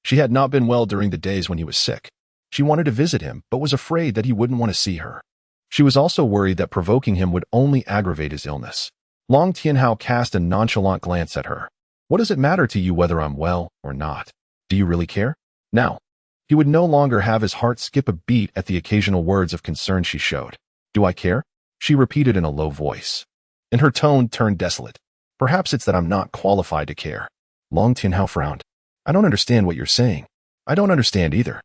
she had not been well during the days when he was sick. She wanted to visit him, but was afraid that he wouldn't want to see her. She was also worried that provoking him would only aggravate his illness. Long Tianhao cast a nonchalant glance at her. "What does it matter to you whether I'm well or not? Do you really care?" Now, he would no longer have his heart skip a beat at the occasional words of concern she showed. "Do I care?" she repeated in a low voice, and her tone turned desolate. "Perhaps it's that I'm not qualified to care." Long Tianhao frowned. "I don't understand what you're saying." "I don't understand either."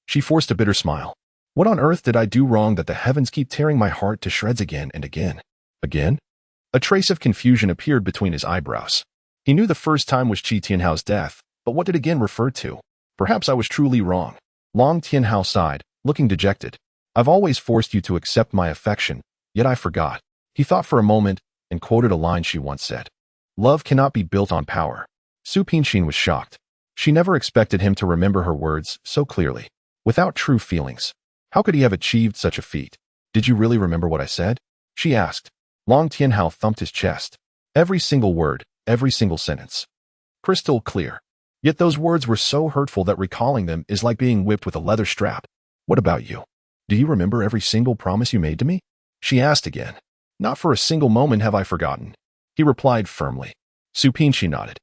She forced a bitter smile. "What on earth did I do wrong that the heavens keep tearing my heart to shreds again and again?" "Again?" A trace of confusion appeared between his eyebrows. He knew the first time was Qi Tianhao's death, but what did again refer to? "Perhaps I was truly wrong." Long Tianhao sighed, looking dejected. "I've always forced you to accept my affection, yet I forgot." He thought for a moment and quoted a line she once said. "Love cannot be built on power." Su Pinxin was shocked. She never expected him to remember her words so clearly. Without true feelings, how could he have achieved such a feat? "Did you really remember what I said?" she asked. Long Tianhao thumped his chest. Every single word, every single sentence. Crystal clear. Yet those words were so hurtful that recalling them is like being whipped with a leather strap. "What about you? Do you remember every single promise you made to me?" she asked again. "Not for a single moment have I forgotten," he replied firmly. Su Pinxin nodded.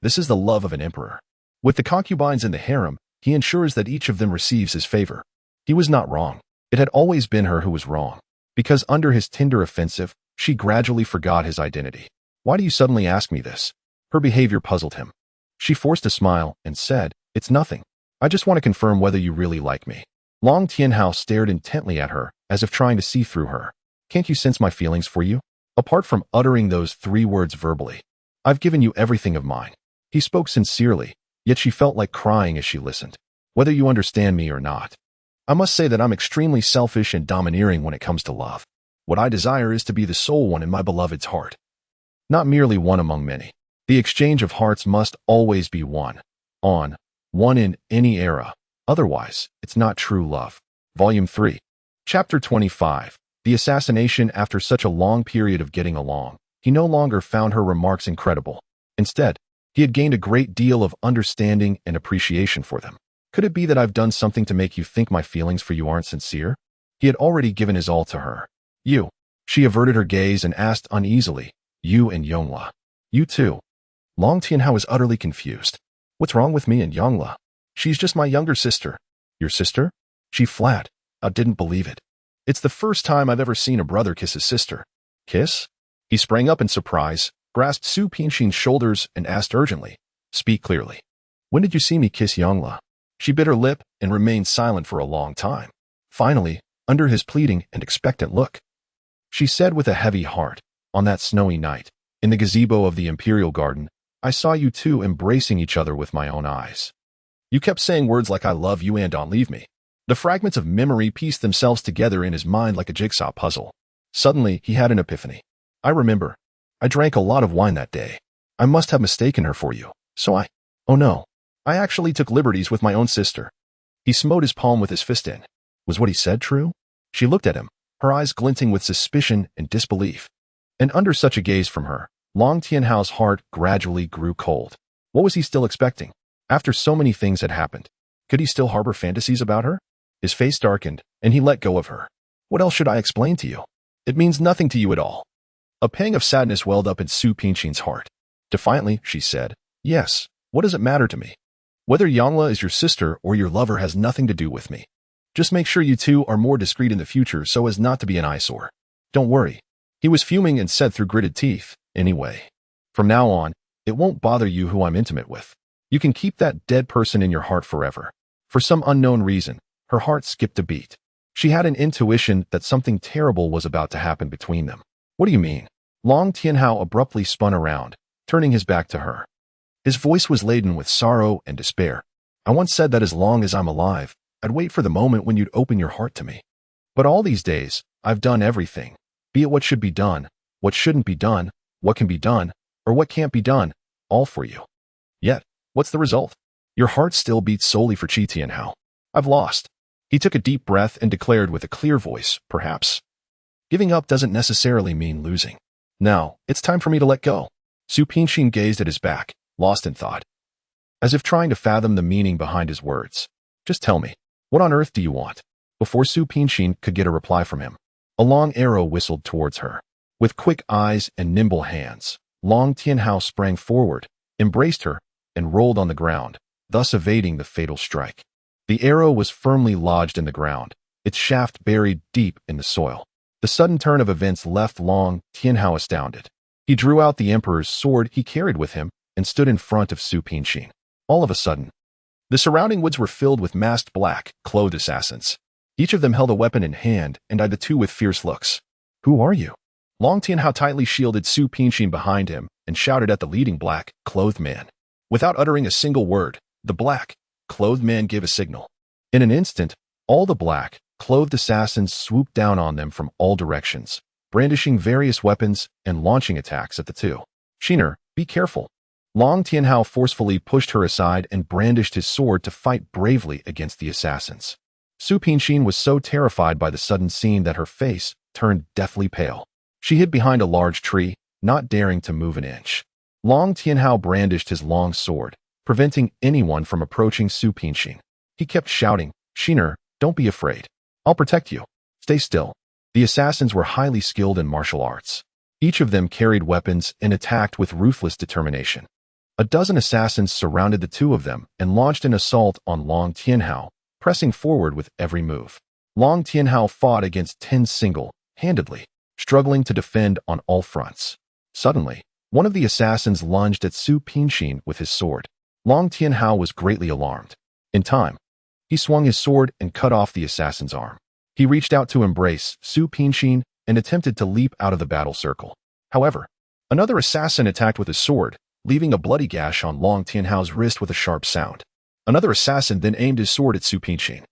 "This is the love of an emperor. With the concubines in the harem, he ensures that each of them receives his favor." He was not wrong. It had always been her who was wrong. Because under his tender offensive, she gradually forgot his identity. "Why do you suddenly ask me this?" Her behavior puzzled him. She forced a smile and said, "It's nothing. I just want to confirm whether you really like me." Long Tianhao stared intently at her, as if trying to see through her. "Can't you sense my feelings for you? Apart from uttering those 3 words verbally, I've given you everything of mine." He spoke sincerely, yet she felt like crying as she listened. "Whether you understand me or not, I must say that I'm extremely selfish and domineering when it comes to love. What I desire is to be the sole one in my beloved's heart. Not merely one among many. The exchange of hearts must always be one in any era. Otherwise, it's not true love." Volume 3. Chapter 25. The assassination. After such a long period of getting along, he no longer found her remarks incredible. Instead, he had gained a great deal of understanding and appreciation for them. "Could it be that I've done something to make you think my feelings for you aren't sincere?" He had already given his all to her. "You." She averted her gaze and asked uneasily, "You and Yonghua?" "You too." Long Tianhao was utterly confused. "What's wrong with me and Yonghua? She's just my younger sister." "Your sister?" She flat out didn't believe it. "It's the first time I've ever seen a brother kiss his sister." "Kiss?" He sprang up in surprise, grasped Su Pinxin's shoulders and asked urgently, "Speak clearly. When did you see me kiss Yonghua?" She bit her lip and remained silent for a long time. Finally, under his pleading and expectant look, she said with a heavy heart, "On that snowy night, in the gazebo of the Imperial Garden, I saw you two embracing each other with my own eyes. You kept saying words like 'I love you' and 'don't leave me.'" The fragments of memory pieced themselves together in his mind like a jigsaw puzzle. Suddenly, he had an epiphany. "I remember. I drank a lot of wine that day. I must have mistaken her for you. Oh no. I actually took liberties with my own sister." He smote his palm with his fist in. Was what he said true? She looked at him, her eyes glinting with suspicion and disbelief. And under such a gaze from her, Long Tianhao's heart gradually grew cold. What was he still expecting? After so many things had happened, could he still harbor fantasies about her? His face darkened, and he let go of her. "What else should I explain to you? It means nothing to you at all." A pang of sadness welled up in Su Pinxin's heart. Defiantly, she said, "Yes, what does it matter to me? Whether Yonghua is your sister or your lover has nothing to do with me." Just make sure you two are more discreet in the future so as not to be an eyesore. Don't worry. He was fuming and said through gritted teeth, anyway. From now on, it won't bother you who I'm intimate with. You can keep that dead person in your heart forever. For some unknown reason, her heart skipped a beat. She had an intuition that something terrible was about to happen between them. What do you mean? Long Tianhao abruptly spun around, turning his back to her. His voice was laden with sorrow and despair. I once said that as long as I'm alive, I'd wait for the moment when you'd open your heart to me. But all these days, I've done everything, be it what should be done, what shouldn't be done, what can be done, or what can't be done, all for you. Yet, what's the result? Your heart still beats solely for Qi Tianhao. I've lost. He took a deep breath and declared with a clear voice, perhaps. Giving up doesn't necessarily mean losing. Now, it's time for me to let go. Su Pinxin gazed at his back, lost in thought, as if trying to fathom the meaning behind his words. Just tell me, what on earth do you want? Before Su Pinxin could get a reply from him, a long arrow whistled towards her. With quick eyes and nimble hands, Long Tianhao sprang forward, embraced her, and rolled on the ground, thus evading the fatal strike. The arrow was firmly lodged in the ground, its shaft buried deep in the soil. The sudden turn of events left Long Tianhao astounded. He drew out the emperor's sword he carried with him and stood in front of Su Pinxin. All of a sudden, the surrounding woods were filled with masked black, clothed assassins. Each of them held a weapon in hand and eyed the two with fierce looks. Who are you? Long Tianhao tightly shielded Su Pinxin behind him and shouted at the leading black, clothed man. Without uttering a single word, the black, clothed man gave a signal. In an instant, all the black, clothed assassins swooped down on them from all directions, brandishing various weapons and launching attacks at the two. Shiner, be careful. Long Tianhao forcefully pushed her aside and brandished his sword to fight bravely against the assassins. Su Pinxin was so terrified by the sudden scene that her face turned deathly pale. She hid behind a large tree, not daring to move an inch. Long Tianhao brandished his long sword, preventing anyone from approaching Su Pinxin. He kept shouting, Shiner, don't be afraid. I'll protect you. Stay still. The assassins were highly skilled in martial arts. Each of them carried weapons and attacked with ruthless determination. A dozen assassins surrounded the two of them and launched an assault on Long Tianhao, pressing forward with every move. Long Tianhao fought against 10 single-handedly, struggling to defend on all fronts. Suddenly, one of the assassins lunged at Su Pinxin with his sword. Long Tianhao was greatly alarmed. In time, he swung his sword and cut off the assassin's arm. He reached out to embrace Su Pinxin and attempted to leap out of the battle circle. However, another assassin attacked with his sword, leaving a bloody gash on Long Tianhao's wrist with a sharp sound. Another assassin then aimed his sword at Su Pinxin.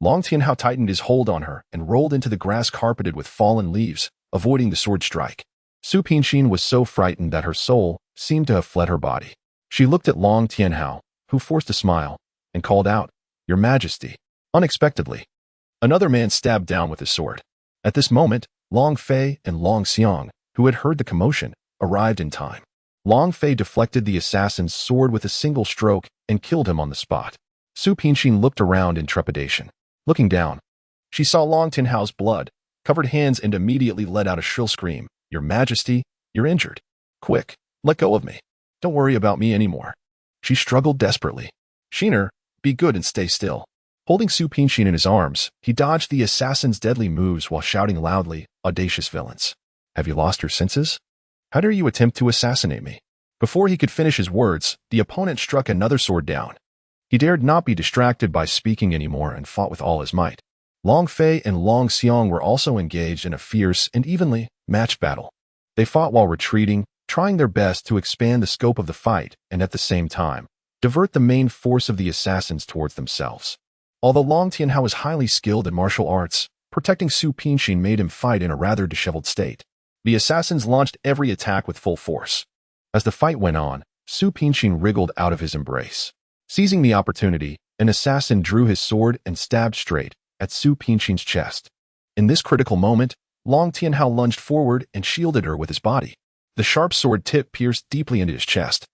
Long Tianhao tightened his hold on her and rolled into the grass carpeted with fallen leaves, avoiding the sword strike. Su Pinxin was so frightened that her soul seemed to have fled her body. She looked at Long Tianhao, who forced a smile, and called out, Your Majesty. Unexpectedly, another man stabbed down with his sword. At this moment, Long Fei and Long Xiang, who had heard the commotion, arrived in time. Long Fei deflected the assassin's sword with a single stroke and killed him on the spot. Su Pinxin looked around in trepidation. Looking down, she saw Long Tianhao's blood-covered hands and immediately let out a shrill scream. Your Majesty, you're injured. Quick, let go of me. Don't worry about me anymore. She struggled desperately. Shiner, be good and stay still. Holding Su Pinxin in his arms, he dodged the assassin's deadly moves while shouting loudly, Audacious villains. Have you lost your senses? How dare you attempt to assassinate me? Before he could finish his words, the opponent struck another sword down. He dared not be distracted by speaking anymore and fought with all his might. Long Fei and Long Xiang were also engaged in a fierce and evenly matched battle. They fought while retreating, trying their best to expand the scope of the fight and at the same time, divert the main force of the assassins towards themselves. Although Long Tianhao was highly skilled in martial arts, protecting Su Pinxin made him fight in a rather disheveled state. The assassins launched every attack with full force. As the fight went on, Su Pinxin wriggled out of his embrace. Seizing the opportunity, an assassin drew his sword and stabbed straight at Su Pinxin's chest. In this critical moment, Long Tianhao lunged forward and shielded her with his body. The sharp sword tip pierced deeply into his chest.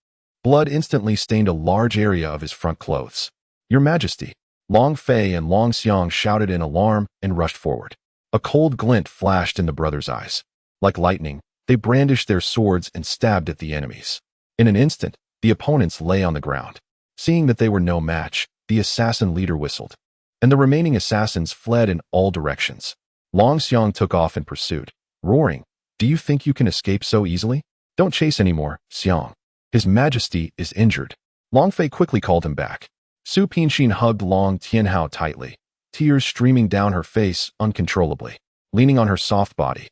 Blood instantly stained a large area of his front clothes. Your Majesty! Long Fei and Long Xiang shouted in alarm and rushed forward. A cold glint flashed in the brothers' eyes. Like lightning, they brandished their swords and stabbed at the enemies. In an instant, the opponents lay on the ground. Seeing that they were no match, the assassin leader whistled. and the remaining assassins fled in all directions. Long Xiang took off in pursuit, roaring, "Do you think you can escape so easily? Don't chase anymore, Xiang. His Majesty is injured." Long Fei quickly called him back. Su Pinxin hugged Long Tianhao tightly, tears streaming down her face uncontrollably, leaning on her soft body.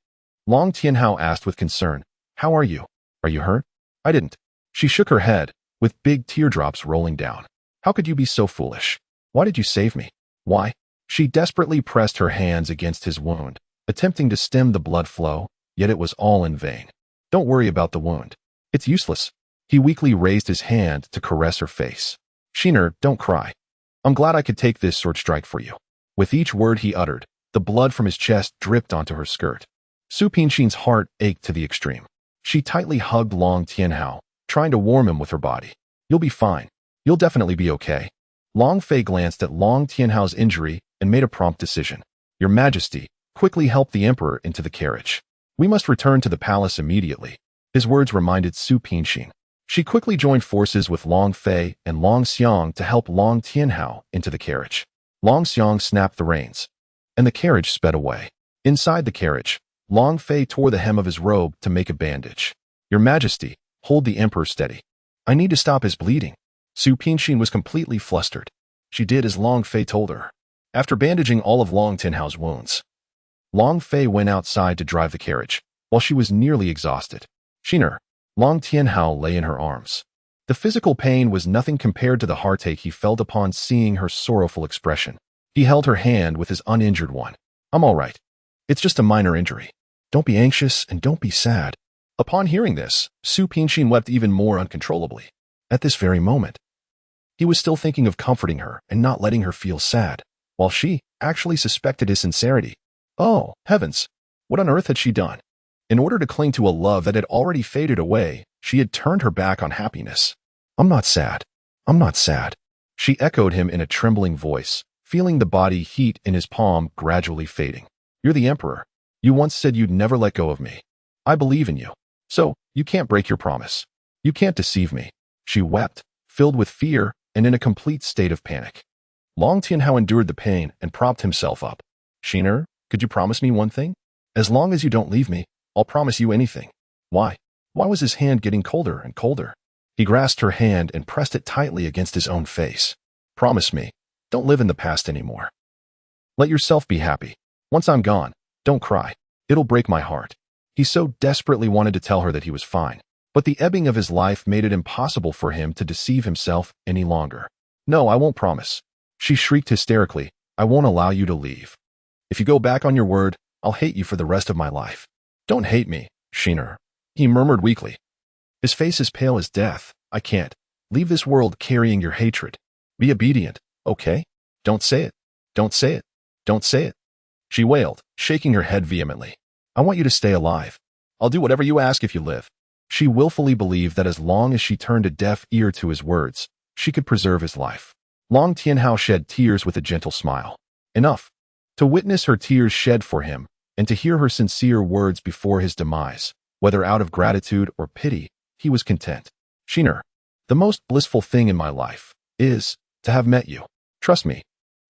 Long Tianhao asked with concern, "How are you? Are you hurt?" "I didn't." She shook her head, with big teardrops rolling down. "How could you be so foolish? Why did you save me? Why?" She desperately pressed her hands against his wound, attempting to stem the blood flow, yet it was all in vain. "Don't worry about the wound. It's useless." He weakly raised his hand to caress her face. "Shiner, don't cry. I'm glad I could take this sword strike for you." With each word he uttered, the blood from his chest dripped onto her skirt. Su Pinxin's heart ached to the extreme. She tightly hugged Long Tianhao, trying to warm him with her body. "You'll be fine. You'll definitely be okay." Long Fei glanced at Long Tianhao's injury and made a prompt decision. "Your Majesty, quickly help the Emperor into the carriage. We must return to the palace immediately." His words reminded Su Pinxin. She quickly joined forces with Long Fei and Long Xiang to help Long Tianhao into the carriage. Long Xiang snapped the reins, and the carriage sped away. Inside the carriage, Long Fei tore the hem of his robe to make a bandage. "Your Majesty, hold the Emperor steady. I need to stop his bleeding." Su Pinxin was completely flustered. She did as Long Fei told her. After bandaging all of Long Tianhao's wounds, Long Fei went outside to drive the carriage, while she was nearly exhausted. "Shiner." Long Tianhao lay in her arms. The physical pain was nothing compared to the heartache he felt upon seeing her sorrowful expression. He held her hand with his uninjured one. "I'm all right. It's just a minor injury. Don't be anxious and don't be sad." Upon hearing this, Su Pinxin wept even more uncontrollably. At this very moment, he was still thinking of comforting her and not letting her feel sad, while she actually suspected his sincerity. Oh, heavens! What on earth had she done? In order to cling to a love that had already faded away, she had turned her back on happiness. "I'm not sad. I'm not sad." She echoed him in a trembling voice, feeling the body heat in his palm gradually fading. "You're the Emperor. You once said you'd never let go of me. I believe in you. So, you can't break your promise. You can't deceive me." She wept, filled with fear and in a complete state of panic. Long Tianhao endured the pain and propped himself up. "Shiner, could you promise me one thing? As long as you don't leave me, I'll promise you anything." Why? Why was his hand getting colder and colder? He grasped her hand and pressed it tightly against his own face. "Promise me. Don't live in the past anymore. Let yourself be happy. Once I'm gone, don't cry. It'll break my heart." He so desperately wanted to tell her that he was fine, but the ebbing of his life made it impossible for him to deceive himself any longer. "No, I won't promise." She shrieked hysterically. "I won't allow you to leave. If you go back on your word, I'll hate you for the rest of my life." "Don't hate me, Shiner," he murmured weakly. His face as pale as death. "I can't. Leave this world carrying your hatred. Be obedient, okay? Don't say it. Don't say it. Don't say it." She wailed, shaking her head vehemently. "I want you to stay alive. I'll do whatever you ask if you live." She willfully believed that as long as she turned a deaf ear to his words, she could preserve his life. Long Tianhao shed tears with a gentle smile. Enough. To witness her tears shed for him, and to hear her sincere words before his demise, whether out of gratitude or pity, he was content. "Shiner, the most blissful thing in my life is to have met you. Trust me,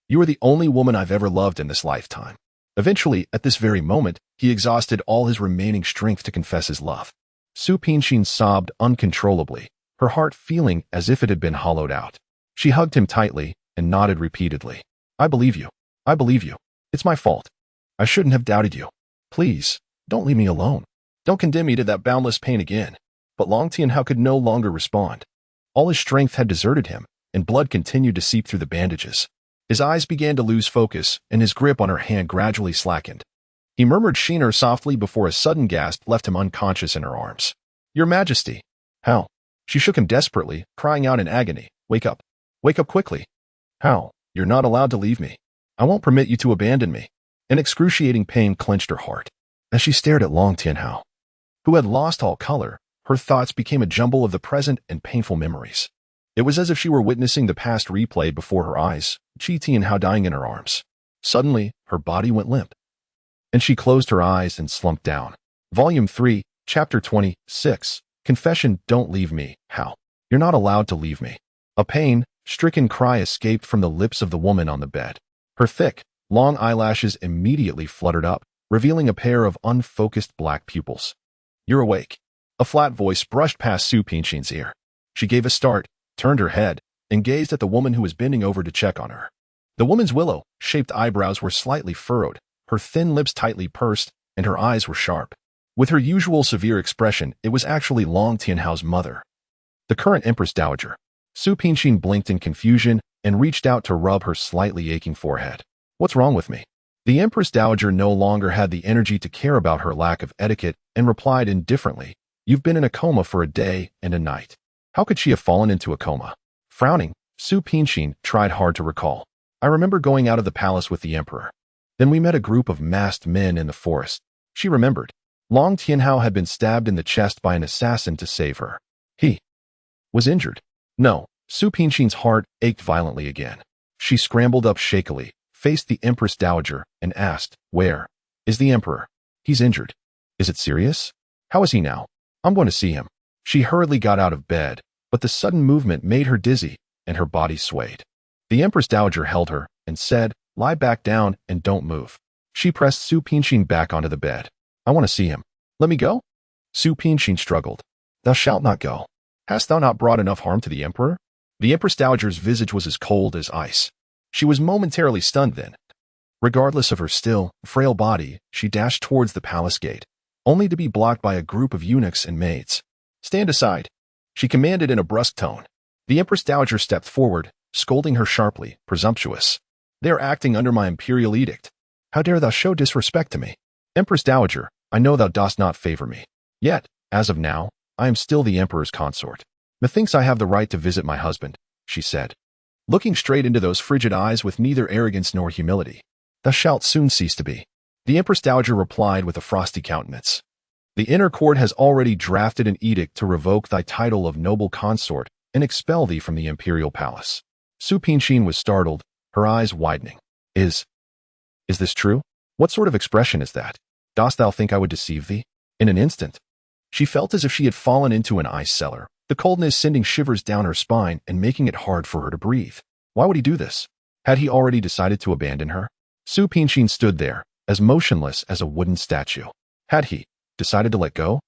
you are the only woman I've ever loved in this lifetime." Eventually, at this very moment, he exhausted all his remaining strength to confess his love. Su Pinxin sobbed uncontrollably, her heart feeling as if it had been hollowed out. She hugged him tightly and nodded repeatedly. "I believe you. I believe you. It's my fault. I shouldn't have doubted you. Please, don't leave me alone. Don't condemn me to that boundless pain again." But Long Tianhao could no longer respond. All his strength had deserted him, and blood continued to seep through the bandages. His eyes began to lose focus, and his grip on her hand gradually slackened. He murmured "Shiner" softly before a sudden gasp left him unconscious in her arms. "Your Majesty." "How?" She shook him desperately, crying out in agony. "Wake up. Wake up quickly." "How? You're not allowed to leave me. I won't permit you to abandon me." An excruciating pain clenched her heart. As she stared at Long Tianhao, who had lost all color, her thoughts became a jumble of the present and painful memories. It was as if she were witnessing the past replayed before her eyes, Qi Tianhao dying in her arms. Suddenly, her body went limp, and she closed her eyes and slumped down. Volume 3, Chapter 26, Confession. "Don't leave me, How? You're not allowed to leave me." A pain-stricken cry escaped from the lips of the woman on the bed. Her thick, long eyelashes immediately fluttered up, revealing a pair of unfocused black pupils. "You're awake." A flat voice brushed past Su Pingshin's ear. She gave a start, turned her head, and gazed at the woman who was bending over to check on her. The woman's willow-shaped eyebrows were slightly furrowed, her thin lips tightly pursed, and her eyes were sharp. With her usual severe expression, it was actually Long Tianhao's mother, the current Empress Dowager. Su Pingshin blinked in confusion and reached out to rub her slightly aching forehead. "What's wrong with me?" The Empress Dowager no longer had the energy to care about her lack of etiquette and replied indifferently, "You've been in a coma for a day and a night." How could she have fallen into a coma? Frowning, Su Pingshin tried hard to recall. "I remember going out of the palace with the emperor. Then we met a group of masked men in the forest." She remembered. Long Tianhao had been stabbed in the chest by an assassin to save her. He was injured. No, Su Pingshin's heart ached violently again. She scrambled up shakily, faced the Empress Dowager, and asked, "Where is the emperor?" "He's injured." "Is it serious?" "How is he now?" "I'm going to see him." She hurriedly got out of bed, but the sudden movement made her dizzy, and her body swayed. The Empress Dowager held her and said, "Lie back down and don't move." She pressed Su Pingshin back onto the bed. "I want to see him." "Let me go?" Su Pingshin struggled. "Thou shalt not go. Hast thou not brought enough harm to the emperor?" The Empress Dowager's visage was as cold as ice. She was momentarily stunned then. Regardless of her still, frail body, she dashed towards the palace gate, only to be blocked by a group of eunuchs and maids. "Stand aside," she commanded in a brusque tone. The Empress Dowager stepped forward, scolding her sharply, "Presumptuous. They are acting under my imperial edict. How dare thou show disrespect to me? Empress Dowager, I know thou dost not favor me. Yet, as of now, I am still the emperor's consort. Methinks I have the right to visit my husband," she said, looking straight into those frigid eyes with neither arrogance nor humility. "Thou shalt soon cease to be." The Empress Dowager replied with a frosty countenance. "The inner court has already drafted an edict to revoke thy title of noble consort and expel thee from the imperial palace." Su Pingshin was startled, her eyes widening. Is this true? What sort of expression is that? Dost thou think I would deceive thee?" In an instant, she felt as if she had fallen into an ice cellar, the coldness sending shivers down her spine and making it hard for her to breathe. Why would he do this? Had he already decided to abandon her? Su Pingshin stood there, as motionless as a wooden statue. Had he decided to let go?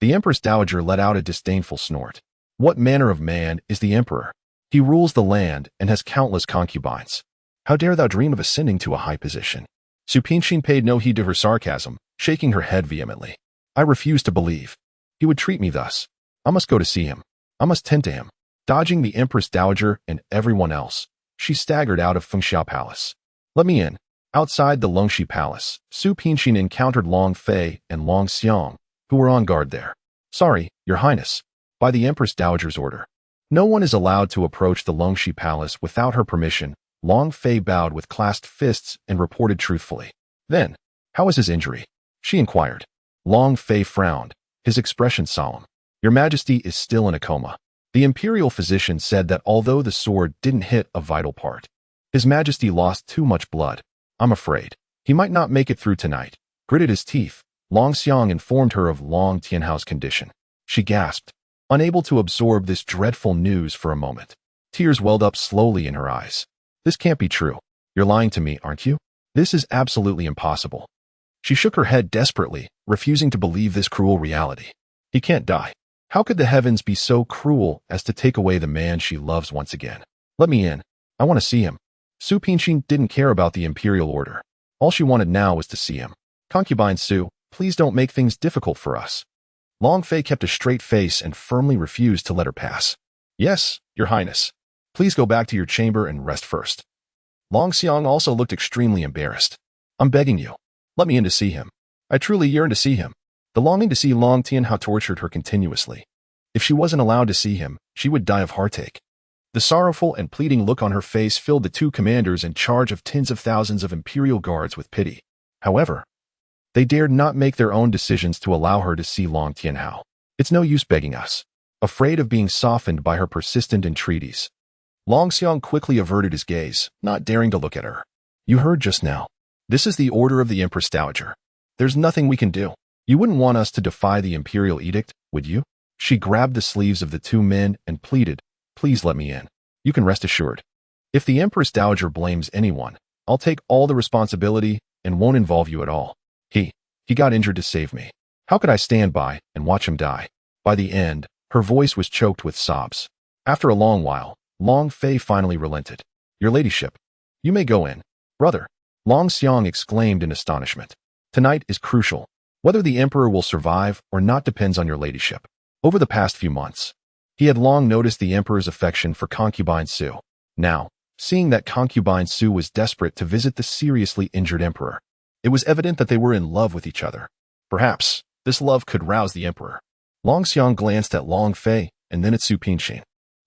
The Empress Dowager let out a disdainful snort. "What manner of man is the emperor? He rules the land and has countless concubines. How dare thou dream of ascending to a high position?" Su Pingshin paid no heed to her sarcasm, shaking her head vehemently. "I refuse to believe he would treat me thus. I must go to see him. I must tend to him." Dodging the Empress Dowager and everyone else, she staggered out of Fengxiao Palace. "Let me in." Outside the Longxi Palace, Su Pingshin encountered Long Fei and Long Xiang, who were on guard there. "Sorry, Your Highness. By the Empress Dowager's order, no one is allowed to approach the Longxi Palace without her permission." Long Fei bowed with clasped fists and reported truthfully. "Then, how is his injury?" she inquired. Long Fei frowned, his expression solemn. "Your Majesty is still in a coma." The imperial physician said that although the sword didn't hit a vital part, His Majesty lost too much blood. "I'm afraid he might not make it through tonight." Gritted his teeth, Long Xiang informed her of Long Tianhao's condition. She gasped, unable to absorb this dreadful news for a moment. Tears welled up slowly in her eyes. "This can't be true. You're lying to me, aren't you? This is absolutely impossible." She shook her head desperately, refusing to believe this cruel reality. He can't die. How could the heavens be so cruel as to take away the man she loves once again? "Let me in. I want to see him." Su Pingshin didn't care about the imperial order. All she wanted now was to see him. "Concubine Su, please don't make things difficult for us." Long Fei kept a straight face and firmly refused to let her pass. "Yes, Your Highness. Please go back to your chamber and rest first." Long Xiang also looked extremely embarrassed. "I'm begging you. Let me in to see him. I truly yearn to see him." The longing to see Long Tianhao tortured her continuously. If she wasn't allowed to see him, she would die of heartache. The sorrowful and pleading look on her face filled the two commanders in charge of tens of thousands of imperial guards with pity. However, they dared not make their own decisions to allow her to see Long Tianhao. "It's no use begging us." Afraid of being softened by her persistent entreaties, Long Xiang quickly averted his gaze, not daring to look at her. "You heard just now. This is the order of the Empress Dowager. There's nothing we can do. You wouldn't want us to defy the imperial edict, would you?" She grabbed the sleeves of the two men and pleaded, "Please let me in. You can rest assured. If the Empress Dowager blames anyone, I'll take all the responsibility and won't involve you at all. He got injured to save me. How could I stand by and watch him die? By the end, her voice was choked with sobs. After a long while, Long Fei finally relented. Your ladyship, you may go in. Brother, Long Xiang exclaimed in astonishment. Tonight is crucial. Whether the emperor will survive or not depends on your ladyship. Over the past few months, he had long noticed the emperor's affection for concubine Su. Now, seeing that concubine Su was desperate to visit the seriously injured emperor, it was evident that they were in love with each other. Perhaps this love could rouse the emperor. Long Xiang glanced at Long Fei and then at Su Pinxin.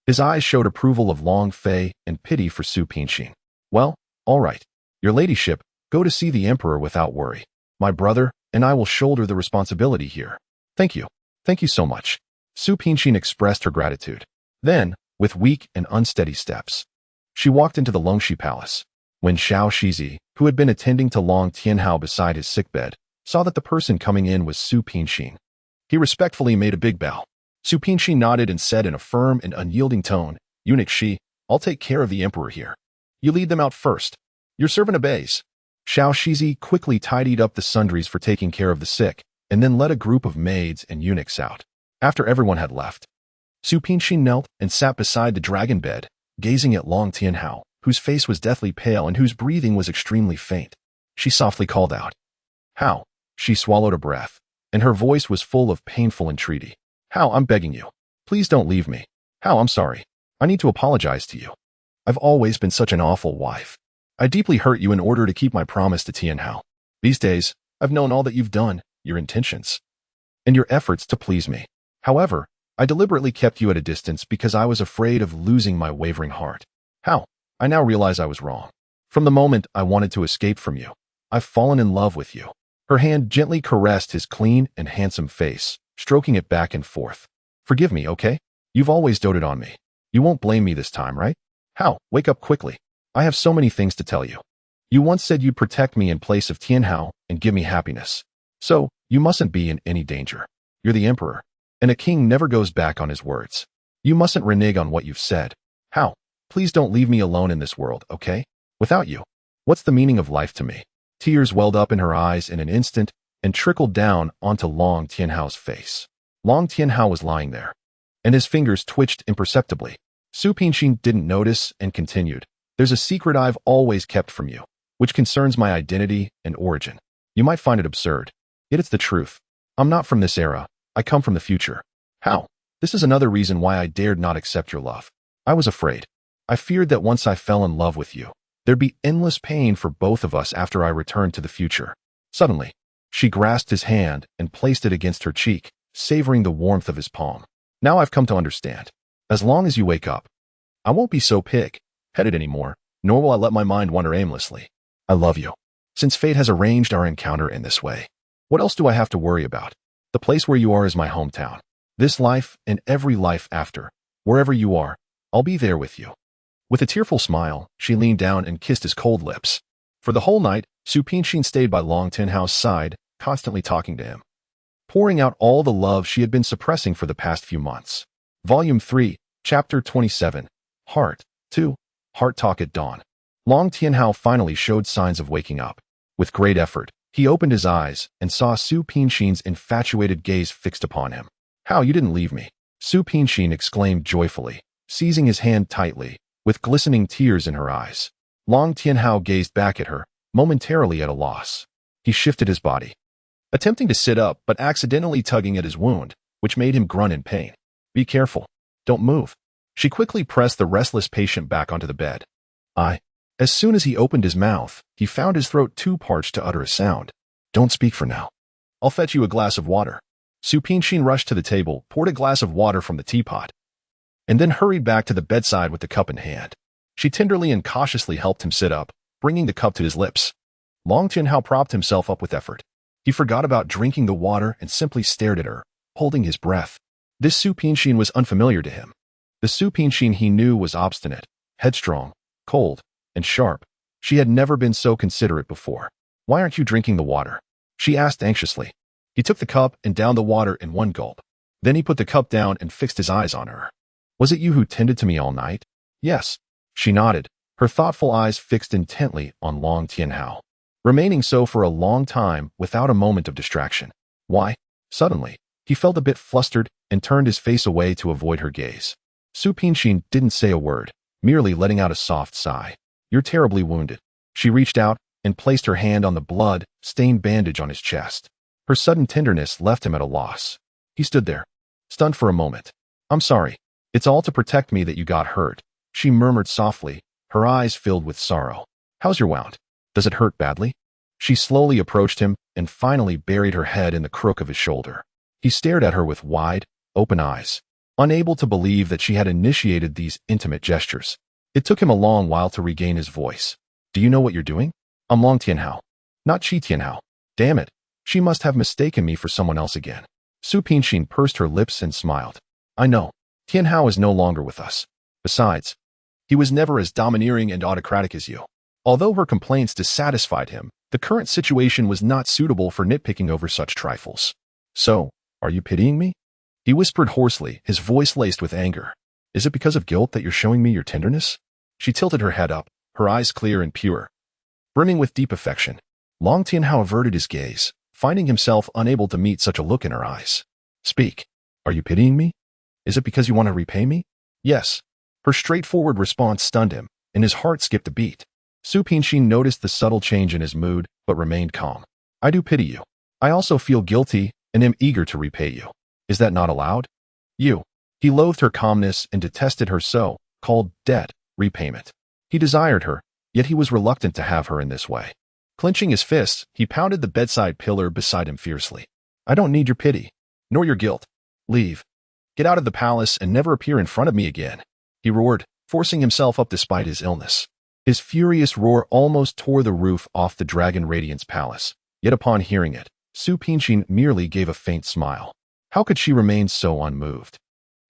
His eyes showed approval of Long Fei and pity for Su Pinxin. Well, all right. Your ladyship, go to see the emperor without worry. My brother and I will shoulder the responsibility here. Thank you. Thank you so much. Su Pinxin expressed her gratitude. Then, with weak and unsteady steps, she walked into the Longxi Palace. When Xiao Shizi, who had been attending to Long Tianhao beside his sickbed, saw that the person coming in was Su Pinxin, he respectfully made a big bow. Su Pinxin nodded and said in a firm and unyielding tone, Eunuch Shi, I'll take care of the emperor here. You lead them out first. Your servant obeys. Xiao Shizi quickly tidied up the sundries for taking care of the sick, and then led a group of maids and eunuchs out. After everyone had left, Su Pinxin knelt and sat beside the dragon bed, gazing at Long Tianhao, whose face was deathly pale and whose breathing was extremely faint. She softly called out, How? She swallowed a breath, and her voice was full of painful entreaty. How, I'm begging you. Please don't leave me. How, I'm sorry. I need to apologize to you. I've always been such an awful wife. I deeply hurt you in order to keep my promise to Tianhao. These days, I've known all that you've done, your intentions, and your efforts to please me. However, I deliberately kept you at a distance because I was afraid of losing my wavering heart. How? I now realize I was wrong. From the moment I wanted to escape from you, I've fallen in love with you. Her hand gently caressed his clean and handsome face, stroking it back and forth. Forgive me, okay? You've always doted on me. You won't blame me this time, right? How? Wake up quickly. I have so many things to tell you. You once said you'd protect me in place of Tianhao and give me happiness. So, you mustn't be in any danger. You're the emperor, and a king never goes back on his words. You mustn't renege on what you've said. How? Please don't leave me alone in this world, okay? Without you, what's the meaning of life to me? Tears welled up in her eyes in an instant and trickled down onto Long Tianhao's face. Long Tianhao was lying there, and his fingers twitched imperceptibly. Su Pinxin didn't notice and continued. There's a secret I've always kept from you, which concerns my identity and origin. You might find it absurd, yet it's the truth. I'm not from this era. I come from the future. How? This is another reason why I dared not accept your love. I was afraid. I feared that once I fell in love with you, there'd be endless pain for both of us after I returned to the future. Suddenly, she grasped his hand and placed it against her cheek, savoring the warmth of his palm. Now I've come to understand. As long as you wake up, I won't be so pig-headed anymore, nor will I let my mind wander aimlessly. I love you. Since fate has arranged our encounter in this way, what else do I have to worry about? The place where you are is my hometown. This life and every life after, wherever you are, I'll be there with you. With a tearful smile, she leaned down and kissed his cold lips. For the whole night, Su Pinxin stayed by Long Tianhao's side, constantly talking to him, pouring out all the love she had been suppressing for the past few months. Volume 3, Chapter 27, Heart 2, Heart Talk at Dawn. Long Tianhao finally showed signs of waking up. With great effort, he opened his eyes and saw Su Pinxin's infatuated gaze fixed upon him. How, you didn't leave me? Su Pinxin exclaimed joyfully, seizing his hand tightly, with glistening tears in her eyes. Long Tianhao gazed back at her, momentarily at a loss. He shifted his body, attempting to sit up but accidentally tugging at his wound, which made him grunt in pain. Be careful. Don't move. She quickly pressed the restless patient back onto the bed. As soon as he opened his mouth, he found his throat too parched to utter a sound. Don't speak for now. I'll fetch you a glass of water. Su Pinxin rushed to the table, poured a glass of water from the teapot, and then hurried back to the bedside with the cup in hand. She tenderly and cautiously helped him sit up, bringing the cup to his lips. Long Tianhao propped himself up with effort. He forgot about drinking the water and simply stared at her, holding his breath. This Su Pinxin was unfamiliar to him. The Su Pinxin he knew was obstinate, headstrong, cold, and sharp. She had never been so considerate before. Why aren't you drinking the water? She asked anxiously. He took the cup and downed the water in one gulp. Then he put the cup down and fixed his eyes on her. Was it you who tended to me all night? Yes. She nodded, her thoughtful eyes fixed intently on Long Tianhao, remaining so for a long time without a moment of distraction. Why? Suddenly, he felt a bit flustered and turned his face away to avoid her gaze. Su Pinxin didn't say a word, merely letting out a soft sigh. You're terribly wounded. She reached out and placed her hand on the blood-stained bandage on his chest. Her sudden tenderness left him at a loss. He stood there, stunned for a moment. I'm sorry. It's all to protect me that you got hurt, she murmured softly, her eyes filled with sorrow. How's your wound? Does it hurt badly? She slowly approached him and finally buried her head in the crook of his shoulder. He stared at her with wide, open eyes, unable to believe that she had initiated these intimate gestures. It took him a long while to regain his voice. Do you know what you're doing? I'm Long Tianhao, not Qi Tianhao. Damn it. She must have mistaken me for someone else again. Su Pinxin pursed her lips and smiled. I know. Tianhao is no longer with us. Besides, he was never as domineering and autocratic as you. Although her complaints dissatisfied him, the current situation was not suitable for nitpicking over such trifles. So, are you pitying me? He whispered hoarsely, his voice laced with anger. Is it because of guilt that you're showing me your tenderness? She tilted her head up, her eyes clear and pure, brimming with deep affection. Long Tianhao averted his gaze, finding himself unable to meet such a look in her eyes. Speak. Are you pitying me? Is it because you want to repay me? Yes. Her straightforward response stunned him, and his heart skipped a beat. Su Pinxin noticed the subtle change in his mood, but remained calm. I do pity you. I also feel guilty and am eager to repay you. Is that not allowed? You. He loathed her calmness and detested her so-called debt repayment. He desired her, yet he was reluctant to have her in this way. Clenching his fists, he pounded the bedside pillar beside him fiercely. I don't need your pity, nor your guilt. Leave. Get out of the palace and never appear in front of me again, he roared, forcing himself up despite his illness. His furious roar almost tore the roof off the Dragon Radiance Palace, yet upon hearing it, Su Pinxin merely gave a faint smile. How could she remain so unmoved?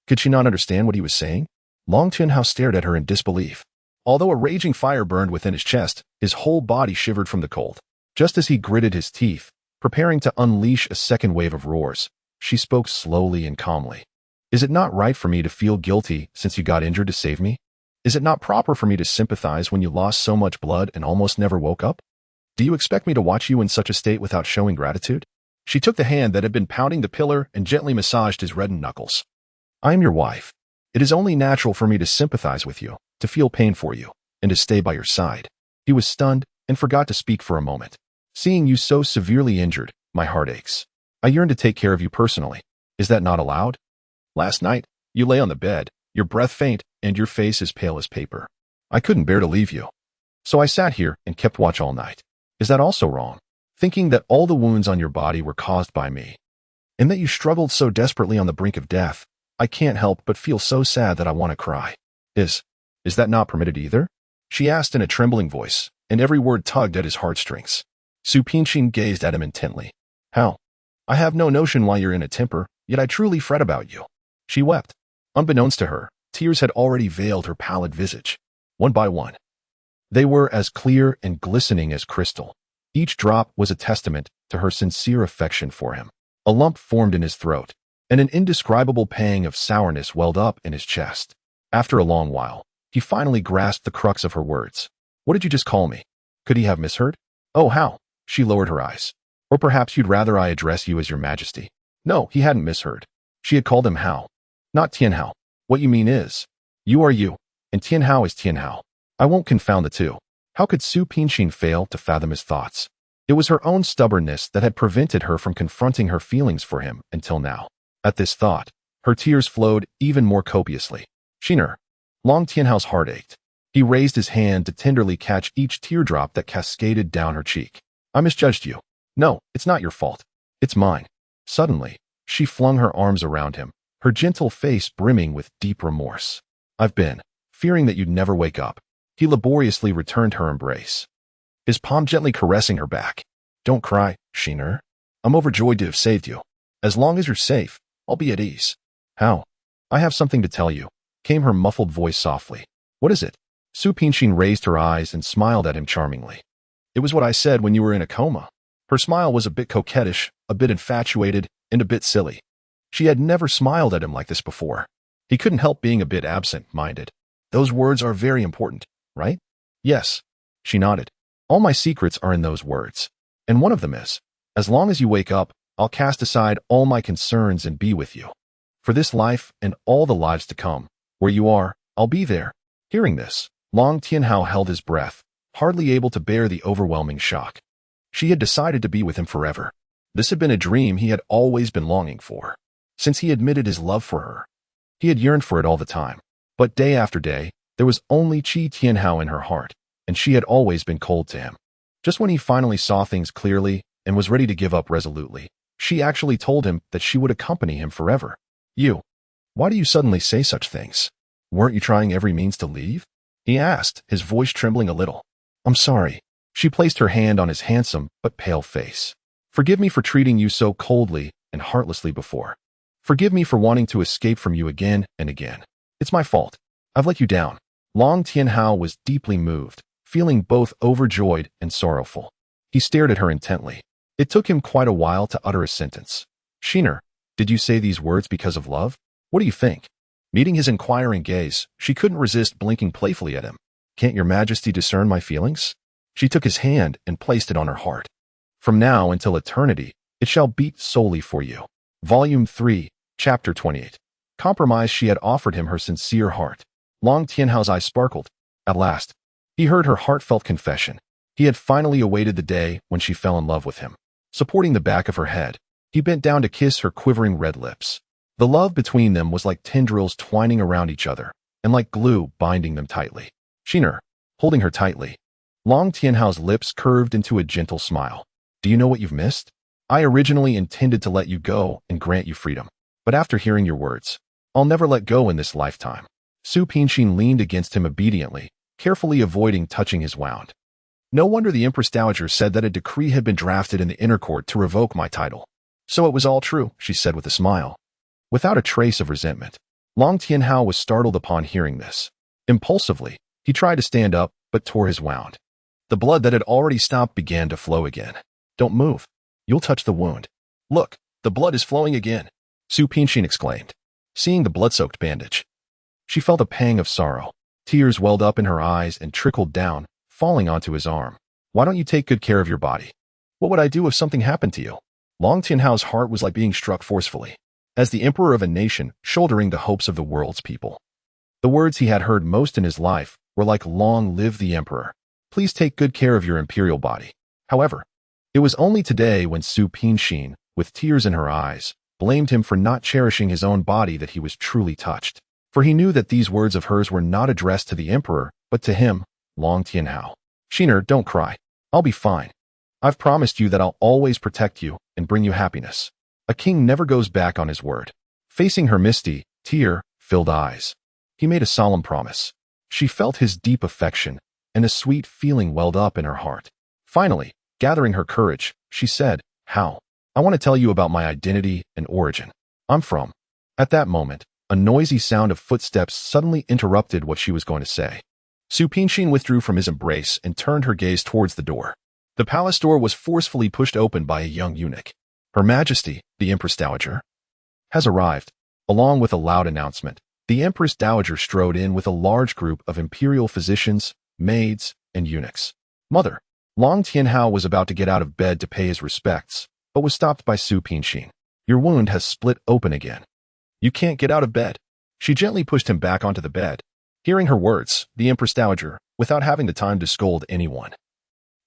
Could she not understand what he was saying? Long Tianhao stared at her in disbelief. Although a raging fire burned within his chest, his whole body shivered from the cold. Just as he gritted his teeth, preparing to unleash a second wave of roars, she spoke slowly and calmly. Is it not right for me to feel guilty since you got injured to save me? Is it not proper for me to sympathize when you lost so much blood and almost never woke up? Do you expect me to watch you in such a state without showing gratitude? She took the hand that had been pounding the pillar and gently massaged his reddened knuckles. I am your wife. It is only natural for me to sympathize with you, to feel pain for you, and to stay by your side. He was stunned and forgot to speak for a moment. Seeing you so severely injured, my heart aches. I yearn to take care of you personally. Is that not allowed? Last night, you lay on the bed, your breath faint, and your face as pale as paper. I couldn't bear to leave you. So I sat here and kept watch all night. Is that also wrong? Thinking that all the wounds on your body were caused by me, and that you struggled so desperately on the brink of death, I can't help but feel so sad that I want to cry. Is that not permitted either? She asked in a trembling voice, and every word tugged at his heartstrings. Su Pinxin gazed at him intently. How? I have no notion why you're in a temper, yet I truly fret about you. She wept. Unbeknownst to her, tears had already veiled her pallid visage. One by one, they were as clear and glistening as crystal. Each drop was a testament to her sincere affection for him. A lump formed in his throat, and an indescribable pang of sourness welled up in his chest. After a long while, he finally grasped the crux of her words. What did you just call me? Could he have misheard? Oh, how? She lowered her eyes. Or perhaps you'd rather I address you as your majesty. No, he hadn't misheard. She had called him Hao, not Tianhao. What you mean is, you are you, and Tianhao is Tianhao. I won't confound the two. How could Su Pinxin fail to fathom his thoughts? It was her own stubbornness that had prevented her from confronting her feelings for him until now. At this thought, her tears flowed even more copiously. Shiner. Long Tianhao's heart ached. He raised his hand to tenderly catch each teardrop that cascaded down her cheek. I misjudged you. No, it's not your fault. It's mine. Suddenly, she flung her arms around him, her gentle face brimming with deep remorse. I've been fearing that you'd never wake up. He laboriously returned her embrace, his palm gently caressing her back. Don't cry, Shiner. I'm overjoyed to have saved you. As long as you're safe, I'll be at ease. How? I have something to tell you, came her muffled voice softly. What is it? Su Pinxin raised her eyes and smiled at him charmingly. It was what I said when you were in a coma. Her smile was a bit coquettish, a bit infatuated, and a bit silly. She had never smiled at him like this before. He couldn't help being a bit absent-minded. Those words are very important, right? Yes. She nodded. All my secrets are in those words. And one of them is, as long as you wake up, I'll cast aside all my concerns and be with you. For this life and all the lives to come, where you are, I'll be there. Hearing this, Long Tianhao held his breath, hardly able to bear the overwhelming shock. She had decided to be with him forever. This had been a dream he had always been longing for. Since he admitted his love for her, he had yearned for it all the time. But day after day, there was only Qi Tianhao in her heart, and she had always been cold to him. Just when he finally saw things clearly and was ready to give up resolutely, she actually told him that she would accompany him forever. Why do you suddenly say such things? Weren't you trying every means to leave? He asked, his voice trembling a little. I'm sorry. She placed her hand on his handsome but pale face. Forgive me for treating you so coldly and heartlessly before. Forgive me for wanting to escape from you again and again. It's my fault. I've let you down. Long Tianhao was deeply moved, feeling both overjoyed and sorrowful. He stared at her intently. It took him quite a while to utter a sentence. Shiner, did you say these words because of love? What do you think? Meeting his inquiring gaze, she couldn't resist blinking playfully at him. Can't your majesty discern my feelings? She took his hand and placed it on her heart. From now until eternity, it shall beat solely for you. Volume 3, Chapter 28. Compromise. She had offered him her sincere heart. Long Tianhao's eyes sparkled. At last, he heard her heartfelt confession. He had finally awaited the day when she fell in love with him. Supporting the back of her head, he bent down to kiss her quivering red lips. The love between them was like tendrils twining around each other, and like glue binding them tightly. Shiner, holding her tightly. Long Tianhao's lips curved into a gentle smile. Do you know what you've missed? I originally intended to let you go and grant you freedom. But after hearing your words, I'll never let go in this lifetime. Su Pinxin leaned against him obediently, carefully avoiding touching his wound. No wonder the Empress Dowager said that a decree had been drafted in the inner court to revoke my title. So it was all true, she said with a smile. Without a trace of resentment, Long Tianhao was startled upon hearing this. Impulsively, he tried to stand up, but tore his wound. The blood that had already stopped began to flow again. Don't move. You'll touch the wound. Look, the blood is flowing again, Su Pinxin exclaimed, seeing the blood-soaked bandage. She felt a pang of sorrow. Tears welled up in her eyes and trickled down, falling onto his arm. Why don't you take good care of your body? What would I do if something happened to you? Long Tianhao's heart was like being struck forcefully. As the emperor of a nation, shouldering the hopes of the world's people. The words he had heard most in his life were like, long live the emperor. Please take good care of your imperial body. However, it was only today when Su Pinxin, with tears in her eyes, blamed him for not cherishing his own body that he was truly touched. For he knew that these words of hers were not addressed to the emperor, but to him, Long Tianhao. Shiner, don't cry. I'll be fine. I've promised you that I'll always protect you and bring you happiness. A king never goes back on his word. Facing her misty, tear-filled eyes, he made a solemn promise. She felt his deep affection, and a sweet feeling welled up in her heart. Finally, gathering her courage, she said, How? I want to tell you about my identity and origin. I'm from. At that moment, a noisy sound of footsteps suddenly interrupted what she was going to say. Su Pinxin withdrew from his embrace and turned her gaze towards the door. The palace door was forcefully pushed open by a young eunuch. Her Majesty, the Empress Dowager, has arrived. Along with a loud announcement, the Empress Dowager strode in with a large group of imperial physicians, maids, and eunuchs. Mother, Long Tianhao was about to get out of bed to pay his respects, but was stopped by Su Pinxin. Your wound has split open again. You can't get out of bed. She gently pushed him back onto the bed. Hearing her words, the Empress Dowager, without having the time to scold anyone,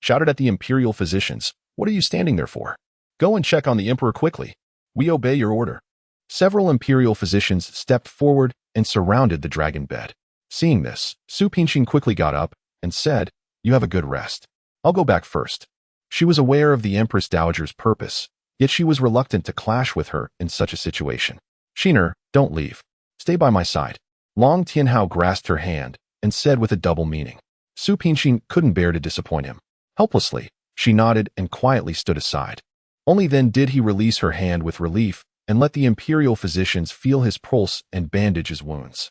shouted at the imperial physicians, What are you standing there for? Go and check on the emperor quickly. We obey your order. Several imperial physicians stepped forward and surrounded the dragon bed. Seeing this, Su Pinxin quickly got up and said, You have a good rest. I'll go back first. She was aware of the Empress Dowager's purpose, yet she was reluctant to clash with her in such a situation. Shiner, don't leave. Stay by my side. Long Tianhao grasped her hand and said with a double meaning. Su Pinxin couldn't bear to disappoint him. Helplessly, she nodded and quietly stood aside. Only then did he release her hand with relief and let the imperial physicians feel his pulse and bandage his wounds.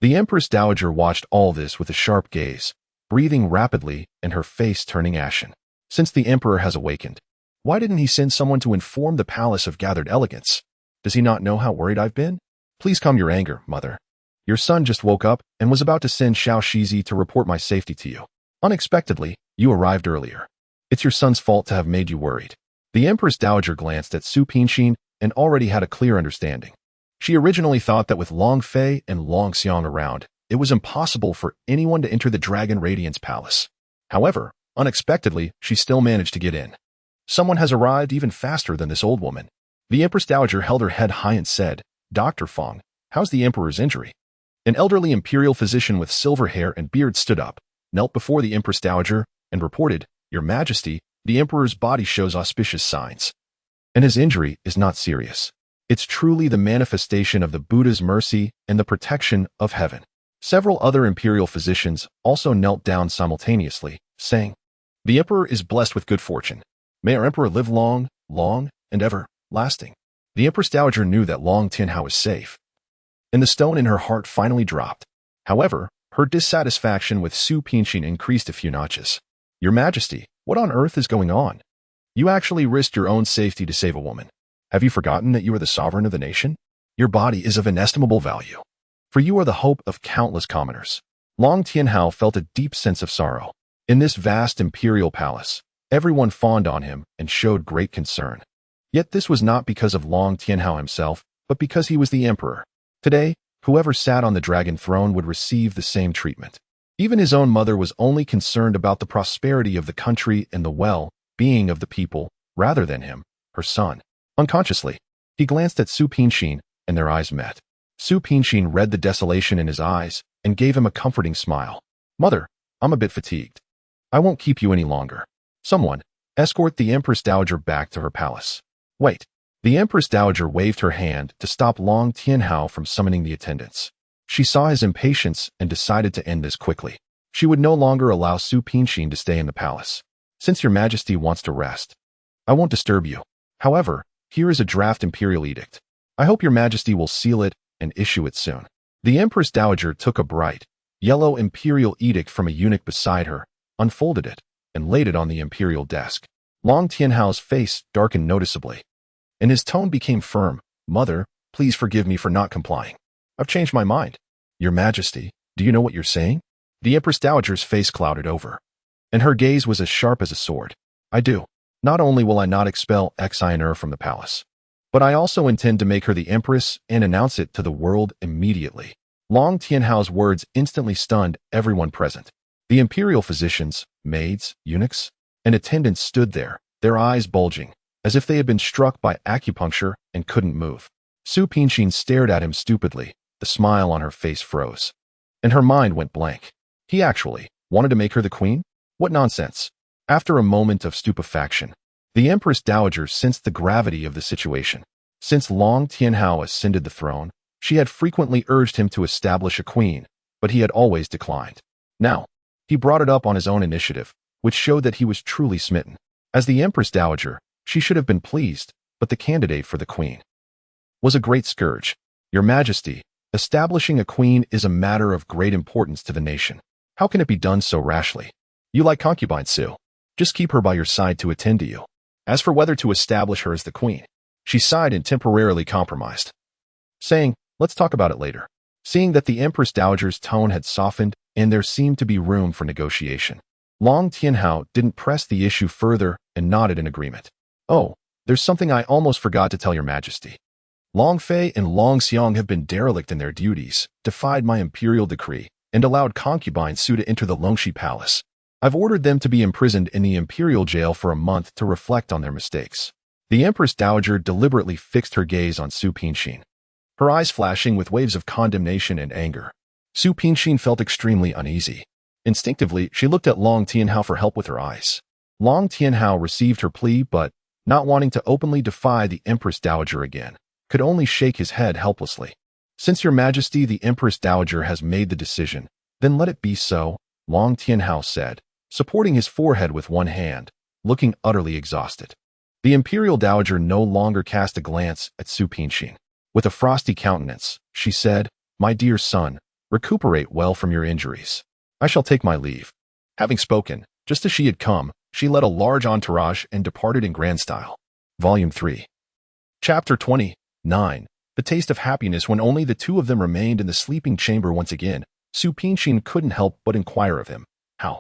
The Empress Dowager watched all this with a sharp gaze, breathing rapidly and her face turning ashen. Since the emperor has awakened, why didn't he send someone to inform the palace of gathered elegance? Does he not know how worried I've been? Please calm your anger, mother. Your son just woke up and was about to send Xiao Shizi to report my safety to you. Unexpectedly, you arrived earlier. It's your son's fault to have made you worried. The Empress Dowager glanced at Su Pingshin and already had a clear understanding. She originally thought that with Long Fei and Long Xiang around, it was impossible for anyone to enter the Dragon Radiance Palace. However, unexpectedly, she still managed to get in. Someone has arrived even faster than this old woman. The Empress Dowager held her head high and said, "Dr. Feng, how's the Emperor's injury?" An elderly imperial physician with silver hair and beard stood up, knelt before the Empress Dowager, and reported, "Your Majesty, the Emperor's body shows auspicious signs. And his injury is not serious. It's truly the manifestation of the Buddha's mercy and the protection of heaven." Several other imperial physicians also knelt down simultaneously, saying, "The Emperor is blessed with good fortune. May our Emperor live long, long, and everlasting." The Empress Dowager knew that Long Tianhao was safe, and the stone in her heart finally dropped. However, her dissatisfaction with Su Pingshin increased a few notches. "Your Majesty, what on earth is going on? You actually risked your own safety to save a woman. Have you forgotten that you are the sovereign of the nation? Your body is of inestimable value, for you are the hope of countless commoners." Long Tianhao felt a deep sense of sorrow. In this vast imperial palace, everyone fawned on him and showed great concern. Yet this was not because of Long Tianhao himself, but because he was the emperor. Today, whoever sat on the dragon throne would receive the same treatment. Even his own mother was only concerned about the prosperity of the country and the well-being of the people, rather than him, her son. Unconsciously, he glanced at Su Pingshin, and their eyes met. Su Pingshin read the desolation in his eyes and gave him a comforting smile. "Mother, I'm a bit fatigued. I won't keep you any longer. Someone, escort the Empress Dowager back to her palace." "Wait." The Empress Dowager waved her hand to stop Long Tianhao from summoning the attendants. She saw his impatience and decided to end this quickly. She would no longer allow Su Pingshin to stay in the palace. "Since your Majesty wants to rest, I won't disturb you. However, here is a draft imperial edict. I hope your Majesty will seal it and issue it soon." The Empress Dowager took a bright, yellow imperial edict from a eunuch beside her, unfolded it, and laid it on the imperial desk. Long Tianhao's face darkened noticeably, and his tone became firm. "Mother, please forgive me for not complying. I've changed my mind." "Your Majesty, do you know what you're saying?" The Empress Dowager's face clouded over, and her gaze was as sharp as a sword. "I do. Not only will I not expel Xiner from the palace, but I also intend to make her the Empress and announce it to the world immediately." Long Tianhao's words instantly stunned everyone present. The imperial physicians, maids, eunuchs, and attendants stood there, their eyes bulging, as if they had been struck by acupuncture and couldn't move. Su Pingshin stared at him stupidly. The smile on her face froze, and her mind went blank. He actually wanted to make her the queen? What nonsense! After a moment of stupefaction, the Empress Dowager sensed the gravity of the situation. Since Long Tianhao ascended the throne, she had frequently urged him to establish a queen, but he had always declined. Now, he brought it up on his own initiative, which showed that he was truly smitten. As the Empress Dowager, she should have been pleased, but the candidate for the queen was a great scourge. "Your Majesty, establishing a queen is a matter of great importance to the nation. How can it be done so rashly? You like concubine Su. Just keep her by your side to attend to you. As for whether to establish her as the queen," she sighed and temporarily compromised, saying, "Let's talk about it later." Seeing that the Empress Dowager's tone had softened and there seemed to be room for negotiation, Long Tianhao didn't press the issue further and nodded in agreement. "Oh, there's something I almost forgot to tell your Majesty. Long Fei and Long Xiang have been derelict in their duties, defied my imperial decree, and allowed concubine Su to enter the Longxi Palace. I've ordered them to be imprisoned in the imperial jail for a month to reflect on their mistakes." The Empress Dowager deliberately fixed her gaze on Su Pingshin, her eyes flashing with waves of condemnation and anger. Su Pingshin felt extremely uneasy. Instinctively, she looked at Long Tianhao for help with her eyes. Long Tianhao received her plea, but, not wanting to openly defy the Empress Dowager again, could only shake his head helplessly. "Since your Majesty the Empress Dowager has made the decision, then let it be so," Long Tianhao said, supporting his forehead with one hand, looking utterly exhausted. The Imperial Dowager no longer cast a glance at Su Pingshin. With a frosty countenance, she said, "My dear son, recuperate well from your injuries. I shall take my leave." Having spoken, just as she had come, she led a large entourage and departed in grand style. Volume 3. Chapter 29. The taste of happiness. When only the two of them remained in the sleeping chamber once again, Su Pingshin couldn't help but inquire of him, "How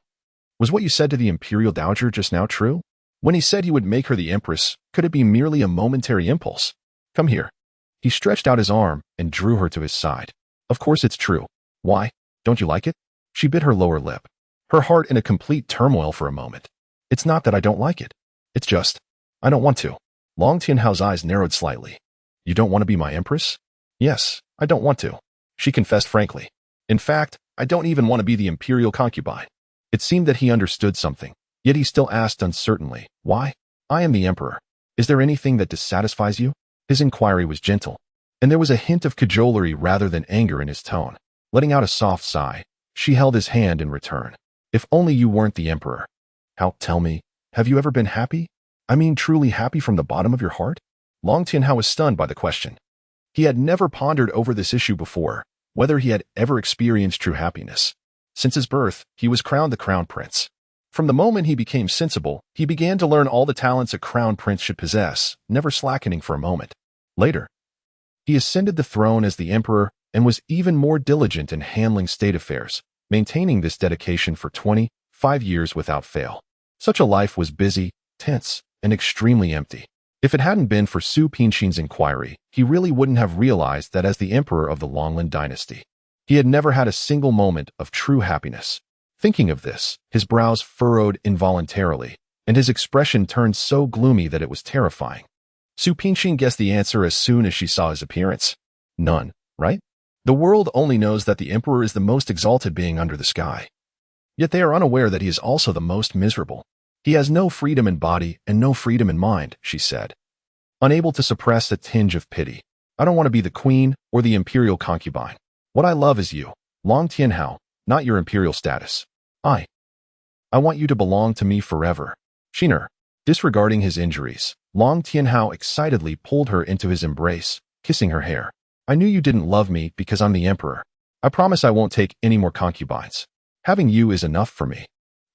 Was what you said to the imperial dowager just now true? When he said he would make her the empress, could it be merely a momentary impulse? Come here. He stretched out his arm and drew her to his side. Of course it's true. Why? Don't you like it? She bit her lower lip, her heart in a complete turmoil for a moment. It's not that I don't like it. It's just, I don't want to. Long Tianhao's eyes narrowed slightly. You don't want to be my empress? Yes, I don't want to. She confessed frankly. In fact, I don't even want to be the imperial concubine. It seemed that he understood something, yet he still asked uncertainly, why? I am the emperor. Is there anything that dissatisfies you? His inquiry was gentle, and there was a hint of cajolery rather than anger in his tone. Letting out a soft sigh, she held his hand in return. If only you weren't the emperor. How, tell me, have you ever been happy? I mean truly happy from the bottom of your heart? Long Tianhao was stunned by the question. He had never pondered over this issue before, whether he had ever experienced true happiness. Since his birth, he was crowned the crown prince. From the moment he became sensible, he began to learn all the talents a crown prince should possess, never slackening for a moment. Later, he ascended the throne as the emperor and was even more diligent in handling state affairs, maintaining this dedication for 25 years without fail. Such a life was busy, tense, and extremely empty. If it hadn't been for Su Pinxin's inquiry, he really wouldn't have realized that as the emperor of the Longlin dynasty, he had never had a single moment of true happiness. Thinking of this, his brows furrowed involuntarily, and his expression turned so gloomy that it was terrifying. Su Pinxin guessed the answer as soon as she saw his appearance. None, right? The world only knows that the emperor is the most exalted being under the sky. Yet they are unaware that he is also the most miserable. He has no freedom in body and no freedom in mind, she said, unable to suppress a tinge of pity. I don't want to be the queen or the imperial concubine. What I love is you, Long Tianhao, not your imperial status. I want you to belong to me forever. Shiner, disregarding his injuries, Long Tianhao excitedly pulled her into his embrace, kissing her hair. I knew you didn't love me because I'm the emperor. I promise I won't take any more concubines. Having you is enough for me.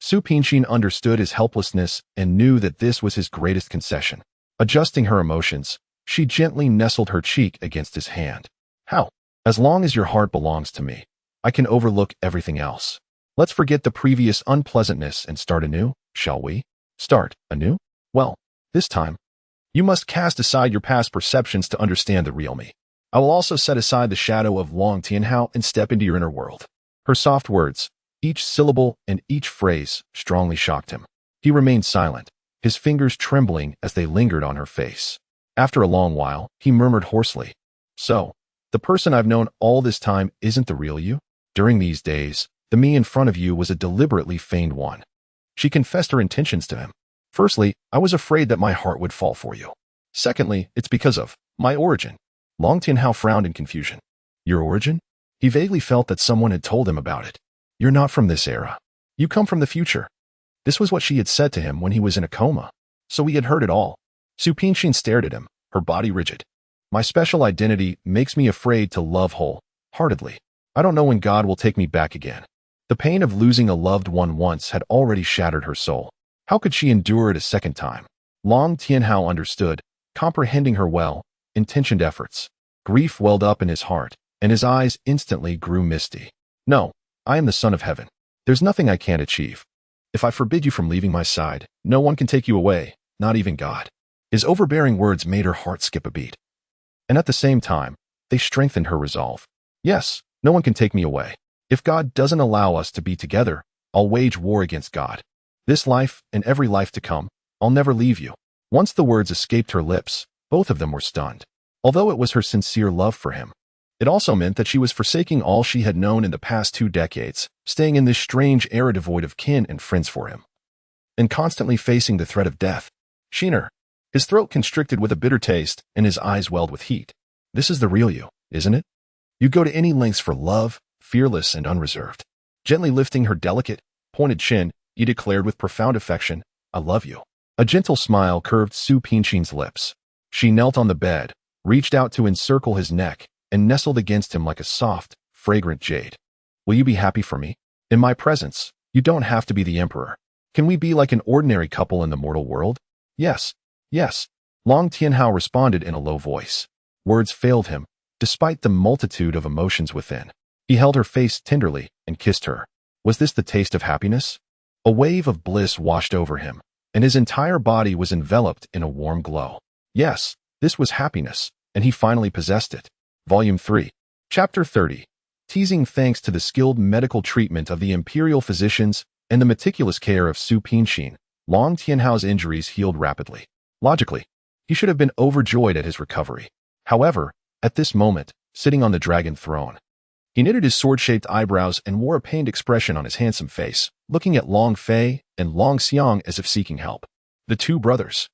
Su Pinxin understood his helplessness and knew that this was his greatest concession. Adjusting her emotions, she gently nestled her cheek against his hand. How? As long as your heart belongs to me, I can overlook everything else. Let's forget the previous unpleasantness and start anew, shall we? Start anew? Well, this time, you must cast aside your past perceptions to understand the real me. I will also set aside the shadow of Long Tianhao and step into your inner world. Her soft words, each syllable and each phrase, strongly shocked him. He remained silent, his fingers trembling as they lingered on her face. After a long while, he murmured hoarsely, So, the person I've known all this time isn't the real you? During these days, the me in front of you was a deliberately feigned one. She confessed her intentions to him. Firstly, I was afraid that my heart would fall for you. Secondly, it's because of my origin. Long Tianhao frowned in confusion. Your origin? He vaguely felt that someone had told him about it. You're not from this era. You come from the future. This was what she had said to him when he was in a coma. So he had heard it all. Su Pinxin stared at him, her body rigid. My special identity makes me afraid to love wholeheartedly. I don't know when God will take me back again. The pain of losing a loved one once had already shattered her soul. How could she endure it a second time? Long Tianhao understood, comprehending her well-intentioned efforts. Grief welled up in his heart, and his eyes instantly grew misty. No, I am the Son of Heaven. There's nothing I can't achieve. If I forbid you from leaving my side, no one can take you away, not even God. His overbearing words made her heart skip a beat. And at the same time, they strengthened her resolve. Yes, no one can take me away. If God doesn't allow us to be together, I'll wage war against God. This life and every life to come, I'll never leave you. Once the words escaped her lips, both of them were stunned. Although it was her sincere love for him, it also meant that she was forsaking all she had known in the past 2 decades, staying in this strange era devoid of kin and friends for him, and constantly facing the threat of death. Shiner. His throat constricted with a bitter taste, and his eyes welled with heat. This is the real you, isn't it? You go to any lengths for love, fearless and unreserved. Gently lifting her delicate, pointed chin, he declared with profound affection, I love you. A gentle smile curved Su Pinxin's lips. She knelt on the bed, reached out to encircle his neck, and nestled against him like a soft, fragrant jade. Will you be happy for me? In my presence, you don't have to be the emperor. Can we be like an ordinary couple in the mortal world? Yes. Yes, Long Tianhao responded in a low voice. Words failed him, despite the multitude of emotions within. He held her face tenderly and kissed her. Was this the taste of happiness? A wave of bliss washed over him, and his entire body was enveloped in a warm glow. Yes, this was happiness, and he finally possessed it. Volume 3. Chapter 30. Teasing. Thanks to the skilled medical treatment of the imperial physicians and the meticulous care of Su Pinxin, Long Tianhao's injuries healed rapidly. Logically, he should have been overjoyed at his recovery. However, at this moment, sitting on the dragon throne, he knitted his sword-shaped eyebrows and wore a pained expression on his handsome face, looking at Long Fei and Long Xiang as if seeking help. The two brothers,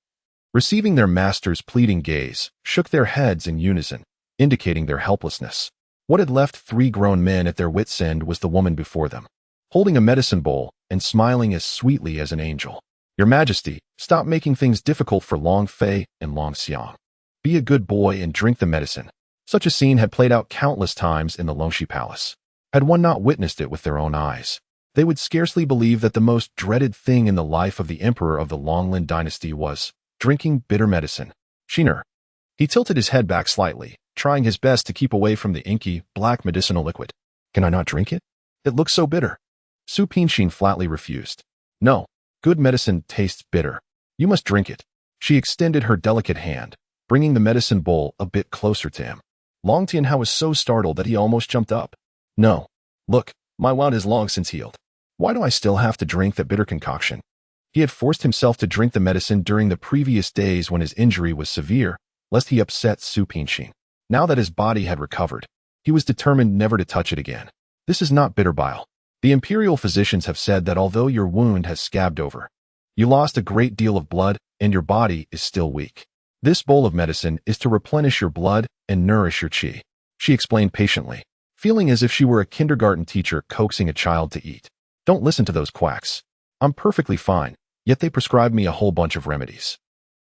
receiving their master's pleading gaze, shook their heads in unison, indicating their helplessness. What had left three grown men at their wits' end was the woman before them, holding a medicine bowl and smiling as sweetly as an angel. Your Majesty, stop making things difficult for Long Fei and Long Xiang. Be a good boy and drink the medicine. Such a scene had played out countless times in the Longxi Palace. Had one not witnessed it with their own eyes, they would scarcely believe that the most dreaded thing in the life of the emperor of the Longlin dynasty was drinking bitter medicine. Shiner. He tilted his head back slightly, trying his best to keep away from the inky, black medicinal liquid. Can I not drink it? It looks so bitter. Su Pinxin flatly refused. No, good medicine tastes bitter. You must drink it. She extended her delicate hand, bringing the medicine bowl a bit closer to him. Long Tianhao was so startled that he almost jumped up. No. Look, my wound is long since healed. Why do I still have to drink that bitter concoction? He had forced himself to drink the medicine during the previous days when his injury was severe, lest he upset Su Pinxin. Now that his body had recovered, he was determined never to touch it again. This is not bitter bile. The imperial physicians have said that although your wound has scabbed over, you lost a great deal of blood and your body is still weak. This bowl of medicine is to replenish your blood and nourish your qi, she explained patiently, feeling as if she were a kindergarten teacher coaxing a child to eat. Don't listen to those quacks. I'm perfectly fine, yet they prescribed me a whole bunch of remedies.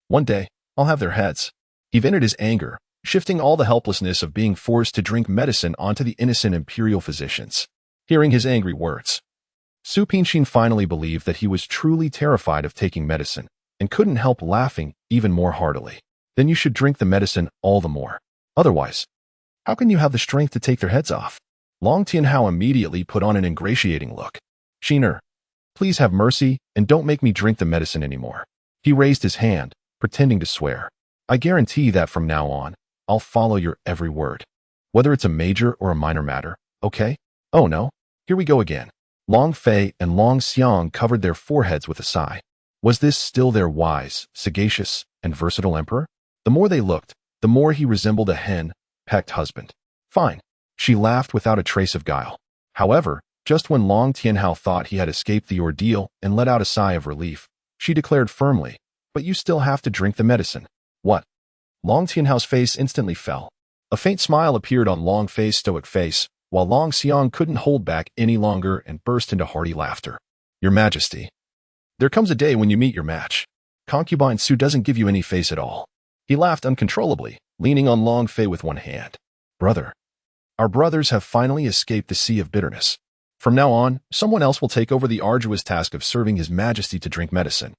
One day, I'll have their heads. He vented his anger, shifting all the helplessness of being forced to drink medicine onto the innocent imperial physicians. Hearing his angry words, Su Pinxin finally believed that he was truly terrified of taking medicine, and couldn't help laughing even more heartily. Then you should drink the medicine all the more. Otherwise, how can you have the strength to take their heads off? Long Tianhao immediately put on an ingratiating look. Shiner, please have mercy and don't make me drink the medicine anymore. He raised his hand, pretending to swear. I guarantee that from now on, I'll follow your every word. Whether it's a major or a minor matter, okay? Oh no, here we go again. Long Fei and Long Xiang covered their foreheads with a sigh. Was this still their wise, sagacious, and versatile emperor? The more they looked, the more he resembled a hen-pecked husband. Fine. She laughed without a trace of guile. However, just when Long Tianhao thought he had escaped the ordeal and let out a sigh of relief, she declared firmly, but you still have to drink the medicine. What? Long Tianhao's face instantly fell. A faint smile appeared on Long Fei's stoic face, while Long Xiang couldn't hold back any longer and burst into hearty laughter. Your Majesty, there comes a day when you meet your match. Concubine Su doesn't give you any face at all. He laughed uncontrollably, leaning on Long Fei with one hand. Brother, our brothers have finally escaped the sea of bitterness. From now on, someone else will take over the arduous task of serving His Majesty to drink medicine.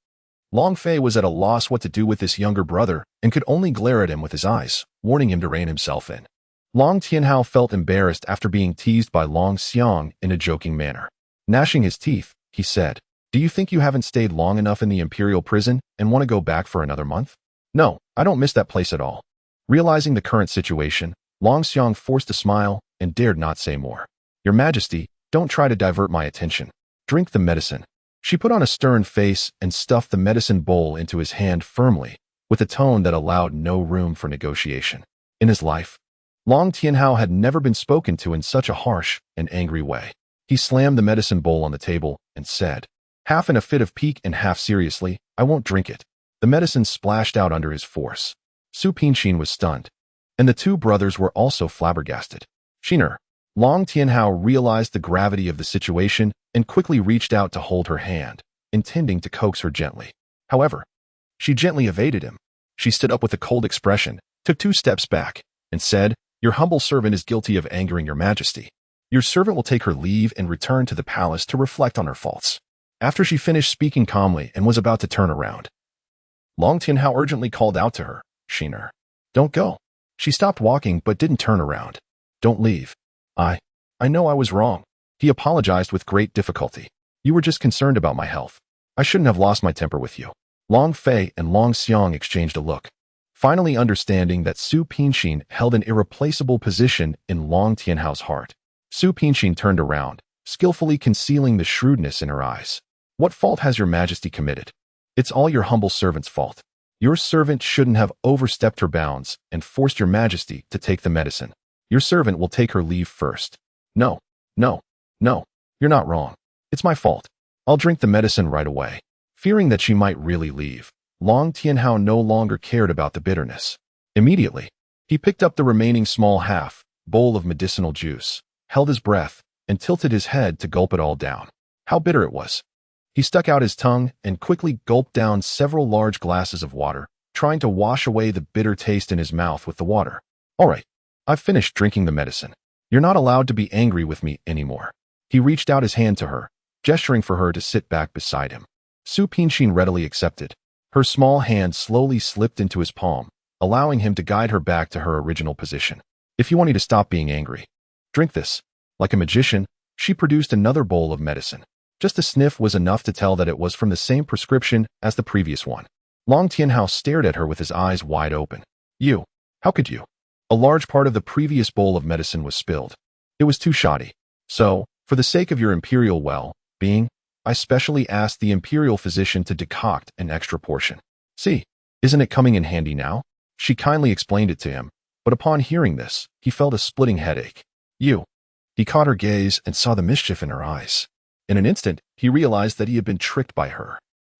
Long Fei was at a loss what to do with this younger brother and could only glare at him with his eyes, warning him to rein himself in. Long Tianhao felt embarrassed after being teased by Long Xiang in a joking manner. Gnashing his teeth, he said, Do you think you haven't stayed long enough in the imperial prison and want to go back for another month? No, I don't miss that place at all. Realizing the current situation, Long Xiang forced a smile and dared not say more. Your Majesty, don't try to divert my attention. Drink the medicine. She put on a stern face and stuffed the medicine bowl into his hand firmly, with a tone that allowed no room for negotiation. In his life, Long Tianhao had never been spoken to in such a harsh and angry way. He slammed the medicine bowl on the table and said, half in a fit of pique and half seriously, I won't drink it. The medicine splashed out under his force. Su Pinxin was stunned, and the two brothers were also flabbergasted. Shiner. Long Tianhao realized the gravity of the situation and quickly reached out to hold her hand, intending to coax her gently. However, she gently evaded him. She stood up with a cold expression, took 2 steps back, and said, Your humble servant is guilty of angering your Majesty. Your servant will take her leave and return to the palace to reflect on her faults. After she finished speaking calmly and was about to turn around, Long Tianhao urgently called out to her, Shiner, don't go. She stopped walking but didn't turn around. Don't leave. I know I was wrong. He apologized with great difficulty. You were just concerned about my health. I shouldn't have lost my temper with you. Long Fei and Long Xiang exchanged a look, finally understanding that Su Pinxin held an irreplaceable position in Long Tianhao's heart. Su Pinxin turned around, skillfully concealing the shrewdness in her eyes. What fault has your majesty committed? It's all your humble servant's fault. Your servant shouldn't have overstepped her bounds and forced your majesty to take the medicine. Your servant will take her leave first. No, no, no, you're not wrong. It's my fault. I'll drink the medicine right away. Fearing that she might really leave, Long Tianhao no longer cared about the bitterness. Immediately, he picked up the remaining small bowl of medicinal juice, held his breath, and tilted his head to gulp it all down. How bitter it was. He stuck out his tongue and quickly gulped down several large glasses of water, trying to wash away the bitter taste in his mouth with the water. All right, I've finished drinking the medicine. You're not allowed to be angry with me anymore. He reached out his hand to her, gesturing for her to sit back beside him. Su Pinxin readily accepted. Her small hand slowly slipped into his palm, allowing him to guide her back to her original position. If you want me to stop being angry, drink this. Like a magician, she produced another bowl of medicine. Just a sniff was enough to tell that it was from the same prescription as the previous one. Long Tianhao stared at her with his eyes wide open. You, how could you? A large part of the previous bowl of medicine was spilled. It was too shoddy. So, for the sake of your imperial well-being, I specially asked the imperial physician to decoct an extra portion. See, isn't it coming in handy now? She kindly explained it to him, but upon hearing this, he felt a splitting headache. You. He caught her gaze and saw the mischief in her eyes. In an instant, he realized that he had been tricked by her.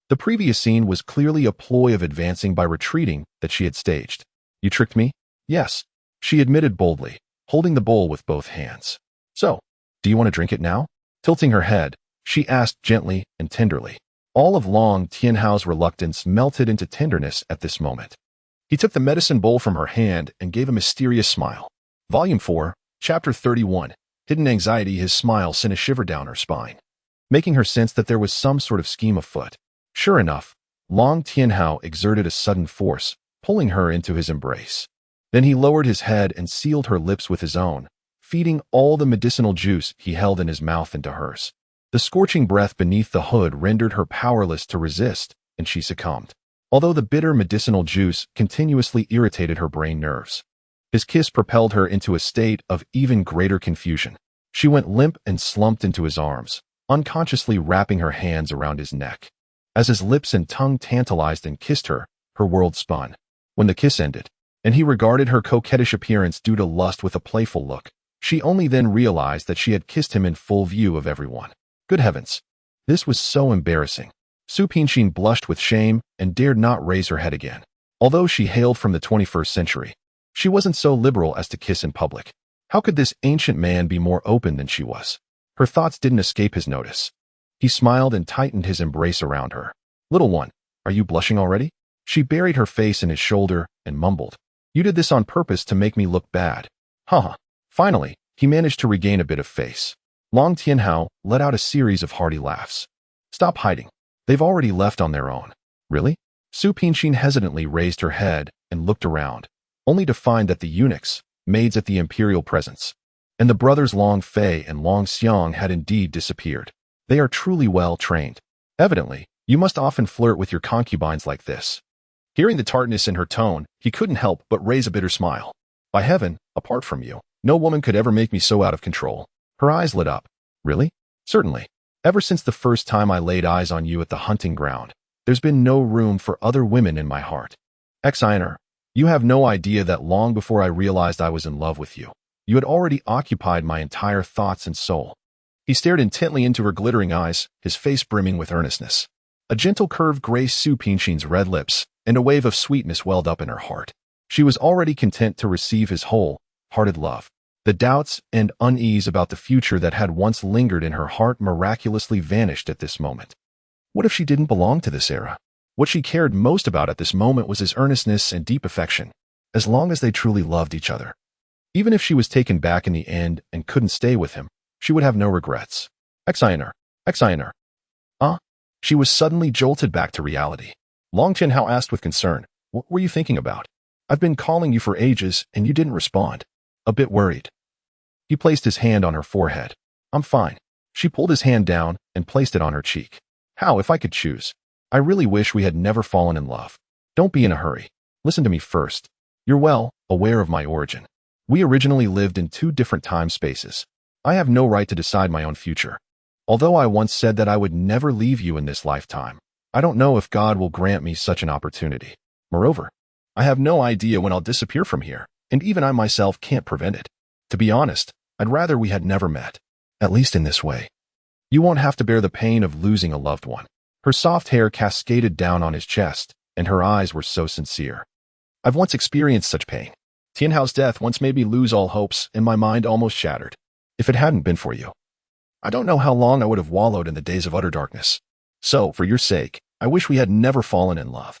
The previous scene was clearly a ploy of advancing by retreating that she had staged. You tricked me? Yes, she admitted boldly, holding the bowl with both hands. So, do you want to drink it now? Tilting her head, she asked gently and tenderly. All of Long Tianhao's reluctance melted into tenderness at this moment. He took the medicine bowl from her hand and gave a mysterious smile. Volume 4, Chapter 31. Hidden anxiety. His smile sent a shiver down her spine, making her sense that there was some sort of scheme afoot. Sure enough, Long Tianhao exerted a sudden force, pulling her into his embrace. Then he lowered his head and sealed her lips with his own, feeding all the medicinal juice he held in his mouth into hers. The scorching breath beneath the hood rendered her powerless to resist, and she succumbed, although the bitter medicinal juice continuously irritated her brain nerves. His kiss propelled her into a state of even greater confusion. She went limp and slumped into his arms, unconsciously wrapping her hands around his neck. As his lips and tongue tantalized and kissed her, her world spun. When the kiss ended, and he regarded her coquettish appearance due to lust with a playful look, she only then realized that she had kissed him in full view of everyone. Good heavens! This was so embarrassing. Su Pinxin blushed with shame and dared not raise her head again. Although she hailed from the 21st century, she wasn't so liberal as to kiss in public. How could this ancient man be more open than she was? Her thoughts didn't escape his notice. He smiled and tightened his embrace around her. Little one, are you blushing already? She buried her face in his shoulder and mumbled. You did this on purpose to make me look bad. Haha. Finally, he managed to regain a bit of face. Long Tianhao let out a series of hearty laughs. Stop hiding. They've already left on their own. Really? Su Pinxin hesitantly raised her head and looked around, only to find that the eunuchs, maids at the imperial presence, and the brothers Long Fei and Long Xiang had indeed disappeared. They are truly well trained. Evidently, you must often flirt with your concubines like this. Hearing the tartness in her tone, he couldn't help but raise a bitter smile. By heaven, apart from you, no woman could ever make me so out of control. Her eyes lit up. Really? Certainly. Ever since the first time I laid eyes on you at the hunting ground, there's been no room for other women in my heart. Exiner, you have no idea that long before I realized I was in love with you, you had already occupied my entire thoughts and soul. He stared intently into her glittering eyes, his face brimming with earnestness. A gentle curve graced Su Pinxin's red lips, and a wave of sweetness welled up in her heart. She was already content to receive his whole-hearted love. The doubts and unease about the future that had once lingered in her heart miraculously vanished at this moment. What if she didn't belong to this era? What she cared most about at this moment was his earnestness and deep affection, as long as they truly loved each other. Even if she was taken back in the end and couldn't stay with him, she would have no regrets. Exiner. She was suddenly jolted back to reality. Long Tianhao asked with concern, what were you thinking about? I've been calling you for ages and you didn't respond. A bit worried. He placed his hand on her forehead. I'm fine. She pulled his hand down, and placed it on her cheek. How, if I could choose? I really wish we had never fallen in love. Don't be in a hurry. Listen to me first. You're well aware of my origin. We originally lived in two different time spaces. I have no right to decide my own future. Although I once said that I would never leave you in this lifetime, I don't know if God will grant me such an opportunity. Moreover, I have no idea when I'll disappear from here, and even I myself can't prevent it. To be honest, I'd rather we had never met, at least in this way. You won't have to bear the pain of losing a loved one. Her soft hair cascaded down on his chest, and her eyes were so sincere. I've once experienced such pain. Tianhao's death once made me lose all hopes, and my mind almost shattered. If it hadn't been for you, I don't know how long I would have wallowed in the days of utter darkness. So, for your sake, I wish we had never fallen in love.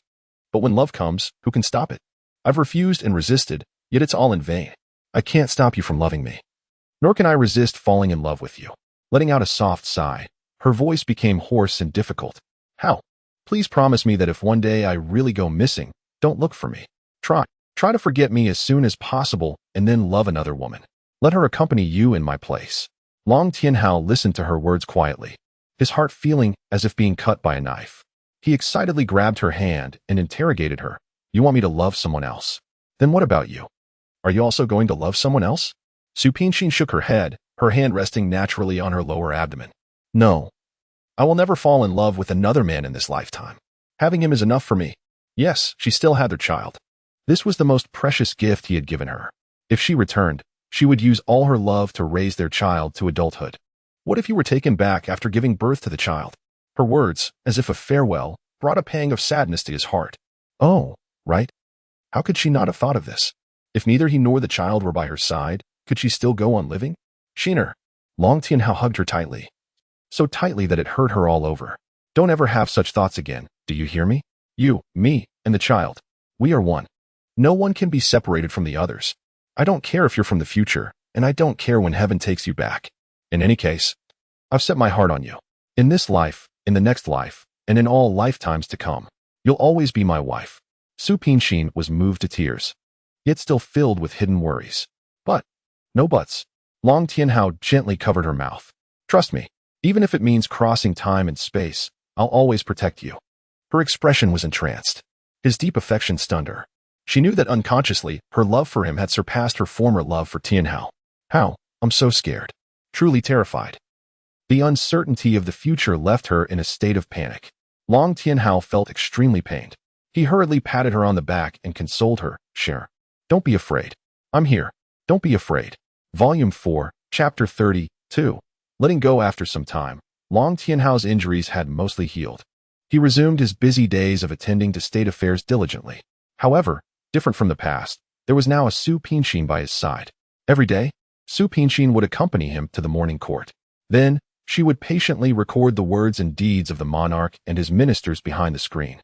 But when love comes, who can stop it? I've refused and resisted, yet it's all in vain. I can't stop you from loving me. Nor can I resist falling in love with you. Letting out a soft sigh, her voice became hoarse and difficult. How? Please promise me that if one day I really go missing, don't look for me. Try to forget me as soon as possible and then love another woman. Let her accompany you in my place. Long Tianhao listened to her words quietly, his heart feeling as if being cut by a knife. He excitedly grabbed her hand and interrogated her. You want me to love someone else? Then what about you? Are you also going to love someone else? Su Pinxin shook her head, her hand resting naturally on her lower abdomen. No. I will never fall in love with another man in this lifetime. Having him is enough for me. Yes, she still had their child. This was the most precious gift he had given her. If she returned, she would use all her love to raise their child to adulthood. What if he were taken back after giving birth to the child? Her words, as if a farewell, brought a pang of sadness to his heart. Oh, right. How could she not have thought of this? If neither he nor the child were by her side, could she still go on living? Sheener. Long Tianhao hugged her tightly. So tightly that it hurt her all over. Don't ever have such thoughts again, do you hear me? You, me, and the child. We are one. No one can be separated from the others. I don't care if you're from the future, and I don't care when heaven takes you back. In any case, I've set my heart on you. In this life, in the next life, and in all lifetimes to come, you'll always be my wife. Su Pinxin was moved to tears, yet still filled with hidden worries. But, no buts. Long Tianhao gently covered her mouth. Trust me, even if it means crossing time and space, I'll always protect you. Her expression was entranced. His deep affection stunned her. She knew that unconsciously, her love for him had surpassed her former love for Tianhao. How? I'm so scared. Truly terrified. The uncertainty of the future left her in a state of panic. Long Tianhao felt extremely pained. He hurriedly patted her on the back and consoled her. Share. Don't be afraid. I'm here. Don't be afraid. Volume 4, Chapter 32. Letting go after some time, Long Tianhao's injuries had mostly healed. He resumed his busy days of attending to state affairs diligently. However, different from the past, there was now a Su Pinxin by his side. Every day, Su Pinxin would accompany him to the morning court. Then, she would patiently record the words and deeds of the monarch and his ministers behind the screen.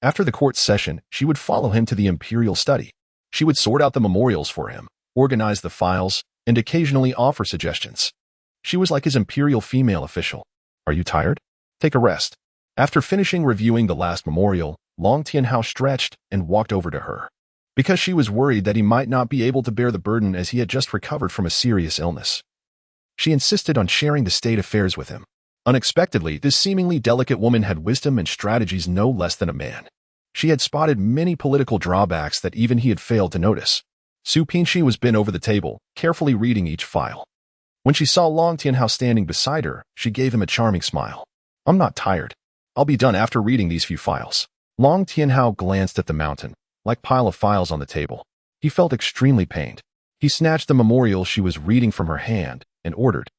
After the court session, she would follow him to the imperial study. She would sort out the memorials for him, organize the files, and occasionally offer suggestions. She was like his imperial female official. Are you tired? Take a rest. After finishing reviewing the last memorial, Long Tianhao stretched and walked over to her. Because she was worried that he might not be able to bear the burden as he had just recovered from a serious illness. She insisted on sharing the state affairs with him. Unexpectedly, this seemingly delicate woman had wisdom and strategies no less than a man. She had spotted many political drawbacks that even he had failed to notice. Su Pinxin was bent over the table, carefully reading each file. When she saw Long Tianhao standing beside her, she gave him a charming smile. I'm not tired. I'll be done after reading these few files. Long Tianhao glanced at the mountain-like pile of files on the table. He felt extremely pained. He snatched the memorial she was reading from her hand and ordered,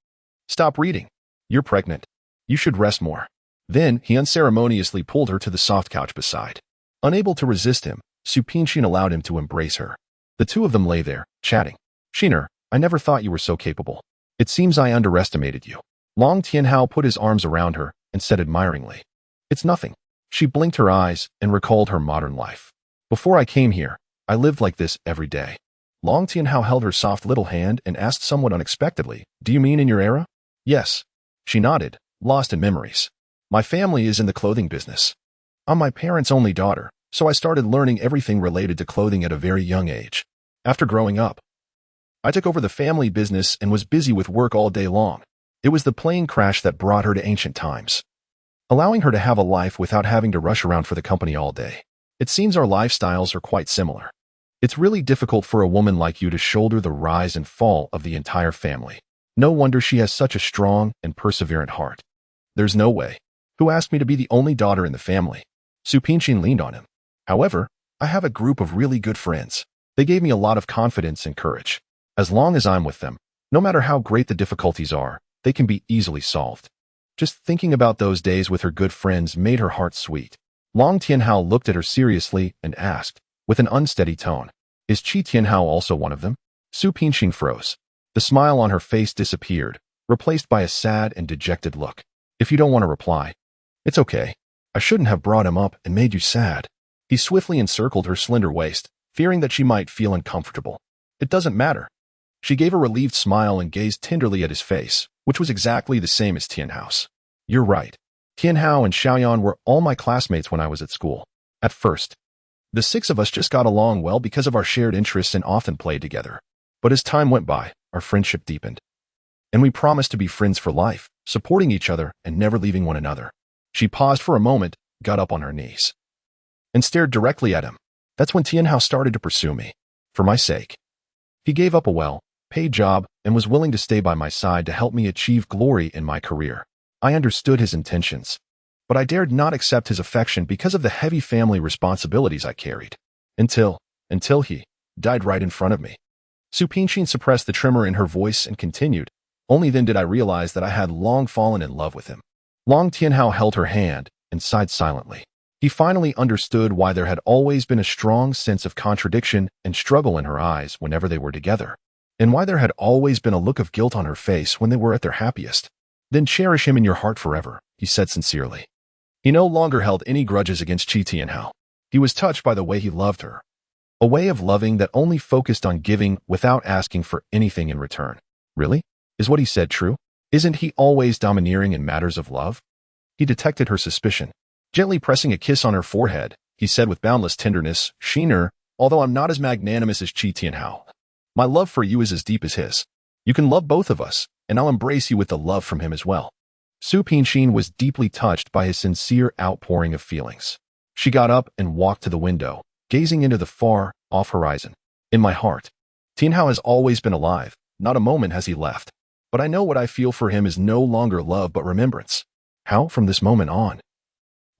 Stop reading. You're pregnant. You should rest more. Then he unceremoniously pulled her to the soft couch beside. Unable to resist him, Su Pinxin allowed him to embrace her. The two of them lay there, chatting. Sheener, I never thought you were so capable. It seems I underestimated you. Long Tianhao put his arms around her and said admiringly, It's nothing. She blinked her eyes and recalled her modern life. Before I came here, I lived like this every day. Long Tianhao held her soft little hand and asked somewhat unexpectedly, Do you mean in your era? Yes. She nodded, lost in memories. My family is in the clothing business. I'm my parents' only daughter, so I started learning everything related to clothing at a very young age. After growing up, I took over the family business and was busy with work all day long. It was the plane crash that brought her to ancient times, allowing her to have a life without having to rush around for the company all day. It seems our lifestyles are quite similar. It's really difficult for a woman like you to shoulder the rise and fall of the entire family. No wonder she has such a strong and perseverant heart. There's no way. Who asked me to be the only daughter in the family? Su Pingshin leaned on him. However, I have a group of really good friends. They gave me a lot of confidence and courage. As long as I'm with them, no matter how great the difficulties are, they can be easily solved. Just thinking about those days with her good friends made her heart sweet. Long Tianhao looked at her seriously and asked, with an unsteady tone, "Is Qi Tianhao also one of them?" Su Pingshin froze. The smile on her face disappeared, replaced by a sad and dejected look. "If you don't want to reply, it's okay. I shouldn't have brought him up and made you sad." He swiftly encircled her slender waist, fearing that she might feel uncomfortable. "It doesn't matter." She gave a relieved smile and gazed tenderly at his face, which was exactly the same as Tianhao's. "You're right. Tianhao and Xiaoyan were all my classmates when I was at school. At first, the six of us just got along well because of our shared interests and often played together. But as time went by, our friendship deepened. And we promised to be friends for life, supporting each other and never leaving one another." She paused for a moment, got up on her knees, and stared directly at him. "That's when Tianhao started to pursue me. For my sake. He gave up a well-paid job and was willing to stay by my side to help me achieve glory in my career. I understood his intentions, but I dared not accept his affection because of the heavy family responsibilities I carried. Until he died right in front of me." Su Pingshin suppressed the tremor in her voice and continued, "Only then did I realize that I had long fallen in love with him." Long Tianhao held her hand and sighed silently. He finally understood why there had always been a strong sense of contradiction and struggle in her eyes whenever they were together, and why there had always been a look of guilt on her face when they were at their happiest. "Then cherish him in your heart forever," he said sincerely. He no longer held any grudges against Qi Tianhao. He was touched by the way he loved her, a way of loving that only focused on giving without asking for anything in return. Really? Is what he said true? Isn't he always domineering in matters of love? He detected her suspicion. Gently pressing a kiss on her forehead, he said with boundless tenderness, "Shiner, although I'm not as magnanimous as Qi Tianhao, my love for you is as deep as his. You can love both of us, and I'll embrace you with the love from him as well." Su Pingshin was deeply touched by his sincere outpouring of feelings. She got up and walked to the window, gazing into the far-off horizon. "In my heart, Tianhao has always been alive, not a moment has he left. But I know what I feel for him is no longer love but remembrance. How from this moment on?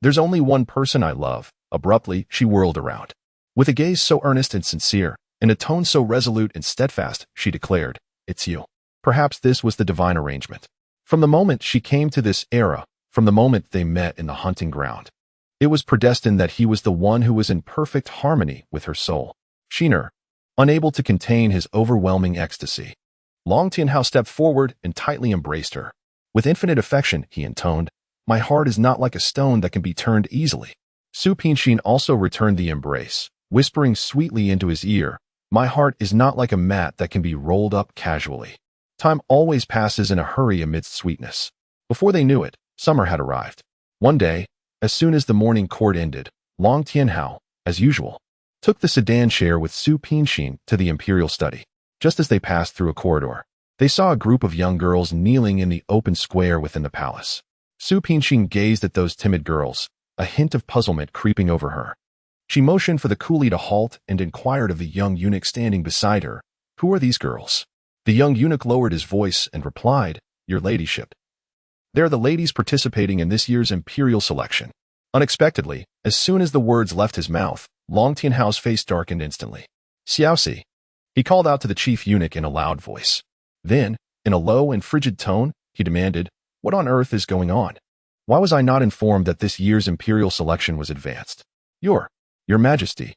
There's only one person I love." Abruptly, she whirled around. With a gaze so earnest and sincere, and a tone so resolute and steadfast, she declared, "It's you." Perhaps this was the divine arrangement. From the moment she came to this era, from the moment they met in the hunting ground, it was predestined that he was the one who was in perfect harmony with her soul. Shiner, unable to contain his overwhelming ecstasy, Long Tianhao stepped forward and tightly embraced her. With infinite affection, he intoned, "My heart is not like a stone that can be turned easily." Su Pingshin also returned the embrace, whispering sweetly into his ear, "My heart is not like a mat that can be rolled up casually." Time always passes in a hurry amidst sweetness. Before they knew it, summer had arrived. One day, as soon as the morning court ended, Long Tianhao, as usual, took the sedan chair with Su Pingshin to the imperial study. Just as they passed through a corridor, they saw a group of young girls kneeling in the open square within the palace. Su Pingshin gazed at those timid girls, a hint of puzzlement creeping over her. She motioned for the coolie to halt and inquired of the young eunuch standing beside her, "Who are these girls?" The young eunuch lowered his voice and replied, "Your ladyship. They're the ladies participating in this year's imperial selection." Unexpectedly, as soon as the words left his mouth, Long Tianhao's face darkened instantly. "Xiaoxi," he called out to the chief eunuch in a loud voice. Then, in a low and frigid tone, he demanded, "What on earth is going on? Why was I not informed that this year's imperial selection was advanced?" Your Majesty,"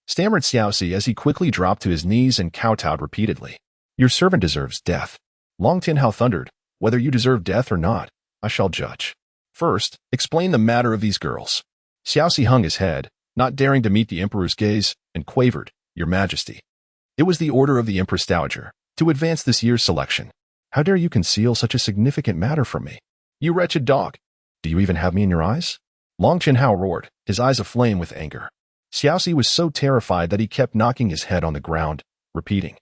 stammered Xiaoxi as he quickly dropped to his knees and kowtowed repeatedly. "Your servant deserves death." Long Tianhao thundered, "Whether you deserve death or not, I shall judge. First, explain the matter of these girls." Xiaoxi hung his head, not daring to meet the emperor's gaze, and quavered, "Your Majesty. It was the order of the Empress Dowager to advance this year's selection. How dare you conceal such a significant matter from me? You wretched dog! Do you even have me in your eyes?" Long Tianhao roared, his eyes aflame with anger. Xiaoxi was so terrified that he kept knocking his head on the ground, repeating,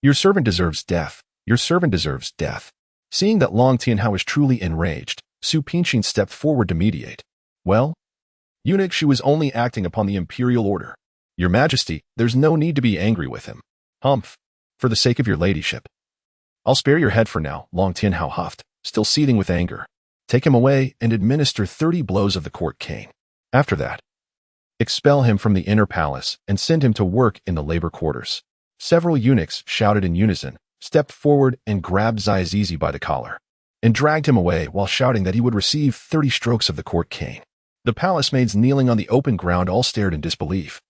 "Your servant deserves death. Your servant deserves death." Seeing that Long Tianhao was truly enraged, Su Pinqin stepped forward to mediate. Well, eunuch, she was only acting upon the imperial order. Your Majesty, there's no need to be angry with him. Humph. For the sake of your ladyship. I'll spare your head for now, Long Tianhao huffed, still seething with anger. Take him away and administer 30 blows of the court cane. After that, expel him from the inner palace and send him to work in the labor quarters. Several eunuchs shouted in unison, stepped forward and grabbed Ziazizi by the collar, and dragged him away while shouting that he would receive 30 strokes of the court cane. The palace maids kneeling on the open ground all stared in disbelief,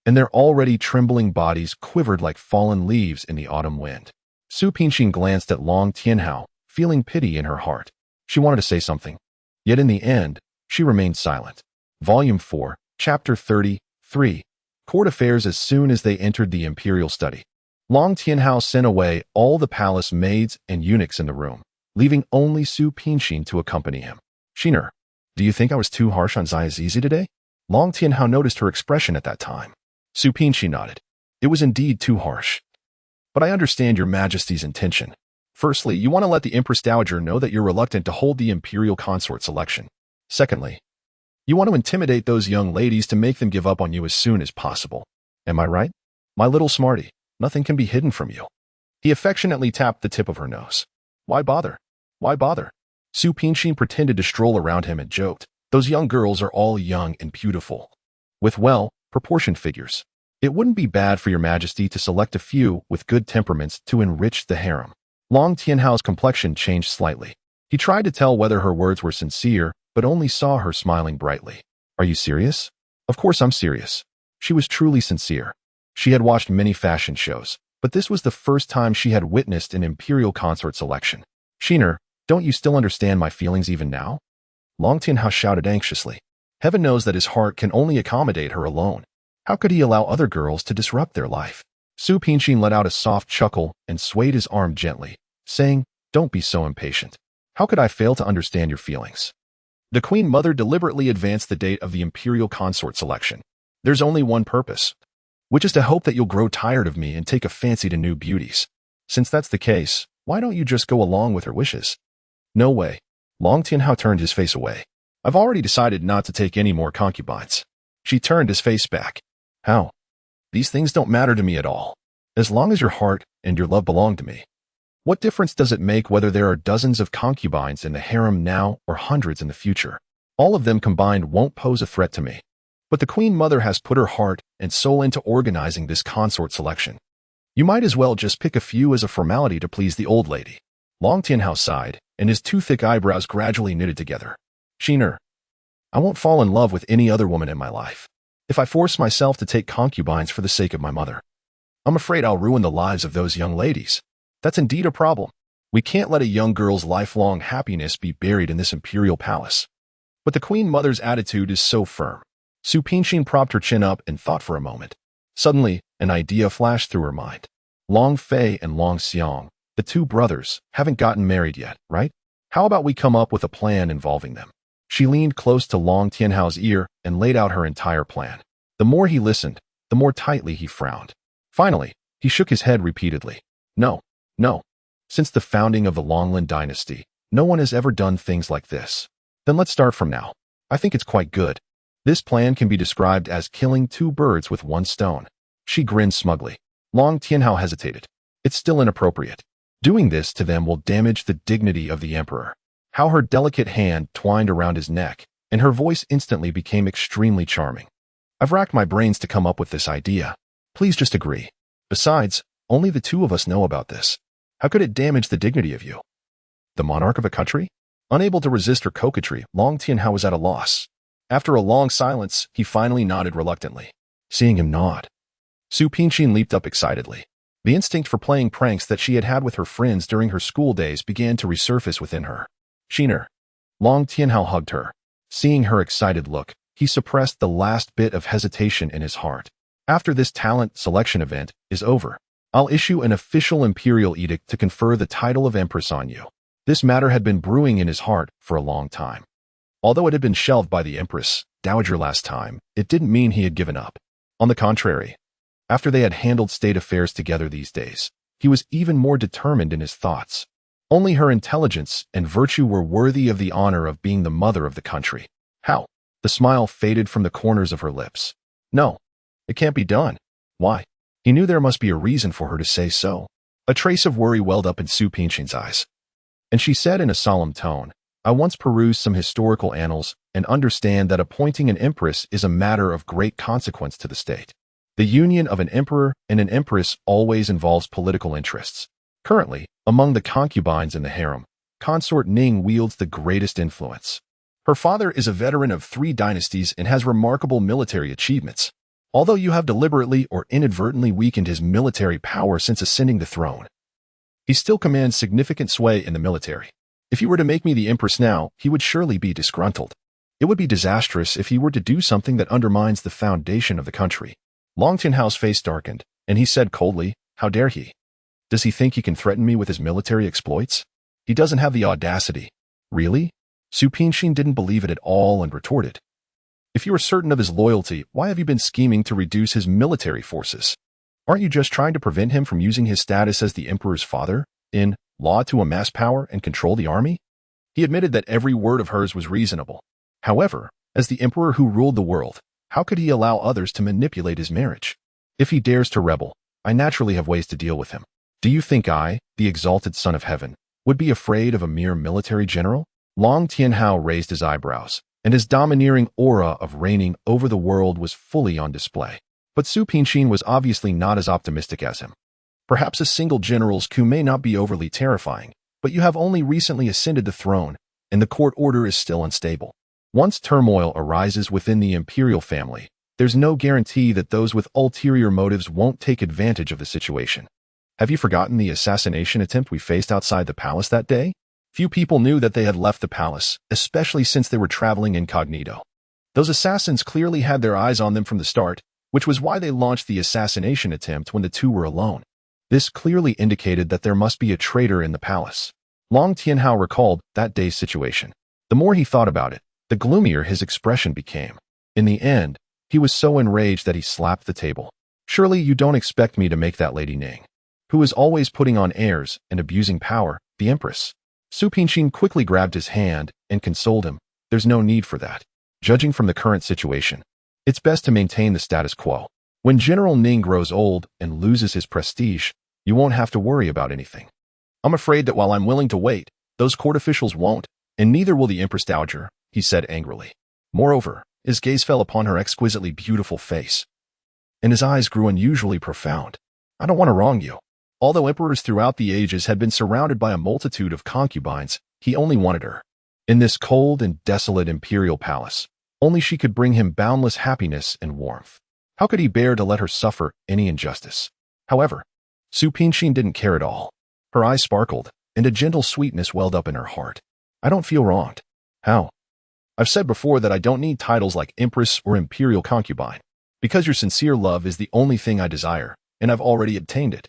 and their already trembling bodies quivered like fallen leaves in the autumn wind. Su Pinqin glanced at Long Tianhao, feeling pity in her heart. She wanted to say something, yet in the end, she remained silent. Volume 4, Chapter 33, Court Affairs. As soon as they entered the imperial study, Long Tianhao sent away all the palace maids and eunuchs in the room, leaving only Su Pinqin to accompany him. Shiner, do you think I was too harsh on Ziazizi today? Long Tianhao noticed her expression at that time. Su Pinqin nodded. It was indeed too harsh. But I understand your Majesty's intention. Firstly, you want to let the Empress Dowager know that you're reluctant to hold the imperial consort selection. Secondly, you want to intimidate those young ladies to make them give up on you as soon as possible. Am I right? My little smarty, nothing can be hidden from you. He affectionately tapped the tip of her nose. Why bother? Why bother? Su Pinqin pretended to stroll around him and joked. Those young girls are all young and beautiful, with well-proportioned figures. It wouldn't be bad for your Majesty to select a few with good temperaments to enrich the harem. Long Tianhao's complexion changed slightly. He tried to tell whether her words were sincere, but only saw her smiling brightly. Are you serious? Of course I'm serious. She was truly sincere. She had watched many fashion shows, but this was the first time she had witnessed an imperial consort selection. Shiner, don't you still understand my feelings even now? Long Tianhao shouted anxiously. Heaven knows that his heart can only accommodate her alone. How could he allow other girls to disrupt their life? Su Pinqin let out a soft chuckle and swayed his arm gently, saying, Don't be so impatient. How could I fail to understand your feelings? The Queen Mother deliberately advanced the date of the imperial consort selection. There's only one purpose, which is to hope that you'll grow tired of me and take a fancy to new beauties. Since that's the case, why don't you just go along with her wishes? No way. Long Tianhao turned his face away. I've already decided not to take any more concubines. She turned his face back. How? These things don't matter to me at all. As long as your heart and your love belong to me. What difference does it make whether there are dozens of concubines in the harem now or hundreds in the future? All of them combined won't pose a threat to me. But the Queen Mother has put her heart and soul into organizing this consort selection. You might as well just pick a few as a formality to please the old lady. Long Tianhao sighed, and his two thick eyebrows gradually knitted together. Shiner, I won't fall in love with any other woman in my life. If I force myself to take concubines for the sake of my mother, I'm afraid I'll ruin the lives of those young ladies. That's indeed a problem. We can't let a young girl's lifelong happiness be buried in this imperial palace. But the Queen Mother's attitude is so firm. Su Pinqin propped her chin up and thought for a moment. Suddenly, an idea flashed through her mind. Long Fei and Long Xiang, the two brothers, haven't gotten married yet, right? How about we come up with a plan involving them? She leaned close to Long Tianhao's ear and laid out her entire plan. The more he listened, the more tightly he frowned. Finally, he shook his head repeatedly. No. Since the founding of the Longlin Dynasty, no one has ever done things like this. Then let's start from now. I think it's quite good. This plan can be described as killing two birds with one stone. She grinned smugly. Long Tianhao hesitated. It's still inappropriate. Doing this to them will damage the dignity of the emperor. How her delicate hand twined around his neck, and her voice instantly became extremely charming. I've racked my brains to come up with this idea. Please just agree. Besides, only the two of us know about this. How could it damage the dignity of you? The monarch of a country? Unable to resist her coquetry, Long Tianhao was at a loss. After a long silence, he finally nodded reluctantly. Seeing him nod, Su Pinqin leaped up excitedly. The instinct for playing pranks that she had had with her friends during her school days began to resurface within her. Shiner. Long Tianhao hugged her. Seeing her excited look, he suppressed the last bit of hesitation in his heart. After this talent selection event is over, I'll issue an official imperial edict to confer the title of Empress on you. This matter had been brewing in his heart for a long time. Although it had been shelved by the Empress Dowager last time, it didn't mean he had given up. On the contrary, after they had handled state affairs together these days, he was even more determined in his thoughts. Only her intelligence and virtue were worthy of the honor of being the mother of the country. How? The smile faded from the corners of her lips. No, it can't be done. Why? He knew there must be a reason for her to say so. A trace of worry welled up in Su Pingshin's eyes. And she said in a solemn tone, I once perused some historical annals and understand that appointing an empress is a matter of great consequence to the state. The union of an emperor and an empress always involves political interests. Currently, among the concubines in the harem, consort Ning wields the greatest influence. Her father is a veteran of 3 dynasties and has remarkable military achievements, although you have deliberately or inadvertently weakened his military power since ascending the throne. He still commands significant sway in the military. If you were to make me the empress now, he would surely be disgruntled. It would be disastrous if he were to do something that undermines the foundation of the country. Long Tianhao's face darkened, and he said coldly, How dare he? Does he think he can threaten me with his military exploits? He doesn't have the audacity. Really? Su Pingshin didn't believe it at all and retorted. If you are certain of his loyalty, why have you been scheming to reduce his military forces? Aren't you just trying to prevent him from using his status as the emperor's father, in law, to amass power and control the army? He admitted that every word of hers was reasonable. However, as the emperor who ruled the world, how could he allow others to manipulate his marriage? If he dares to rebel, I naturally have ways to deal with him. Do you think I, the exalted son of heaven, would be afraid of a mere military general? Long Tianhao raised his eyebrows, and his domineering aura of reigning over the world was fully on display. But Su Pingshin was obviously not as optimistic as him. Perhaps a single general's coup may not be overly terrifying, but you have only recently ascended the throne, and the court order is still unstable. Once turmoil arises within the imperial family, there's no guarantee that those with ulterior motives won't take advantage of the situation. Have you forgotten the assassination attempt we faced outside the palace that day? Few people knew that they had left the palace, especially since they were traveling incognito. Those assassins clearly had their eyes on them from the start, which was why they launched the assassination attempt when the two were alone. This clearly indicated that there must be a traitor in the palace. Long Tianhao recalled that day's situation. The more he thought about it, the gloomier his expression became. In the end, he was so enraged that he slapped the table. Surely you don't expect me to make that lady Ning, who is always putting on airs and abusing power, the empress. Su Pingshin quickly grabbed his hand and consoled him. There's no need for that. Judging from the current situation, it's best to maintain the status quo. When General Ning grows old and loses his prestige, you won't have to worry about anything. I'm afraid that while I'm willing to wait, those court officials won't, and neither will the Empress Dowager, he said angrily. Moreover, his gaze fell upon her exquisitely beautiful face, and his eyes grew unusually profound. I don't want to wrong you. Although emperors throughout the ages had been surrounded by a multitude of concubines, he only wanted her. In this cold and desolate imperial palace, only she could bring him boundless happiness and warmth. How could he bear to let her suffer any injustice? However, Su Pingshin didn't care at all. Her eyes sparkled, and a gentle sweetness welled up in her heart. I don't feel wronged. How? I've said before that I don't need titles like Empress or Imperial Concubine, because your sincere love is the only thing I desire, and I've already obtained it.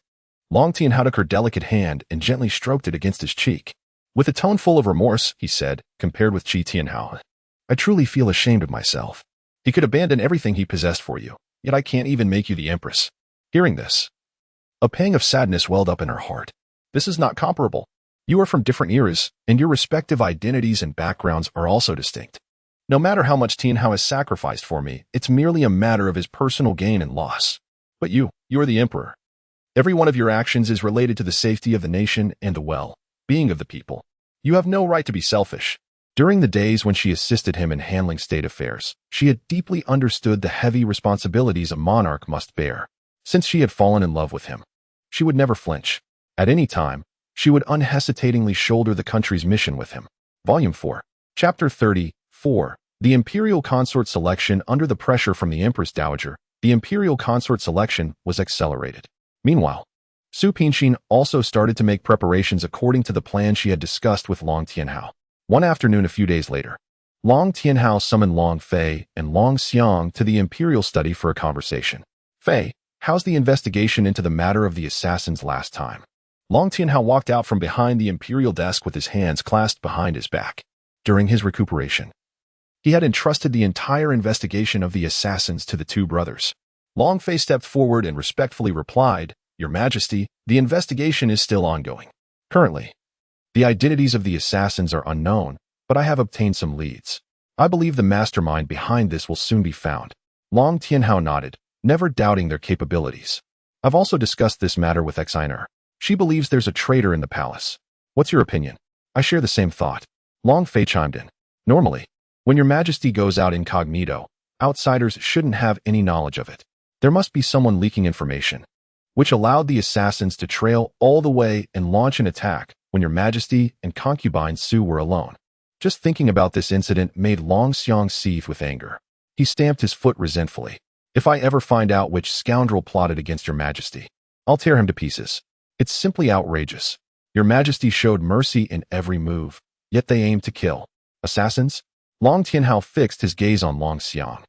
Long Tianhao took her delicate hand and gently stroked it against his cheek. With a tone full of remorse, he said, compared with Qi Tianhao, I truly feel ashamed of myself. He could abandon everything he possessed for you, yet I can't even make you the Empress. Hearing this, a pang of sadness welled up in her heart. This is not comparable. You are from different eras, and your respective identities and backgrounds are also distinct. No matter how much Tianhao has sacrificed for me, it's merely a matter of his personal gain and loss. But you are the emperor. Every one of your actions is related to the safety of the nation and the well-being of the people. You have no right to be selfish. During the days when she assisted him in handling state affairs, she had deeply understood the heavy responsibilities a monarch must bear. Since she had fallen in love with him, she would never flinch. At any time, she would unhesitatingly shoulder the country's mission with him. Volume 4, Chapter 34, The Imperial Consort Selection. Under the pressure from the Empress Dowager, the Imperial Consort selection was accelerated. Meanwhile, Su Pingshin also started to make preparations according to the plan she had discussed with Long Tianhao. One afternoon a few days later, Long Tianhao summoned Long Fei and Long Xiang to the Imperial study for a conversation. Fei, how's the investigation into the matter of the assassins last time? Long Tianhao walked out from behind the imperial desk with his hands clasped behind his back. During his recuperation, he had entrusted the entire investigation of the assassins to the two brothers. Long Fei stepped forward and respectfully replied, Your Majesty, the investigation is still ongoing. Currently, The identities of the assassins are unknown, but I have obtained some leads. I believe the mastermind behind this will soon be found. Long Tianhao nodded, never doubting their capabilities. I've also discussed this matter with Exiner. She believes there's a traitor in the palace. What's your opinion? I share the same thought. Long Fei chimed in. Normally, when your majesty goes out incognito, outsiders shouldn't have any knowledge of it. There must be someone leaking information, which allowed the assassins to trail all the way and launch an attack when your majesty and concubine Su were alone. Just thinking about this incident made Long Xiang seethe with anger. He stamped his foot resentfully. If I ever find out which scoundrel plotted against your majesty, I'll tear him to pieces. It's simply outrageous. Your majesty showed mercy in every move, yet they aimed to kill. Assassins? Long Tianhao fixed his gaze on Long Xiang.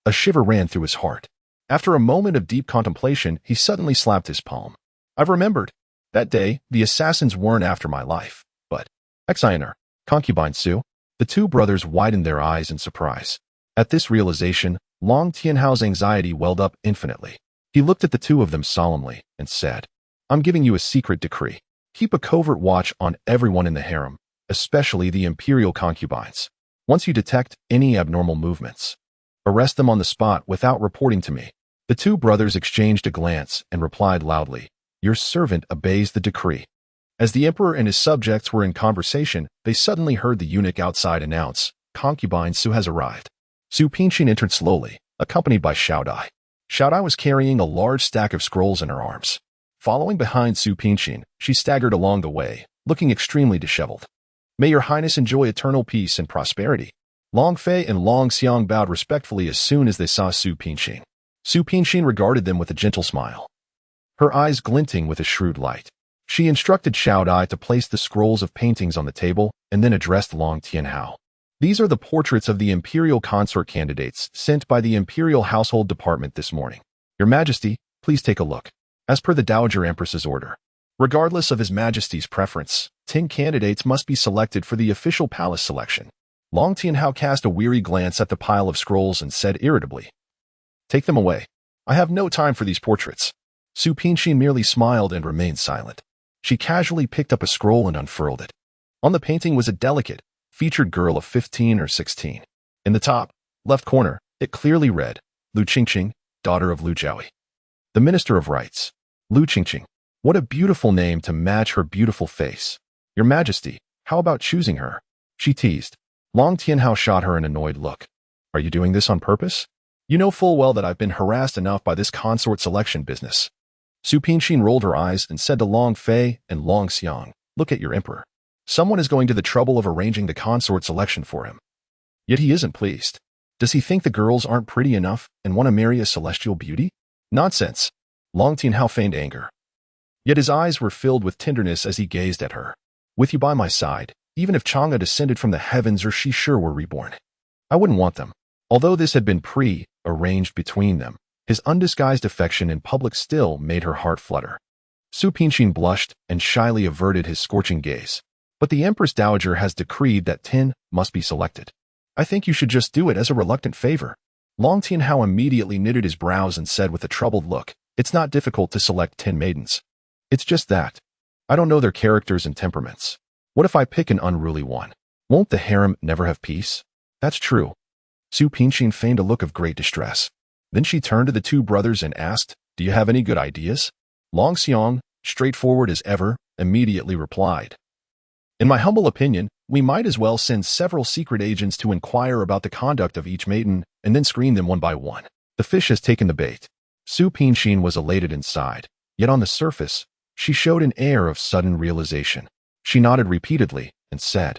A shiver ran through his heart. After a moment of deep contemplation, he suddenly slapped his palm. I've remembered. That day, the assassins weren't after my life, but Exiner, concubine Su. The two brothers widened their eyes in surprise. At this realization, Long Tianhao's anxiety welled up infinitely. He looked at the two of them solemnly and said, I'm giving you a secret decree. Keep a covert watch on everyone in the harem, especially the imperial concubines. Once you detect any abnormal movements, arrest them on the spot without reporting to me. The two brothers exchanged a glance and replied loudly, Your servant obeys the decree. As the emperor and his subjects were in conversation, they suddenly heard the eunuch outside announce, Concubine Su has arrived. Su Pinqin entered slowly, accompanied by Xiao Dai. Xiao Dai was carrying a large stack of scrolls in her arms. Following behind Su Pinqin, she staggered along the way, looking extremely disheveled. May your highness enjoy eternal peace and prosperity. Long Fei and Long Xiang bowed respectfully as soon as they saw Su Pinqin. Su Pinqin regarded them with a gentle smile, her eyes glinting with a shrewd light. She instructed Xiao Dai to place the scrolls of paintings on the table and then addressed Long Tianhao. These are the portraits of the imperial consort candidates sent by the Imperial Household Department this morning. Your Majesty, please take a look. As per the Dowager Empress's order, regardless of His Majesty's preference, 10 candidates must be selected for the official palace selection. Long Tianhao cast a weary glance at the pile of scrolls and said irritably, Take them away. I have no time for these portraits. Su Pinqin merely smiled and remained silent. She casually picked up a scroll and unfurled it. On the painting was a delicate, featured girl of 15 or 16. In the top, left corner, it clearly read, Lu Qingqing, daughter of Lu Jiaoyi. The Minister of Rights. Lu Qingqing. What a beautiful name to match her beautiful face. Your Majesty, how about choosing her? She teased. Long Tianhao shot her an annoyed look. Are you doing this on purpose? You know full well that I've been harassed enough by this consort selection business. Su Pinqin rolled her eyes and said to Long Fei and Long Xiang, Look at your emperor. Someone is going to the trouble of arranging the consort selection for him. Yet he isn't pleased. Does he think the girls aren't pretty enough and want to marry a celestial beauty? Nonsense. Long Tianhao feigned anger. Yet his eyes were filled with tenderness as he gazed at her. With you by my side, even if Chang'e descended from the heavens or she sure were reborn, I wouldn't want them. Although this had been pre-arranged between them, his undisguised affection in public still made her heart flutter. Su Pinqin blushed and shyly averted his scorching gaze. But the Empress Dowager has decreed that 10 must be selected. I think you should just do it as a reluctant favor. Long Tianhao immediately knitted his brows and said with a troubled look, It's not difficult to select 10 maidens. It's just that I don't know their characters and temperaments. What if I pick an unruly one? Won't the harem never have peace? That's true. Su Pinqin feigned a look of great distress. Then she turned to the two brothers and asked, Do you have any good ideas? Long Xiang, straightforward as ever, immediately replied, In my humble opinion, we might as well send several secret agents to inquire about the conduct of each maiden and then screen them one by one. The fish has taken the bait. Su Pinqin was elated inside, yet on the surface, she showed an air of sudden realization. She nodded repeatedly and said,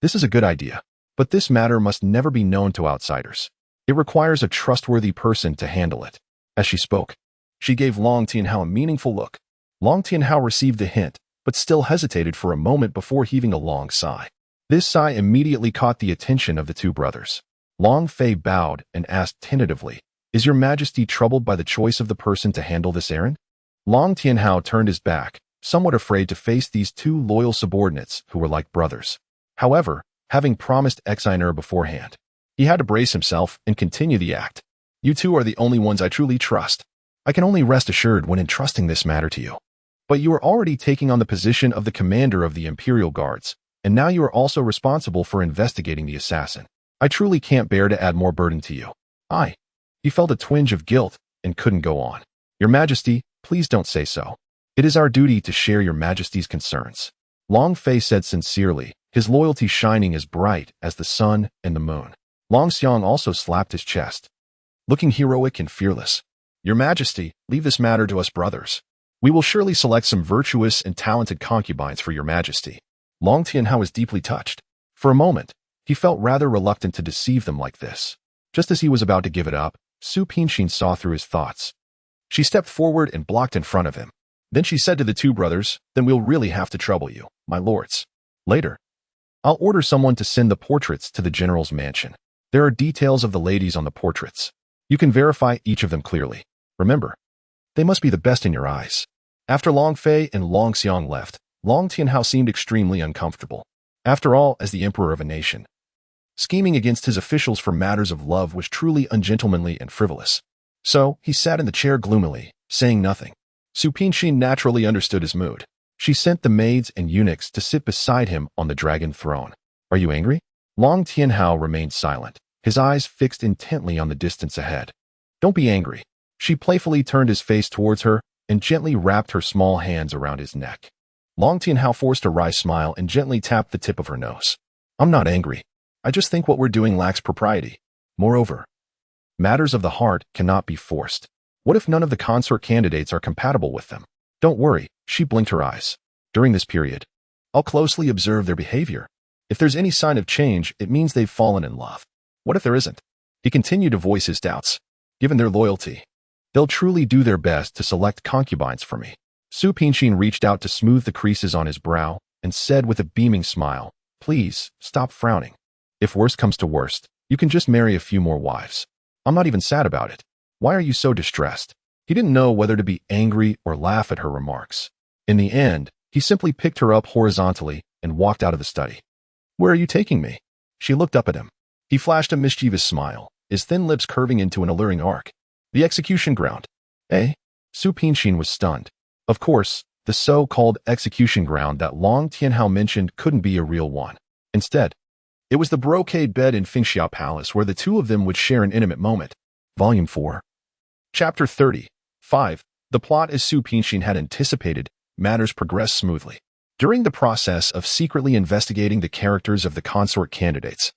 This is a good idea, but this matter must never be known to outsiders. It requires a trustworthy person to handle it. As she spoke, she gave Long Tianhao a meaningful look. Long Tianhao received the hint, but still hesitated for a moment before heaving a long sigh. This sigh immediately caught the attention of the two brothers. Long Fei bowed and asked tentatively, Is your Majesty troubled by the choice of the person to handle this errand? Long Tianhao turned his back, somewhat afraid to face these two loyal subordinates who were like brothers. However, having promised Exiner beforehand, he had to brace himself and continue the act. You two are the only ones I truly trust. I can only rest assured when entrusting this matter to you. But you are already taking on the position of the commander of the Imperial Guards, and now you are also responsible for investigating the assassin. I truly can't bear to add more burden to you. He felt a twinge of guilt and couldn't go on. Your Majesty, please don't say so. It is our duty to share your Majesty's concerns. Long Fei said sincerely, his loyalty shining as bright as the sun and the moon. Long Xiang also slapped his chest, looking heroic and fearless. Your Majesty, leave this matter to us brothers. We will surely select some virtuous and talented concubines for your Majesty. Long Tianhao was deeply touched. For a moment, he felt rather reluctant to deceive them like this. Just as he was about to give it up, Su Pinxin saw through his thoughts. She stepped forward and blocked in front of him. Then she said to the two brothers, then we'll really have to trouble you, my lords. Later, I'll order someone to send the portraits to the general's mansion. There are details of the ladies on the portraits. You can verify each of them clearly. Remember, they must be the best in your eyes. After Long Fei and Long Xiang left, Long Tianhao seemed extremely uncomfortable. After all, as the emperor of a nation, scheming against his officials for matters of love was truly ungentlemanly and frivolous. So, he sat in the chair gloomily, saying nothing. Su Pinxin naturally understood his mood. She sent the maids and eunuchs to sit beside him on the dragon throne. Are you angry? Long Tianhao remained silent, his eyes fixed intently on the distance ahead. Don't be angry. She playfully turned his face towards her and gently wrapped her small hands around his neck. Long Tianhao forced a wry smile and gently tapped the tip of her nose. I'm not angry. I just think what we're doing lacks propriety. Moreover, matters of the heart cannot be forced. What if none of the consort candidates are compatible with them? Don't worry, she blinked her eyes. During this period, I'll closely observe their behavior. If there's any sign of change, it means they've fallen in love. What if there isn't? He continued to voice his doubts. Given their loyalty, they'll truly do their best to select concubines for me. Su Pinxin reached out to smooth the creases on his brow and said with a beaming smile, please, stop frowning. If worst comes to worst, you can just marry a few more wives. I'm not even sad about it. Why are you so distressed? He didn't know whether to be angry or laugh at her remarks. In the end, he simply picked her up horizontally and walked out of the study. Where are you taking me? She looked up at him. He flashed a mischievous smile, his thin lips curving into an alluring arc. The execution ground. Eh? Su Pinxin was stunned. Of course, the so-called execution ground that Long Tianhao mentioned couldn't be a real one. Instead, it was the brocade bed in Fengxiao Palace where the two of them would share an intimate moment. Volume 4. Chapter 30. 5. The plot as Su Pinxin had anticipated, matters progressed smoothly. During the process of secretly investigating the characters of the consort candidates,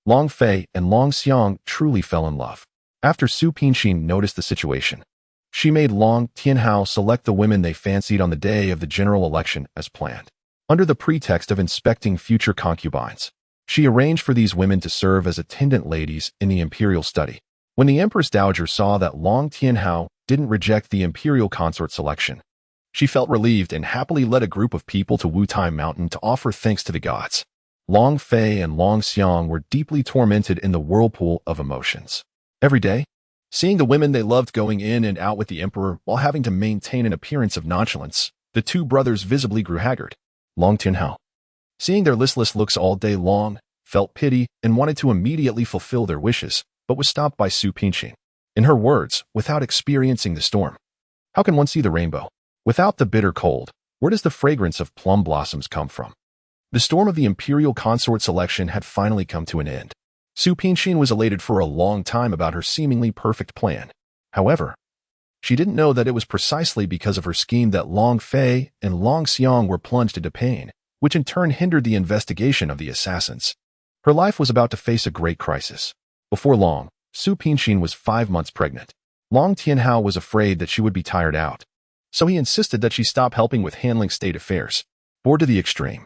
Long Fei and Long Xiang truly fell in love. After Su Pinxin noticed the situation, she made Long Tianhao select the women they fancied on the day of the general election as planned. Under the pretext of inspecting future concubines, she arranged for these women to serve as attendant ladies in the imperial study. When the Empress Dowager saw that Long Tianhao didn't reject the imperial consort selection, she felt relieved and happily led a group of people to Wutai Mountain to offer thanks to the gods. Long Fei and Long Xiang were deeply tormented in the whirlpool of emotions. Every day, seeing the women they loved going in and out with the emperor while having to maintain an appearance of nonchalance, the two brothers visibly grew haggard. Long Tianhao, seeing their listless looks all day long, felt pity and wanted to immediately fulfill their wishes, but was stopped by Su Pinxin. In her words, without experiencing the storm, how can one see the rainbow? Without the bitter cold, where does the fragrance of plum blossoms come from? The storm of the imperial consort selection had finally come to an end. Su Pinxin was elated for a long time about her seemingly perfect plan. However, she didn't know that it was precisely because of her scheme that Long Fei and Long Xiang were plunged into pain, which in turn hindered the investigation of the assassins. Her life was about to face a great crisis. Before long, Su Pinxin was 5 months pregnant. Long Tianhao was afraid that she would be tired out, so he insisted that she stop helping with handling state affairs. Bored to the extreme,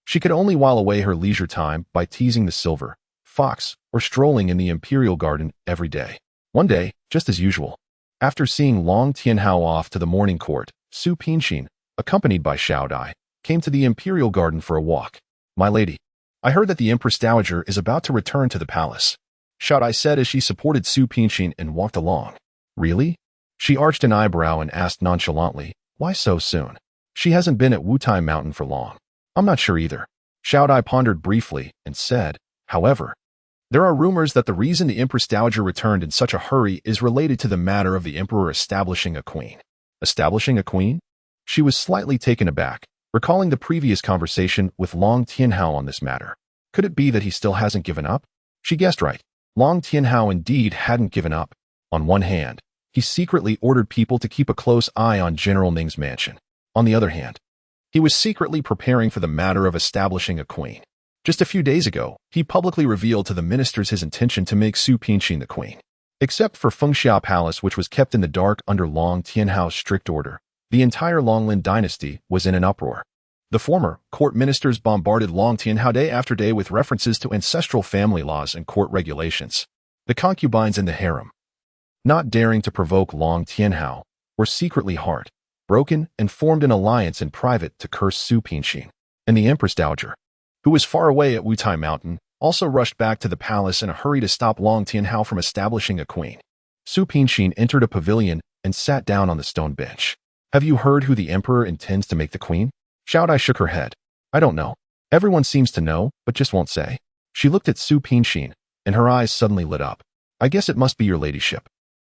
she could only while away her leisure time by teasing the silver fox or strolling in the imperial garden every day. One day, just as usual, after seeing Long Tianhao off to the morning court, Su Pinxin, accompanied by Xiao Dai, came to the imperial garden for a walk. My lady, I heard that the Empress Dowager is about to return to the palace, Xiao Dai said as she supported Su Pinxin and walked along. Really? She arched an eyebrow and asked nonchalantly, why so soon? She hasn't been at Wutai Mountain for long. I'm not sure either. Xiao Dai pondered briefly and said, however, there are rumors that the reason the Empress Dowager returned in such a hurry is related to the matter of the emperor establishing a queen. Establishing a queen? She was slightly taken aback, recalling the previous conversation with Long Tianhao on this matter. Could it be that he still hasn't given up? She guessed right. Long Tianhao indeed hadn't given up. On one hand, he secretly ordered people to keep a close eye on General Ning's mansion. On the other hand, he was secretly preparing for the matter of establishing a queen. Just a few days ago, he publicly revealed to the ministers his intention to make Su Pinqin the queen. Except for Fengxia Palace, which was kept in the dark under Long Tianhao's strict order, the entire Longlin dynasty was in an uproar. The former court ministers bombarded Long Tianhao day after day with references to ancestral family laws and court regulations. The concubines in the harem, not daring to provoke Long Tianhao, were secretly heart-broken and formed an alliance in private to curse Su Pinqin. And the Empress Dowager, who was far away at Wutai Mountain, also rushed back to the palace in a hurry to stop Long Tianhao from establishing a queen. Su Pinqin entered a pavilion and sat down on the stone bench. Have you heard who the emperor intends to make the queen? Xiaodai shook her head. I don't know. Everyone seems to know, but just won't say. She looked at Su Pinqin, and her eyes suddenly lit up. I guess it must be your ladyship.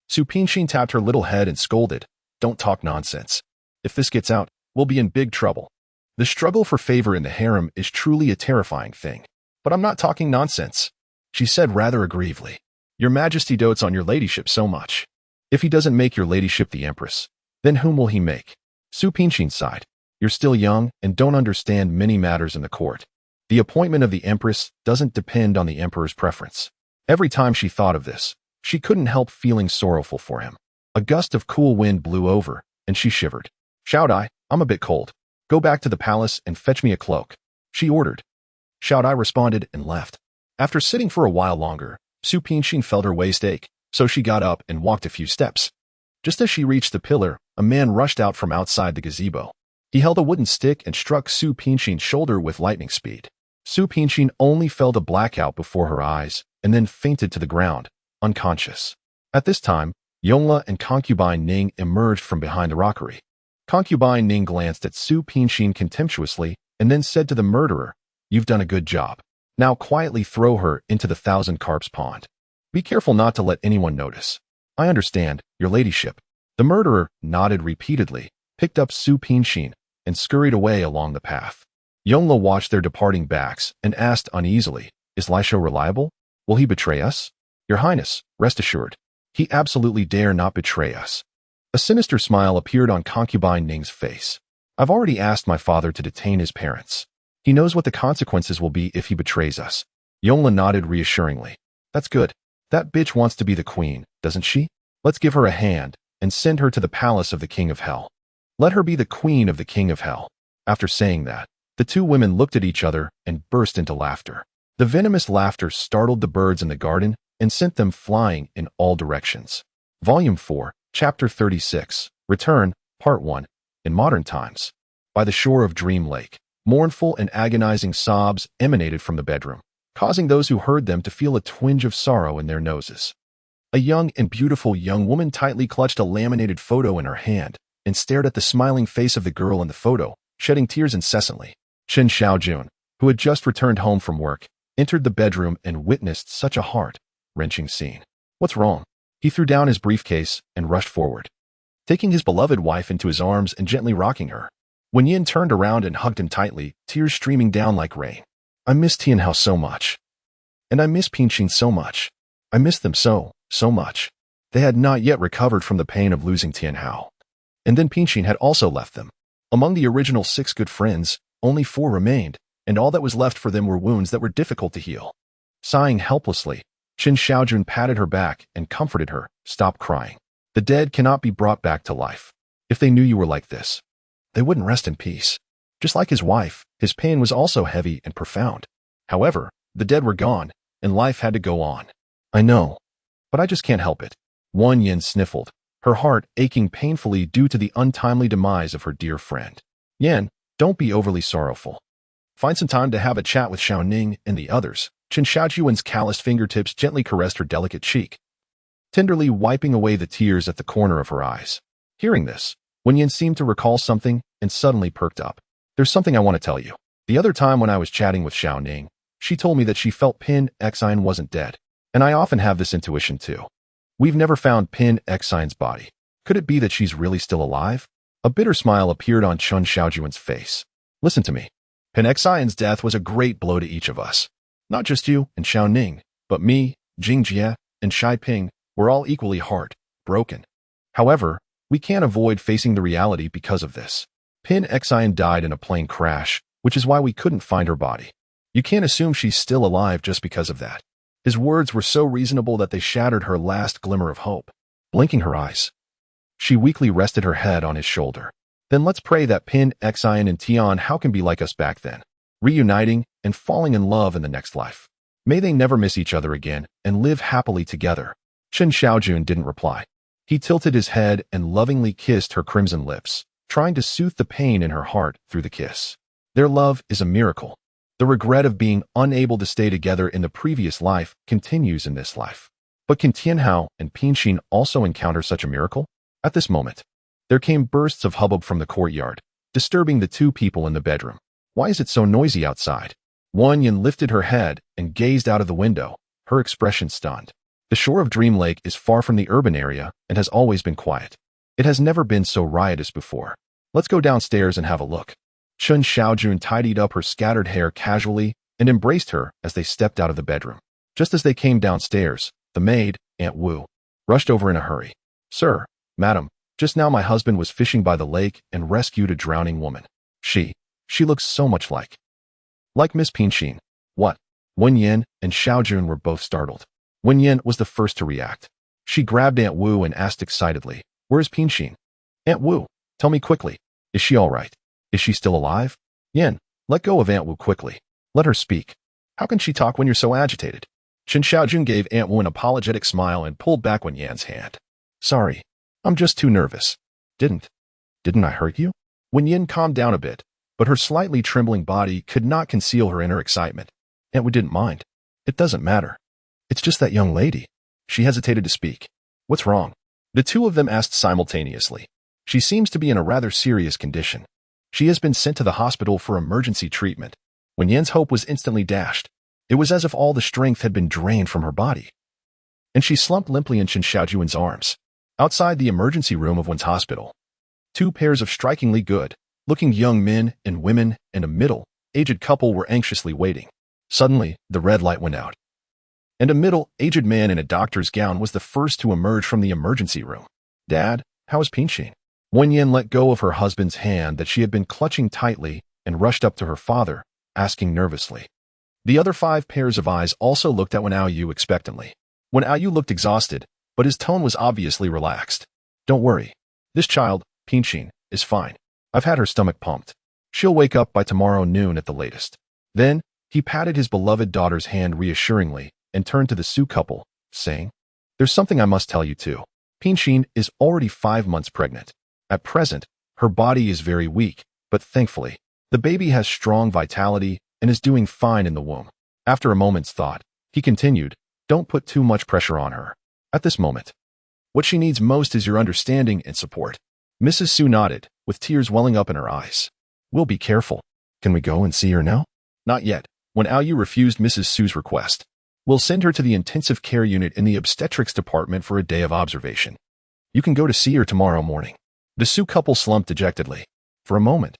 Su Pinqin tapped her little head and scolded. Don't talk nonsense. If this gets out, we'll be in big trouble. The struggle for favor in the harem is truly a terrifying thing. But I'm not talking nonsense, she said rather aggrievedly. Your Majesty dotes on your ladyship so much. If he doesn't make your ladyship the empress, then whom will he make? Su Pinqin sighed. You're still young and don't understand many matters in the court. The appointment of the empress doesn't depend on the emperor's preference. Every time she thought of this, she couldn't help feeling sorrowful for him. A gust of cool wind blew over, and she shivered. Xiaodai, I'm a bit cold. Go back to the palace and fetch me a cloak, she ordered. Xiaodai responded and left. After sitting for a while longer, Su Pinqin felt her waist ache, so she got up and walked a few steps. Just as she reached the pillar, a man rushed out from outside the gazebo. He held a wooden stick and struck Su Pinqin's shoulder with lightning speed. Su Pinqin only felt a blackout before her eyes and then fainted to the ground, unconscious. At this time, Yongla and concubine Ning emerged from behind the rockery. Concubine Ning glanced at Su Pinqin contemptuously and then said to the murderer, You've done a good job. Now quietly throw her into the Thousand Carps pond. Be careful not to let anyone notice. I understand, your ladyship. The murderer nodded repeatedly, picked up Su Pinqin, and scurried away along the path. Yongla watched their departing backs and asked uneasily, Is Lisho reliable? Will he betray us? Your Highness, rest assured. He absolutely dare not betray us. A sinister smile appeared on concubine Ning's face. I've already asked my father to detain his parents. He knows what the consequences will be if he betrays us. Yongla nodded reassuringly. That's good. That bitch wants to be the queen, doesn't she? Let's give her a hand and send her to the palace of the King of Hell. Let her be the queen of the King of Hell. After saying that, the two women looked at each other and burst into laughter. The venomous laughter startled the birds in the garden and sent them flying in all directions. Volume 4, Chapter 36, Return, Part 1, In Modern Times. By the shore of Dream Lake, mournful and agonizing sobs emanated from the bedroom, causing those who heard them to feel a twinge of sorrow in their noses. A young and beautiful young woman tightly clutched a laminated photo in her hand and stared at the smiling face of the girl in the photo, shedding tears incessantly. Chen Xiaojun, who had just returned home from work, entered the bedroom and witnessed such a heart-wrenching scene. What's wrong? He threw down his briefcase and rushed forward, taking his beloved wife into his arms and gently rocking her. When Yin turned around and hugged him tightly, tears streaming down like rain. I miss Tianhao so much. And I miss Pinqin so much. I miss them so much. They had not yet recovered from the pain of losing Tianhao. And then Pinqin had also left them. Among the original 6 good friends, only 4 remained, and all that was left for them were wounds that were difficult to heal. Sighing helplessly, Chen Xiaojun patted her back and comforted her. Stop crying. The dead cannot be brought back to life. If they knew you were like this, they wouldn't rest in peace. Just like his wife, his pain was also heavy and profound. However, the dead were gone, and life had to go on. I know, but I just can't help it. Wan Yin sniffled, her heart aching painfully due to the untimely demise of her dear friend. Yan, don't be overly sorrowful. Find some time to have a chat with Xiao Ning and the others. Chen Xiaojuan's calloused fingertips gently caressed her delicate cheek, tenderly wiping away the tears at the corner of her eyes. Hearing this, Wen Yin seemed to recall something and suddenly perked up. There's something I want to tell you. The other time when I was chatting with Xiao Ning, she told me that she felt Pin Xin wasn't dead, and I often have this intuition too. We've never found Pin Xin's body. Could it be that she's really still alive? A bitter smile appeared on Chun Xiaojuan's face. Listen to me. Pen Xian's death was a great blow to each of us. Not just you and Xiao Ning, but me, Jing Jie, and Shai Ping were all equally broken. However, we can't avoid facing the reality because of this. Pen Xian died in a plane crash, which is why we couldn't find her body. You can't assume she's still alive just because of that. His words were so reasonable that they shattered her last glimmer of hope. Blinking her eyes, she weakly rested her head on his shoulder. Then let's pray that Pen Xian and Tian Hao can be like us back then, reuniting and falling in love in the next life. May they never miss each other again and live happily together. Chen Xiaojun didn't reply. He tilted his head and lovingly kissed her crimson lips, trying to soothe the pain in her heart through the kiss. Their love is a miracle. The regret of being unable to stay together in the previous life continues in this life. But can Tianhao and Pinxin also encounter such a miracle? At this moment, there came bursts of hubbub from the courtyard, disturbing the two people in the bedroom. Why is it so noisy outside? Wan Yin lifted her head and gazed out of the window, her expression stunned. The shore of Dream Lake is far from the urban area and has always been quiet. It has never been so riotous before. Let's go downstairs and have a look. Chun Xiaojun tidied up her scattered hair casually and embraced her as they stepped out of the bedroom. Just as they came downstairs, the maid, Aunt Wu, rushed over in a hurry. Sir, madam, just now my husband was fishing by the lake and rescued a drowning woman. She looks so much like Miss Pinxin. What? Wen Yin and Xiaojun were both startled. Wen Yin was the first to react. She grabbed Aunt Wu and asked excitedly, Where's Pinxin? Aunt Wu, tell me quickly. Is she all right? Is she still alive? Yin, let go of Aunt Wu quickly. Let her speak. How can she talk when you're so agitated? Chen Xiaojun gave Aunt Wu an apologetic smile and pulled back Wen Yan's hand. Sorry, I'm just too nervous. Didn't I hurt you? Wen Yin calmed down a bit, but her slightly trembling body could not conceal her inner excitement. Aunt Wu didn't mind. It doesn't matter. It's just that young lady. She hesitated to speak. What's wrong? The two of them asked simultaneously. She seems to be in a rather serious condition. She has been sent to the hospital for emergency treatment. When Yan's hope was instantly dashed, it was as if all the strength had been drained from her body. And she slumped limply in Chen Xiaojuan's arms. Outside the emergency room of Wen's hospital, two pairs of strikingly good-looking young men and women and a middle-aged couple were anxiously waiting. Suddenly, the red light went out, and a middle-aged man in a doctor's gown was the first to emerge from the emergency room. Dad, how is Pinxin? Wen Yan let go of her husband's hand that she had been clutching tightly and rushed up to her father, asking nervously. The other 5 pairs of eyes also looked at Wen Aoyu expectantly. Wen Aoyu looked exhausted, but his tone was obviously relaxed. Don't worry. This child, Pinxin, is fine. I've had her stomach pumped. She'll wake up by tomorrow noon at the latest. Then, he patted his beloved daughter's hand reassuringly and turned to the Su couple, saying, There's something I must tell you too. Pinxin is already 5 months pregnant. At present, her body is very weak, but thankfully, the baby has strong vitality and is doing fine in the womb. After a moment's thought, he continued, Don't put too much pressure on her. At this moment, what she needs most is your understanding and support. Mrs. Su nodded, with tears welling up in her eyes. We'll be careful. Can we go and see her now? Not yet. When Aoyu refused Mrs. Su's request, we'll send her to the intensive care unit in the obstetrics department for a day of observation. You can go to see her tomorrow morning. The Su couple slumped dejectedly. For a moment,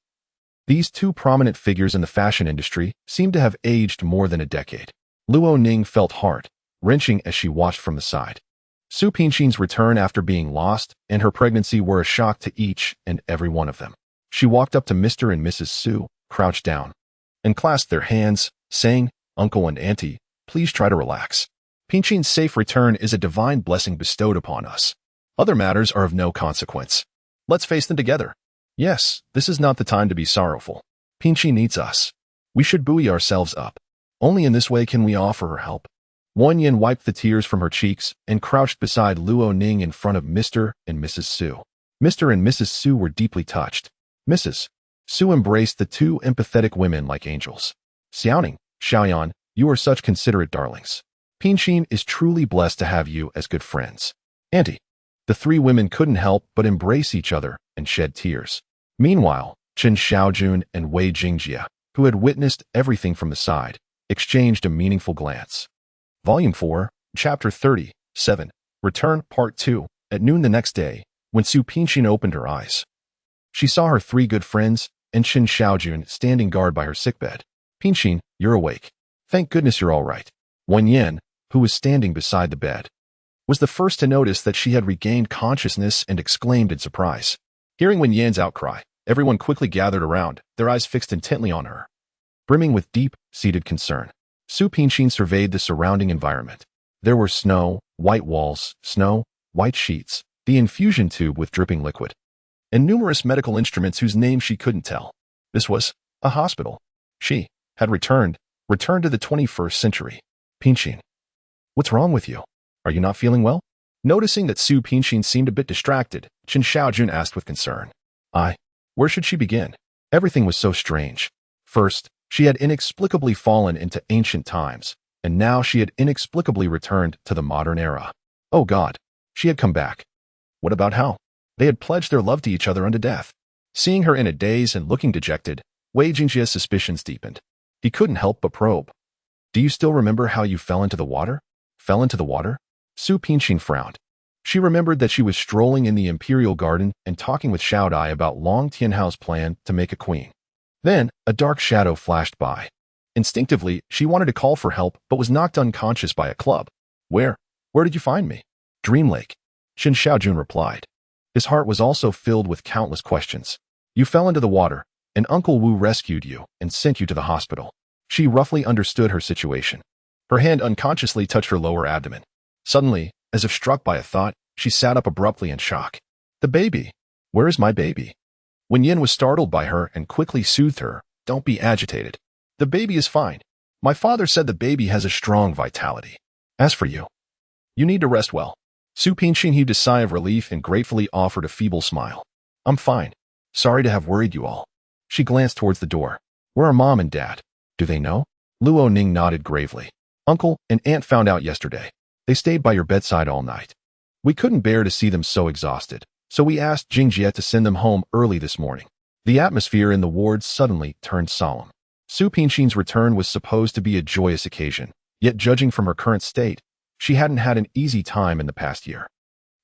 these two prominent figures in the fashion industry seemed to have aged more than a decade. Luo Ning felt heart-wrenching as she watched from the side. Su Pinxin's return after being lost and her pregnancy were a shock to each and every one of them. She walked up to Mr. and Mrs. Su, crouched down, and clasped their hands, saying, Uncle and Auntie, please try to relax. Pinxin's safe return is a divine blessing bestowed upon us. Other matters are of no consequence. Let's face them together. Yes, this is not the time to be sorrowful. Pinxin needs us. We should buoy ourselves up. Only in this way can we offer her help. Wan Yin wiped the tears from her cheeks and crouched beside Luo Ning in front of Mr. and Mrs. Su. Mr. and Mrs. Su were deeply touched. Mrs. Su embraced the two empathetic women like angels. Xiaoning, Xiaoyan, you are such considerate darlings. Pinxin is truly blessed to have you as good friends. Auntie. The 3 women couldn't help but embrace each other and shed tears. Meanwhile, Chen Xiaojun and Wei Jingjie, who had witnessed everything from the side, exchanged a meaningful glance. Volume 4, Chapter 37, Return, Part 2. At noon the next day, when Su Pinxin opened her eyes, She saw her three good friends and Qin Xiaojun standing guard by her sickbed. Pinxin, you're awake. Thank goodness you're all right. Wen Yin, who was standing beside the bed, was the first to notice that she had regained consciousness and exclaimed in surprise. Hearing Wen Yin's outcry, everyone quickly gathered around, their eyes fixed intently on her, brimming with deep-seated concern. Su Pinxin surveyed the surrounding environment. There were snow, white walls, snow, white sheets, the infusion tube with dripping liquid, and numerous medical instruments whose names she couldn't tell. This was a hospital. She had returned to the 21st century. Pinxin, what's wrong with you? Are you not feeling well? Noticing that Su Pinxin seemed a bit distracted, Qin Xiaojun asked with concern. Where should she begin? Everything was so strange. First, she had inexplicably fallen into ancient times, and now she had inexplicably returned to the modern era. Oh God, she had come back. What about Hao? They had pledged their love to each other unto death. Seeing her in a daze and looking dejected, Wei Jingjia's suspicions deepened. He couldn't help but probe. Do you still remember how you fell into the water? Fell into the water? Su Pinxin frowned. She remembered that she was strolling in the imperial garden and talking with Xiao Dai about Long Tianhao's plan to make a queen. Then, a dark shadow flashed by. Instinctively, she wanted to call for help but was knocked unconscious by a club. Where did you find me? Dream Lake. Qin Xiaojun replied. His heart was also filled with countless questions. You fell into the water, and Uncle Wu rescued you and sent you to the hospital. She roughly understood her situation. Her hand unconsciously touched her lower abdomen. Suddenly, as if struck by a thought, she sat up abruptly in shock. The baby. Where is my baby? Wen Yin was startled by her and quickly soothed her. Don't be agitated. The baby is fine. My father said the baby has a strong vitality. As for you, you need to rest well. Su Pinxin heaved a sigh of relief and gratefully offered a feeble smile. I'm fine. Sorry to have worried you all. She glanced towards the door. Where are Mom and Dad? Do they know? Luo Ning nodded gravely. Uncle and Aunt found out yesterday. They stayed by your bedside all night. We couldn't bear to see them so exhausted, so we asked Jingjie to send them home early this morning. The atmosphere in the wards suddenly turned solemn. Su Pinxin's return was supposed to be a joyous occasion, yet judging from her current state, she hadn't had an easy time in the past year.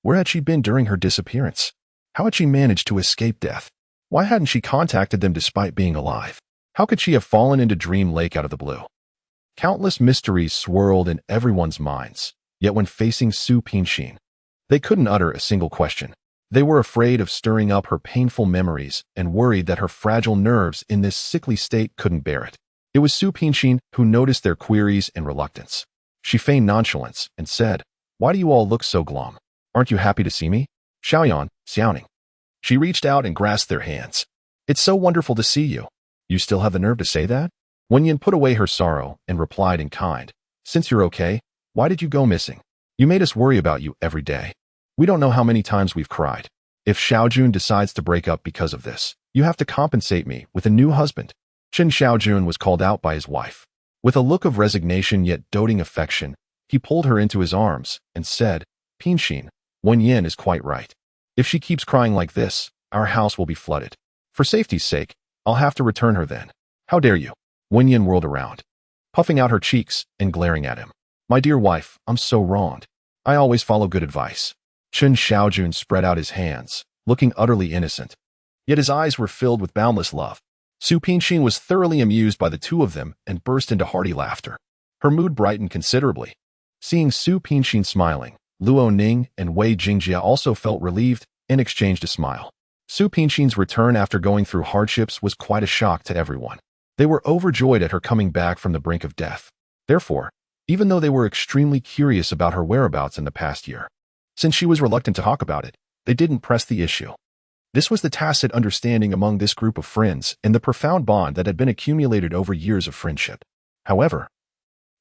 Where had she been during her disappearance? How had she managed to escape death? Why hadn't she contacted them despite being alive? How could she have fallen into Dream Lake out of the blue? Countless mysteries swirled in everyone's minds, yet when facing Su Pinxin, they couldn't utter a single question. They were afraid of stirring up her painful memories and worried that her fragile nerves in this sickly state couldn't bear it. It was Su Pinxin who noticed their queries and reluctance. She feigned nonchalance and said, Why do you all look so glum? Aren't you happy to see me? Xiaoyan, Xiaoning. She reached out and grasped their hands. It's so wonderful to see you. You still have the nerve to say that? Wen Yin put away her sorrow and replied in kind. Since you're okay, why did you go missing? You made us worry about you every day. We don't know how many times we've cried. If Xiaojun decides to break up because of this, you have to compensate me with a new husband. Qin Xiaojun was called out by his wife. With a look of resignation yet doting affection, he pulled her into his arms and said, Pinxin, Wen Yin is quite right. If she keeps crying like this, our house will be flooded. For safety's sake, I'll have to return her then. How dare you? Wen Yin whirled around, puffing out her cheeks and glaring at him. My dear wife, I'm so wronged. I always follow good advice. Qin Xiaojun spread out his hands, looking utterly innocent. Yet his eyes were filled with boundless love. Su Pinxin was thoroughly amused by the two of them and burst into hearty laughter. Her mood brightened considerably. Seeing Su Pinxin smiling, Luo Ning and Wei Jingjie also felt relieved and exchanged a smile. Su Pinxin's return after going through hardships was quite a shock to everyone. They were overjoyed at her coming back from the brink of death. Therefore, even though they were extremely curious about her whereabouts in the past year, since she was reluctant to talk about it, they didn't press the issue. This was the tacit understanding among this group of friends and the profound bond that had been accumulated over years of friendship. However,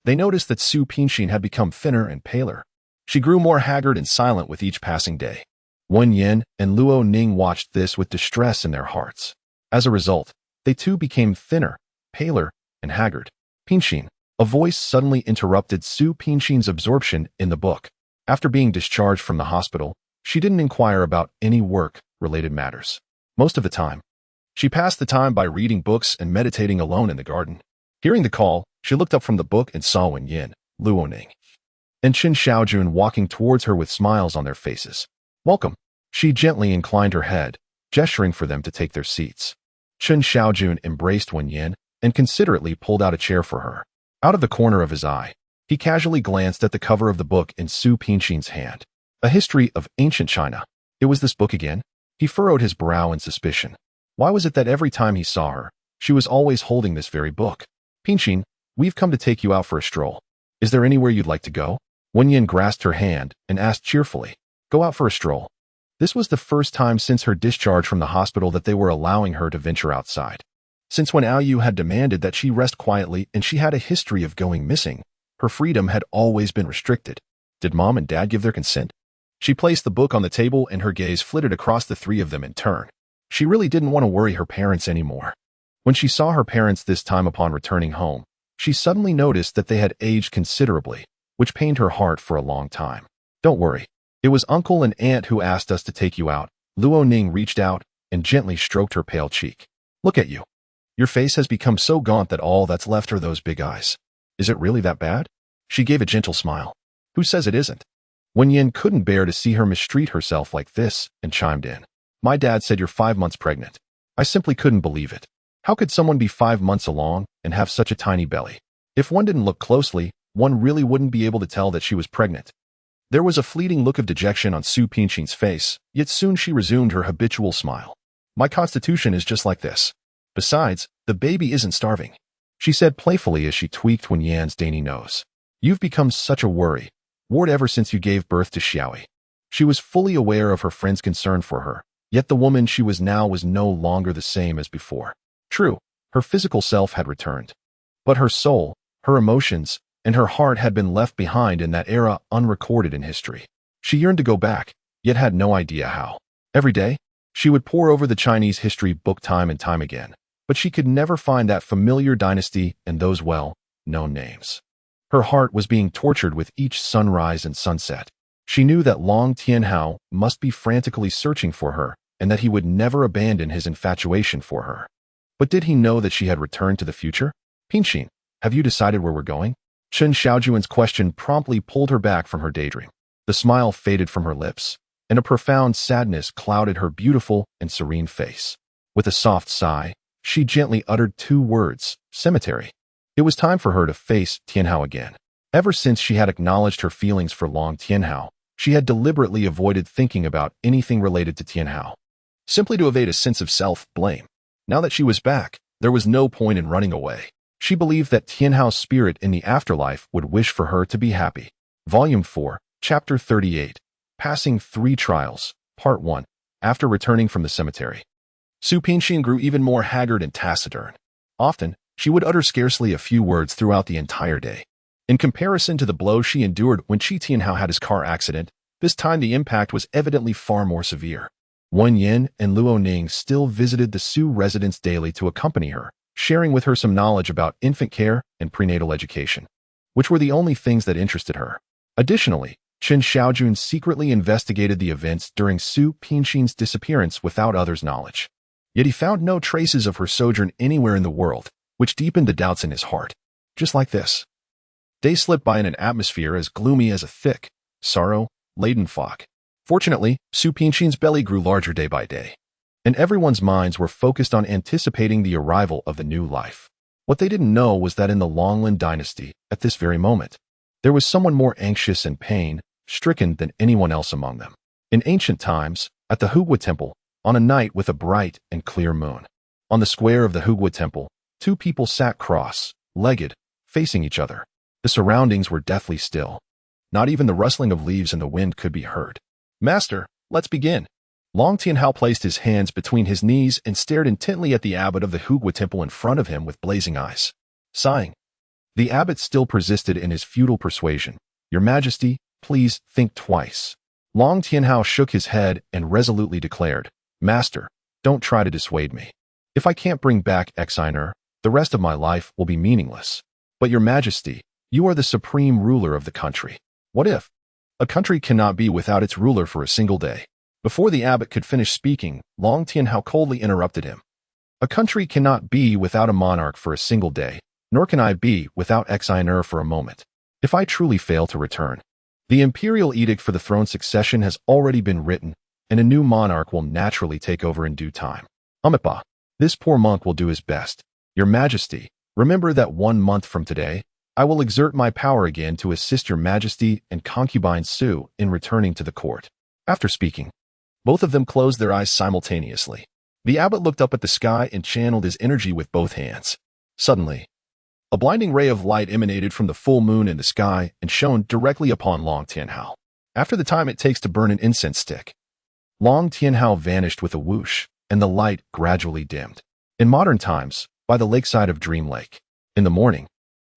they noticed that Su Pinxin had become thinner and paler. She grew more haggard and silent with each passing day. Wen Yin and Luo Ning watched this with distress in their hearts. As a result, they too became thinner, paler, and haggard. Pinxin, a voice suddenly interrupted Su Pinxin's absorption in the book. After being discharged from the hospital, she didn't inquire about any work-related matters. Most of the time, she passed the time by reading books and meditating alone in the garden. Hearing the call, she looked up from the book and saw Wen Yin, Luo Ning, and Qin Xiaojun walking towards her with smiles on their faces. Welcome. She gently inclined her head, gesturing for them to take their seats. Chen Xiaojun embraced Wen Yin and considerately pulled out a chair for her. Out of the corner of his eye, he casually glanced at the cover of the book in Su Pinxin's hand. A history of ancient China. It was this book again? He furrowed his brow in suspicion. Why was it that every time he saw her, she was always holding this very book? Pinxin, we've come to take you out for a stroll. Is there anywhere you'd like to go? Wen Yin grasped her hand and asked cheerfully. Go out for a stroll. This was the first time since her discharge from the hospital that they were allowing her to venture outside. Since when Ao Yu had demanded that she rest quietly and she had a history of going missing, her freedom had always been restricted. Did Mom and Dad give their consent? She placed the book on the table and her gaze flitted across the three of them in turn. She really didn't want to worry her parents anymore. When she saw her parents this time upon returning home, she suddenly noticed that they had aged considerably, which pained her heart for a long time. Don't worry. It was Uncle and Aunt who asked us to take you out. Luo Ning reached out and gently stroked her pale cheek. Look at you. Your face has become so gaunt that all that's left are those big eyes. Is it really that bad? She gave a gentle smile. Who says it isn't? Wen Yin couldn't bear to see her mistreat herself like this and chimed in. My dad said you're 5 months pregnant. I simply couldn't believe it. How could someone be 5 months along and have such a tiny belly? If one didn't look closely, one really wouldn't be able to tell that she was pregnant. There was a fleeting look of dejection on Su Pinxin's face, yet soon she resumed her habitual smile. My constitution is just like this. Besides, the baby isn't starving, she said playfully as she tweaked Wen Yan's dainty nose. You've become such a worry, ward ever since you gave birth to Xiaoi. She was fully aware of her friend's concern for her, yet the woman she was now was no longer the same as before. True, her physical self had returned, but her soul, her emotions, and her heart had been left behind in that era unrecorded in history. She yearned to go back, yet had no idea how. Every day, she would pore over the Chinese history book time and time again, but she could never find that familiar dynasty and those well-known names. Her heart was being tortured with each sunrise and sunset. She knew that Long Tianhao must be frantically searching for her and that he would never abandon his infatuation for her. But did he know that she had returned to the future? Pinxin, have you decided where we're going? Chen Xiaojuan's question promptly pulled her back from her daydream. The smile faded from her lips, and a profound sadness clouded her beautiful and serene face. With a soft sigh, she gently uttered 2 words, cemetery. It was time for her to face Tianhao again. Ever since she had acknowledged her feelings for Long Tianhao, she had deliberately avoided thinking about anything related to Tianhao, simply to evade a sense of self-blame. Now that she was back, there was no point in running away. She believed that Tianhao's spirit in the afterlife would wish for her to be happy. Volume 4, Chapter 38, Passing 3 Trials, Part 1, After returning from the cemetery. Su Pinxin grew even more haggard and taciturn. Often, she would utter scarcely a few words throughout the entire day. In comparison to the blows she endured when Qi Tianhao had his car accident, this time the impact was evidently far more severe. Wen Yin and Luo Ning still visited the Su residence daily to accompany her, sharing with her some knowledge about infant care and prenatal education, which were the only things that interested her. Additionally, Chen Xiaojun secretly investigated the events during Su Pinxin's disappearance without others' knowledge. Yet he found no traces of her sojourn anywhere in the world, which deepened the doubts in his heart. Just like this. Days slipped by in an atmosphere as gloomy as a thick, sorrow-laden fog. Fortunately, Su Pinxin's belly grew larger day by day, and everyone's minds were focused on anticipating the arrival of the new life. What they didn't know was that in the Longlin dynasty, at this very moment, there was someone more anxious and pain-stricken than anyone else among them. In ancient times, at the Hugua Temple, on a night with a bright and clear moon, on the square of the Hugua Temple, 2 people sat cross-legged, facing each other. The surroundings were deathly still. Not even the rustling of leaves in the wind could be heard. Master, let's begin. Long Tianhao placed his hands between his knees and stared intently at the abbot of the Hugua Temple in front of him with blazing eyes. Sighing, the abbot still persisted in his feudal persuasion. Your Majesty, please think twice. Long Tianhao shook his head and resolutely declared, Master, don't try to dissuade me. If I can't bring back Exiner, the rest of my life will be meaningless. But Your Majesty, you are the supreme ruler of the country. What if? A country cannot be without its ruler for a single day. Before the abbot could finish speaking, Long Tianhao coldly interrupted him. A country cannot be without a monarch for a single day, nor can I be without Exiner for a moment. If I truly fail to return, the imperial edict for the throne succession has already been written, and a new monarch will naturally take over in due time. Amipa, this poor monk will do his best. Your Majesty, remember that 1 month from today, I will exert my power again to assist your Majesty and concubine Sue in returning to the court. After speaking, both of them closed their eyes simultaneously. The abbot looked up at the sky and channeled his energy with both hands. Suddenly, a blinding ray of light emanated from the full moon in the sky and shone directly upon Long Tianhao. After the time it takes to burn an incense stick, Long Tianhao vanished with a whoosh, and the light gradually dimmed. In modern times, by the lakeside of Dream Lake. In the morning,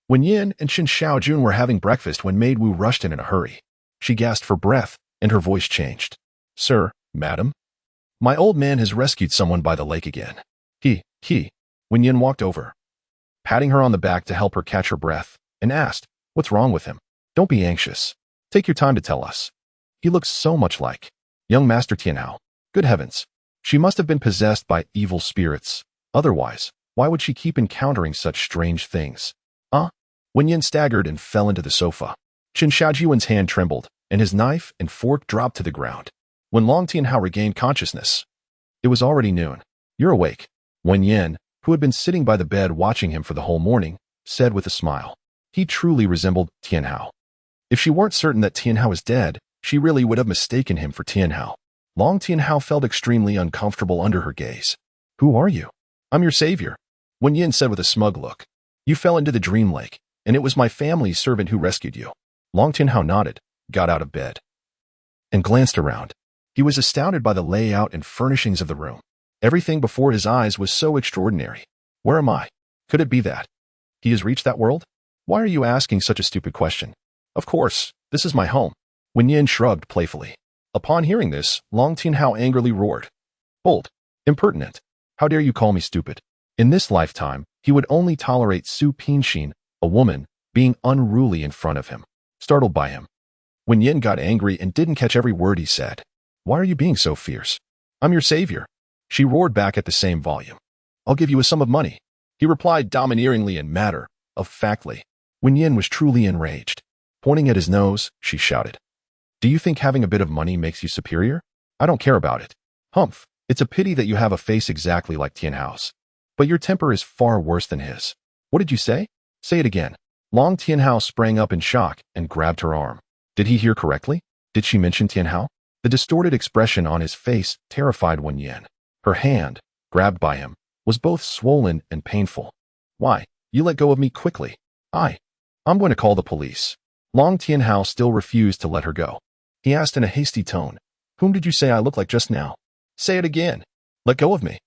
when Yin and Qin Shaojun were having breakfast when Maid Wu rushed in a hurry, she gasped for breath, and her voice changed. Sir, madam, my old man has rescued someone by the lake again. When Yin walked over, patting her on the back to help her catch her breath, and asked, what's wrong with him? Don't be anxious. Take your time to tell us. He looks so much like young Master Tianhao. Good heavens. She must have been possessed by evil spirits. Otherwise, why would she keep encountering such strange things? When Yin staggered and fell into the sofa, Qin Shaojuan's hand trembled, and his knife and fork dropped to the ground. When Long Tianhao regained consciousness, it was already noon. You're awake. When Yin, who had been sitting by the bed watching him for the whole morning, said with a smile. He truly resembled Tianhao. If she weren't certain that Tianhao is dead, she really would have mistaken him for Tianhao. Long Tianhao felt extremely uncomfortable under her gaze. Who are you? I'm your savior. When Yin said with a smug look. You fell into the dream lake, and it was my family's servant who rescued you. Long Tianhao nodded, got out of bed, and glanced around. He was astounded by the layout and furnishings of the room. Everything before his eyes was so extraordinary. Where am I? Could it be that he has reached that world? Why are you asking such a stupid question? Of course, this is my home. Wen Yin shrugged playfully. Upon hearing this, Long Tianhao angrily roared. Bold, impertinent. How dare you call me stupid? In this lifetime, he would only tolerate Su Pinxin, a woman, being unruly in front of him. Startled by him, Wen Yin got angry and didn't catch every word he said. Why are you being so fierce? I'm your savior. She roared back at the same volume. I'll give you a sum of money. He replied domineeringly and matter-of-factly. Wen Yin was truly enraged. Pointing at his nose, she shouted. Do you think having a bit of money makes you superior? I don't care about it. Humph, it's a pity that you have a face exactly like Tianhao's. But your temper is far worse than his. What did you say? Say it again. Long Tianhao sprang up in shock and grabbed her arm. Did he hear correctly? Did she mention Tianhao? The distorted expression on his face terrified Wen Yin. Her hand, grabbed by him, was both swollen and painful. Why, you let go of me quickly. I'm going to call the police. Long Tianhao still refused to let her go. He asked in a hasty tone, Whom did you say I look like just now? Say it again. Let go of me.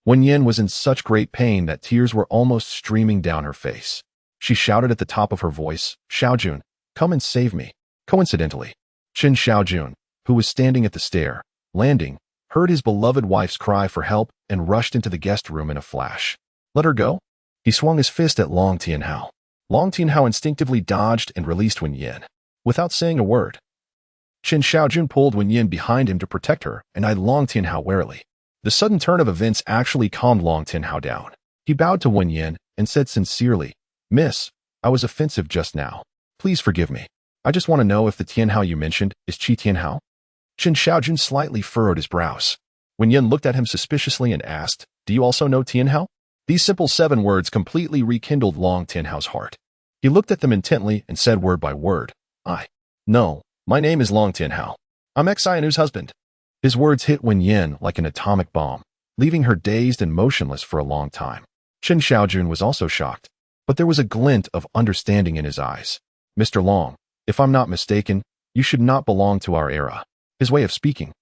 Wen Yin was in such great pain that tears were almost streaming down her face. She shouted at the top of her voice, Shaojun, come and save me. Coincidentally, Qin Shaojun, who was standing at the stair, landing, heard his beloved wife's cry for help and rushed into the guest room in a flash. Let her go? He swung his fist at Long Tianhao. Long Tianhao instinctively dodged and released Wen Yin. Without saying a word, Qin Shaojun pulled Wen Yin behind him to protect her and eyed Long Tianhao warily. The sudden turn of events actually calmed Long Tianhao down. He bowed to Wen Yin and said sincerely, Miss, I was offensive just now. Please forgive me. I just want to know if the Tianhao you mentioned is Qi Tianhao? Qin Shaojun slightly furrowed his brows. Wen Yin looked at him suspiciously and asked, Do you also know Tianhao? These simple 7 words completely rekindled Long Tianhao's heart. He looked at them intently and said word by word, No, my name is Long Tianhao. I'm Xiaonu's husband. His words hit Wen Yin like an atomic bomb, leaving her dazed and motionless for a long time. Qin Shaojun was also shocked, but there was a glint of understanding in his eyes. Mr. Long, if I'm not mistaken, you should not belong to our era. His way of speaking,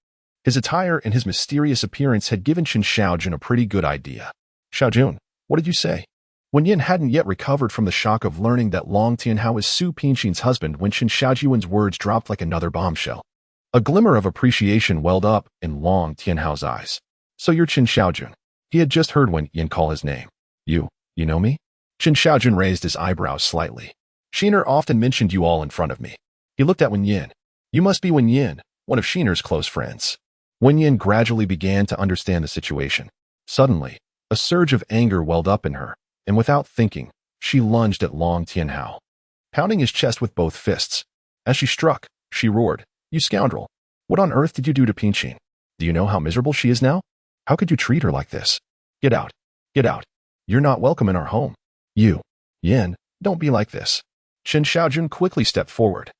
his attire and his mysterious appearance had given Qin Shaojun a pretty good idea. Shaojun, what did you say? Wen Yin hadn't yet recovered from the shock of learning that Long Tianhao is Su Pinxin's husband when Qin Shaojuan's words dropped like another bombshell. A glimmer of appreciation welled up in Long Tianhao's eyes. So you're Qin Shaojun. He had just heard Wen Yin call his name. You know me? Qin Shaojun raised his eyebrows slightly. Sheener often mentioned you all in front of me. He looked at Wen Yin. You must be Wen Yin, one of Sheener's close friends. Wen Yin gradually began to understand the situation. Suddenly, a surge of anger welled up in her, and without thinking, she lunged at Long Tianhao, pounding his chest with both fists. As she struck, she roared, You scoundrel! What on earth did you do to Pinxin? Do you know how miserable she is now? How could you treat her like this? Get out. Get out. You're not welcome in our home. You, Yin, don't be like this. Chen Xiaojun quickly stepped forward,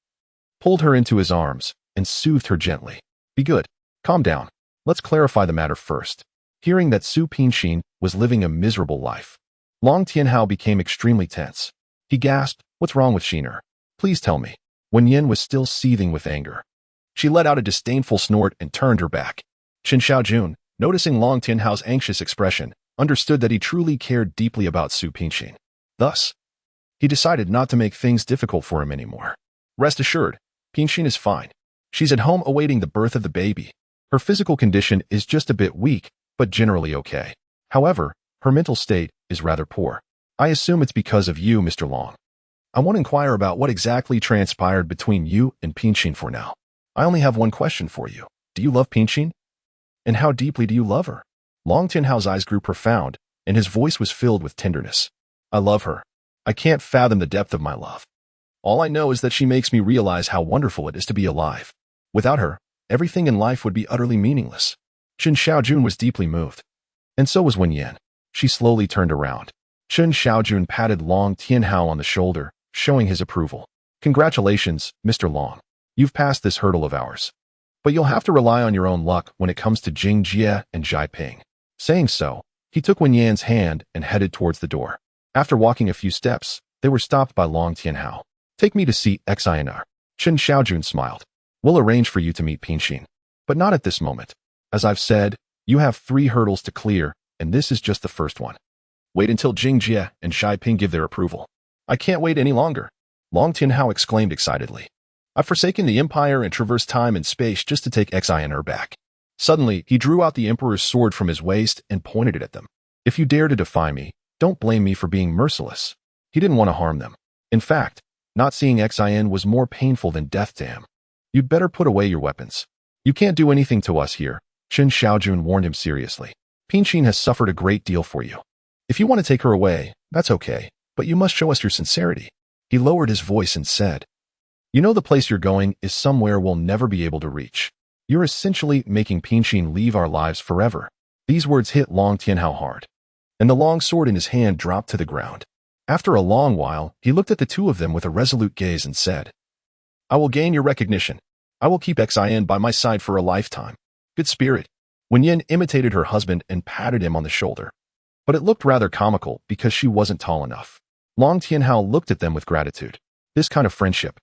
pulled her into his arms, and soothed her gently. Be good. Calm down. Let's clarify the matter first. Hearing that Su Pinxin was living a miserable life, Long Tianhao became extremely tense. He gasped, "What's wrong with Xiner? Please tell me." When Yin was still seething with anger, she let out a disdainful snort and turned her back. Chen Xiaojun, noticing Long Tianhao's anxious expression, understood that he truly cared deeply about Su Pinxin. Thus, he decided not to make things difficult for him anymore. Rest assured, Pinxin is fine. She's at home awaiting the birth of the baby. Her physical condition is just a bit weak, but generally okay. However, her mental state is rather poor. I assume it's because of you, Mr. Long. I want to inquire about what exactly transpired between you and Pinxin for now. I only have one question for you. Do you love Pinxin? And how deeply do you love her? Long Tianhao's eyes grew profound, and his voice was filled with tenderness. I love her. I can't fathom the depth of my love. All I know is that she makes me realize how wonderful it is to be alive. Without her, everything in life would be utterly meaningless. Chen Xiaojun was deeply moved. And so was Wen Yan. She slowly turned around. Chen Xiaojun patted Long Tianhao on the shoulder, showing his approval. Congratulations, Mr. Long. You've passed this hurdle of ours. But you'll have to rely on your own luck when it comes to Jing Jie and Zhai Ping. Saying so, he took Wen Yan's hand and headed towards the door. After walking a few steps, they were stopped by Long Tianhao. Take me to see Xinr. Chen Xiaojun smiled. We'll arrange for you to meet Pinxin. But not at this moment. As I've said, you have 3 hurdles to clear, and this is just the first one. Wait until Jing Jie and Zhai Ping give their approval. I can't wait any longer. Long Tianhao exclaimed excitedly. I've forsaken the empire and traversed time and space just to take Xinr back. Suddenly, he drew out the emperor's sword from his waist and pointed it at them. If you dare to defy me, don't blame me for being merciless. He didn't want to harm them. In fact, not seeing Xin was more painful than death to him. You'd better put away your weapons. You can't do anything to us here, Chen Xiaojun warned him seriously. Pinxin has suffered a great deal for you. If you want to take her away, that's okay, but you must show us your sincerity. He lowered his voice and said, You know the place you're going is somewhere we'll never be able to reach. You're essentially making Pinxin leave our lives forever. These words hit Long Tianhao hard, and the long sword in his hand dropped to the ground. After a long while, he looked at the two of them with a resolute gaze and said, I will gain your recognition. I will keep Xin by my side for a lifetime. Good spirit. Wen Yin imitated her husband and patted him on the shoulder. But it looked rather comical because she wasn't tall enough. Long Tianhao looked at them with gratitude. This kind of friendship,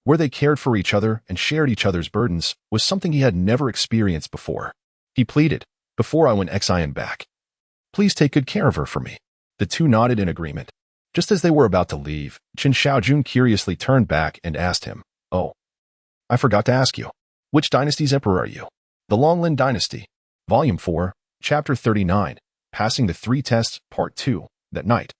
where they cared for each other and shared each other's burdens, was something he had never experienced before. He pleaded, Before I win Xin back, please take good care of her for me. The two nodded in agreement. Just as they were about to leave, Chen Xiaojun curiously turned back and asked him, Oh, I forgot to ask you. Which dynasty's emperor are you? The Longlin Dynasty. Volume 4, Chapter 39, Passing the 3 Tests, Part 2, that night.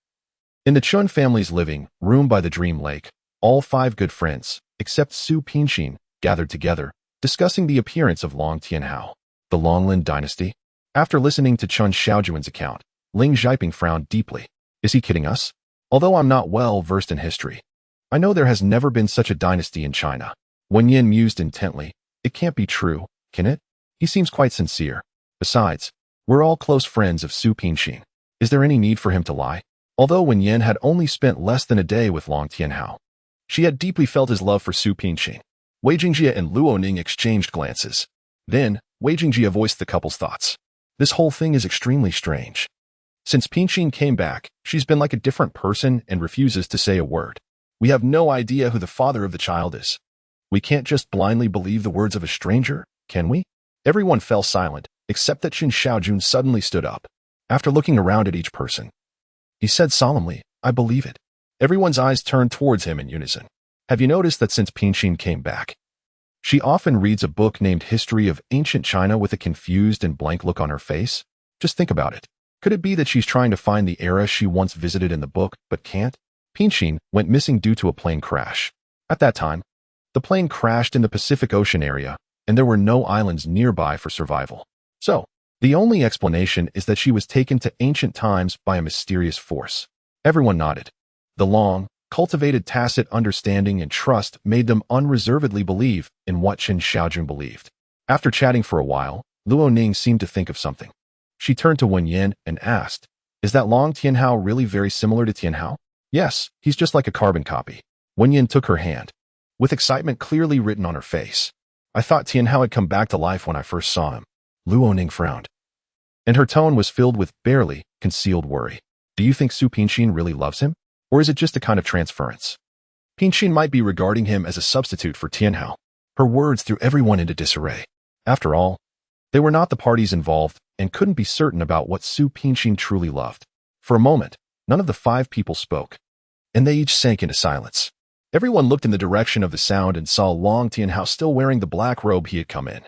In the Chun family's living room by the Dream Lake, all 5 good friends, except Su Pinxin, gathered together, discussing the appearance of Long Tianhao. The Longlin Dynasty? After listening to Chen Xiaojuan's account, Ling Zhaiping frowned deeply. Is he kidding us? Although I'm not well versed in history, I know there has never been such a dynasty in China. Wen Yin mused intently. It can't be true, can it? He seems quite sincere. Besides, we're all close friends of Su Pinxin. Is there any need for him to lie? Although Wen Yin had only spent less than a day with Long Tianhao, she had deeply felt his love for Su Pinxin. Wei Jingjie and Luo Ning exchanged glances. Then, Wei Jingjie voiced the couple's thoughts. This whole thing is extremely strange. Since Pinxin came back, she's been like a different person and refuses to say a word. We have no idea who the father of the child is. We can't just blindly believe the words of a stranger, can we? Everyone fell silent, except that Chen Xiaojun suddenly stood up. After looking around at each person, he said solemnly, I believe it. Everyone's eyes turned towards him in unison. Have you noticed that since Pinxin came back, she often reads a book named History of Ancient China with a confused and blank look on her face? Just think about it. Could it be that she's trying to find the era she once visited in the book, but can't? Pinxin went missing due to a plane crash. At that time, the plane crashed in the Pacific Ocean area, and there were no islands nearby for survival. So, the only explanation is that she was taken to ancient times by a mysterious force. Everyone nodded. The long, cultivated tacit understanding and trust made them unreservedly believe in what Chen Xiaojun believed. After chatting for a while, Luo Ning seemed to think of something. She turned to Wen Yin and asked, "Is that Long Tianhao really very similar to Tianhao?" "Yes, he's just like a carbon copy." Wen Yin took her hand, with excitement clearly written on her face. "I thought Tianhao had come back to life when I first saw him." Luo Ning frowned, and her tone was filled with barely concealed worry. "Do you think Su Pinxin really loves him? Or is it just a kind of transference? Pinxin might be regarding him as a substitute for Tianhao." Her words threw everyone into disarray. After all, they were not the parties involved and couldn't be certain about what Su Pinxin truly loved. For a moment, none of the 5 people spoke, and they each sank into silence. Everyone looked in the direction of the sound and saw Long Tianhao still wearing the black robe he had come in.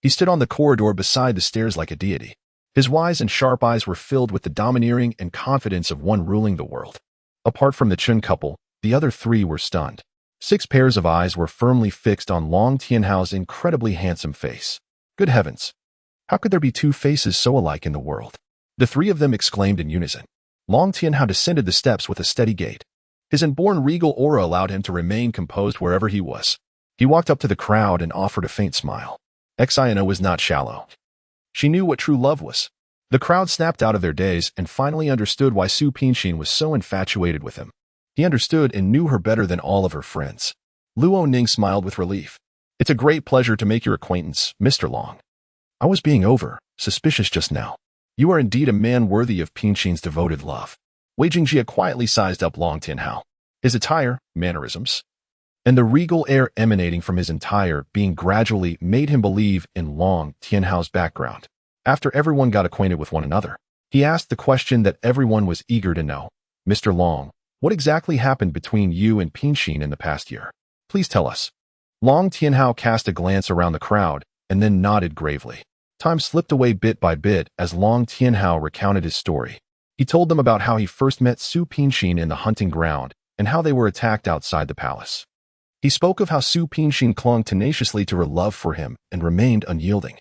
He stood on the corridor beside the stairs like a deity. His wise and sharp eyes were filled with the domineering and confidence of one ruling the world. Apart from the Chun couple, the other 3 were stunned. 6 pairs of eyes were firmly fixed on Long Tianhao's incredibly handsome face. Good heavens! How could there be 2 faces so alike in the world? The 3 of them exclaimed in unison. Long Tianhao descended the steps with a steady gait. His inborn regal aura allowed him to remain composed wherever he was. He walked up to the crowd and offered a faint smile. Xiana was not shallow. She knew what true love was. The crowd snapped out of their daze and finally understood why Su Pinxin was so infatuated with him. He understood and knew her better than all of her friends. Luo Ning smiled with relief. "It's a great pleasure to make your acquaintance, Mr. Long. I was being suspicious just now. You are indeed a man worthy of Pinxin's devoted love." Wei Jingjie quietly sized up Long Tianhao. His attire, mannerisms, and the regal air emanating from his entire being gradually made him believe in Long Tianhao's background. After everyone got acquainted with one another, he asked the question that everyone was eager to know. "Mr. Long, what exactly happened between you and Pinxin in the past year? Please tell us." Long Tianhao cast a glance around the crowd and then nodded gravely. Time slipped away bit by bit as Long Tianhao recounted his story. He told them about how he first met Su Pinxin in the hunting ground and how they were attacked outside the palace. He spoke of how Su Pinxin clung tenaciously to her love for him and remained unyielding,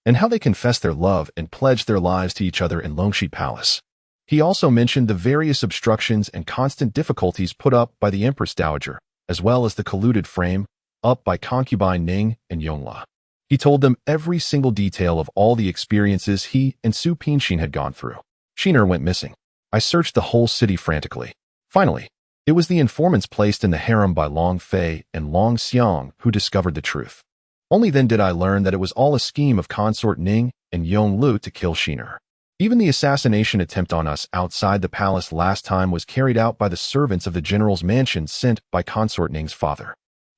and how they confessed their love and pledged their lives to each other in Longxi Palace. He also mentioned the various obstructions and constant difficulties put up by the Empress Dowager, as well as the colluded frame up by concubine Ning and Yonghua. He told them every single detail of all the experiences he and Su Pinxin had gone through. "Shiner went missing. I searched the whole city frantically. Finally, it was the informants placed in the harem by Long Fei and Long Xiang who discovered the truth. Only then did I learn that it was all a scheme of consort Ning and Yong Lu to kill Shiner. Even the assassination attempt on us outside the palace last time was carried out by the servants of the general's mansion sent by consort Ning's father.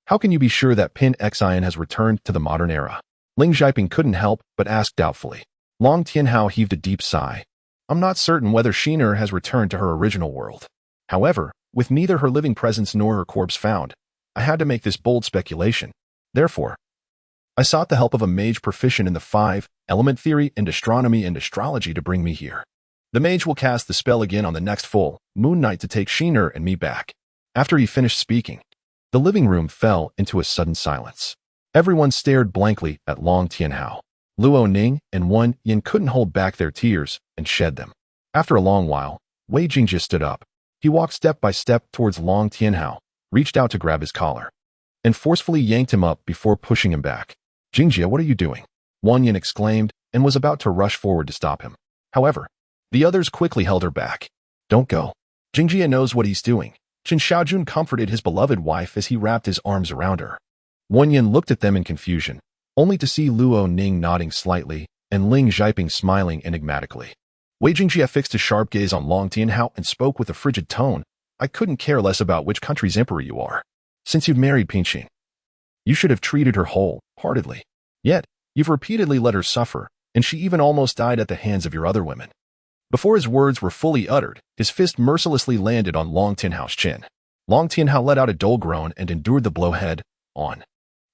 How can you be sure that Pin Xian has returned to the modern era?" Ling Xiaoping couldn't help but ask doubtfully. Long Tianhao heaved a deep sigh. "I'm not certain whether Shiner has returned to her original world. However, with neither her living presence nor her corpse found, I had to make this bold speculation. Therefore, I sought the help of a mage proficient in the 5-element theory and astronomy and astrology to bring me here. The mage will cast the spell again on the next full moon night to take Shiner and me back." After he finished speaking, the living room fell into a sudden silence. Everyone stared blankly at Long Tianhao. Luo Ning and Wen Yin couldn't hold back their tears and shed them. After a long while, Wei Jingjie stood up. He walked step by step towards Long Tianhao, reached out to grab his collar, and forcefully yanked him up before pushing him back. "Jingjie, what are you doing?" Wen Yin exclaimed and was about to rush forward to stop him. However, the others quickly held her back. "Don't go. Jingjie knows what he's doing." Chen Xiaojun comforted his beloved wife as he wrapped his arms around her. Wen Yin looked at them in confusion, only to see Luo Ning nodding slightly and Ling Xiaoping smiling enigmatically. Wei Jingjie fixed a sharp gaze on Long Tianhao and spoke with a frigid tone. "I couldn't care less about which country's emperor you are. Since you've married Pinxin, you should have treated her wholeheartedly. Yet, you've repeatedly let her suffer, and she even almost died at the hands of your other women." Before his words were fully uttered, his fist mercilessly landed on Long Tianhao's chin. Long Tianhao let out a dull groan and endured the blow head on.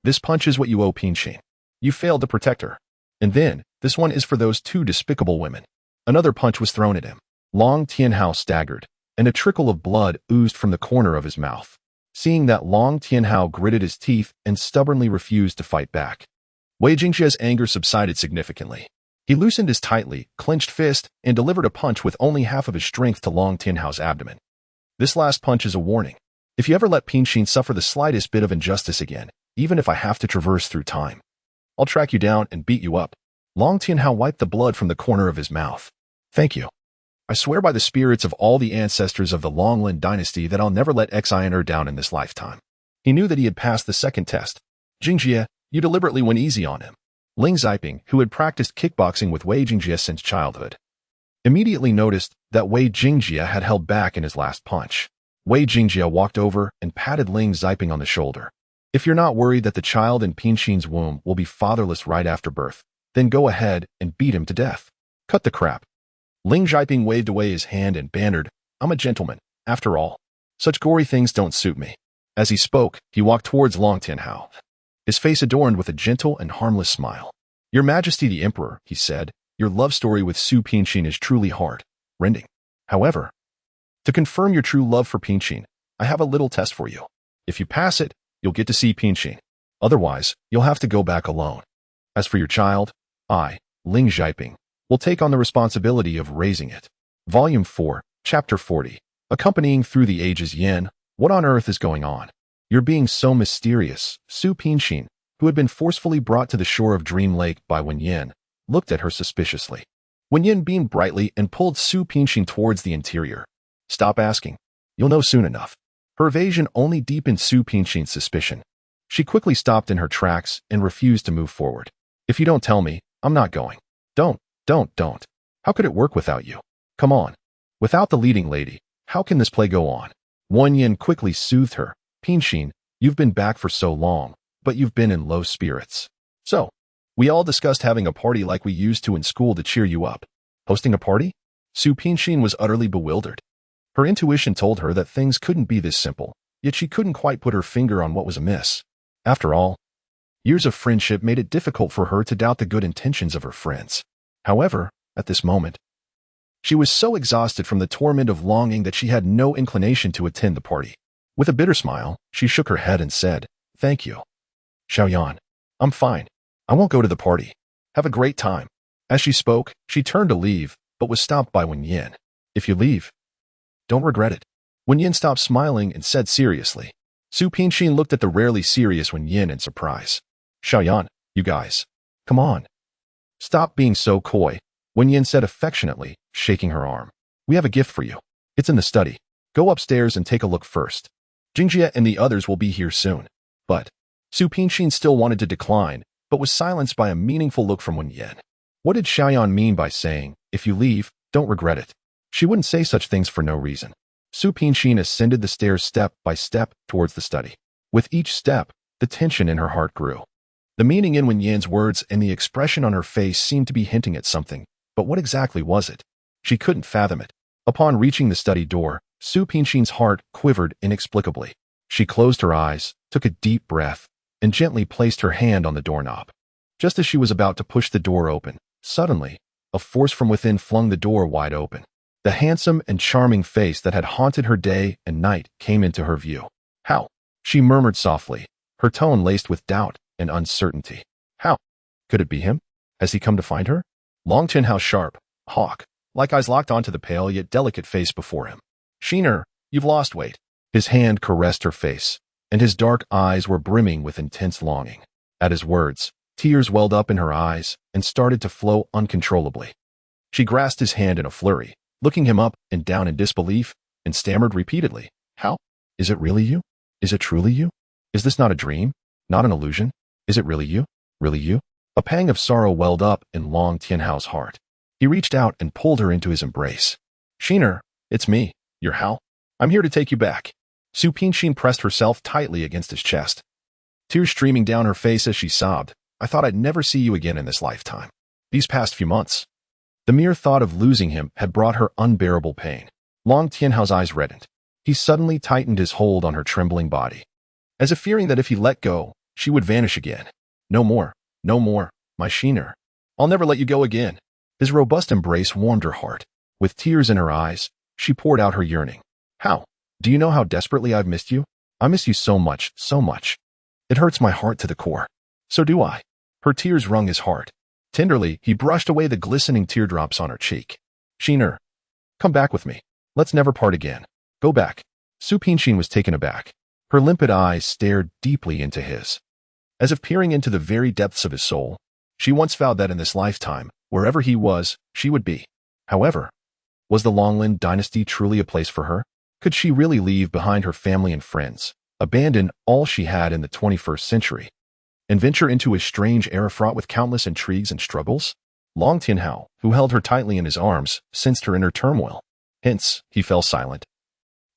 "This punch is what you owe Pinxin. You failed to protect her. And then, this one is for those 2 despicable women." Another punch was thrown at him. Long Tianhao staggered, and a trickle of blood oozed from the corner of his mouth. Seeing that, Long Tianhao gritted his teeth and stubbornly refused to fight back. Wei Jingjie's anger subsided significantly. He loosened his tightly clenched fist and delivered a punch with only half of his strength to Long Tianhao's abdomen. "This last punch is a warning. If you ever let Pinxin suffer the slightest bit of injustice again, even if I have to traverse through time, I'll track you down and beat you up." Long Tianhao wiped the blood from the corner of his mouth. Thank you. I swear by the spirits of all the ancestors of the Longlin dynasty that I'll never let Xianer down in this lifetime. He knew that he had passed the second test. Jingjie, you deliberately went easy on him. Ling Ziping, who had practiced kickboxing with Wei Jingjie since childhood, immediately noticed that Wei Jingjie had held back in his last punch. Wei Jingjie walked over and patted Ling Ziping on the shoulder. If you're not worried that the child in Pinxin's womb will be fatherless right after birth, then go ahead and beat him to death. Cut the crap. Ling Ziping waved away his hand and bantered, I'm a gentleman, after all. Such gory things don't suit me. As he spoke, he walked towards Long Tianhao, his face adorned with a gentle and harmless smile. Your Majesty the Emperor, he said, your love story with Su Pinxin is truly heart-rending. However, to confirm your true love for Pinxin, I have a little test for you. If you pass it, you'll get to see Pinxin. Otherwise, you'll have to go back alone. As for your child, I, Ling Ziping, will take on the responsibility of raising it. Volume 4, Chapter 40. Accompanying through the ages Yin, what on earth is going on? You're being so mysterious. Su Pinxin, who had been forcefully brought to the shore of Dream Lake by Wen Yin, looked at her suspiciously. Wen Yin beamed brightly and pulled Su Pinxin towards the interior. Stop asking. You'll know soon enough. Her evasion only deepened Su Pinxin's suspicion. She quickly stopped in her tracks and refused to move forward. If you don't tell me, I'm not going. Don't. How could it work without you? Come on. Without the leading lady, how can this play go on? Wen Yin quickly soothed her. Pinxin, you've been back for so long, but you've been in low spirits. So, we all discussed having a party like we used to in school to cheer you up. Hosting a party? Su Pinxin was utterly bewildered. Her intuition told her that things couldn't be this simple, yet she couldn't quite put her finger on what was amiss. After all, years of friendship made it difficult for her to doubt the good intentions of her friends. However, at this moment, she was so exhausted from the torment of longing that she had no inclination to attend the party. With a bitter smile, she shook her head and said, Thank you. Xiaoyan, I'm fine. I won't go to the party. Have a great time. As she spoke, she turned to leave, but was stopped by Wen Yin. If you leave, don't regret it. Wen Yin stopped smiling and said seriously. Su Pinxin looked at the rarely serious Wen Yin in surprise. Xiaoyan, you guys. Come on. Stop being so coy, Wen Yin said affectionately, shaking her arm. We have a gift for you. It's in the study. Go upstairs and take a look first. Jingjie and the others will be here soon. But Su Pinxin still wanted to decline, but was silenced by a meaningful look from Wen Yin. What did Xiaoyan mean by saying, if you leave, don't regret it? She wouldn't say such things for no reason. Su Pinxin ascended the stairs step by step towards the study. With each step, the tension in her heart grew. The meaning in Wen Yin's words and the expression on her face seemed to be hinting at something, but what exactly was it? She couldn't fathom it. Upon reaching the study door, Su Pinxin's heart quivered inexplicably. She closed her eyes, took a deep breath, and gently placed her hand on the doorknob. Just as she was about to push the door open, suddenly, a force from within flung the door wide open. The handsome and charming face that had haunted her day and night came into her view. How? She murmured softly, her tone laced with doubt and uncertainty. How? Could it be him? Has he come to find her? Long Tianhao sharp, hawk-like eyes locked onto the pale yet delicate face before him. Sheener, you've lost weight. His hand caressed her face, and his dark eyes were brimming with intense longing. At his words, tears welled up in her eyes and started to flow uncontrollably. She grasped his hand in a flurry, looking him up and down in disbelief, and stammered repeatedly, How? Is it really you? Is it truly you? Is this not a dream? Not an illusion? Is it really you? Really you? A pang of sorrow welled up in Long Tianhao's heart. He reached out and pulled her into his embrace. Sheener, it's me, your Hao. I'm here to take you back. Su Pinxin pressed herself tightly against his chest, tears streaming down her face as she sobbed. I thought I'd never see you again in this lifetime. These past few months, the mere thought of losing him had brought her unbearable pain. Long Tianhao's eyes reddened. He suddenly tightened his hold on her trembling body, as if fearing that if he let go, she would vanish again. No more, my Sheener. I'll never let you go again. His robust embrace warmed her heart. With tears in her eyes, she poured out her yearning. How? Do you know how desperately I've missed you? I miss you so much, so much. It hurts my heart to the core. So do I. Her tears wrung his heart. Tenderly, he brushed away the glistening teardrops on her cheek. Sheener, come back with me. Let's never part again. Go back. Su Pinxin was taken aback. Her limpid eyes stared deeply into his, as if peering into the very depths of his soul. She once vowed that in this lifetime, wherever he was, she would be. However, was the Longland dynasty truly a place for her? Could she really leave behind her family and friends, abandon all she had in the 21st century, and venture into a strange era fraught with countless intrigues and struggles? Long Tianhao, who held her tightly in his arms, sensed her inner turmoil. Hence, he fell silent,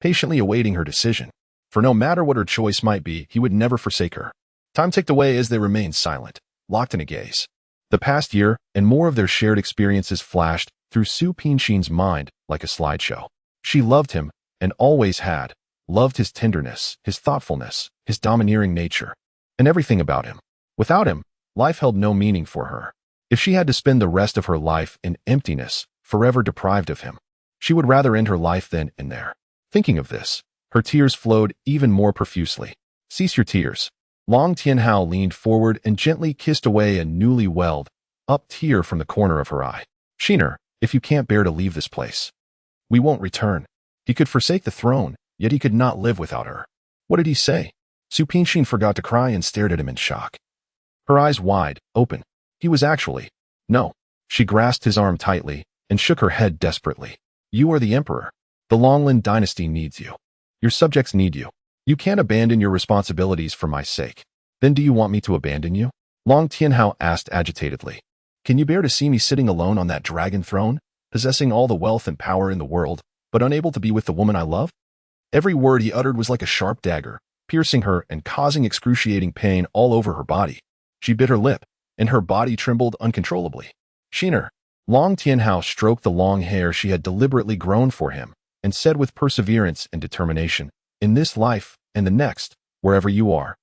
patiently awaiting her decision. For no matter what her choice might be, he would never forsake her. Time ticked away as they remained silent, locked in a gaze. The past year and more of their shared experiences flashed through Su Pingshin's mind like a slideshow. She loved him, and always had, loved his tenderness, his thoughtfulness, his domineering nature, and everything about him. Without him, life held no meaning for her. If she had to spend the rest of her life in emptiness, forever deprived of him, she would rather end her life then and there. Thinking of this, her tears flowed even more profusely. Cease your tears. Long Tianhao leaned forward and gently kissed away a newly welled up tear from the corner of her eye. Sheener, if you can't bear to leave this place, we won't return. He could forsake the throne, yet he could not live without her. What did he say? Su Pingshin forgot to cry and stared at him in shock. Her eyes wide, open. He was actually, no. She grasped his arm tightly and shook her head desperately. You are the emperor. The Longland dynasty needs you. Your subjects need you. You can't abandon your responsibilities for my sake. Then do you want me to abandon you? Long Tianhao asked agitatedly. Can you bear to see me sitting alone on that dragon throne, possessing all the wealth and power in the world, but unable to be with the woman I love? Every word he uttered was like a sharp dagger, piercing her and causing excruciating pain all over her body. She bit her lip, and her body trembled uncontrollably. Sheener, Long Tianhao stroked the long hair she had deliberately grown for him, and said with perseverance and determination, in this life and the next, wherever you are,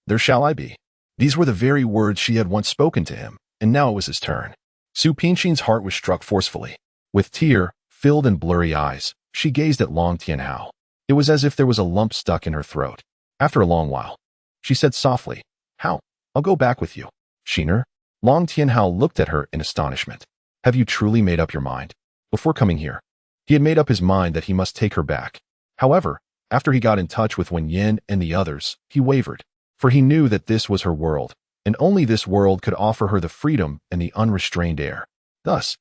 there shall I be. These were the very words she had once spoken to him, and now it was his turn. Su Pingshin's heart was struck forcefully. With tear-filled and blurry eyes, she gazed at Long Tianhao. It was as if there was a lump stuck in her throat. After a long while, she said softly, How? I'll go back with you. Sheener? Long Tianhao looked at her in astonishment. Have you truly made up your mind? Before coming here, he had made up his mind that he must take her back. However, after he got in touch with Wen Yin and the others, he wavered, for he knew that this was her world, and only this world could offer her the freedom and the unrestrained air. Thus,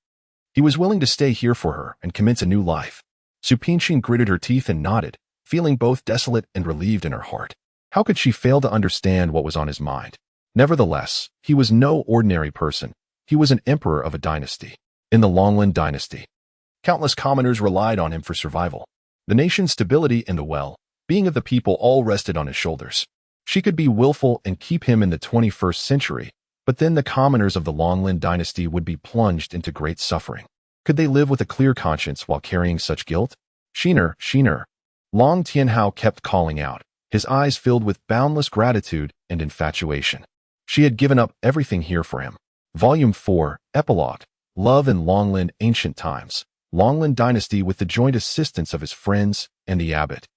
he was willing to stay here for her and commence a new life. Su Pingshin gritted her teeth and nodded, feeling both desolate and relieved in her heart. How could she fail to understand what was on his mind? Nevertheless, he was no ordinary person. He was an emperor of a dynasty. In the Longland dynasty, countless commoners relied on him for survival. The nation's stability and the well-being of the people all rested on his shoulders. She could be willful and keep him in the 21st century, but then the commoners of the Longland dynasty would be plunged into great suffering. Could they live with a clear conscience while carrying such guilt? Sheener, Sheener. Long Tianhao kept calling out, his eyes filled with boundless gratitude and infatuation. She had given up everything here for him. Volume 4, Epilogue, Love in Longland Ancient Times, Longland Dynasty with the joint assistance of his friends and the abbot.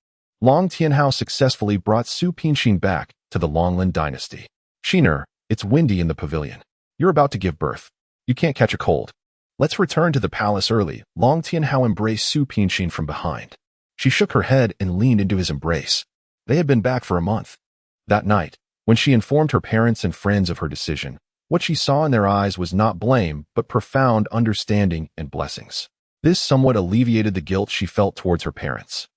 Long Tianhao successfully brought Su Pingshin back to the Longland Dynasty. Sheener, it's windy in the pavilion. You're about to give birth. You can't catch a cold. Let's return to the palace early. Long Tianhao embraced Su Pingshin from behind. She shook her head and leaned into his embrace. They had been back for a month. That night, when she informed her parents and friends of her decision, what she saw in their eyes was not blame, but profound understanding and blessings. This somewhat alleviated the guilt she felt towards her parents.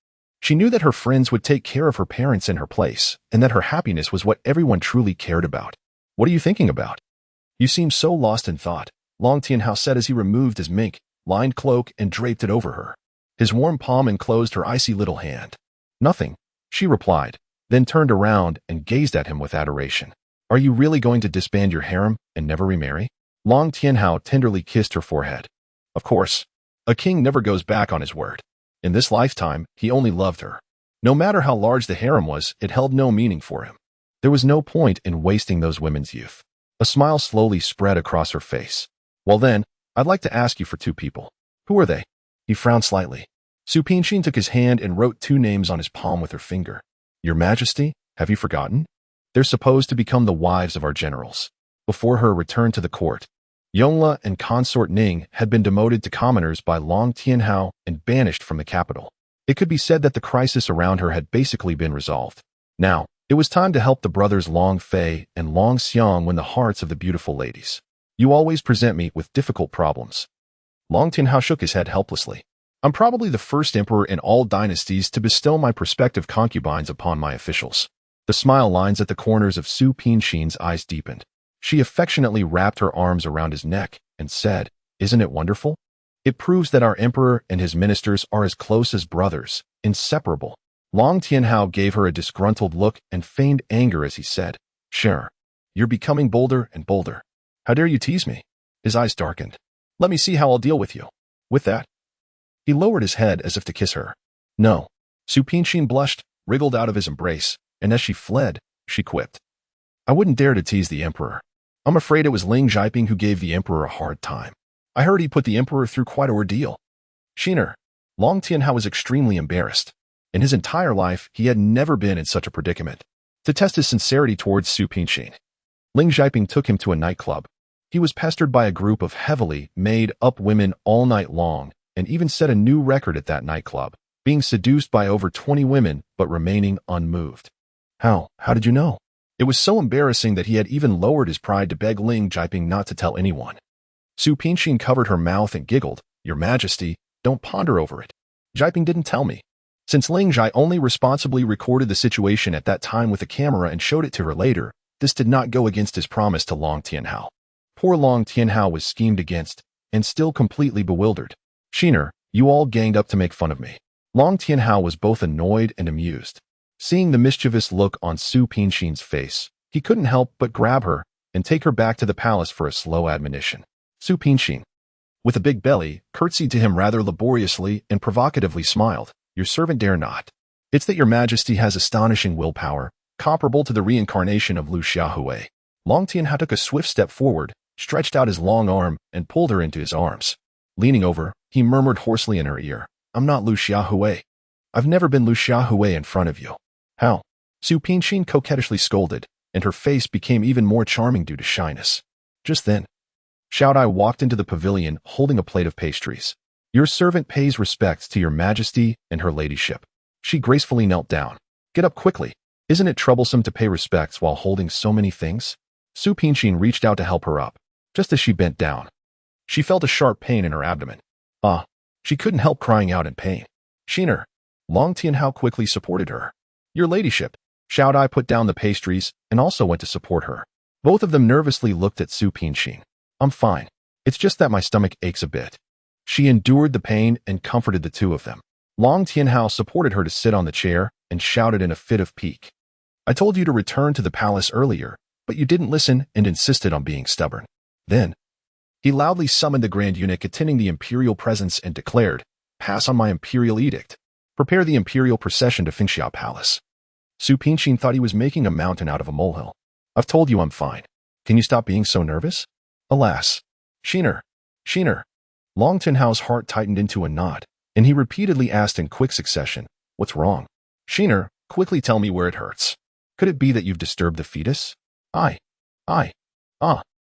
She knew that her friends would take care of her parents in her place, and that her happiness was what everyone truly cared about. What are you thinking about? You seem so lost in thought, Long Tianhao said as he removed his mink-lined cloak and draped it over her. His warm palm enclosed her icy little hand. Nothing, she replied, then turned around and gazed at him with adoration. Are you really going to disband your harem and never remarry? Long Tianhao tenderly kissed her forehead. Of course. A king never goes back on his word. In this lifetime, he only loved her. No matter how large the harem was, it held no meaning for him. There was no point in wasting those women's youth. A smile slowly spread across her face. Well then, I'd like to ask you for two people. Who are they? He frowned slightly. Su Pingshin took his hand and wrote two names on his palm with her finger. Your Majesty, have you forgotten? They're supposed to become the wives of our generals. Before her return to the court, Yongla and consort Ning had been demoted to commoners by Long Tianhao and banished from the capital. It could be said that the crisis around her had basically been resolved. Now, it was time to help the brothers Long Fei and Long Xiang win the hearts of the beautiful ladies. You always present me with difficult problems. Long Tianhao shook his head helplessly. I'm probably the first emperor in all dynasties to bestow my prospective concubines upon my officials. The smile lines at the corners of Su Pinxin's eyes deepened. She affectionately wrapped her arms around his neck and said, "Isn't it wonderful? It proves that our emperor and his ministers are as close as brothers, inseparable." Long Tianhao gave her a disgruntled look and feigned anger as he said, "Sure, you're becoming bolder and bolder. How dare you tease me?" His eyes darkened. "Let me see how I'll deal with you." With that, he lowered his head as if to kiss her. "No." Su Pinxin blushed, wriggled out of his embrace, and as she fled, she quipped, "I wouldn't dare to tease the emperor. I'm afraid it was Ling Zhaiping who gave the emperor a hard time. I heard he put the emperor through quite an ordeal." Shiner, Long Tianhao was extremely embarrassed. In his entire life, he had never been in such a predicament. To test his sincerity towards Su Pinxin, Ling Zhaiping took him to a nightclub. He was pestered by a group of heavily made-up women all night long, and even set a new record at that nightclub, being seduced by over 20 women but remaining unmoved. How did you know? It was so embarrassing that he had even lowered his pride to beg Ling Zhaiping not to tell anyone. Su Pinxin covered her mouth and giggled, "Your Majesty, don't ponder over it. Zhaiping didn't tell me." Since Ling Zhai only responsibly recorded the situation at that time with a camera and showed it to her later, this did not go against his promise to Long Tianhao. Poor Long Tianhao was schemed against, and still completely bewildered. "Shiner, you all ganged up to make fun of me." Long Tianhao was both annoyed and amused. Seeing the mischievous look on Su Pinxin's face, he couldn't help but grab her and take her back to the palace for a slow admonition. Su Pinxin, with a big belly, curtsied to him rather laboriously and provocatively smiled. "Your servant dare not. It's that your Majesty has astonishing willpower, comparable to the reincarnation of Lu Xiaohui." Long Tianhao took a swift step forward, stretched out his long arm, and pulled her into his arms. Leaning over, he murmured hoarsely in her ear, "I'm not Lu Xiaohui. I've never been Lu Xiaohui in front of you." "How?" Su Pinxin coquettishly scolded, and her face became even more charming due to shyness. Just then, Xiaodai walked into the pavilion holding a plate of pastries. "Your servant pays respects to your Majesty and her ladyship." She gracefully knelt down. "Get up quickly. Isn't it troublesome to pay respects while holding so many things?" Su Pinxin reached out to help her up. Just as she bent down, she felt a sharp pain in her abdomen. She couldn't help crying out in pain. "Shiner." Long Tianhao quickly supported her. "Your ladyship." Xiaodai put down the pastries and also went to support her. Both of them nervously looked at Su Pinxin. "I'm fine. It's just that my stomach aches a bit." She endured the pain and comforted the two of them. Long Tianhao supported her to sit on the chair and shouted in a fit of pique, "I told you to return to the palace earlier, but you didn't listen and insisted on being stubborn." Then, he loudly summoned the Grand Eunuch attending the imperial presence and declared, "Pass on my imperial edict. Prepare the imperial procession to Fengxiao Palace." Su Pinxin thought he was making a mountain out of a molehill. "I've told you I'm fine. Can you stop being so nervous?" "Alas." Shiner. Long Tianhao's heart tightened into a knot, and he repeatedly asked in quick succession, "What's wrong?" "Shiner, quickly tell me where it hurts. Could it be that you've disturbed the fetus?"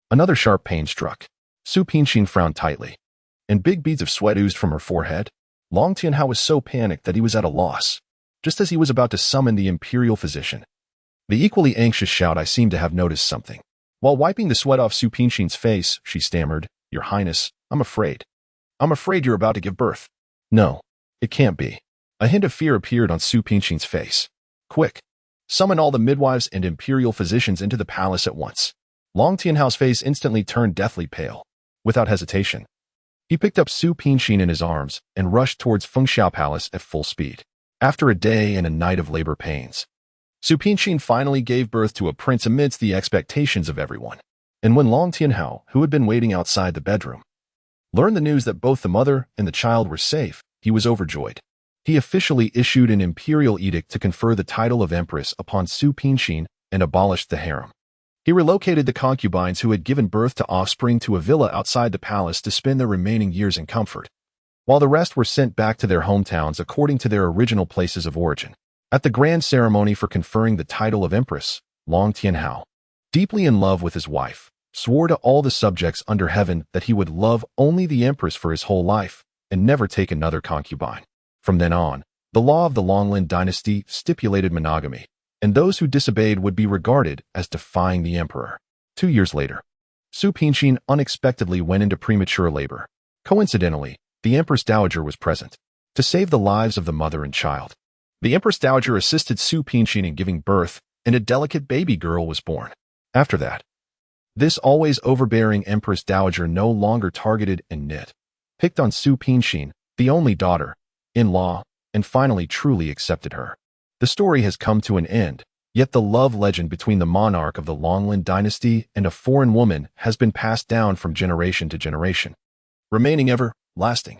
Another sharp pain struck. Su Pinxin frowned tightly, and big beads of sweat oozed from her forehead. Long Tianhao was so panicked that he was at a loss. Just as he was about to summon the imperial physician, the equally anxious Xiaodai seemed to have noticed something. While wiping the sweat off Su Pinxin's face, she stammered, "Your Highness, I'm afraid you're about to give birth." "No, it can't be." A hint of fear appeared on Su Pinxin's face. "Quick, summon all the midwives and imperial physicians into the palace at once." Long Tianhao's face instantly turned deathly pale. Without hesitation, he picked up Su Pinxin in his arms and rushed towards Fengxiao Palace at full speed. After a day and a night of labor pains, Su Pinxin finally gave birth to a prince amidst the expectations of everyone. And when Long Tianhao, who had been waiting outside the bedroom, learned the news that both the mother and the child were safe, he was overjoyed. He officially issued an imperial edict to confer the title of empress upon Su Pinxin and abolished the harem. He relocated the concubines who had given birth to offspring to a villa outside the palace to spend their remaining years in comfort, while the rest were sent back to their hometowns according to their original places of origin. At the grand ceremony for conferring the title of empress, Long Tianhao, deeply in love with his wife, swore to all the subjects under heaven that he would love only the empress for his whole life and never take another concubine. From then on, the law of the Longlin dynasty stipulated monogamy, and those who disobeyed would be regarded as defying the emperor. 2 years later, Su Pinqin unexpectedly went into premature labor. Coincidentally, the Empress Dowager was present to save the lives of the mother and child. The Empress Dowager assisted Su Pinqin in giving birth, and a delicate baby girl was born. After that, this always overbearing Empress Dowager no longer targeted and picked on Su Pinqin, the only daughter-in-law, and finally truly accepted her. The story has come to an end, yet the love legend between the monarch of the Longland dynasty and a foreign woman has been passed down from generation to generation, remaining everlasting.